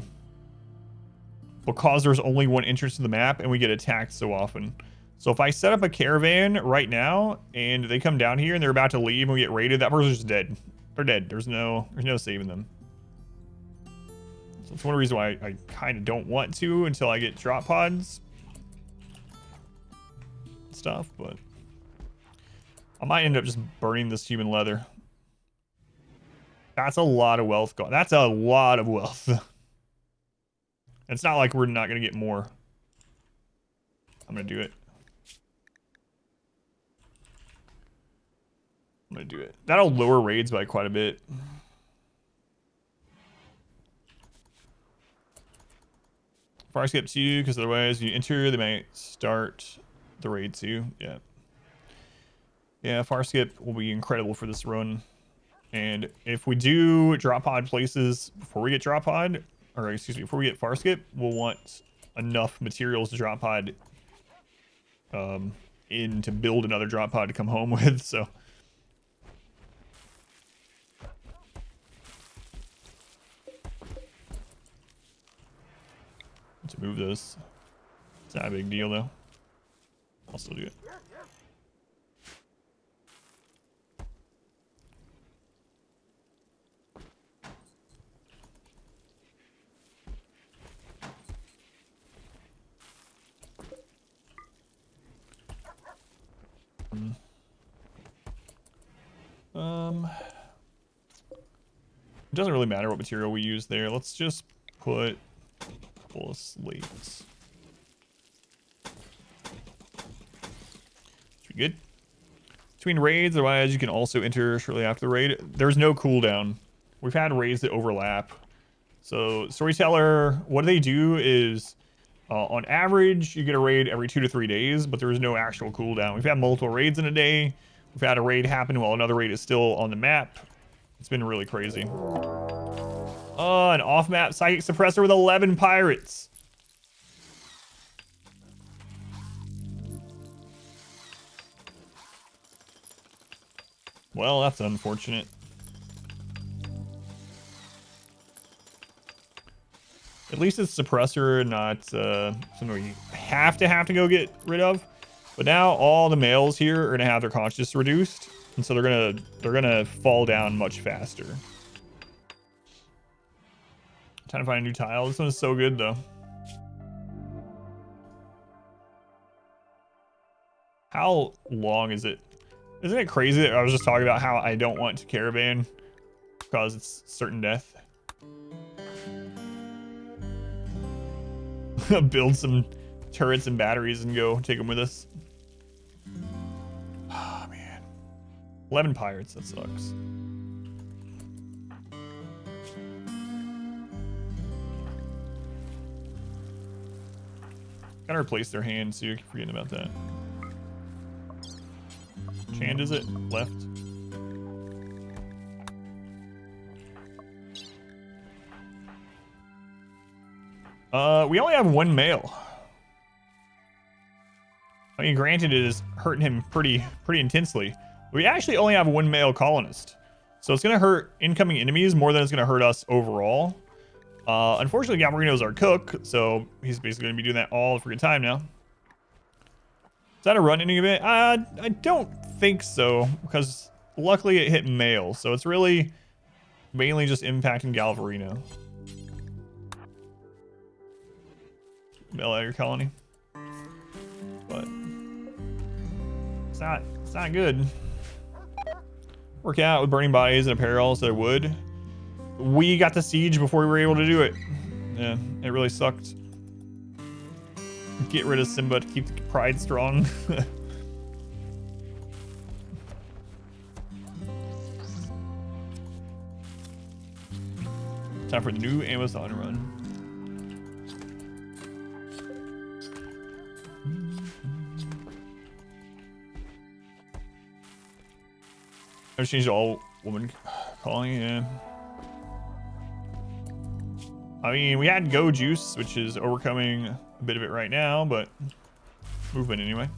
because there's only one entrance to the map and we get attacked so often. So if I set up a caravan right now and they come down here and they're about to leave and we get raided, that person's just dead. They're dead. There's no saving them. So it's one reason why I kind of don't want to until I get drop pods stuff, but I might end up just burning this human leather. That's a lot of wealth gone. That's a lot of wealth. It's not like we're not going to get more. I'm going to do it. I'm going to do it. That'll lower raids by quite a bit. Fire skip 2, because otherwise you enter, they might start the raid too. Yeah. Yeah, far skip will be incredible for this run. And if we do drop pod places before we get drop pod, or excuse me, before we get far skip, we'll want enough materials to drop pod in to build another drop pod to come home with. So to move those, it's not a big deal though. I'll still do it. It doesn't really matter what material we use there. Let's just put a couple of slates. Should be good. Between raids, otherwise you can also enter shortly after the raid. There's no cooldown. We've had raids that overlap. So storyteller, what they do is On average, you get a raid every 2 to 3 days, but there is no actual cooldown. We've had multiple raids in a day. We've had a raid happen while another raid is still on the map. It's been really crazy. An off-map psychic suppressor with 11 pirates. Well, that's unfortunate. At least it's suppressor, not something we have to go get rid of. But now all the males here are gonna have their conscious reduced, and so they're gonna fall down much faster. Trying to find a new tile. This one is so good though. How long is it? Isn't it crazy that I was just talking about how I don't want to caravan because it's certain death? Build some turrets and batteries and go take them with us. Oh man, 11 pirates. That sucks. Gotta replace their hand, so you're forgetting about that. Which hand is it? Left. We only have one male. I mean, granted, it is hurting him pretty intensely. We actually only have one male colonist, so it's gonna hurt incoming enemies more than it's gonna hurt us overall. Unfortunately, Gabarino's our cook, so he's basically gonna be doing that all for good time now. Is that a run ending event? I don't think so, because luckily it hit male, so it's really mainly just impacting Galvarino. Bail out your colony, but it's not good. Working out with burning bodies and apparel, so it would. We got the siege before we were able to do it. Yeah, it really sucked. Get rid of Simba to keep the pride strong. Time for the new Amazon run. I've changed to all woman calling, yeah. I mean, we had Go Juice, which is overcoming a bit of it right now, but movement anyway.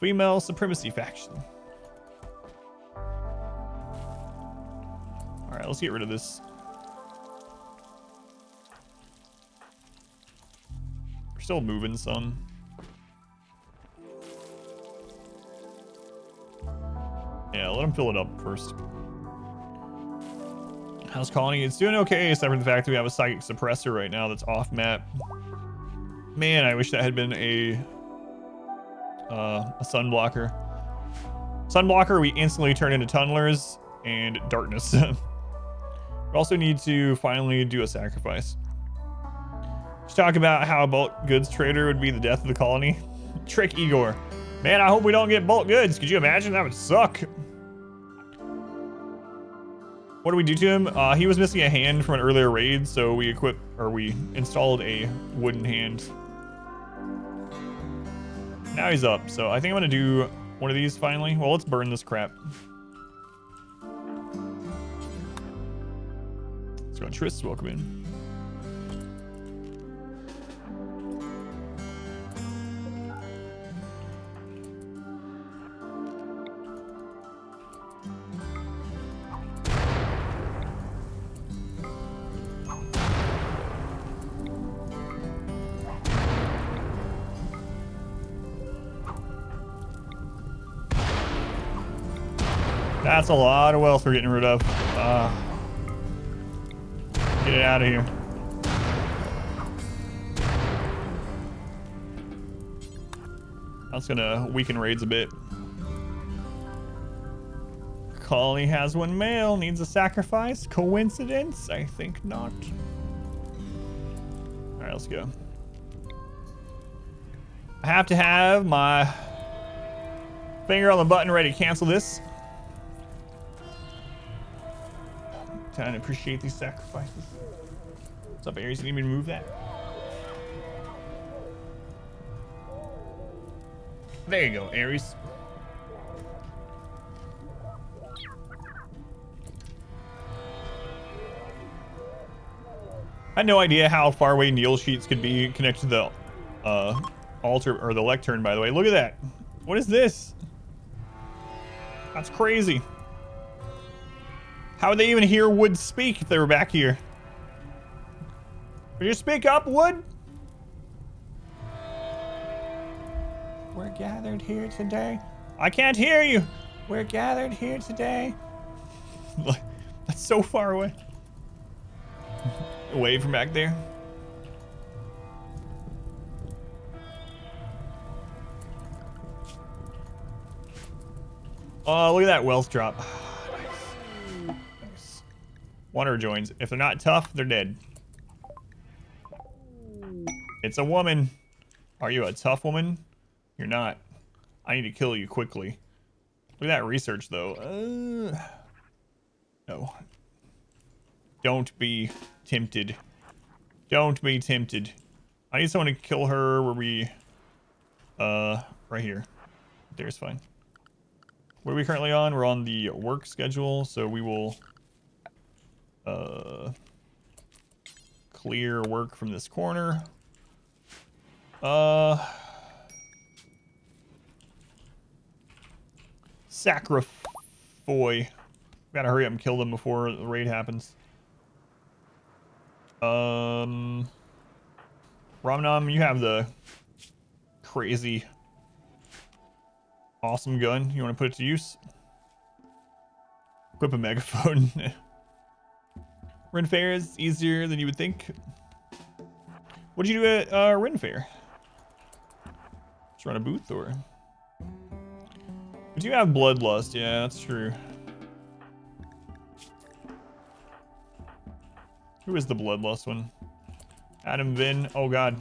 Female supremacy faction. All right, let's get rid of this. We're still moving some. Yeah, let them fill it up first. How's colony? It's doing okay, except for the fact that we have a psychic suppressor right now that's off map. Man, I wish that had been a sunblocker. Sunblocker, we instantly turn into tunnelers and darkness. We also need to finally do a sacrifice. Let's talk about how a bulk goods trader would be the death of the colony. Trick Igor. Man, I hope we don't get bulk goods. Could you imagine? That would suck. What do we do to him? He was missing a hand from an earlier raid, so we installed a wooden hand. Now he's up, so I think I'm gonna do one of these finally. Well, let's burn this crap. Let's go on Tris, welcome in. That's a lot of wealth we're getting rid of. Get it out of here. That's gonna weaken raids a bit. Colony has one male, needs a sacrifice. Coincidence? I think not. All right, let's go. I have to have my finger on the button ready to cancel this. Trying to appreciate these sacrifices. What's up, Ares? You need me to move that? There you go, Ares. I had no idea how far away Neil sheets could be connected to the altar or the lectern, by the way. Look at that. What is this? That's crazy. How would they even hear Wood speak if they were back here? Would you speak up, Wood? We're gathered here today. I can't hear you. We're gathered here today. That's so far away. Away from back there. Oh, look at that wealth drop. Nice. Nice. Wanderer joins. If they're not tough, they're dead. It's a woman. Are you a tough woman? You're not. I need to kill you quickly. Look at that research, though. No. Don't be tempted. Don't be tempted. I need someone to kill her where we... right here. There's fine. What are we currently on? We're on the work schedule, so we will... clear work from this corner. Sacrifoy. Gotta hurry up and kill them before the raid happens. Ramnam, you have the crazy awesome gun. You want to put it to use? Equip a megaphone. Ren Fairs easier than you would think. What'd you do at Ren Fair? Just run a booth or? We do have bloodlust. Yeah, that's true. Who is the bloodlust one? Adam Vin. Oh god.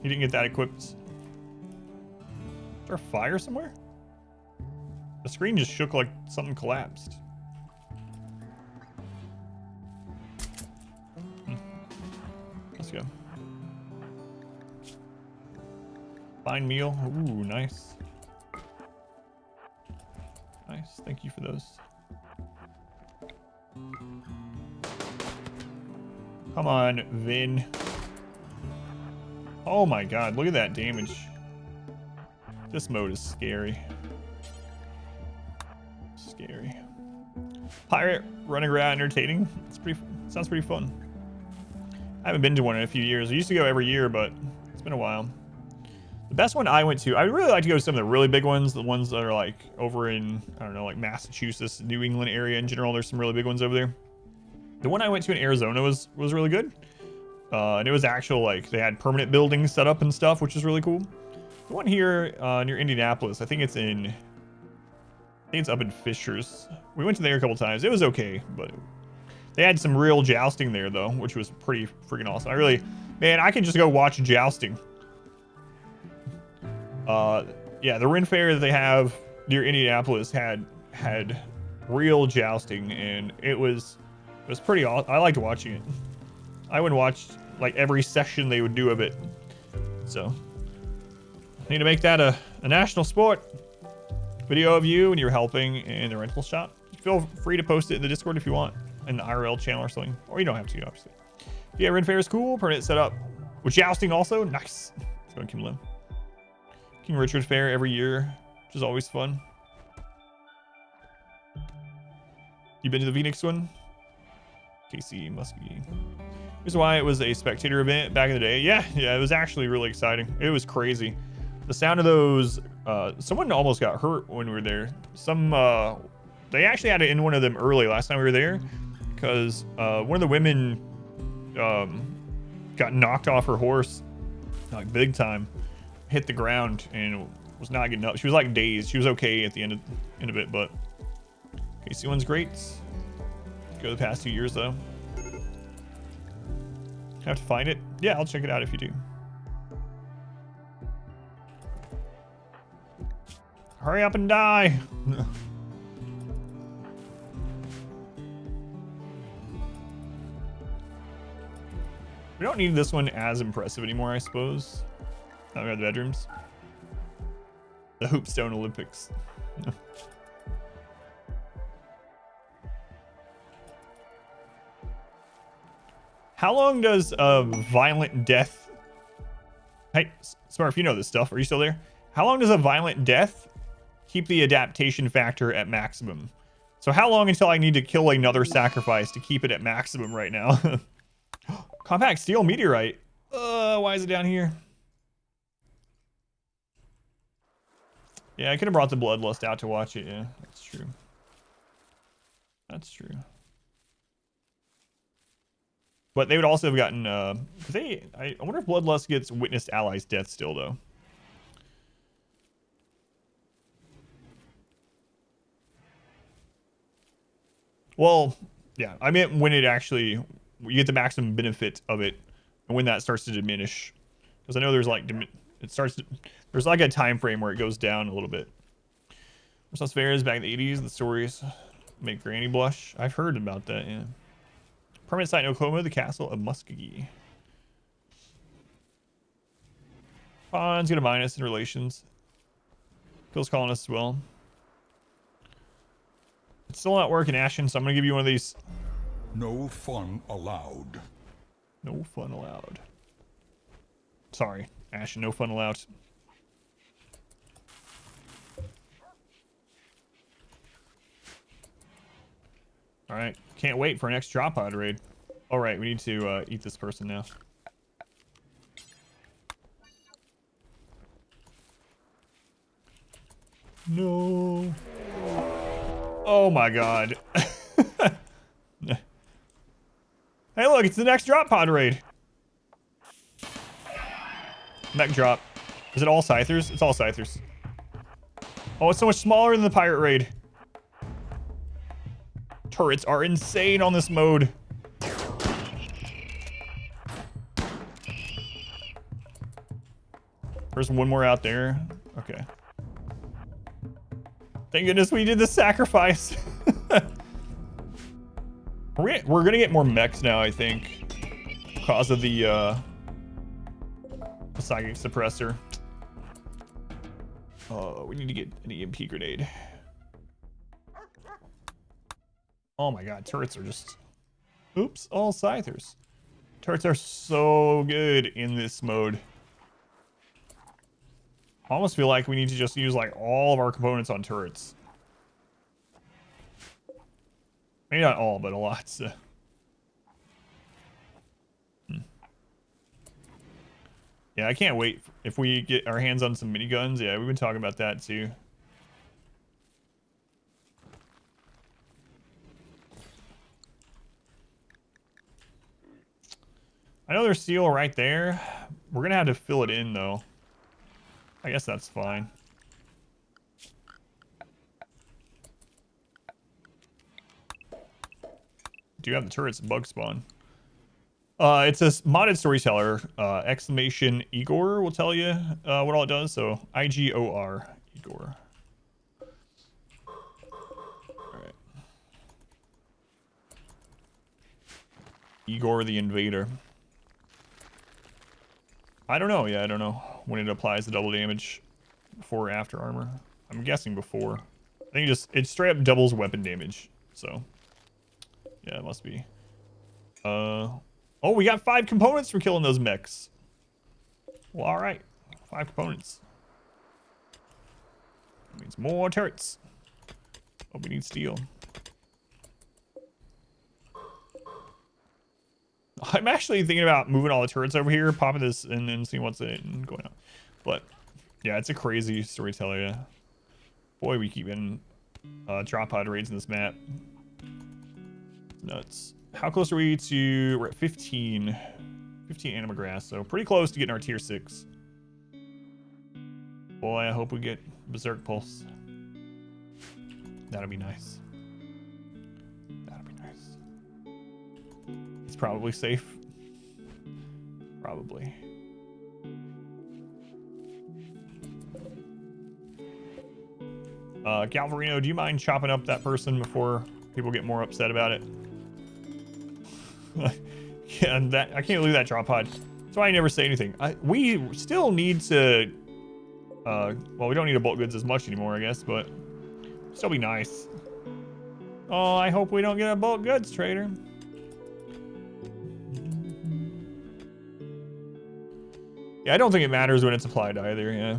He didn't get that equipped. Is there a fire somewhere? The screen just shook like something collapsed. Let's go. Fine meal. Ooh, nice. Nice. Thank you for those. Come on, Vin. Oh my god, look at that damage. This mode is scary. Scary. Pirate running around entertaining. Sounds pretty fun. I haven't been to one in a few years. I used to go every year, but it's been a while. The best one I went to, I really like to go to some of the really big ones, the ones that are like over in, I don't know, like Massachusetts, New England area in general. There's some really big ones over there. The one I went to in Arizona was really good. And it was actual, like, they had permanent buildings set up and stuff, which is really cool. The one here near Indianapolis, I think it's up in Fishers. We went to there a couple times. It was okay, but they had some real jousting there, though, which was pretty freaking awesome. Man, I could just go watch jousting. Yeah, the Ren Fair that they have near Indianapolis had real jousting, and it was pretty awesome. I liked watching it. I would watch like every session they would do of it. So I need to make that a national sport. Video of you when you're helping in the rental shop. Feel free to post it in the Discord if you want, in the IRL channel or something. Or you don't have to, obviously. Yeah, Ren Fair is cool. Permanent setup. With jousting also. Nice. Let's go and Kim Lim. King Richard Fair every year, which is always fun. You been to the Phoenix one? KC Muskie. Here's why it was a spectator event back in the day. Yeah, it was actually really exciting. It was crazy. The sound of those, someone almost got hurt when we were there. They actually had to end one of them early last time we were there, because one of the women got knocked off her horse, like big time, hit the ground and was not getting up. She was like dazed. She was okay at the end of it, but KC one's great. Go the past 2 years though. Have to find it. Yeah, I'll check it out if you do. Hurry up and die. We don't need this one as impressive anymore, I suppose. Now we have the bedrooms. The Hoopstone Olympics. How long does violent death... Hey, Smurf, you know this stuff. Are you still there? How long does a violent death keep the adaptation factor at maximum? So how long until I need to kill another sacrifice to keep it at maximum right now? Compact steel meteorite. Why is it down here? Yeah, I could have brought the Bloodlust out to watch it. Yeah, that's true. That's true. But they would also have gotten, cause I wonder if Bloodlust gets witnessed allies' death still though. Well, yeah, I meant when it actually, you get the maximum benefit of it, and when that starts to diminish, because I know there's like, there's like a time frame where it goes down a little bit. Ren Fairs back in the 80s, the stories make Granny blush. I've heard about that, yeah. Permanent site in Oklahoma, the castle of Muskogee. Fawn's got a minus in relations. Kills colonists as well. It's still not working, Ashen, so I'm gonna give you one of these. No fun allowed. No fun allowed. Sorry, Ashen, no fun allowed. Alright, can't wait for our next drop pod raid. Alright, we need to eat this person now. No. Oh my god. Hey look, it's the next drop pod raid. Mech drop. Is it all Scythers? It's all Scythers. Oh, it's so much smaller than the pirate raid. Turrets are insane on this mode. There's one more out there. Okay. Thank goodness we did the sacrifice. We're gonna get more mechs now, I think, because of the psychic suppressor. Oh, we need to get an EMP grenade. Oh my god, turrets are just... Oops, all Scythers. Turrets are so good in this mode. I almost feel like we need to just use like all of our components on turrets. Maybe not all, but a lot. So. Yeah, I can't wait if we get our hands on some miniguns. Yeah, we've been talking about that too. I know there's steel right there. We're gonna have to fill it in though. I guess that's fine. Do you have the turrets bug spawn? It's a modded storyteller. Exclamation Igor will tell you what all it does. So IGOR, Igor. Alright. Igor the Invader. I don't know. Yeah, I don't know when it applies the double damage before or after armor. I'm guessing before. I think it straight up doubles weapon damage. So yeah, it must be. Oh, we got 5 components for killing those mechs. Well, all right, 5 components. That means more turrets. Oh, we need steel. I'm actually thinking about moving all the turrets over here, popping this, and then seeing what's in it and going on. But yeah, it's a crazy storyteller. Yeah. Boy, we keep getting drop pod raids in this map. It's nuts. How close are we to? We're at 15 anima grass, so pretty close to getting our tier 6. Boy, I hope we get Berserk Pulse. That'll be nice. That'll be nice. It's probably safe. Probably. Galvarino, do you mind chopping up that person before people get more upset about it? Yeah, and that I can't leave that drop pod. That's why I never say anything. We still need to Well, we don't need a bulk goods as much anymore, I guess, but still be nice. Oh, I hope we don't get a bulk goods trader. Yeah, I don't think it matters when it's applied either, yeah.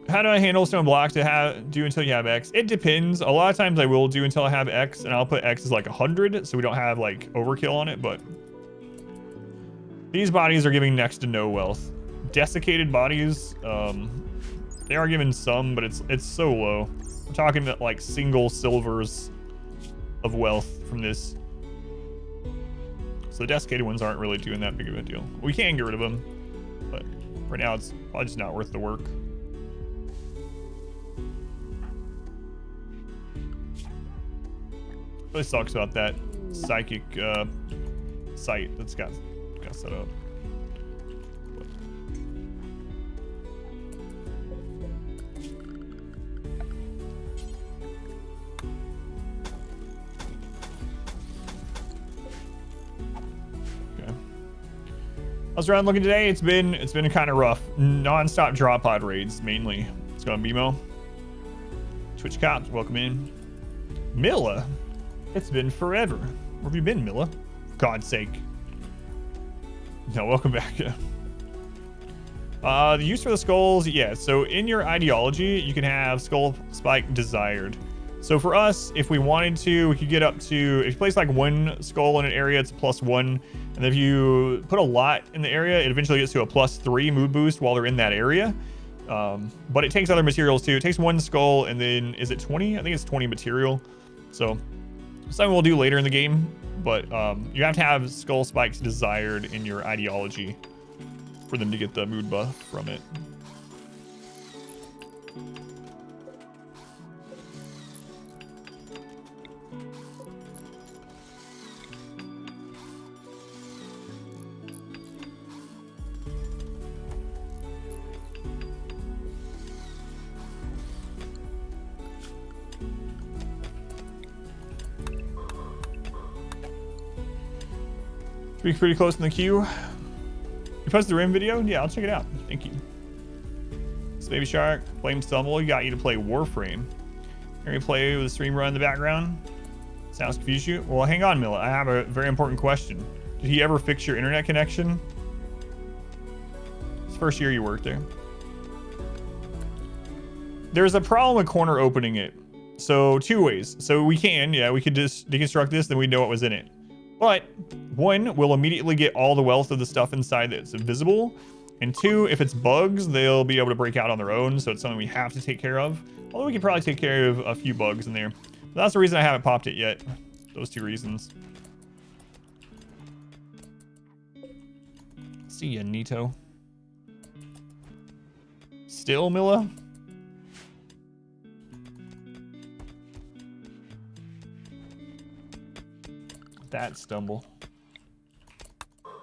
How do I handle stone block to do until you have X? It depends. A lot of times I will do until I have X, and I'll put X as like 100, so we don't have like overkill on it, but these bodies are giving next to no wealth. Desiccated bodies, they are giving some, but it's so low. We're talking about like single silvers of wealth from this. So the desiccated ones aren't really doing that big of a deal. We can get rid of them, but right now it's probably just not worth the work. Really sucks about that psychic site that's got set up. I was around looking today. It's been kind of rough. Non-stop drop pod raids mainly. Let's go on BMO. Twitch cops, welcome in. Milla, it's been forever. Where have you been, Milla? For God's sake. No, welcome back. The use for the skulls, yeah. So in your ideology, you can have skull spike desired. So for us, if we wanted to, we could get up to, if you place like one skull in an area, it's +1. And if you put a lot in the area, it eventually gets to a +3 mood boost while they're in that area. But it takes other materials too. It takes one skull and then, is it 20? I think it's 20 material. So something we'll do later in the game. But you have to have skull spikes desired in your ideology for them to get the mood buff from it. Pretty close in the queue. You posted the Rim video? Yeah, I'll check it out. Thank you. It's Baby Shark, Flame Stumble. You got you to play Warframe. You're gonna play with a stream run in the background. Sounds confused you? Well, hang on, Milla. I have a very important question. Did he ever fix your internet connection? It's the first year you worked there. There's a problem with corner opening it. So 2 ways. So we could just deconstruct this, then we know what was in it. But 1, we'll immediately get all the wealth of the stuff inside that's invisible. And 2, if it's bugs, they'll be able to break out on their own. So it's something we have to take care of. Although we could probably take care of a few bugs in there. But that's the reason I haven't popped it yet. Those 2 reasons. See ya, Nito. Still, Milla? That stumble.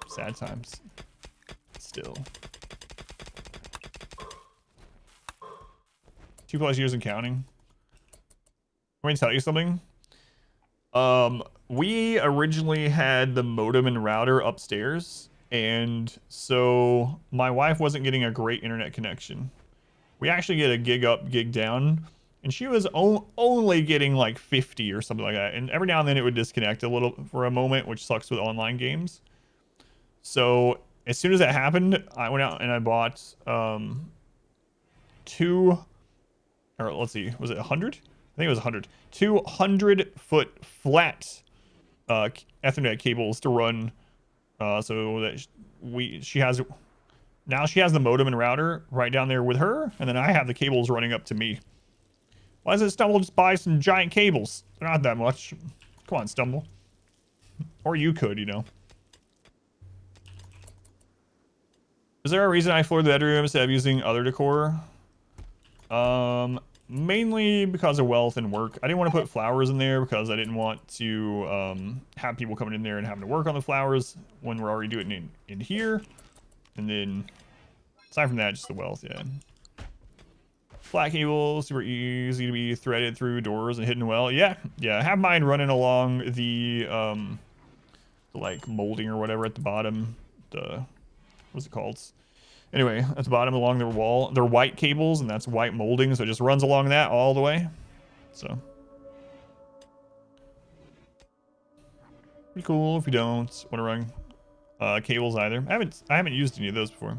Sad times. Still. 2+ years and counting. Let me tell you something. We originally had the modem and router upstairs, and so my wife wasn't getting a great internet connection. We actually get a gig up, gig down. And she was only getting like 50 or something like that. And every now and then it would disconnect a little for a moment, which sucks with online games. So as soon as that happened, I went out and I bought 2, or let's see, was it 100? I think it was 100. 200-foot flat Ethernet cables to run. So that she has the modem and router right down there with her. And then I have the cables running up to me. Why doesn't Stumble just buy some giant cables? They're not that much. Come on, Stumble. Or you could, you know. Is there a reason I floored the bedroom instead of using other decor? Mainly because of wealth and work. I didn't want to put flowers in there because I didn't want to have people coming in there and having to work on the flowers when we're already doing it in here. And then, aside from that, just the wealth, yeah. Flat cables, super easy to be threaded through doors and hidden well. Yeah, I have mine running along the like molding or whatever at the bottom. What's it called? Anyway, at the bottom along the wall, they're white cables, and that's white molding, so it just runs along that all the way. So pretty cool if you don't want to run cables either. I haven't used any of those before.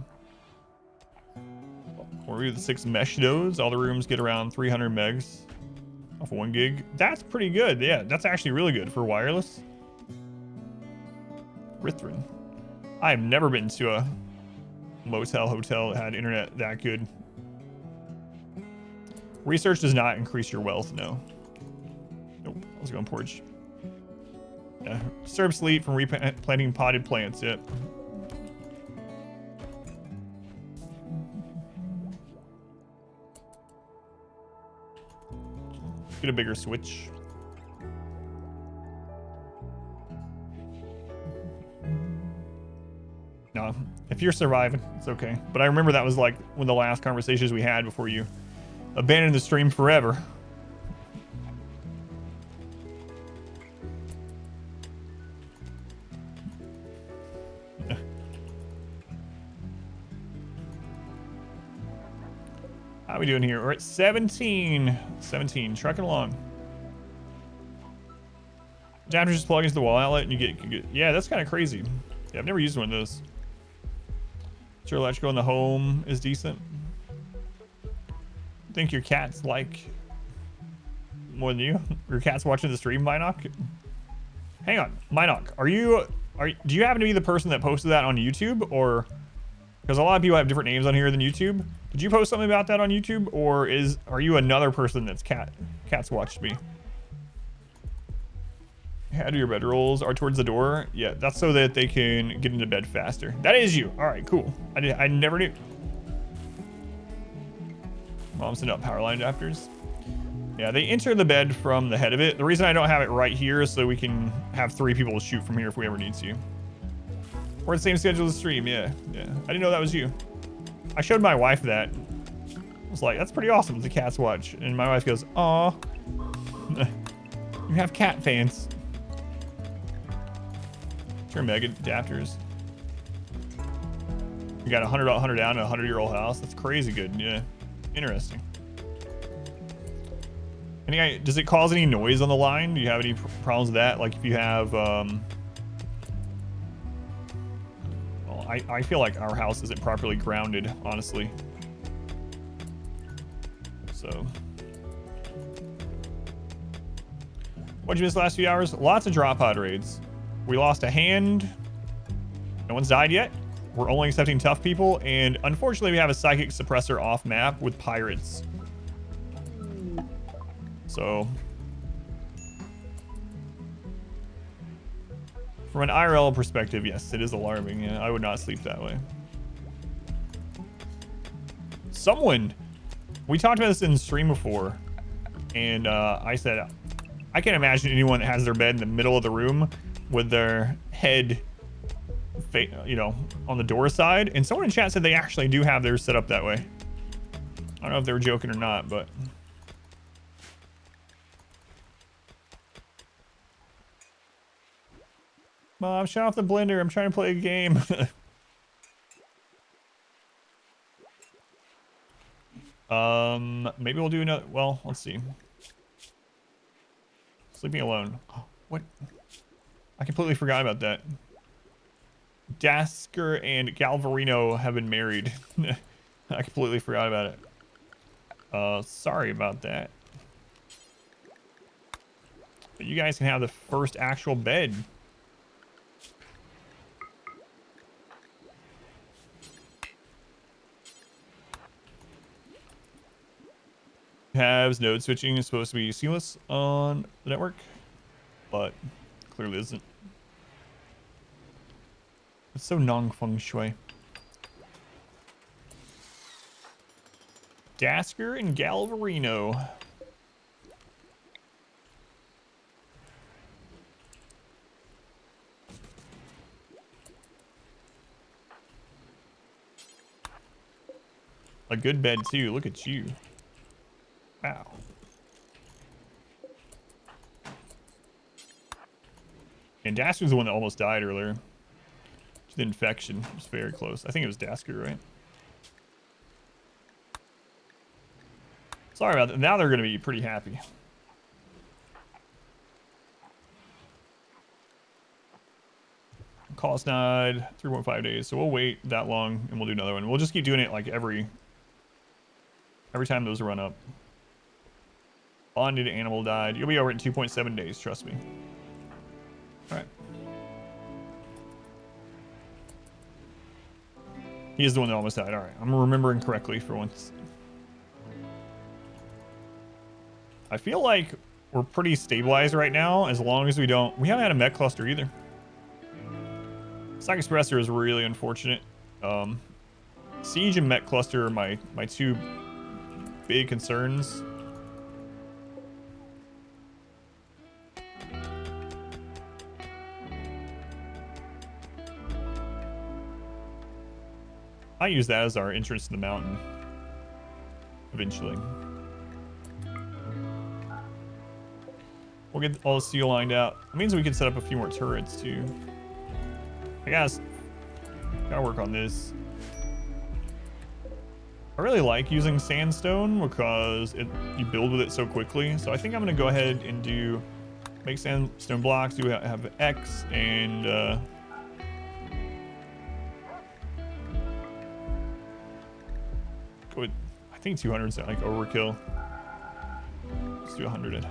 Or we have the 6 mesh nodes. All the rooms get around 300 megs off of 1 gig. That's pretty good. Yeah, that's actually really good for wireless. Rithrin. I've never been to a motel hotel that had internet that good. Research does not increase your wealth, no. Nope, let's go on porch. Yeah, disturb sleep from replanting potted plants, yep. Get a bigger switch. No, if you're surviving, it's okay. But I remember that was like one of the last conversations we had before you abandoned the stream forever. How are we doing here? We're at 17. 17, trucking along. Adapter just plug into the wall outlet and you get yeah, that's kind of crazy. Yeah, I've never used one of those. Sure, electrical in the home is decent. Think your cat's like more than you? Your cat's watching the stream, Minoc? Hang on, Minoc, do you happen to be the person that posted that on YouTube, or because a lot of people have different names on here than YouTube? Did you post something about that on YouTube, or are you another person that's cat's watched me? How do your bedrolls are towards the door? Yeah, that's so that they can get into bed faster. That is you. All right, cool. I never knew. Mom's sending out power line adapters. Yeah, they enter the bed from the head of it. The reason I don't have it right here is so we can have 3 people shoot from here if we ever need to. We're the same schedule as the stream. Yeah. I didn't know that was you. I showed my wife that. I was like, that's pretty awesome. The cats watch. And my wife goes, aw. You have cat fans. Mega adapters. You got 100 down in a 100-year-old house. That's crazy good. Yeah, interesting. Does it cause any noise on the line? Do you have any problems with that? Like if you have, well, I feel like our house isn't properly grounded, honestly. So, what'd you miss the last few hours? Lots of drop pod raids. We lost a hand. No one's died yet. We're only accepting tough people. And unfortunately, we have a psychic suppressor off map with pirates. So, from an IRL perspective, yes, it is alarming. Yeah, I would not sleep that way. We talked about this in stream before. And I said, I can't imagine anyone that has their bed in the middle of the room with their head, on the door side. And someone in chat said they actually do have theirs set up that way. I don't know if they were joking or not, but Mom, shut off the blender. I'm trying to play a game. Maybe we'll do another. Well, let's see. Sleeping alone. What? I completely forgot about that. Dasker and Galvarino have been married. I completely forgot about it. Sorry about that. But you guys can have the first actual bed. Halves node switching is supposed to be seamless on the network, but clearly isn't. It's so non-feng shui. Dasker and Galvarino. A good bed too. Look at you. Wow. And Dasker's the one that almost died earlier. The infection was very close. I think it was Dasker, right? Sorry about that. Now they're going to be pretty happy. Cost nod, 3.5 days. So we'll wait that long and we'll do another one. We'll just keep doing it like every time those run up. Bonded animal died. You'll be over in 2.7 days, trust me. All right. He is the one that almost died. All right, I'm remembering correctly for once. I feel like we're pretty stabilized right now, as long as we don't... We haven't had a mech cluster either. Stock Expressor is really unfortunate. Siege and mech cluster are my two big concerns. I use that as our entrance to the mountain eventually. We'll get all the steel lined out. It means we can set up a few more turrets too. I guess gotta work on this. I really like using sandstone because you build with it so quickly. So I think I'm gonna go ahead and make sandstone blocks. Do have X and go with, I think 200 is like overkill. Let's do 100.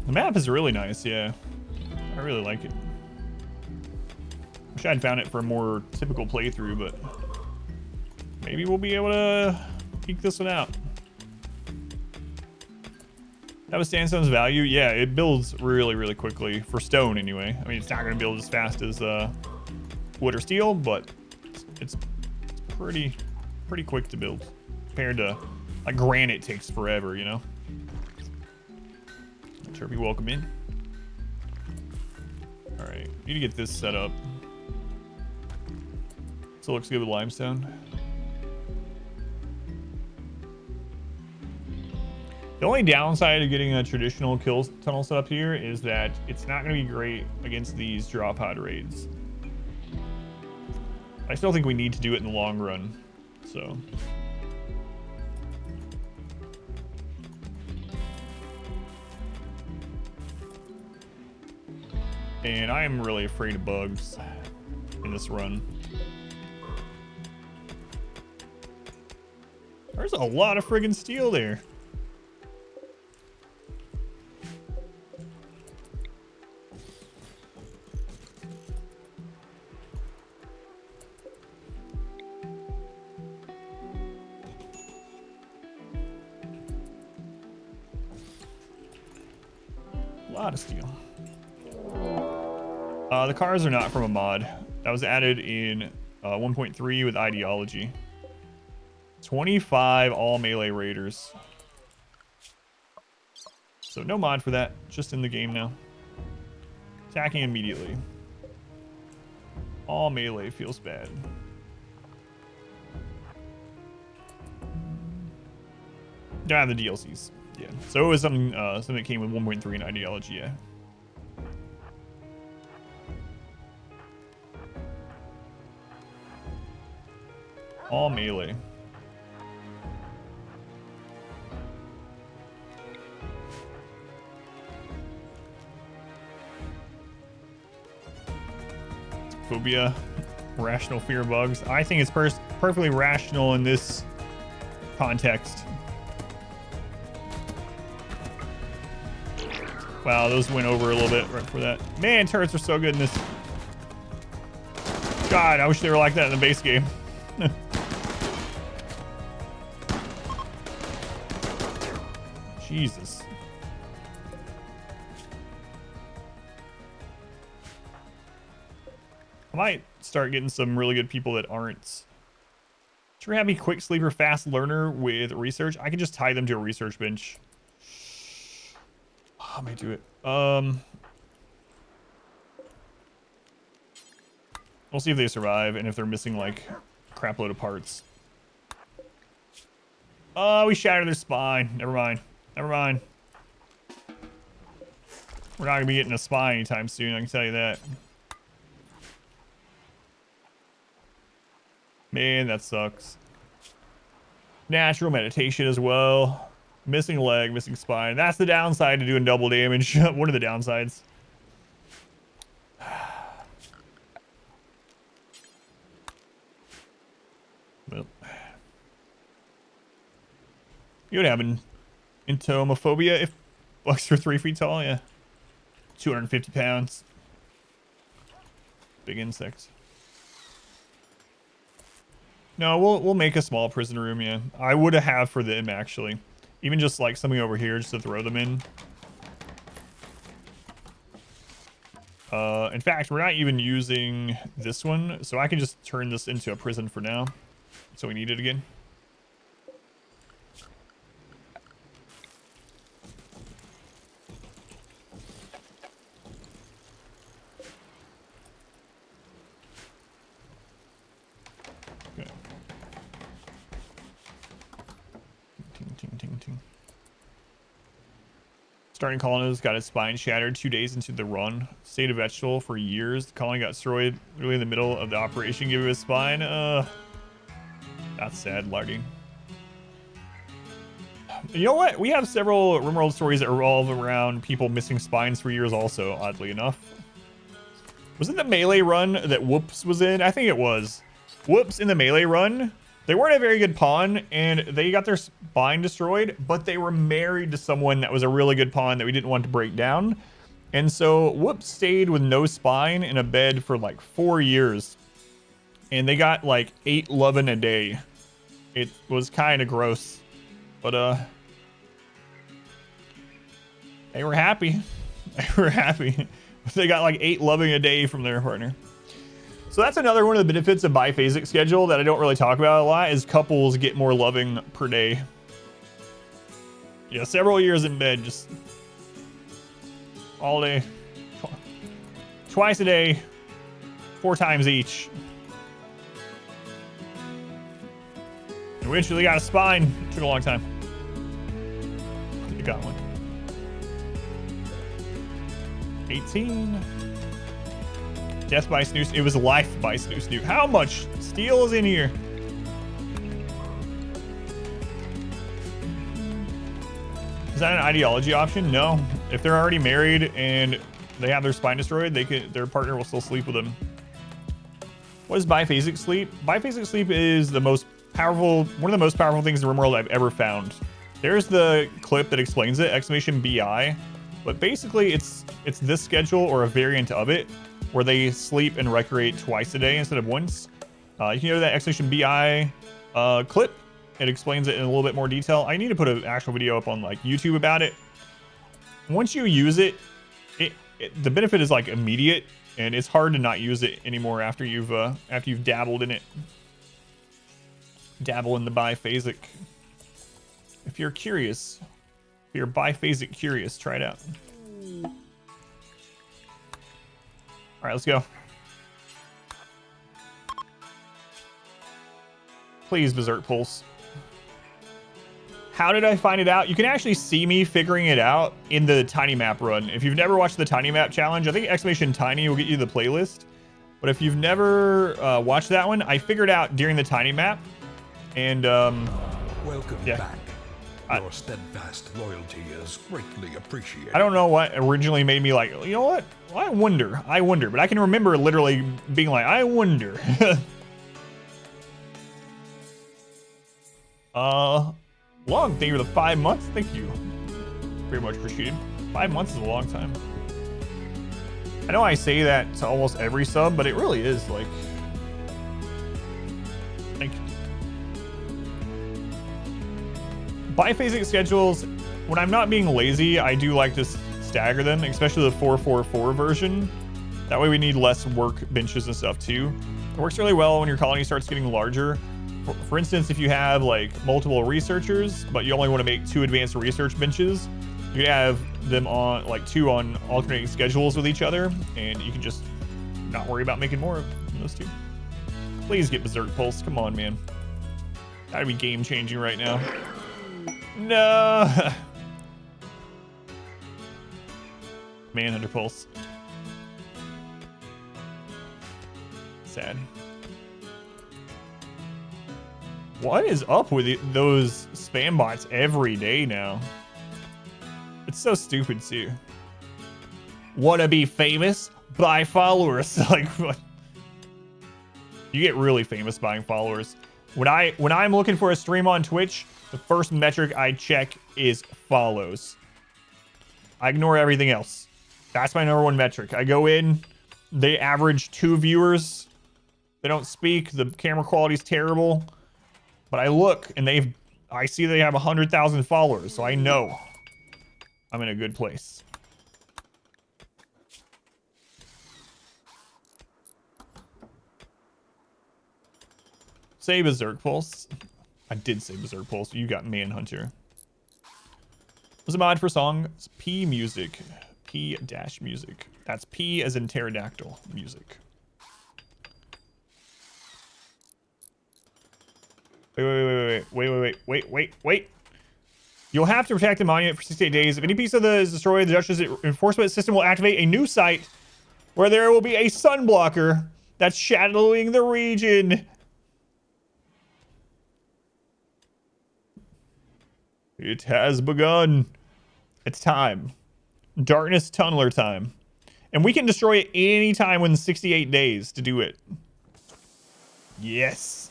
The map is really nice, yeah. I really like it. Wish I'd found it for a more typical playthrough, but maybe we'll be able to peek this one out. That was sandstone's value. Yeah, it builds really, really quickly for stone anyway. I mean, it's not going to build as fast as wood or steel, but it's pretty quick to build compared to like granite takes forever, you know. Sure, be welcome in. All right, need to get this set up. So it looks good with limestone. The only downside of getting a traditional kill tunnel set up here is that it's not going to be great against these drop pod raids. I still think we need to do it in the long run, so. And I am really afraid of bugs in this run. There's a lot of friggin' steel there. A lot of steel. The cars are not from a mod. That was added in 1.3 with ideology. 25 all melee raiders. So no mod for that, just in the game now. Attacking immediately. All melee feels bad. Yeah, the DLCs. Yeah. So it was something that came with 1.3 in ideology, yeah. All melee. Phobia, rational fear of bugs. I think it's perfectly rational in this context. Wow, those went over a little bit right for that. Man, turrets are so good in this. God, I wish they were like that in the base game. Jesus. I might start getting some really good people that aren't. Should we have me quick sleeper, fast learner with research? I can just tie them to a research bench. I might do it. We'll see if they survive and if they're missing like a crap load of parts. Oh, we shattered their spine. Never mind. Never mind. We're not gonna be getting a spine anytime soon, I can tell you that. Man, that sucks. Natural meditation as well. Missing leg, missing spine. That's the downside to doing double damage. One of the downsides. Well, you would have an entomophobia if bugs are 3 feet tall, yeah. 250 pounds. Big insect. No, we'll make a small prison room, yeah. I would have for them, actually. Even just like something over here just to throw them in. In fact, we're not even using this one, so I can just turn this into a prison for now. So we need it again. Okay. Ting, ting, ting, ting. Starting colonist got its spine shattered 2 days into the run. Stayed a vegetable for years. The colony got destroyed really in the middle of the operation. Give him his spine. That's sad, Lardy. You know what? We have several RimWorld stories that revolve around people missing spines for years also, oddly enough. Was it the Melee run that Whoops was in? I think it was. Whoops in the Melee run. They weren't a very good pawn, and they got their spine destroyed, but they were married to someone that was a really good pawn that we didn't want to break down. And so Whoops stayed with no spine in a bed for like 4 years. And they got like 8 lovin' a day. It was kind of gross. But, they were happy. They were happy. They got like 8 loving a day from their partner. So that's another one of the benefits of biphasic schedule that I don't really talk about a lot, is couples get more loving per day. Yeah, several years in bed, just all day. Twice a day, 4 times each. Eventually got a spine. Took a long time. You got one. 18. Death by Snoo. It was life by Snoo Snoo. How much steel is in here? Is that an ideology option? No. If they're already married and they have their spine destroyed, their partner will still sleep with them. What is biphasic sleep? Biphasic sleep is the most powerful, one of the most powerful things in RimWorld I've ever found. There's the clip that explains it, exclamation BI. But basically it's this schedule or a variant of it where they sleep and recreate twice a day instead of once. You can go to that exclamation BI clip. It explains it in a little bit more detail. I need to put an actual video up on like YouTube about it. Once you use it, the benefit is like immediate, and it's hard to not use it anymore after you've dabbled in it. Dabble in the biphasic. If you're curious, if you're biphasic curious, try it out. All right, let's go. Please, Berserk Pulse. How did I find it out? You can actually see me figuring it out in the Tiny Map run. If you've never watched the Tiny Map challenge, I think exclamation Tiny will get you the playlist. But if you've never watched that one, I figured out during the Tiny Map. And Welcome back. Your steadfast loyalty is greatly appreciated. I don't know what originally made me like, you know what? Well, I wonder. But I can remember literally being like, I wonder. Long, thank you for the 5 months. Thank you. Very much appreciated. 5 months is a long time. I know I say that to almost every sub, but it really is like, thank you. Biphasic schedules, when I'm not being lazy, I do like to stagger them, especially the 444 version. That way we need less work benches and stuff too. It works really well when your colony starts getting larger. For instance, if you have like multiple researchers, but you only want to make 2 advanced research benches, you can have them on like 2 on alternating schedules with each other, and you can just not worry about making more of those 2. Please get Berserk Pulse. Come on, man. That'd be game changing right now. No. Manhunter pulse. Sad. What is up with those spam bots every day now? It's so stupid too. Wanna be famous? Buy followers. Like, what? You get really famous buying followers. When I'm looking for a stream on Twitch, the first metric I check is follows. I ignore everything else. That's my number one metric. I go in, they average 2 viewers. They don't speak. The camera quality is terrible. But I look and I see they have 100,000 followers, so I know I'm in a good place. Say Berserk Pulse. I did say Berserk Pulse. You got Manhunter. What's a mod for song? It's P music. P-music. That's P as in pterodactyl music. Wait. You'll have to protect the monument for 68 days. If any piece of the is destroyed, the Justice enforcement system will activate a new site where there will be a sunblocker that's shadowing the region. It has begun. It's time. Darkness Tunneler time. And we can destroy it any time within 68 days to do it. Yes.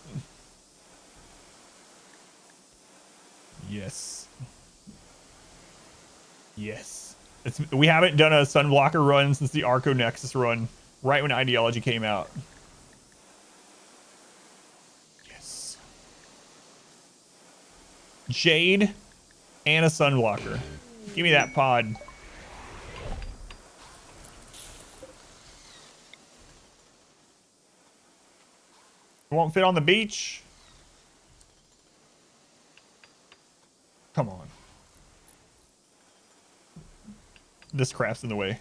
Yes. Yes. We haven't done a Sunblocker run since the Arco Nexus run, right when Ideology came out. Yes. Jade and a Sunblocker. Give me that pod. It won't fit on the beach. Come on. This craft's in the way.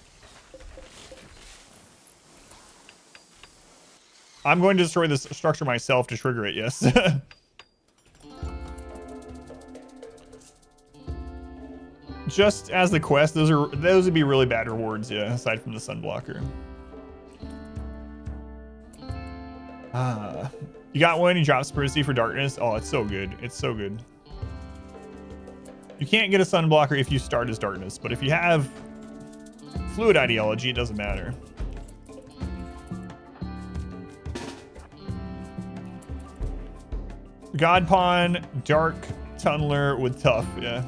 I'm going to destroy this structure myself to trigger it, yes. Just as the quest, those would be really bad rewards, yeah, aside from the sunblocker. You got one, you drop Spiricy for Darkness. Oh, it's so good. It's so good. You can't get a sunblocker if you start as Darkness, but if you have Fluid Ideology, it doesn't matter. God Pawn, Dark Tunneler with Tough, yeah.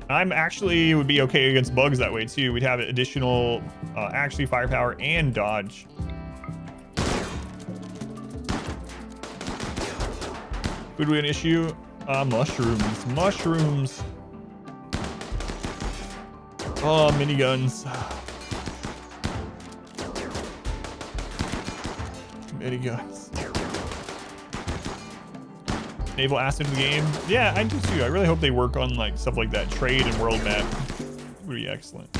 I'm actually would be okay against bugs that way too. We'd have additional actually firepower and dodge. Would we an issue? Mushrooms. Oh, miniguns. Miniguns. Naval acid in the game. Yeah, I do too. I really hope they work on like stuff like that. Trade and world map would be excellent.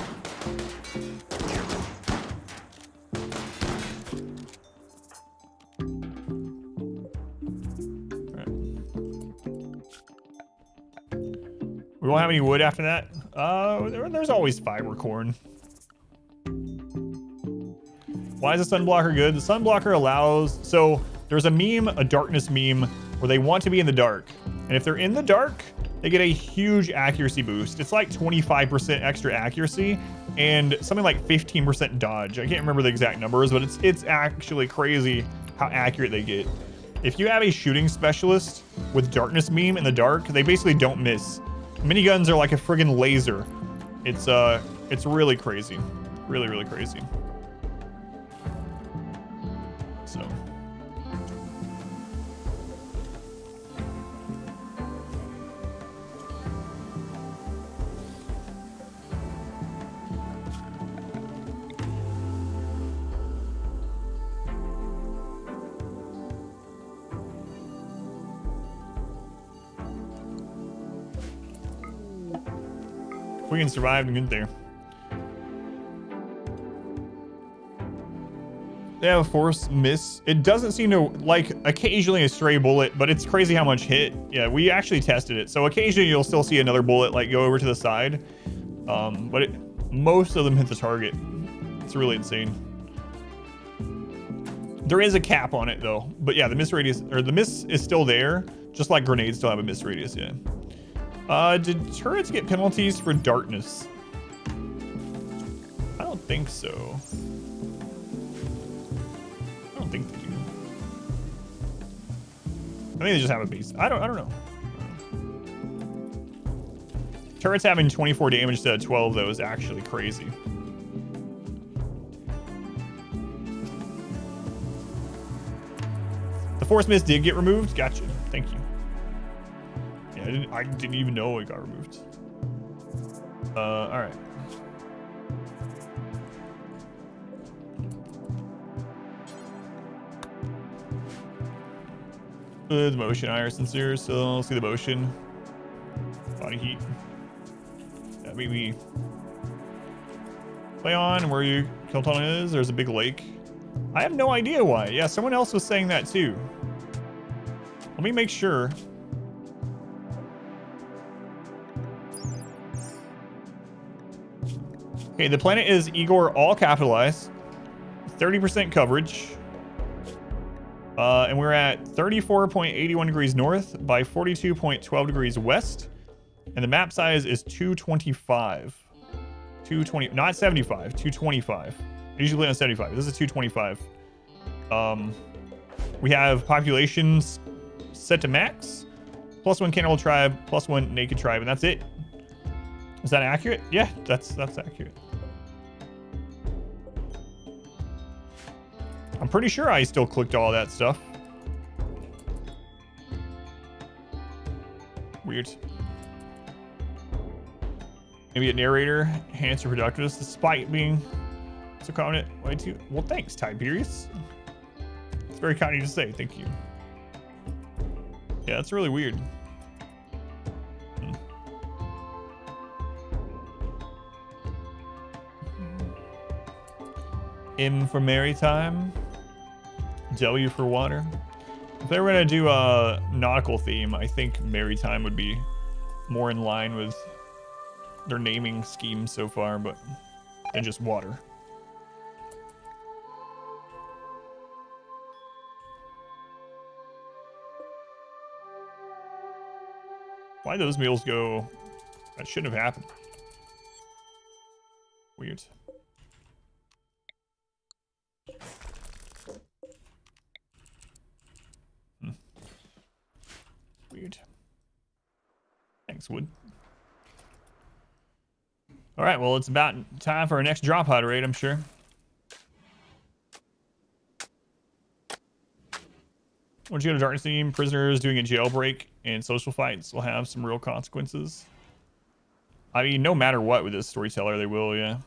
We won't have any wood after that. There's always fiber corn. Why is the sunblocker good? The sunblocker allows, so there's a meme, a darkness meme, where they want to be in the dark. And if they're in the dark, they get a huge accuracy boost. It's like 25% extra accuracy and something like 15% dodge. I can't remember the exact numbers, but it's actually crazy how accurate they get. If you have a shooting specialist with darkness meme in the dark, they basically don't miss. Miniguns are like a friggin' laser. It's really crazy. Really, really crazy. So. We can survive and get there. Yeah, a force miss. It doesn't seem to, like, occasionally a stray bullet, but it's crazy how much hit. Yeah, we actually tested it. So occasionally you'll still see another bullet, like, go over to the side. But most of them hit the target. It's really insane. There is a cap on it, though. But yeah, the miss radius, or the miss is still there, just like grenades still have a miss radius, yeah. Did turrets get penalties for darkness? I don't think so. I don't think they do. I think they just have a base. I don't know. Turrets having 24 damage to 12 though is actually crazy. The force miss did get removed. Gotcha. Thank you. Yeah, I didn't even know it got removed. All right. The motion higher sensor, so let's see the motion. Body heat. Yeah, maybe play on where your kill tunnel is. There's a big lake. I have no idea why. Yeah, someone else was saying that too. Let me make sure. Okay, the planet is Igor, all capitalized. 30% coverage. And we're at 34.81 degrees north by 42.12 degrees west. And the map size is 225. 220, not 75, 225. I usually play on 75. This is 225. We have populations set to max. +1 cannibal tribe, +1 naked tribe, and that's it. Is that accurate? Yeah, that's accurate. I'm pretty sure I still clicked all that stuff. Weird. Maybe a narrator, enhance your productiveness despite being so confident. Why too? Well, thanks, Tiberius. It's very kind of you to say. Thank you. Yeah, that's really weird. M for maritime. W for water. If they were gonna do a nautical theme, I think maritime would be more in line with their naming scheme so far, but than just water. Why those meals go? That shouldn't have happened. Weird. Weird. Thanks, Wood. All right, well, it's about time for our next drop pod raid, I'm sure. Once you go to Darkness Theme, prisoners doing a jailbreak and social fights will have some real consequences. I mean, no matter what with this storyteller, they will, yeah.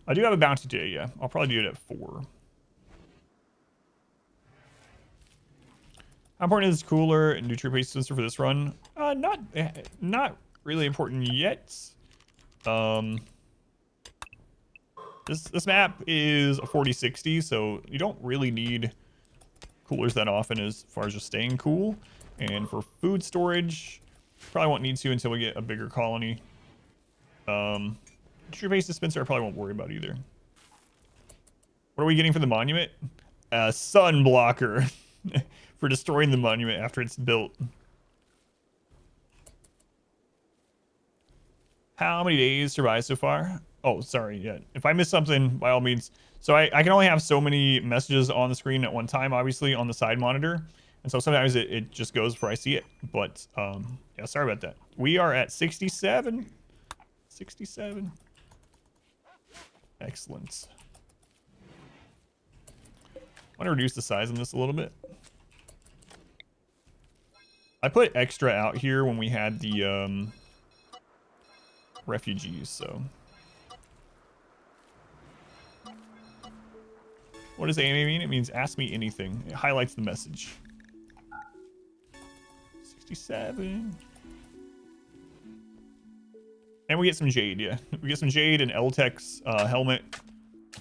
I do have a bounty today, yeah. I'll probably do it at 4. How important is cooler and nutrient-based sensor for this run? Not really important yet. This map is a 40-60, so you don't really need coolers that often as far as just staying cool. And for food storage, probably won't need to until we get a bigger colony. Nutrient-based dispenser I probably won't worry about either. What are we getting for the monument? A sun blocker. For destroying the monument after it's built. How many days survived so far? Oh, sorry, yeah. If I missed something, by all means. So I can only have so many messages on the screen at one time, obviously, on the side monitor. And so sometimes it just goes before I see it. But, yeah, sorry about that. We are at 67. 67. Excellent. I want to reduce the size on this a little bit. I put extra out here when we had the refugees, so. What does AMA mean? It means ask me anything. It highlights the message. 67. And we get some jade, yeah. We get some jade and L-Tech's helmet,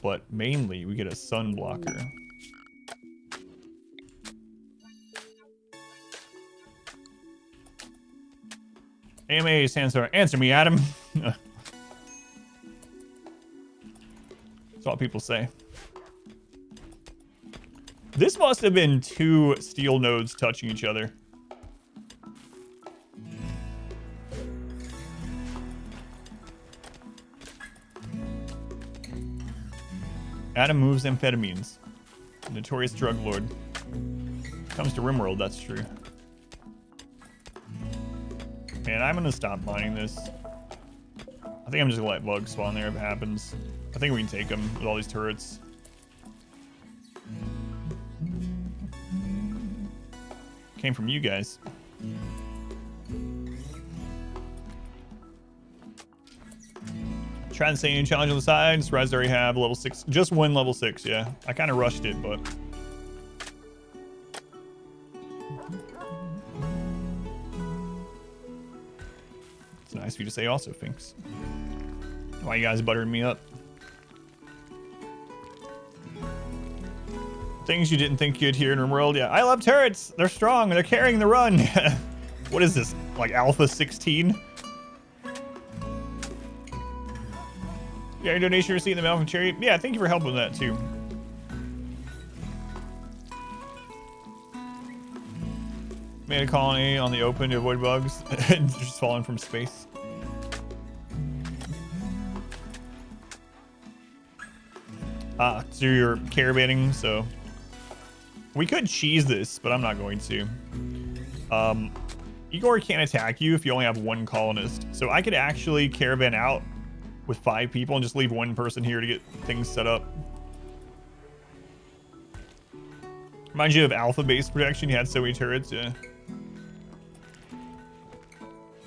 but mainly we get a sun blocker. AMA stands for answer me, Adam. That's what people say. This must have been 2 steel nodes touching each other. Adam moves amphetamines. Notorious drug lord. Comes to RimWorld, that's true. Man, I'm gonna stop mining this. I think I'm just gonna let bugs spawn there if it happens. I think we can take them with all these turrets. Came from you guys. Trying to say any challenge on the side. Surprised I already have level 6. Just 1 level 6, yeah. I kind of rushed it, but... It's nice of you to say also, Finks. Why you guys buttering me up? Things you didn't think you'd hear in RimWorld. Yeah, I love turrets. They're strong. They're carrying the run. What is this? Like Alpha 16? Yeah, your donation receipt in the mail from Cherry. Yeah, thank you for helping with that too. Made a colony on the open to avoid bugs. Just falling from space. So you're caravanning, so we could cheese this, but I'm not going to. Igor can't attack you if you only have 1 colonist. So I could actually caravan out with 5 people and just leave 1 person here to get things set up. Reminds you of alpha base protection. You had so many turrets, yeah.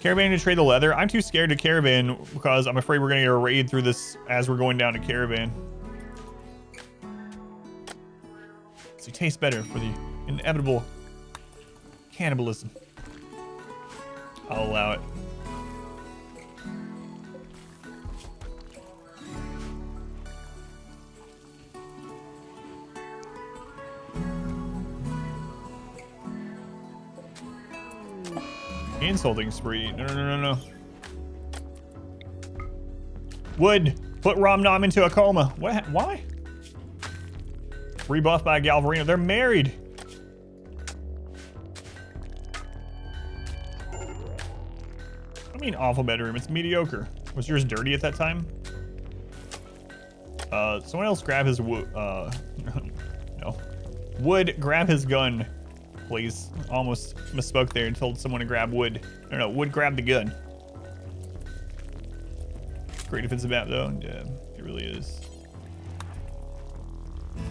Caravan to trade the leather. I'm too scared to caravan because I'm afraid we're gonna get a raid through this as we're going down to caravan. So it tastes better for the inevitable cannibalism. I'll allow it. Insulting spree. No. Wood. Put Rom Nom into a coma. What? Why? Rebuffed by Galvarino. They're married. I mean, awful bedroom. It's mediocre. Was yours dirty at that time? Someone else grab his wood. No. Wood, grab his gun, please. Almost misspoke there and told someone to grab wood. No, Wood, grab the gun. Great defensive map, though. Yeah, it really is.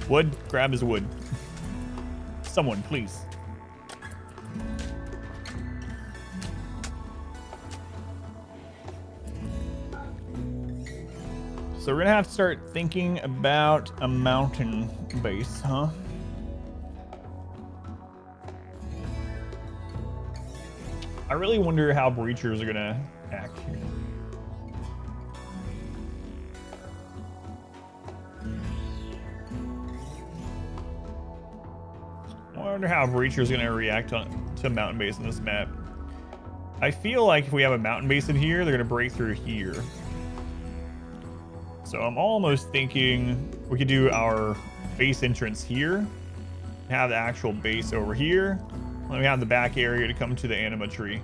Wood, grab his wood. Someone, please. So we're gonna have to start thinking about a mountain base, huh? I really wonder how breachers are gonna act here. I wonder how breachers are gonna react to a mountain base in this map. I feel like if we have a mountain base in here, they're gonna break through here. So I'm almost thinking we could do our base entrance here, have the actual base over here. Then we have the back area to come to the anima tree.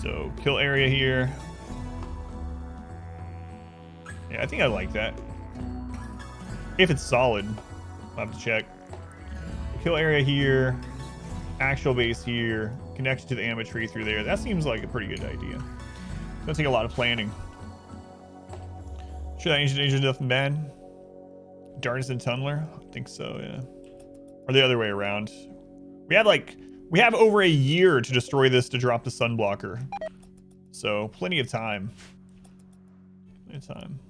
So kill area here. Yeah, I think I like that. If it's solid, I'll have to check. Kill area here, actual base here, connection to the anima tree through there. That seems like a pretty good idea. It's gonna take a lot of planning. Should I ancient danger nothing bad? Darkness and Tunneler? I think so, yeah. Or the other way around. We have over a year to destroy this to drop the sunblocker. So plenty of time. Plenty of time.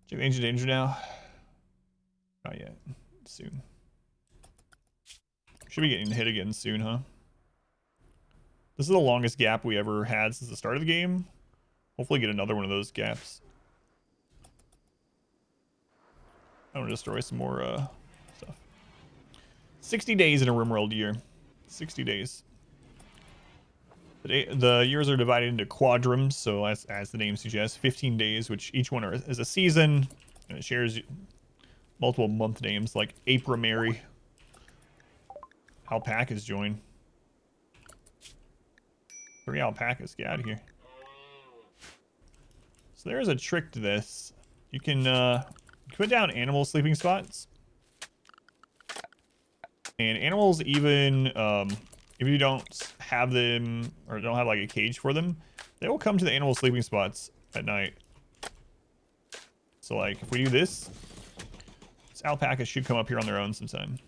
Do you have ancient danger now? Not yet. Soon. Should be getting hit again soon, huh? This is the longest gap we ever had since the start of the game. Hopefully get another one of those gaps. I want to destroy some more stuff. 60 days in a RimWorld year. 60 days. The years are divided into quadrums, so as the name suggests, 15 days, which each one is a season, and it shares multiple month names like April-Mary. Alpacas join. 3 alpacas, get out of here. So there's a trick to this. You can put down animal sleeping spots. And animals, even if you don't have them or don't have like a cage for them, they will come to the animal sleeping spots at night. So like if we do this alpacas should come up here on their own sometime.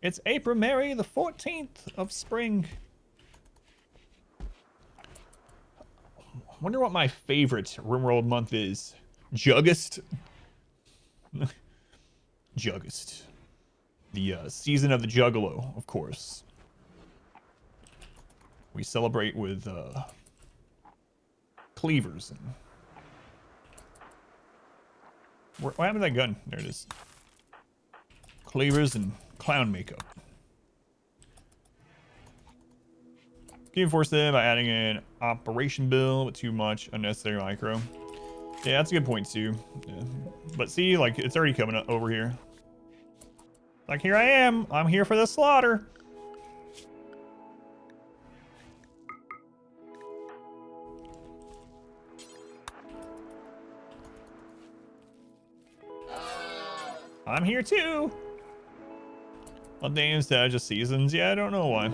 It's April-Mary, the 14th of spring. Wonder what my favorite RimWorld month is. Juggist. Juggist. The season of the Juggalo, of course. We celebrate with cleavers. And... what happened to that gun? There it is. Cleavers and clown makeup. Can you enforce them by adding an operation bill with too much unnecessary micro? Yeah, that's a good point too. Yeah. But see, like it's already coming up over here. Like here I am. I'm here for the slaughter. I'm here too. What names just seasons? Yeah, I don't know why.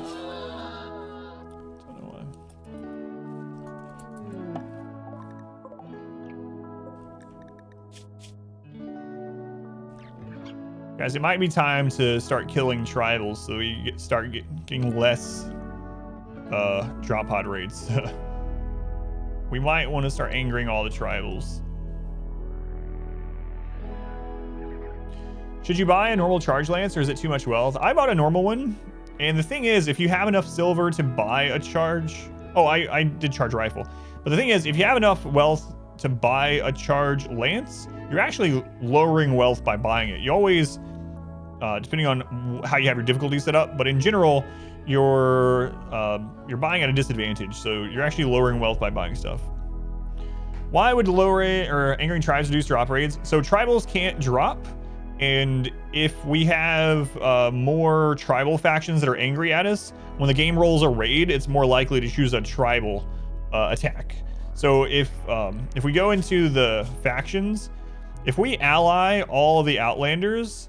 Guys, it might be time to start killing tribals so we start getting less drop pod raids. We might want to start angering all the tribals. Should you buy a normal charge lance or is it too much wealth? I bought a normal one. And the thing is, if you have enough silver to buy a charge... oh, I did charge rifle. But the thing is, if you have enough wealth to buy a charge lance, you're actually lowering wealth by buying it. You always, depending on how you have your difficulty set up, but in general, you're buying at a disadvantage. So you're actually lowering wealth by buying stuff. Why would lowering or angering tribes reduce drop raids? So tribals can't drop. And if we have more tribal factions that are angry at us, when the game rolls a raid, it's more likely to choose a tribal attack. So if we go into the factions, if we ally all of the Outlanders,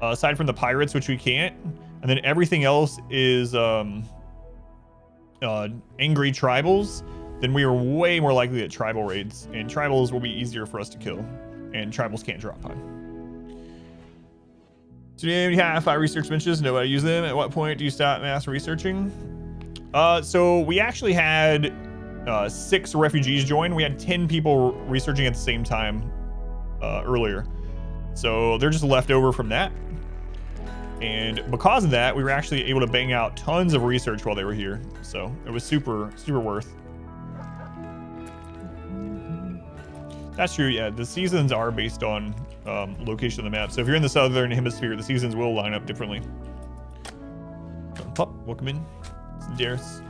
aside from the pirates, which we can't, and then everything else is angry tribals, then we are way more likely to get tribal raids, and tribals will be easier for us to kill, and tribals can't drop on. So do you have 5 research benches? Know how to use them? At what point do you stop mass researching? So we actually had 6 refugees join. We had 10 people researching at the same time earlier. So they're just left over from that. And because of that, we were actually able to bang out tons of research while they were here. So it was super, super worth. That's true, yeah. The seasons are based on location of the map. So if you're in the southern hemisphere, the seasons will line up differently. Pup, welcome in. It's Darius.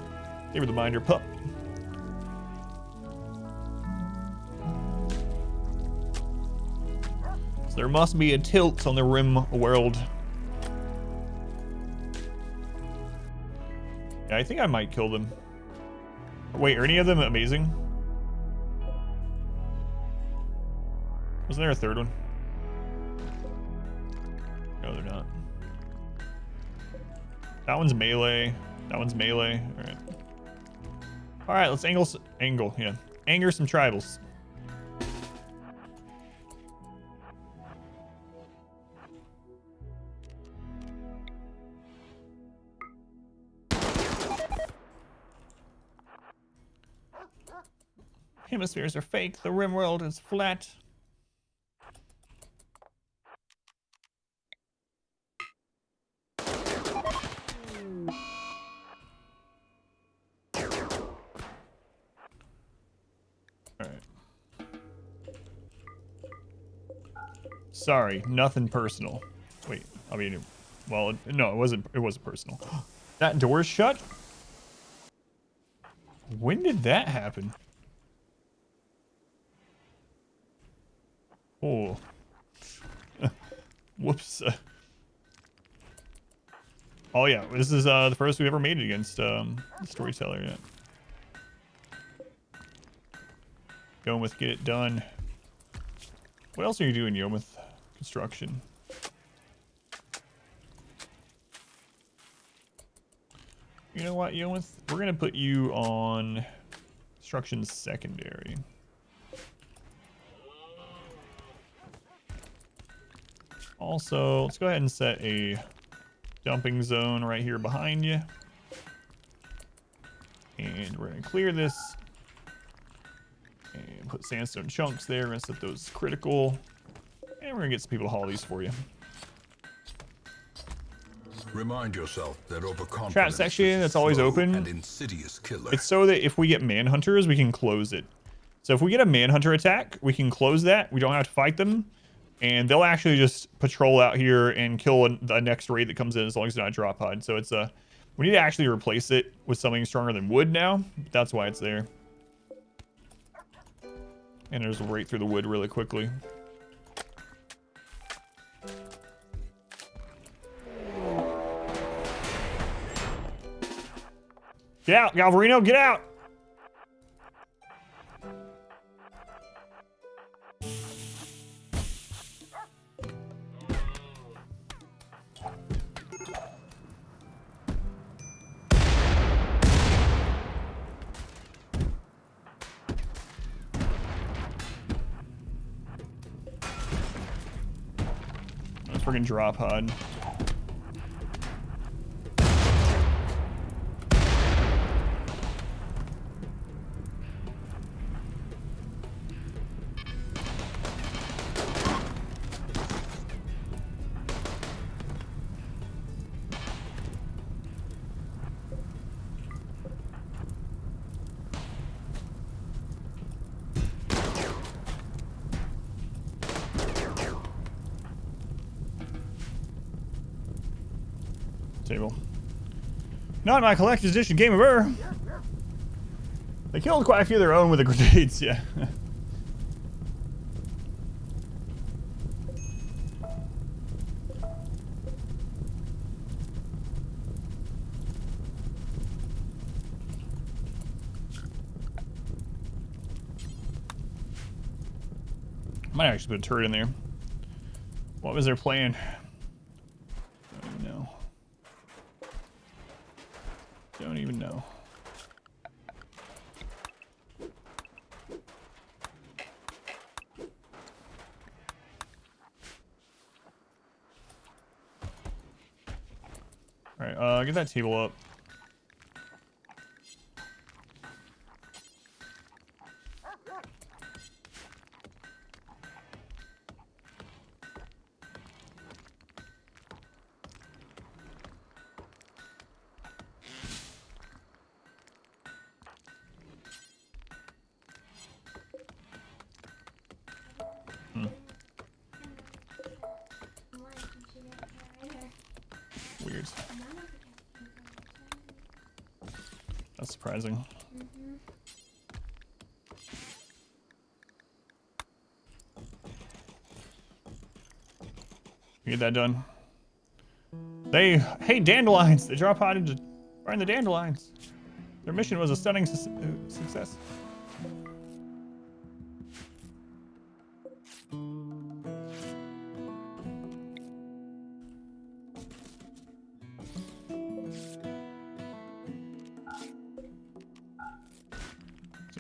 David the Minder, Pup. So there must be a tilt on the RimWorld. Yeah, I think I might kill them. Wait, are any of them amazing? Wasn't there a third one? No, they're not. That one's melee. That one's melee. All right. All right, let's anger some tribals. Hemispheres are fake. The RimWorld is flat. Sorry, nothing personal. Wait, I mean, well, no, it wasn't. It wasn't personal. That door's shut? When did that happen? Oh. Whoops. Oh yeah, this is the first we've ever made it against the storyteller yet. Yomuth, get it done. What else are you doing, Yomuth? Construction. You know what, Yomuth? We're gonna put you on construction secondary. Also, let's go ahead and set a dumping zone right here behind you. And we're gonna clear this. And put sandstone chunks there. We're gonna set those as critical. And we're gonna get some people to haul these for you. Remind yourself that overconfidence Trap section that's always slow open. and insidious killer. It's so that if we get manhunters, we can close it. So if we get a manhunter attack, we can close that. We don't have to fight them. And they'll actually just patrol out here and kill the next raid that comes in as long as it's not a drop pod. So it's a... We need to actually replace it with something stronger than wood now. That's why it's there. And there's right through the wood really quickly. Get out, Galvarino, get out! That's freaking drop pod. Table. Not my collector's edition Game of Ur. They killed quite a few of their own with the grenades, yeah. Might actually put a turret in there. What was their plan? Don't even know. Don't even know. Alright, get that table up. Weird. That's surprising. You get that done. Hey, dandelions! They drop out into find the dandelions. Their mission was a stunning success.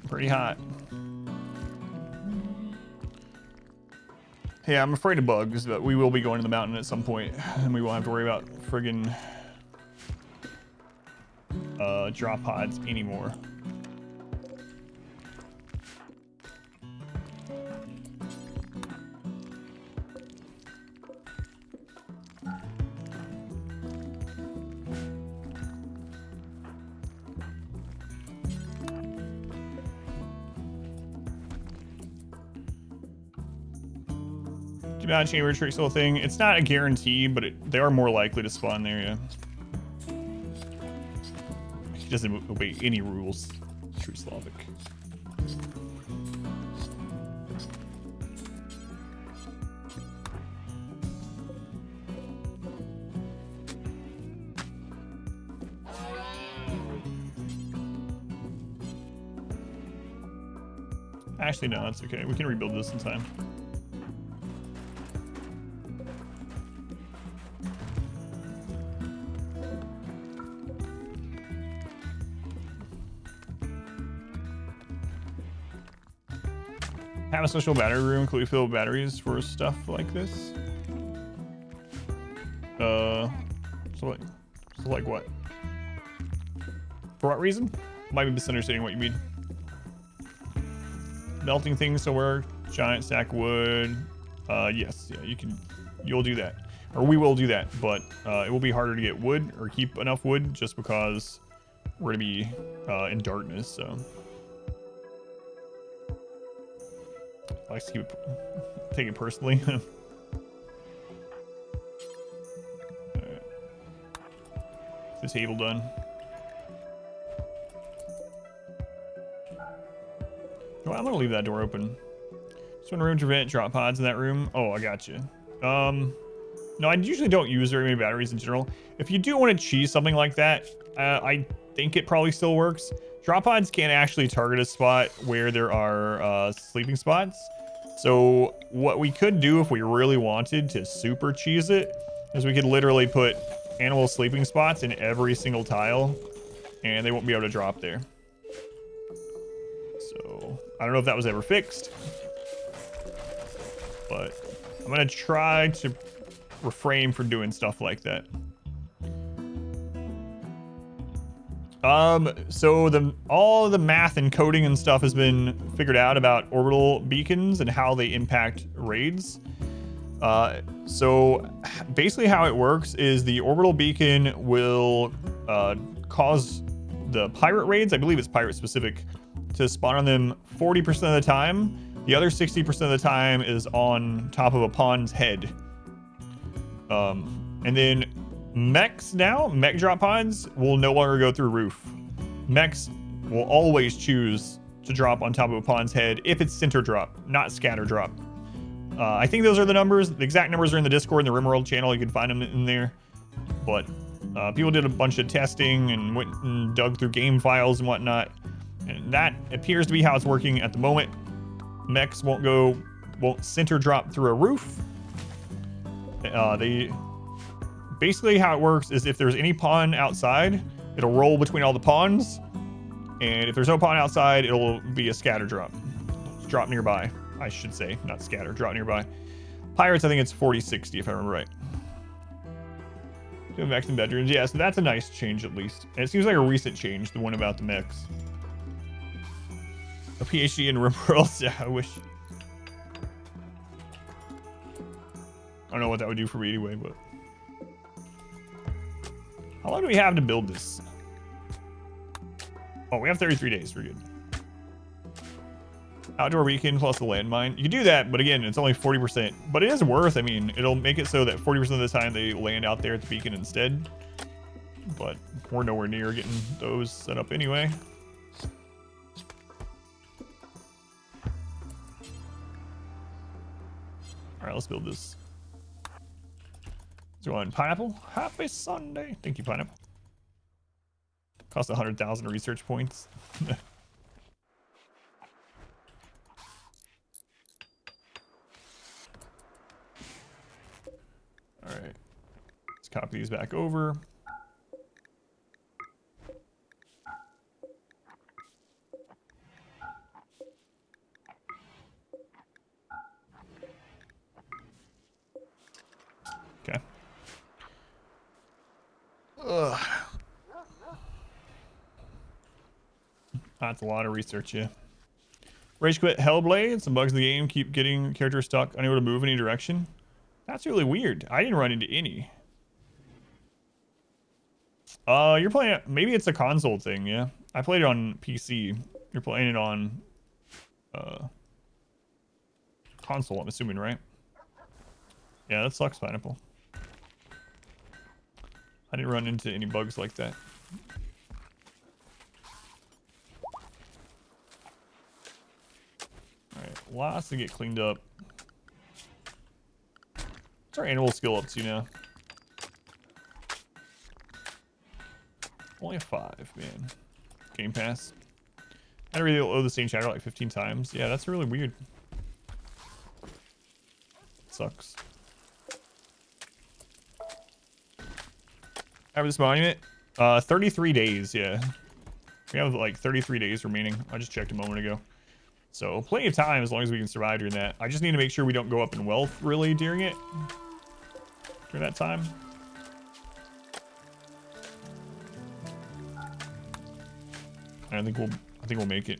Pretty hot. Yeah, I'm afraid of bugs, but we will be going to the mountain at some point, and we won't have to worry about friggin' drop pods anymore. Do not chamber tricks whole thing. It's not a guarantee, but they are more likely to spawn there, yeah. He doesn't obey any rules. True Slavic. Actually, no, that's okay. We can rebuild this in time. Have a special battery room, including fill batteries for stuff like this. So like what? For what reason? Might be misunderstanding what you mean. Melting things somewhere, giant stack wood. Yes, yeah, you'll do that. Or we will do that, but it will be harder to get wood or keep enough wood just because we're gonna be in darkness, so. I like to keep take it personally. Alright. The table done. Well, I'm gonna leave that door open. Just want room to prevent drop pods in that room. Oh, I got you. No, I usually don't use very many batteries in general. If you do want to cheese something like that, I think it probably still works. Drop pods can't actually target a spot where there are sleeping spots. So what we could do if we really wanted to super cheese it is we could literally put animal sleeping spots in every single tile and they won't be able to drop there. So I don't know if that was ever fixed, but I'm gonna try to refrain from doing stuff like that. So all the math and coding and stuff has been figured out about orbital beacons and how they impact raids. So basically how it works is the orbital beacon will cause the pirate raids, I believe it's pirate specific, to spawn on them 40% of the time. The other 60% of the time is on top of a pawn's head. And then mechs now, mech drop pods will no longer go through roof. Mechs will always choose to drop on top of a pawn's head if it's center drop, not scatter drop. I think those are the numbers. The exact numbers are in the Discord and the RimWorld channel. You can find them in there. But people did a bunch of testing and went and dug through game files and whatnot. And that appears to be how it's working at the moment. Mechs won't center drop through a roof. Basically how it works is if there's any pawn outside, it'll roll between all the pawns. And if there's no pawn outside, it'll be a scatter drop. Drop nearby, I should say. Not scatter, drop nearby. Pirates, I think it's 40-60 if I remember right. Going back to the bedrooms. Yeah, so that's a nice change at least. And it seems like a recent change, the one about the mechs. A PhD in RimWorld, yeah, I wish. I don't know what that would do for me anyway, but. How long do we have to build this? Oh, we have 33 days. We're good. Outdoor weekend plus the landmine. You can do that, but again, it's only 40%. But it is worth, I mean, it'll make it so that 40% of the time they land out there at the beacon instead. But we're nowhere near getting those set up anyway. All right, let's build this. Let's go on Pineapple. Happy Sunday. Thank you, Pineapple. Cost 100,000 research points. All right. Let's copy these back over. Okay. Ugh. That's a lot of research, yeah. Rage quit Hellblade. Some bugs in the game keep getting characters stuck, unable to move in any direction. That's really weird. I didn't run into any. You're playing it, maybe it's a console thing, yeah. I played it on PC. You're playing it on console, I'm assuming, right? Yeah, that sucks, Pineapple. I didn't run into any bugs like that. Alright, lots to get cleaned up. What's our animal skill up to now? Only a 5, man. Game Pass. I really owe the same chatter like 15 times. Yeah, that's really weird. Sucks. Have this monument? 33 days, yeah. We have like 33 days remaining. I just checked a moment ago. So plenty of time as long as we can survive during that. I just need to make sure we don't go up in wealth really during it. During that time. And I think we'll make it.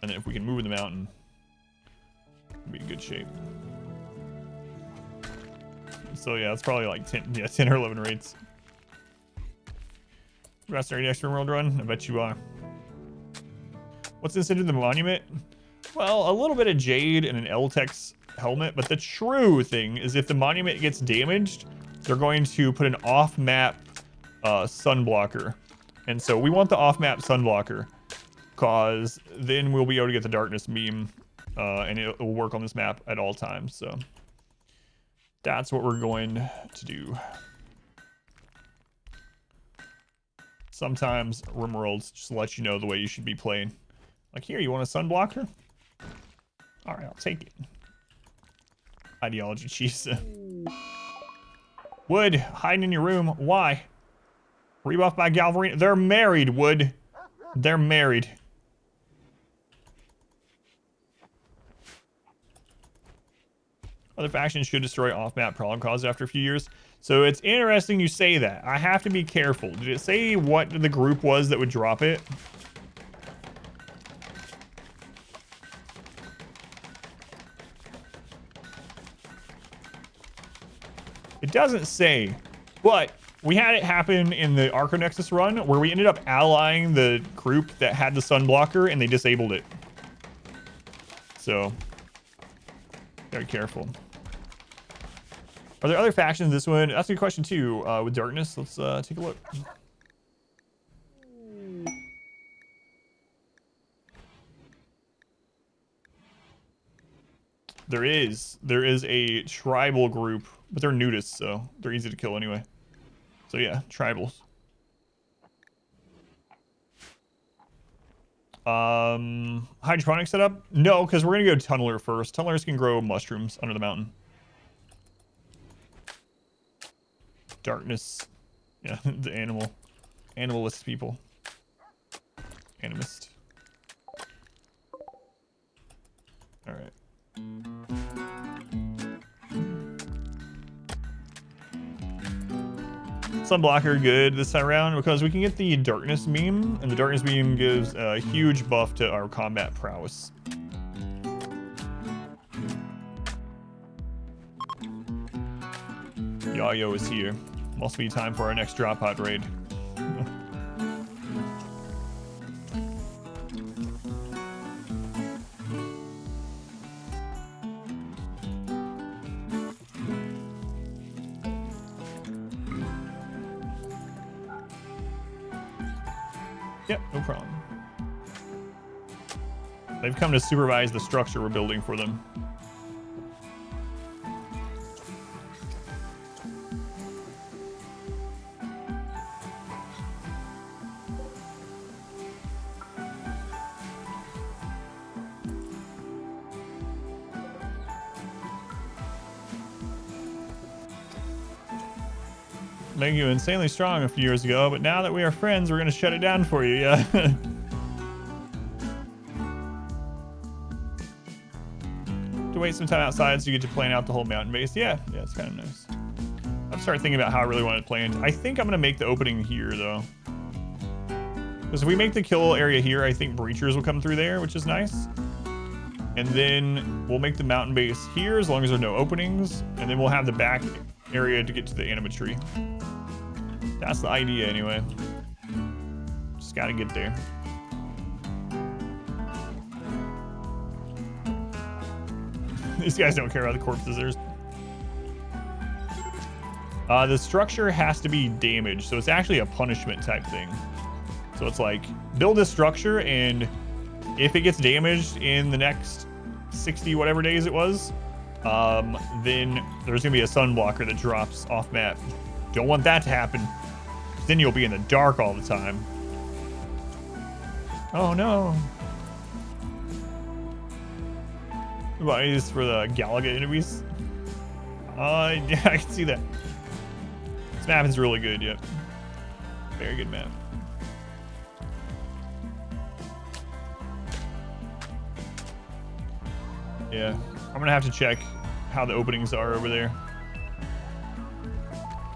And then if we can move in the mountain, we'll be in good shape. So yeah, it's probably like 10 or 11 raids. You about to start your next RimWorld run? I bet you are. What's inside of the monument? Well, a little bit of jade and an L-Tex helmet, but the true thing is if the monument gets damaged, they're going to put an off-map sun blocker. And so we want the off-map sun blocker, cause then we'll be able to get the darkness beam, and it will work on this map at all times. So that's what we're going to do. Sometimes RimWorlds just let you know the way you should be playing. Like, here, you want a sun blocker? All right, I'll take it. Ideology chiefs. Wood, hiding in your room. Why? Rebuffed by Galvarine. They're married, Wood. They're married. Other factions should destroy off-map problem caused after a few years. So it's interesting you say that. I have to be careful. Did it say what the group was that would drop it? It doesn't say, but we had it happen in the Arconexus run where we ended up allying the group that had the sun blocker and they disabled it. So, very careful. Are there other factions in this one? That's a good question too, with darkness. Let's take a look. There is a tribal group, but they're nudists, so they're easy to kill anyway. So yeah, tribals. Hydroponic setup? No, because we're gonna go tunneler first. Tunnelers can grow mushrooms under the mountain. Darkness. Yeah, the animalist people. Animist. All right. Sunblocker good this time around because we can get the darkness beam, and the darkness beam gives a huge buff to our combat prowess. Yayo is here. Must be time for our next drop pod raid. Yep, no problem. They've come to supervise the structure we're building for them. Making you insanely strong a few years ago, but now that we are friends, we're gonna shut it down for you, yeah. To wait some time outside so you get to plan out the whole mountain base. Yeah, it's kind of nice. I've started thinking about how I really want it planned. I think I'm gonna make the opening here though. Because if we make the kill area here, I think breachers will come through there, which is nice. And then we'll make the mountain base here as long as there are no openings. And then we'll have the back area to get to the animatree. That's the idea anyway. Just gotta get there. These guys don't care about the corpses. The structure has to be damaged, so it's actually a punishment type thing. So it's like, build this structure, and if it gets damaged in the next 60 whatever days it was, then there's gonna be a sun blocker that drops off map. Don't want that to happen, 'cause then you'll be in the dark all the time. Oh no. What is for the Galaga enemies? Yeah, I can see that. This map is really good, yep. Very good map. Yeah, I'm gonna have to check how the openings are over there.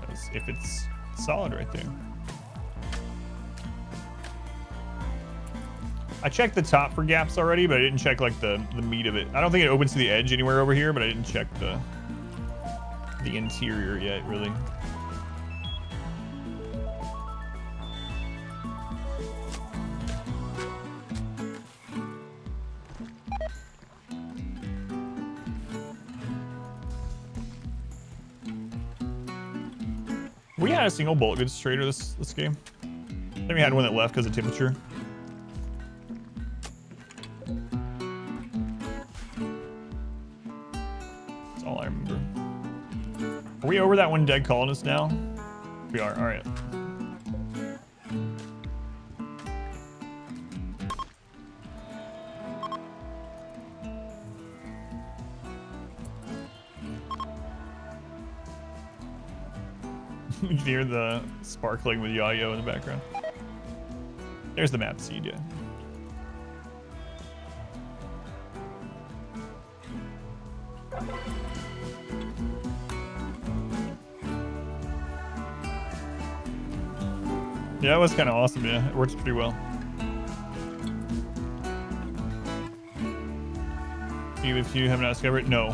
Because if it's solid right there. I checked the top for gaps already, but I didn't check like the meat of it. I don't think it opens to the edge anywhere over here, but I didn't check the interior yet, really. We had a single bullet goods trader this game. I think we had one that left because of temperature. That's all I remember. Are we over that one dead colonist now? We are, all right. You can hear the sparkling with Yayo in the background. There's the map seed, yeah. Yeah, it was kind of awesome, yeah. It works pretty well. If you have not discovered, no.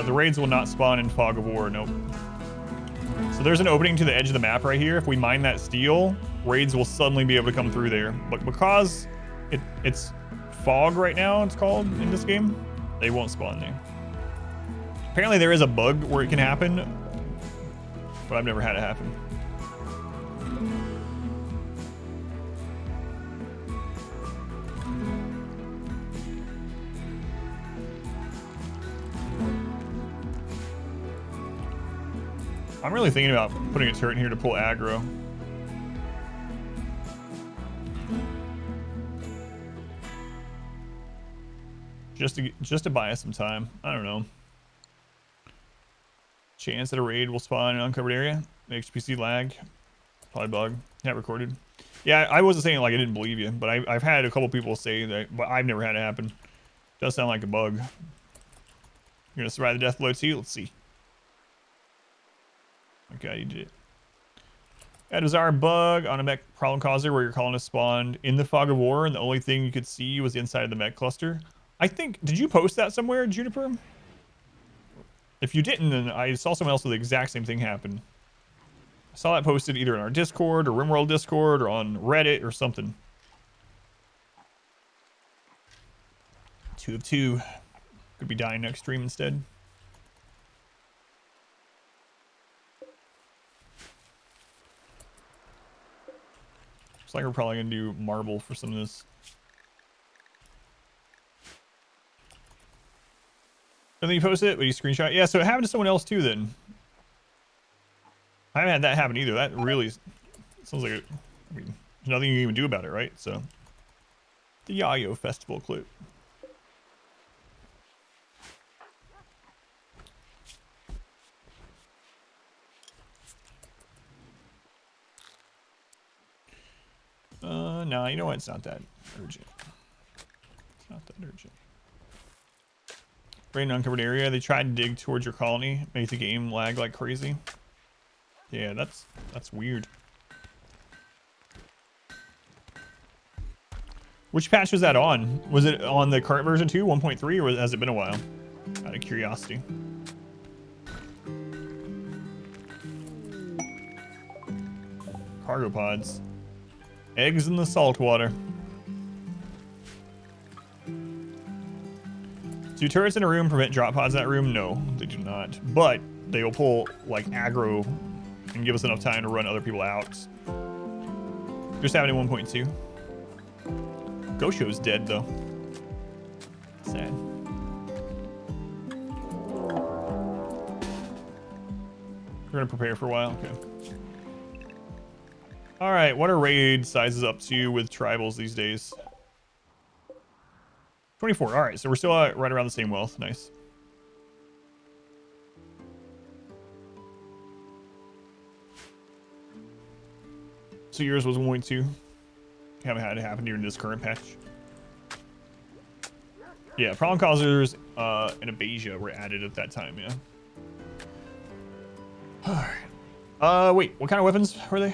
The raids will not spawn in Fog of War, nope. So there's an opening to the edge of the map right here. If we mine that steel, raids will suddenly be able to come through there. But because it's fog right now, it's called in this game, they won't spawn there. Apparently there is a bug where it can happen, but I've never had it happen. I'm really thinking about putting a turret in here to pull aggro. Just to buy us some time. I don't know. Chance that a raid will spawn in an uncovered area. HPC lag. Probably bug. Not recorded. Yeah, I wasn't saying like I didn't believe you, but I've had a couple people say that, but I've never had it happen. Does sound like a bug. You're gonna survive the death blow too? Let's see. Okay, you did it. That was our bug on a mech problem causer where your colonists spawned in the Fog of War, and the only thing you could see was inside of the mech cluster. I think, did you post that somewhere, Juniper? If you didn't, then I saw someone else with the exact same thing happen. I saw that posted either in our Discord or RimWorld Discord or on Reddit or something. 2 of 2. Could be dying next stream instead. Looks like we're probably gonna do marble for some of this. And then you post it, but you screenshot. Yeah, so it happened to someone else too then. I haven't had that happen either. That really sounds like I mean, there's nothing you can even do about it, right? So, the Yayo Festival clip. No, you know what? It's not that urgent. It's not that urgent. Raid in uncovered area. They tried to dig towards your colony, make the game lag like crazy. Yeah, that's weird. Which patch was that on? Was it on the current version 2, 1.3, or has it been a while? Out of curiosity. Cargo pods. Eggs in the salt water. Do turrets in a room prevent drop pods in that room? No, they do not. But they will pull like aggro and give us enough time to run other people out. Just having 1.2. Gosho's dead though. Sad. We're gonna prepare for a while. Okay. All right. What are raid sizes up to with tribals these days? 24. All right. So we're still right around the same wealth. Nice. So yours was 1.2. Haven't had it happen during this current patch. Yeah, problem causers and Abasia were added at that time, yeah. Alright. Wait, what kind of weapons were they?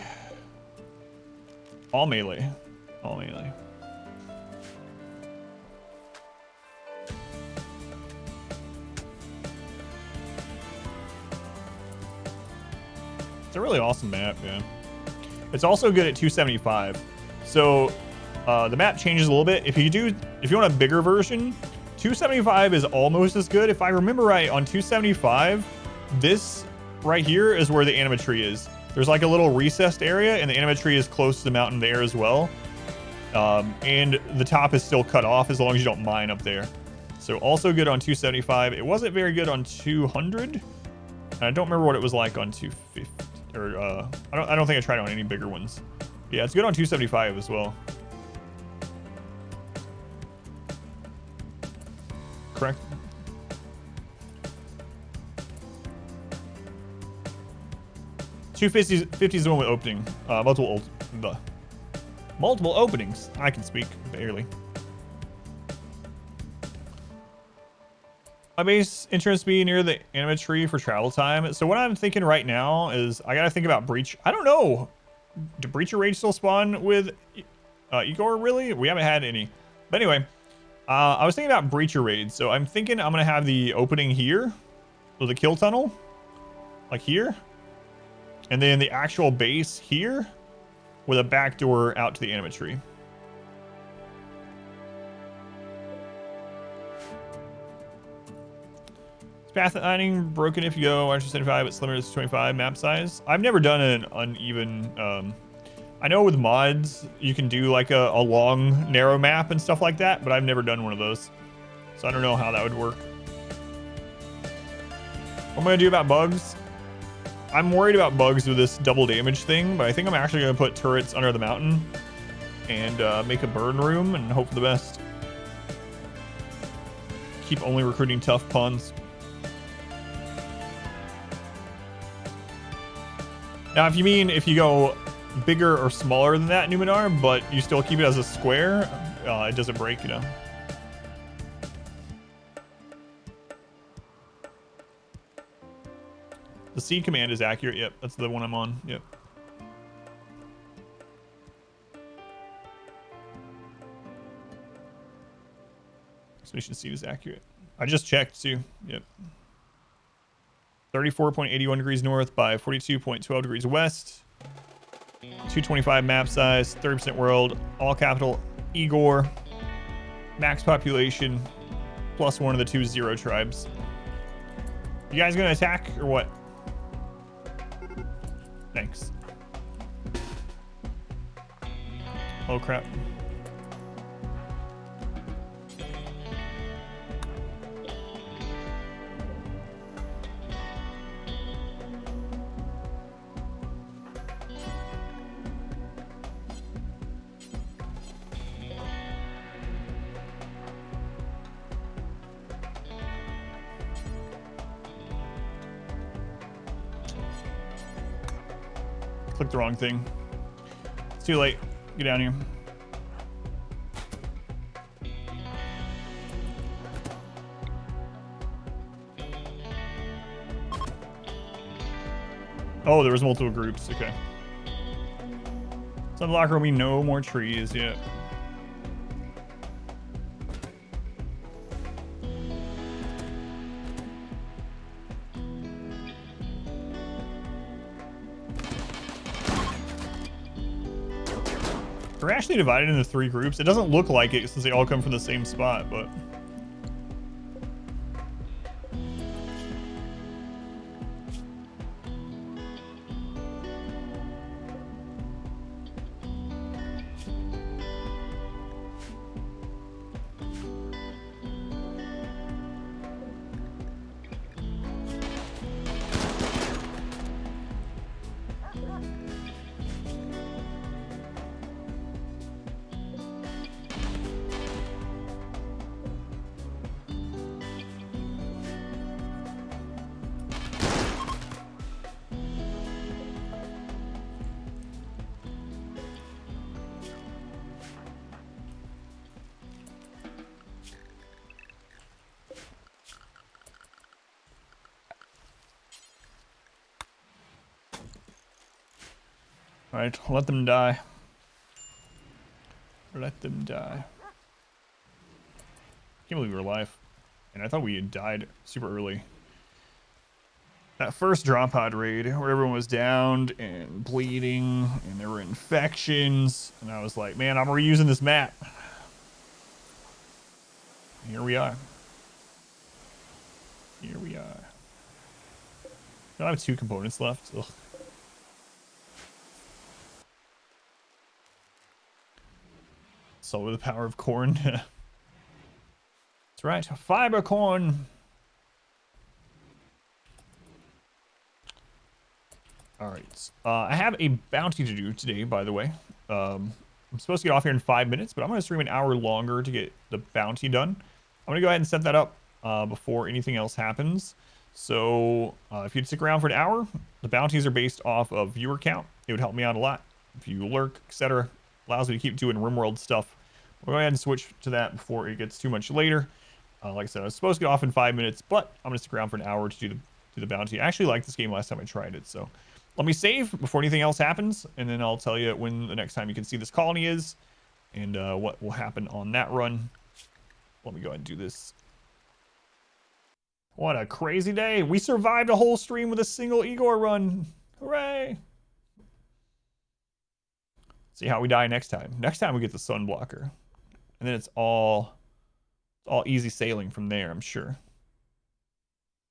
All melee. All melee. It's a really awesome map, yeah. It's also good at 275. So the map changes a little bit. If you want a bigger version, 275 is almost as good. If I remember right, on 275, this right here is where the animatree is. There's like a little recessed area, and the animatree is close to the mountain there as well. And the top is still cut off as long as you don't mine up there. So also good on 275. It wasn't very good on 200. I don't remember what it was like on 250. Or I don't think I tried on any bigger ones. Yeah, it's good on 275 as well. Correct. $250 is the one with opening. Multiple openings. I can speak barely. My base interests me near the animatree for travel time. So what I'm thinking right now is I gotta think about breach. I don't know. Do breacher raids still spawn with Igor? Really? We haven't had any. But anyway, I was thinking about breacher raids. So I'm thinking I'm gonna have the opening here, so the kill tunnel, like here, and then the actual base here, with a back door out to the animatree. Path lining broken if you go 175, but slimmer is 25 map size. I've never done an uneven. I know with mods you can do like a long narrow map and stuff like that, but I've never done one of those, so I don't know how that would work. What I'm gonna do about bugs? I'm worried about bugs with this double damage thing, but I think I'm actually gonna put turrets under the mountain and make a burn room and hope for the best. Keep only recruiting tough pawns. Now, if you go bigger or smaller than that Numenor, but you still keep it as a square, it doesn't break, you know. The C command is accurate. Yep, that's the one I'm on. Yep. Mission seed is accurate. I just checked too. Yep. 34.81 degrees north by 42.12 degrees west. 225 map size, 30% world, all capital Igor. Max population, plus one of the 2 0 tribes. You guys gonna attack or what? Thanks. Oh crap. Clicked the wrong thing. It's too late. Get down here. Oh, there was multiple groups. Okay. Sunblocker will be no more trees yet. They're actually divided into 3 groups. It doesn't look like it since they all come from the same spot, but Alright, let them die. Let them die. Can't believe we were alive. And I thought we had died super early. That first drop pod raid where everyone was downed and bleeding and there were infections. And I was like, man, I'm reusing this map. Here we are. Here we are. I have 2 components left. Ugh. So the power of corn. That's right, fiber corn. All right, I have a bounty to do today, by the way. I'm supposed to get off here in 5 minutes, but I'm going to stream an hour longer to get the bounty done. I'm going to go ahead and set that up before anything else happens. So if you'd stick around for an hour, the bounties are based off of viewer count. It would help me out a lot. If you lurk, etc., allows me to keep doing RimWorld stuff. We'll go ahead and switch to that before it gets too much later. Like I said, I was supposed to get off in 5 minutes, but I'm going to stick around for an hour to do the bounty. I actually liked this game last time I tried it, so let me save before anything else happens, and then I'll tell you when the next time you can see this colony is, and what will happen on that run. Let me go ahead and do this. What a crazy day. We survived a whole stream with a single Igor run. Hooray. See how we die next time. Next time we get the sun blocker. And then it's all easy sailing from there, I'm sure.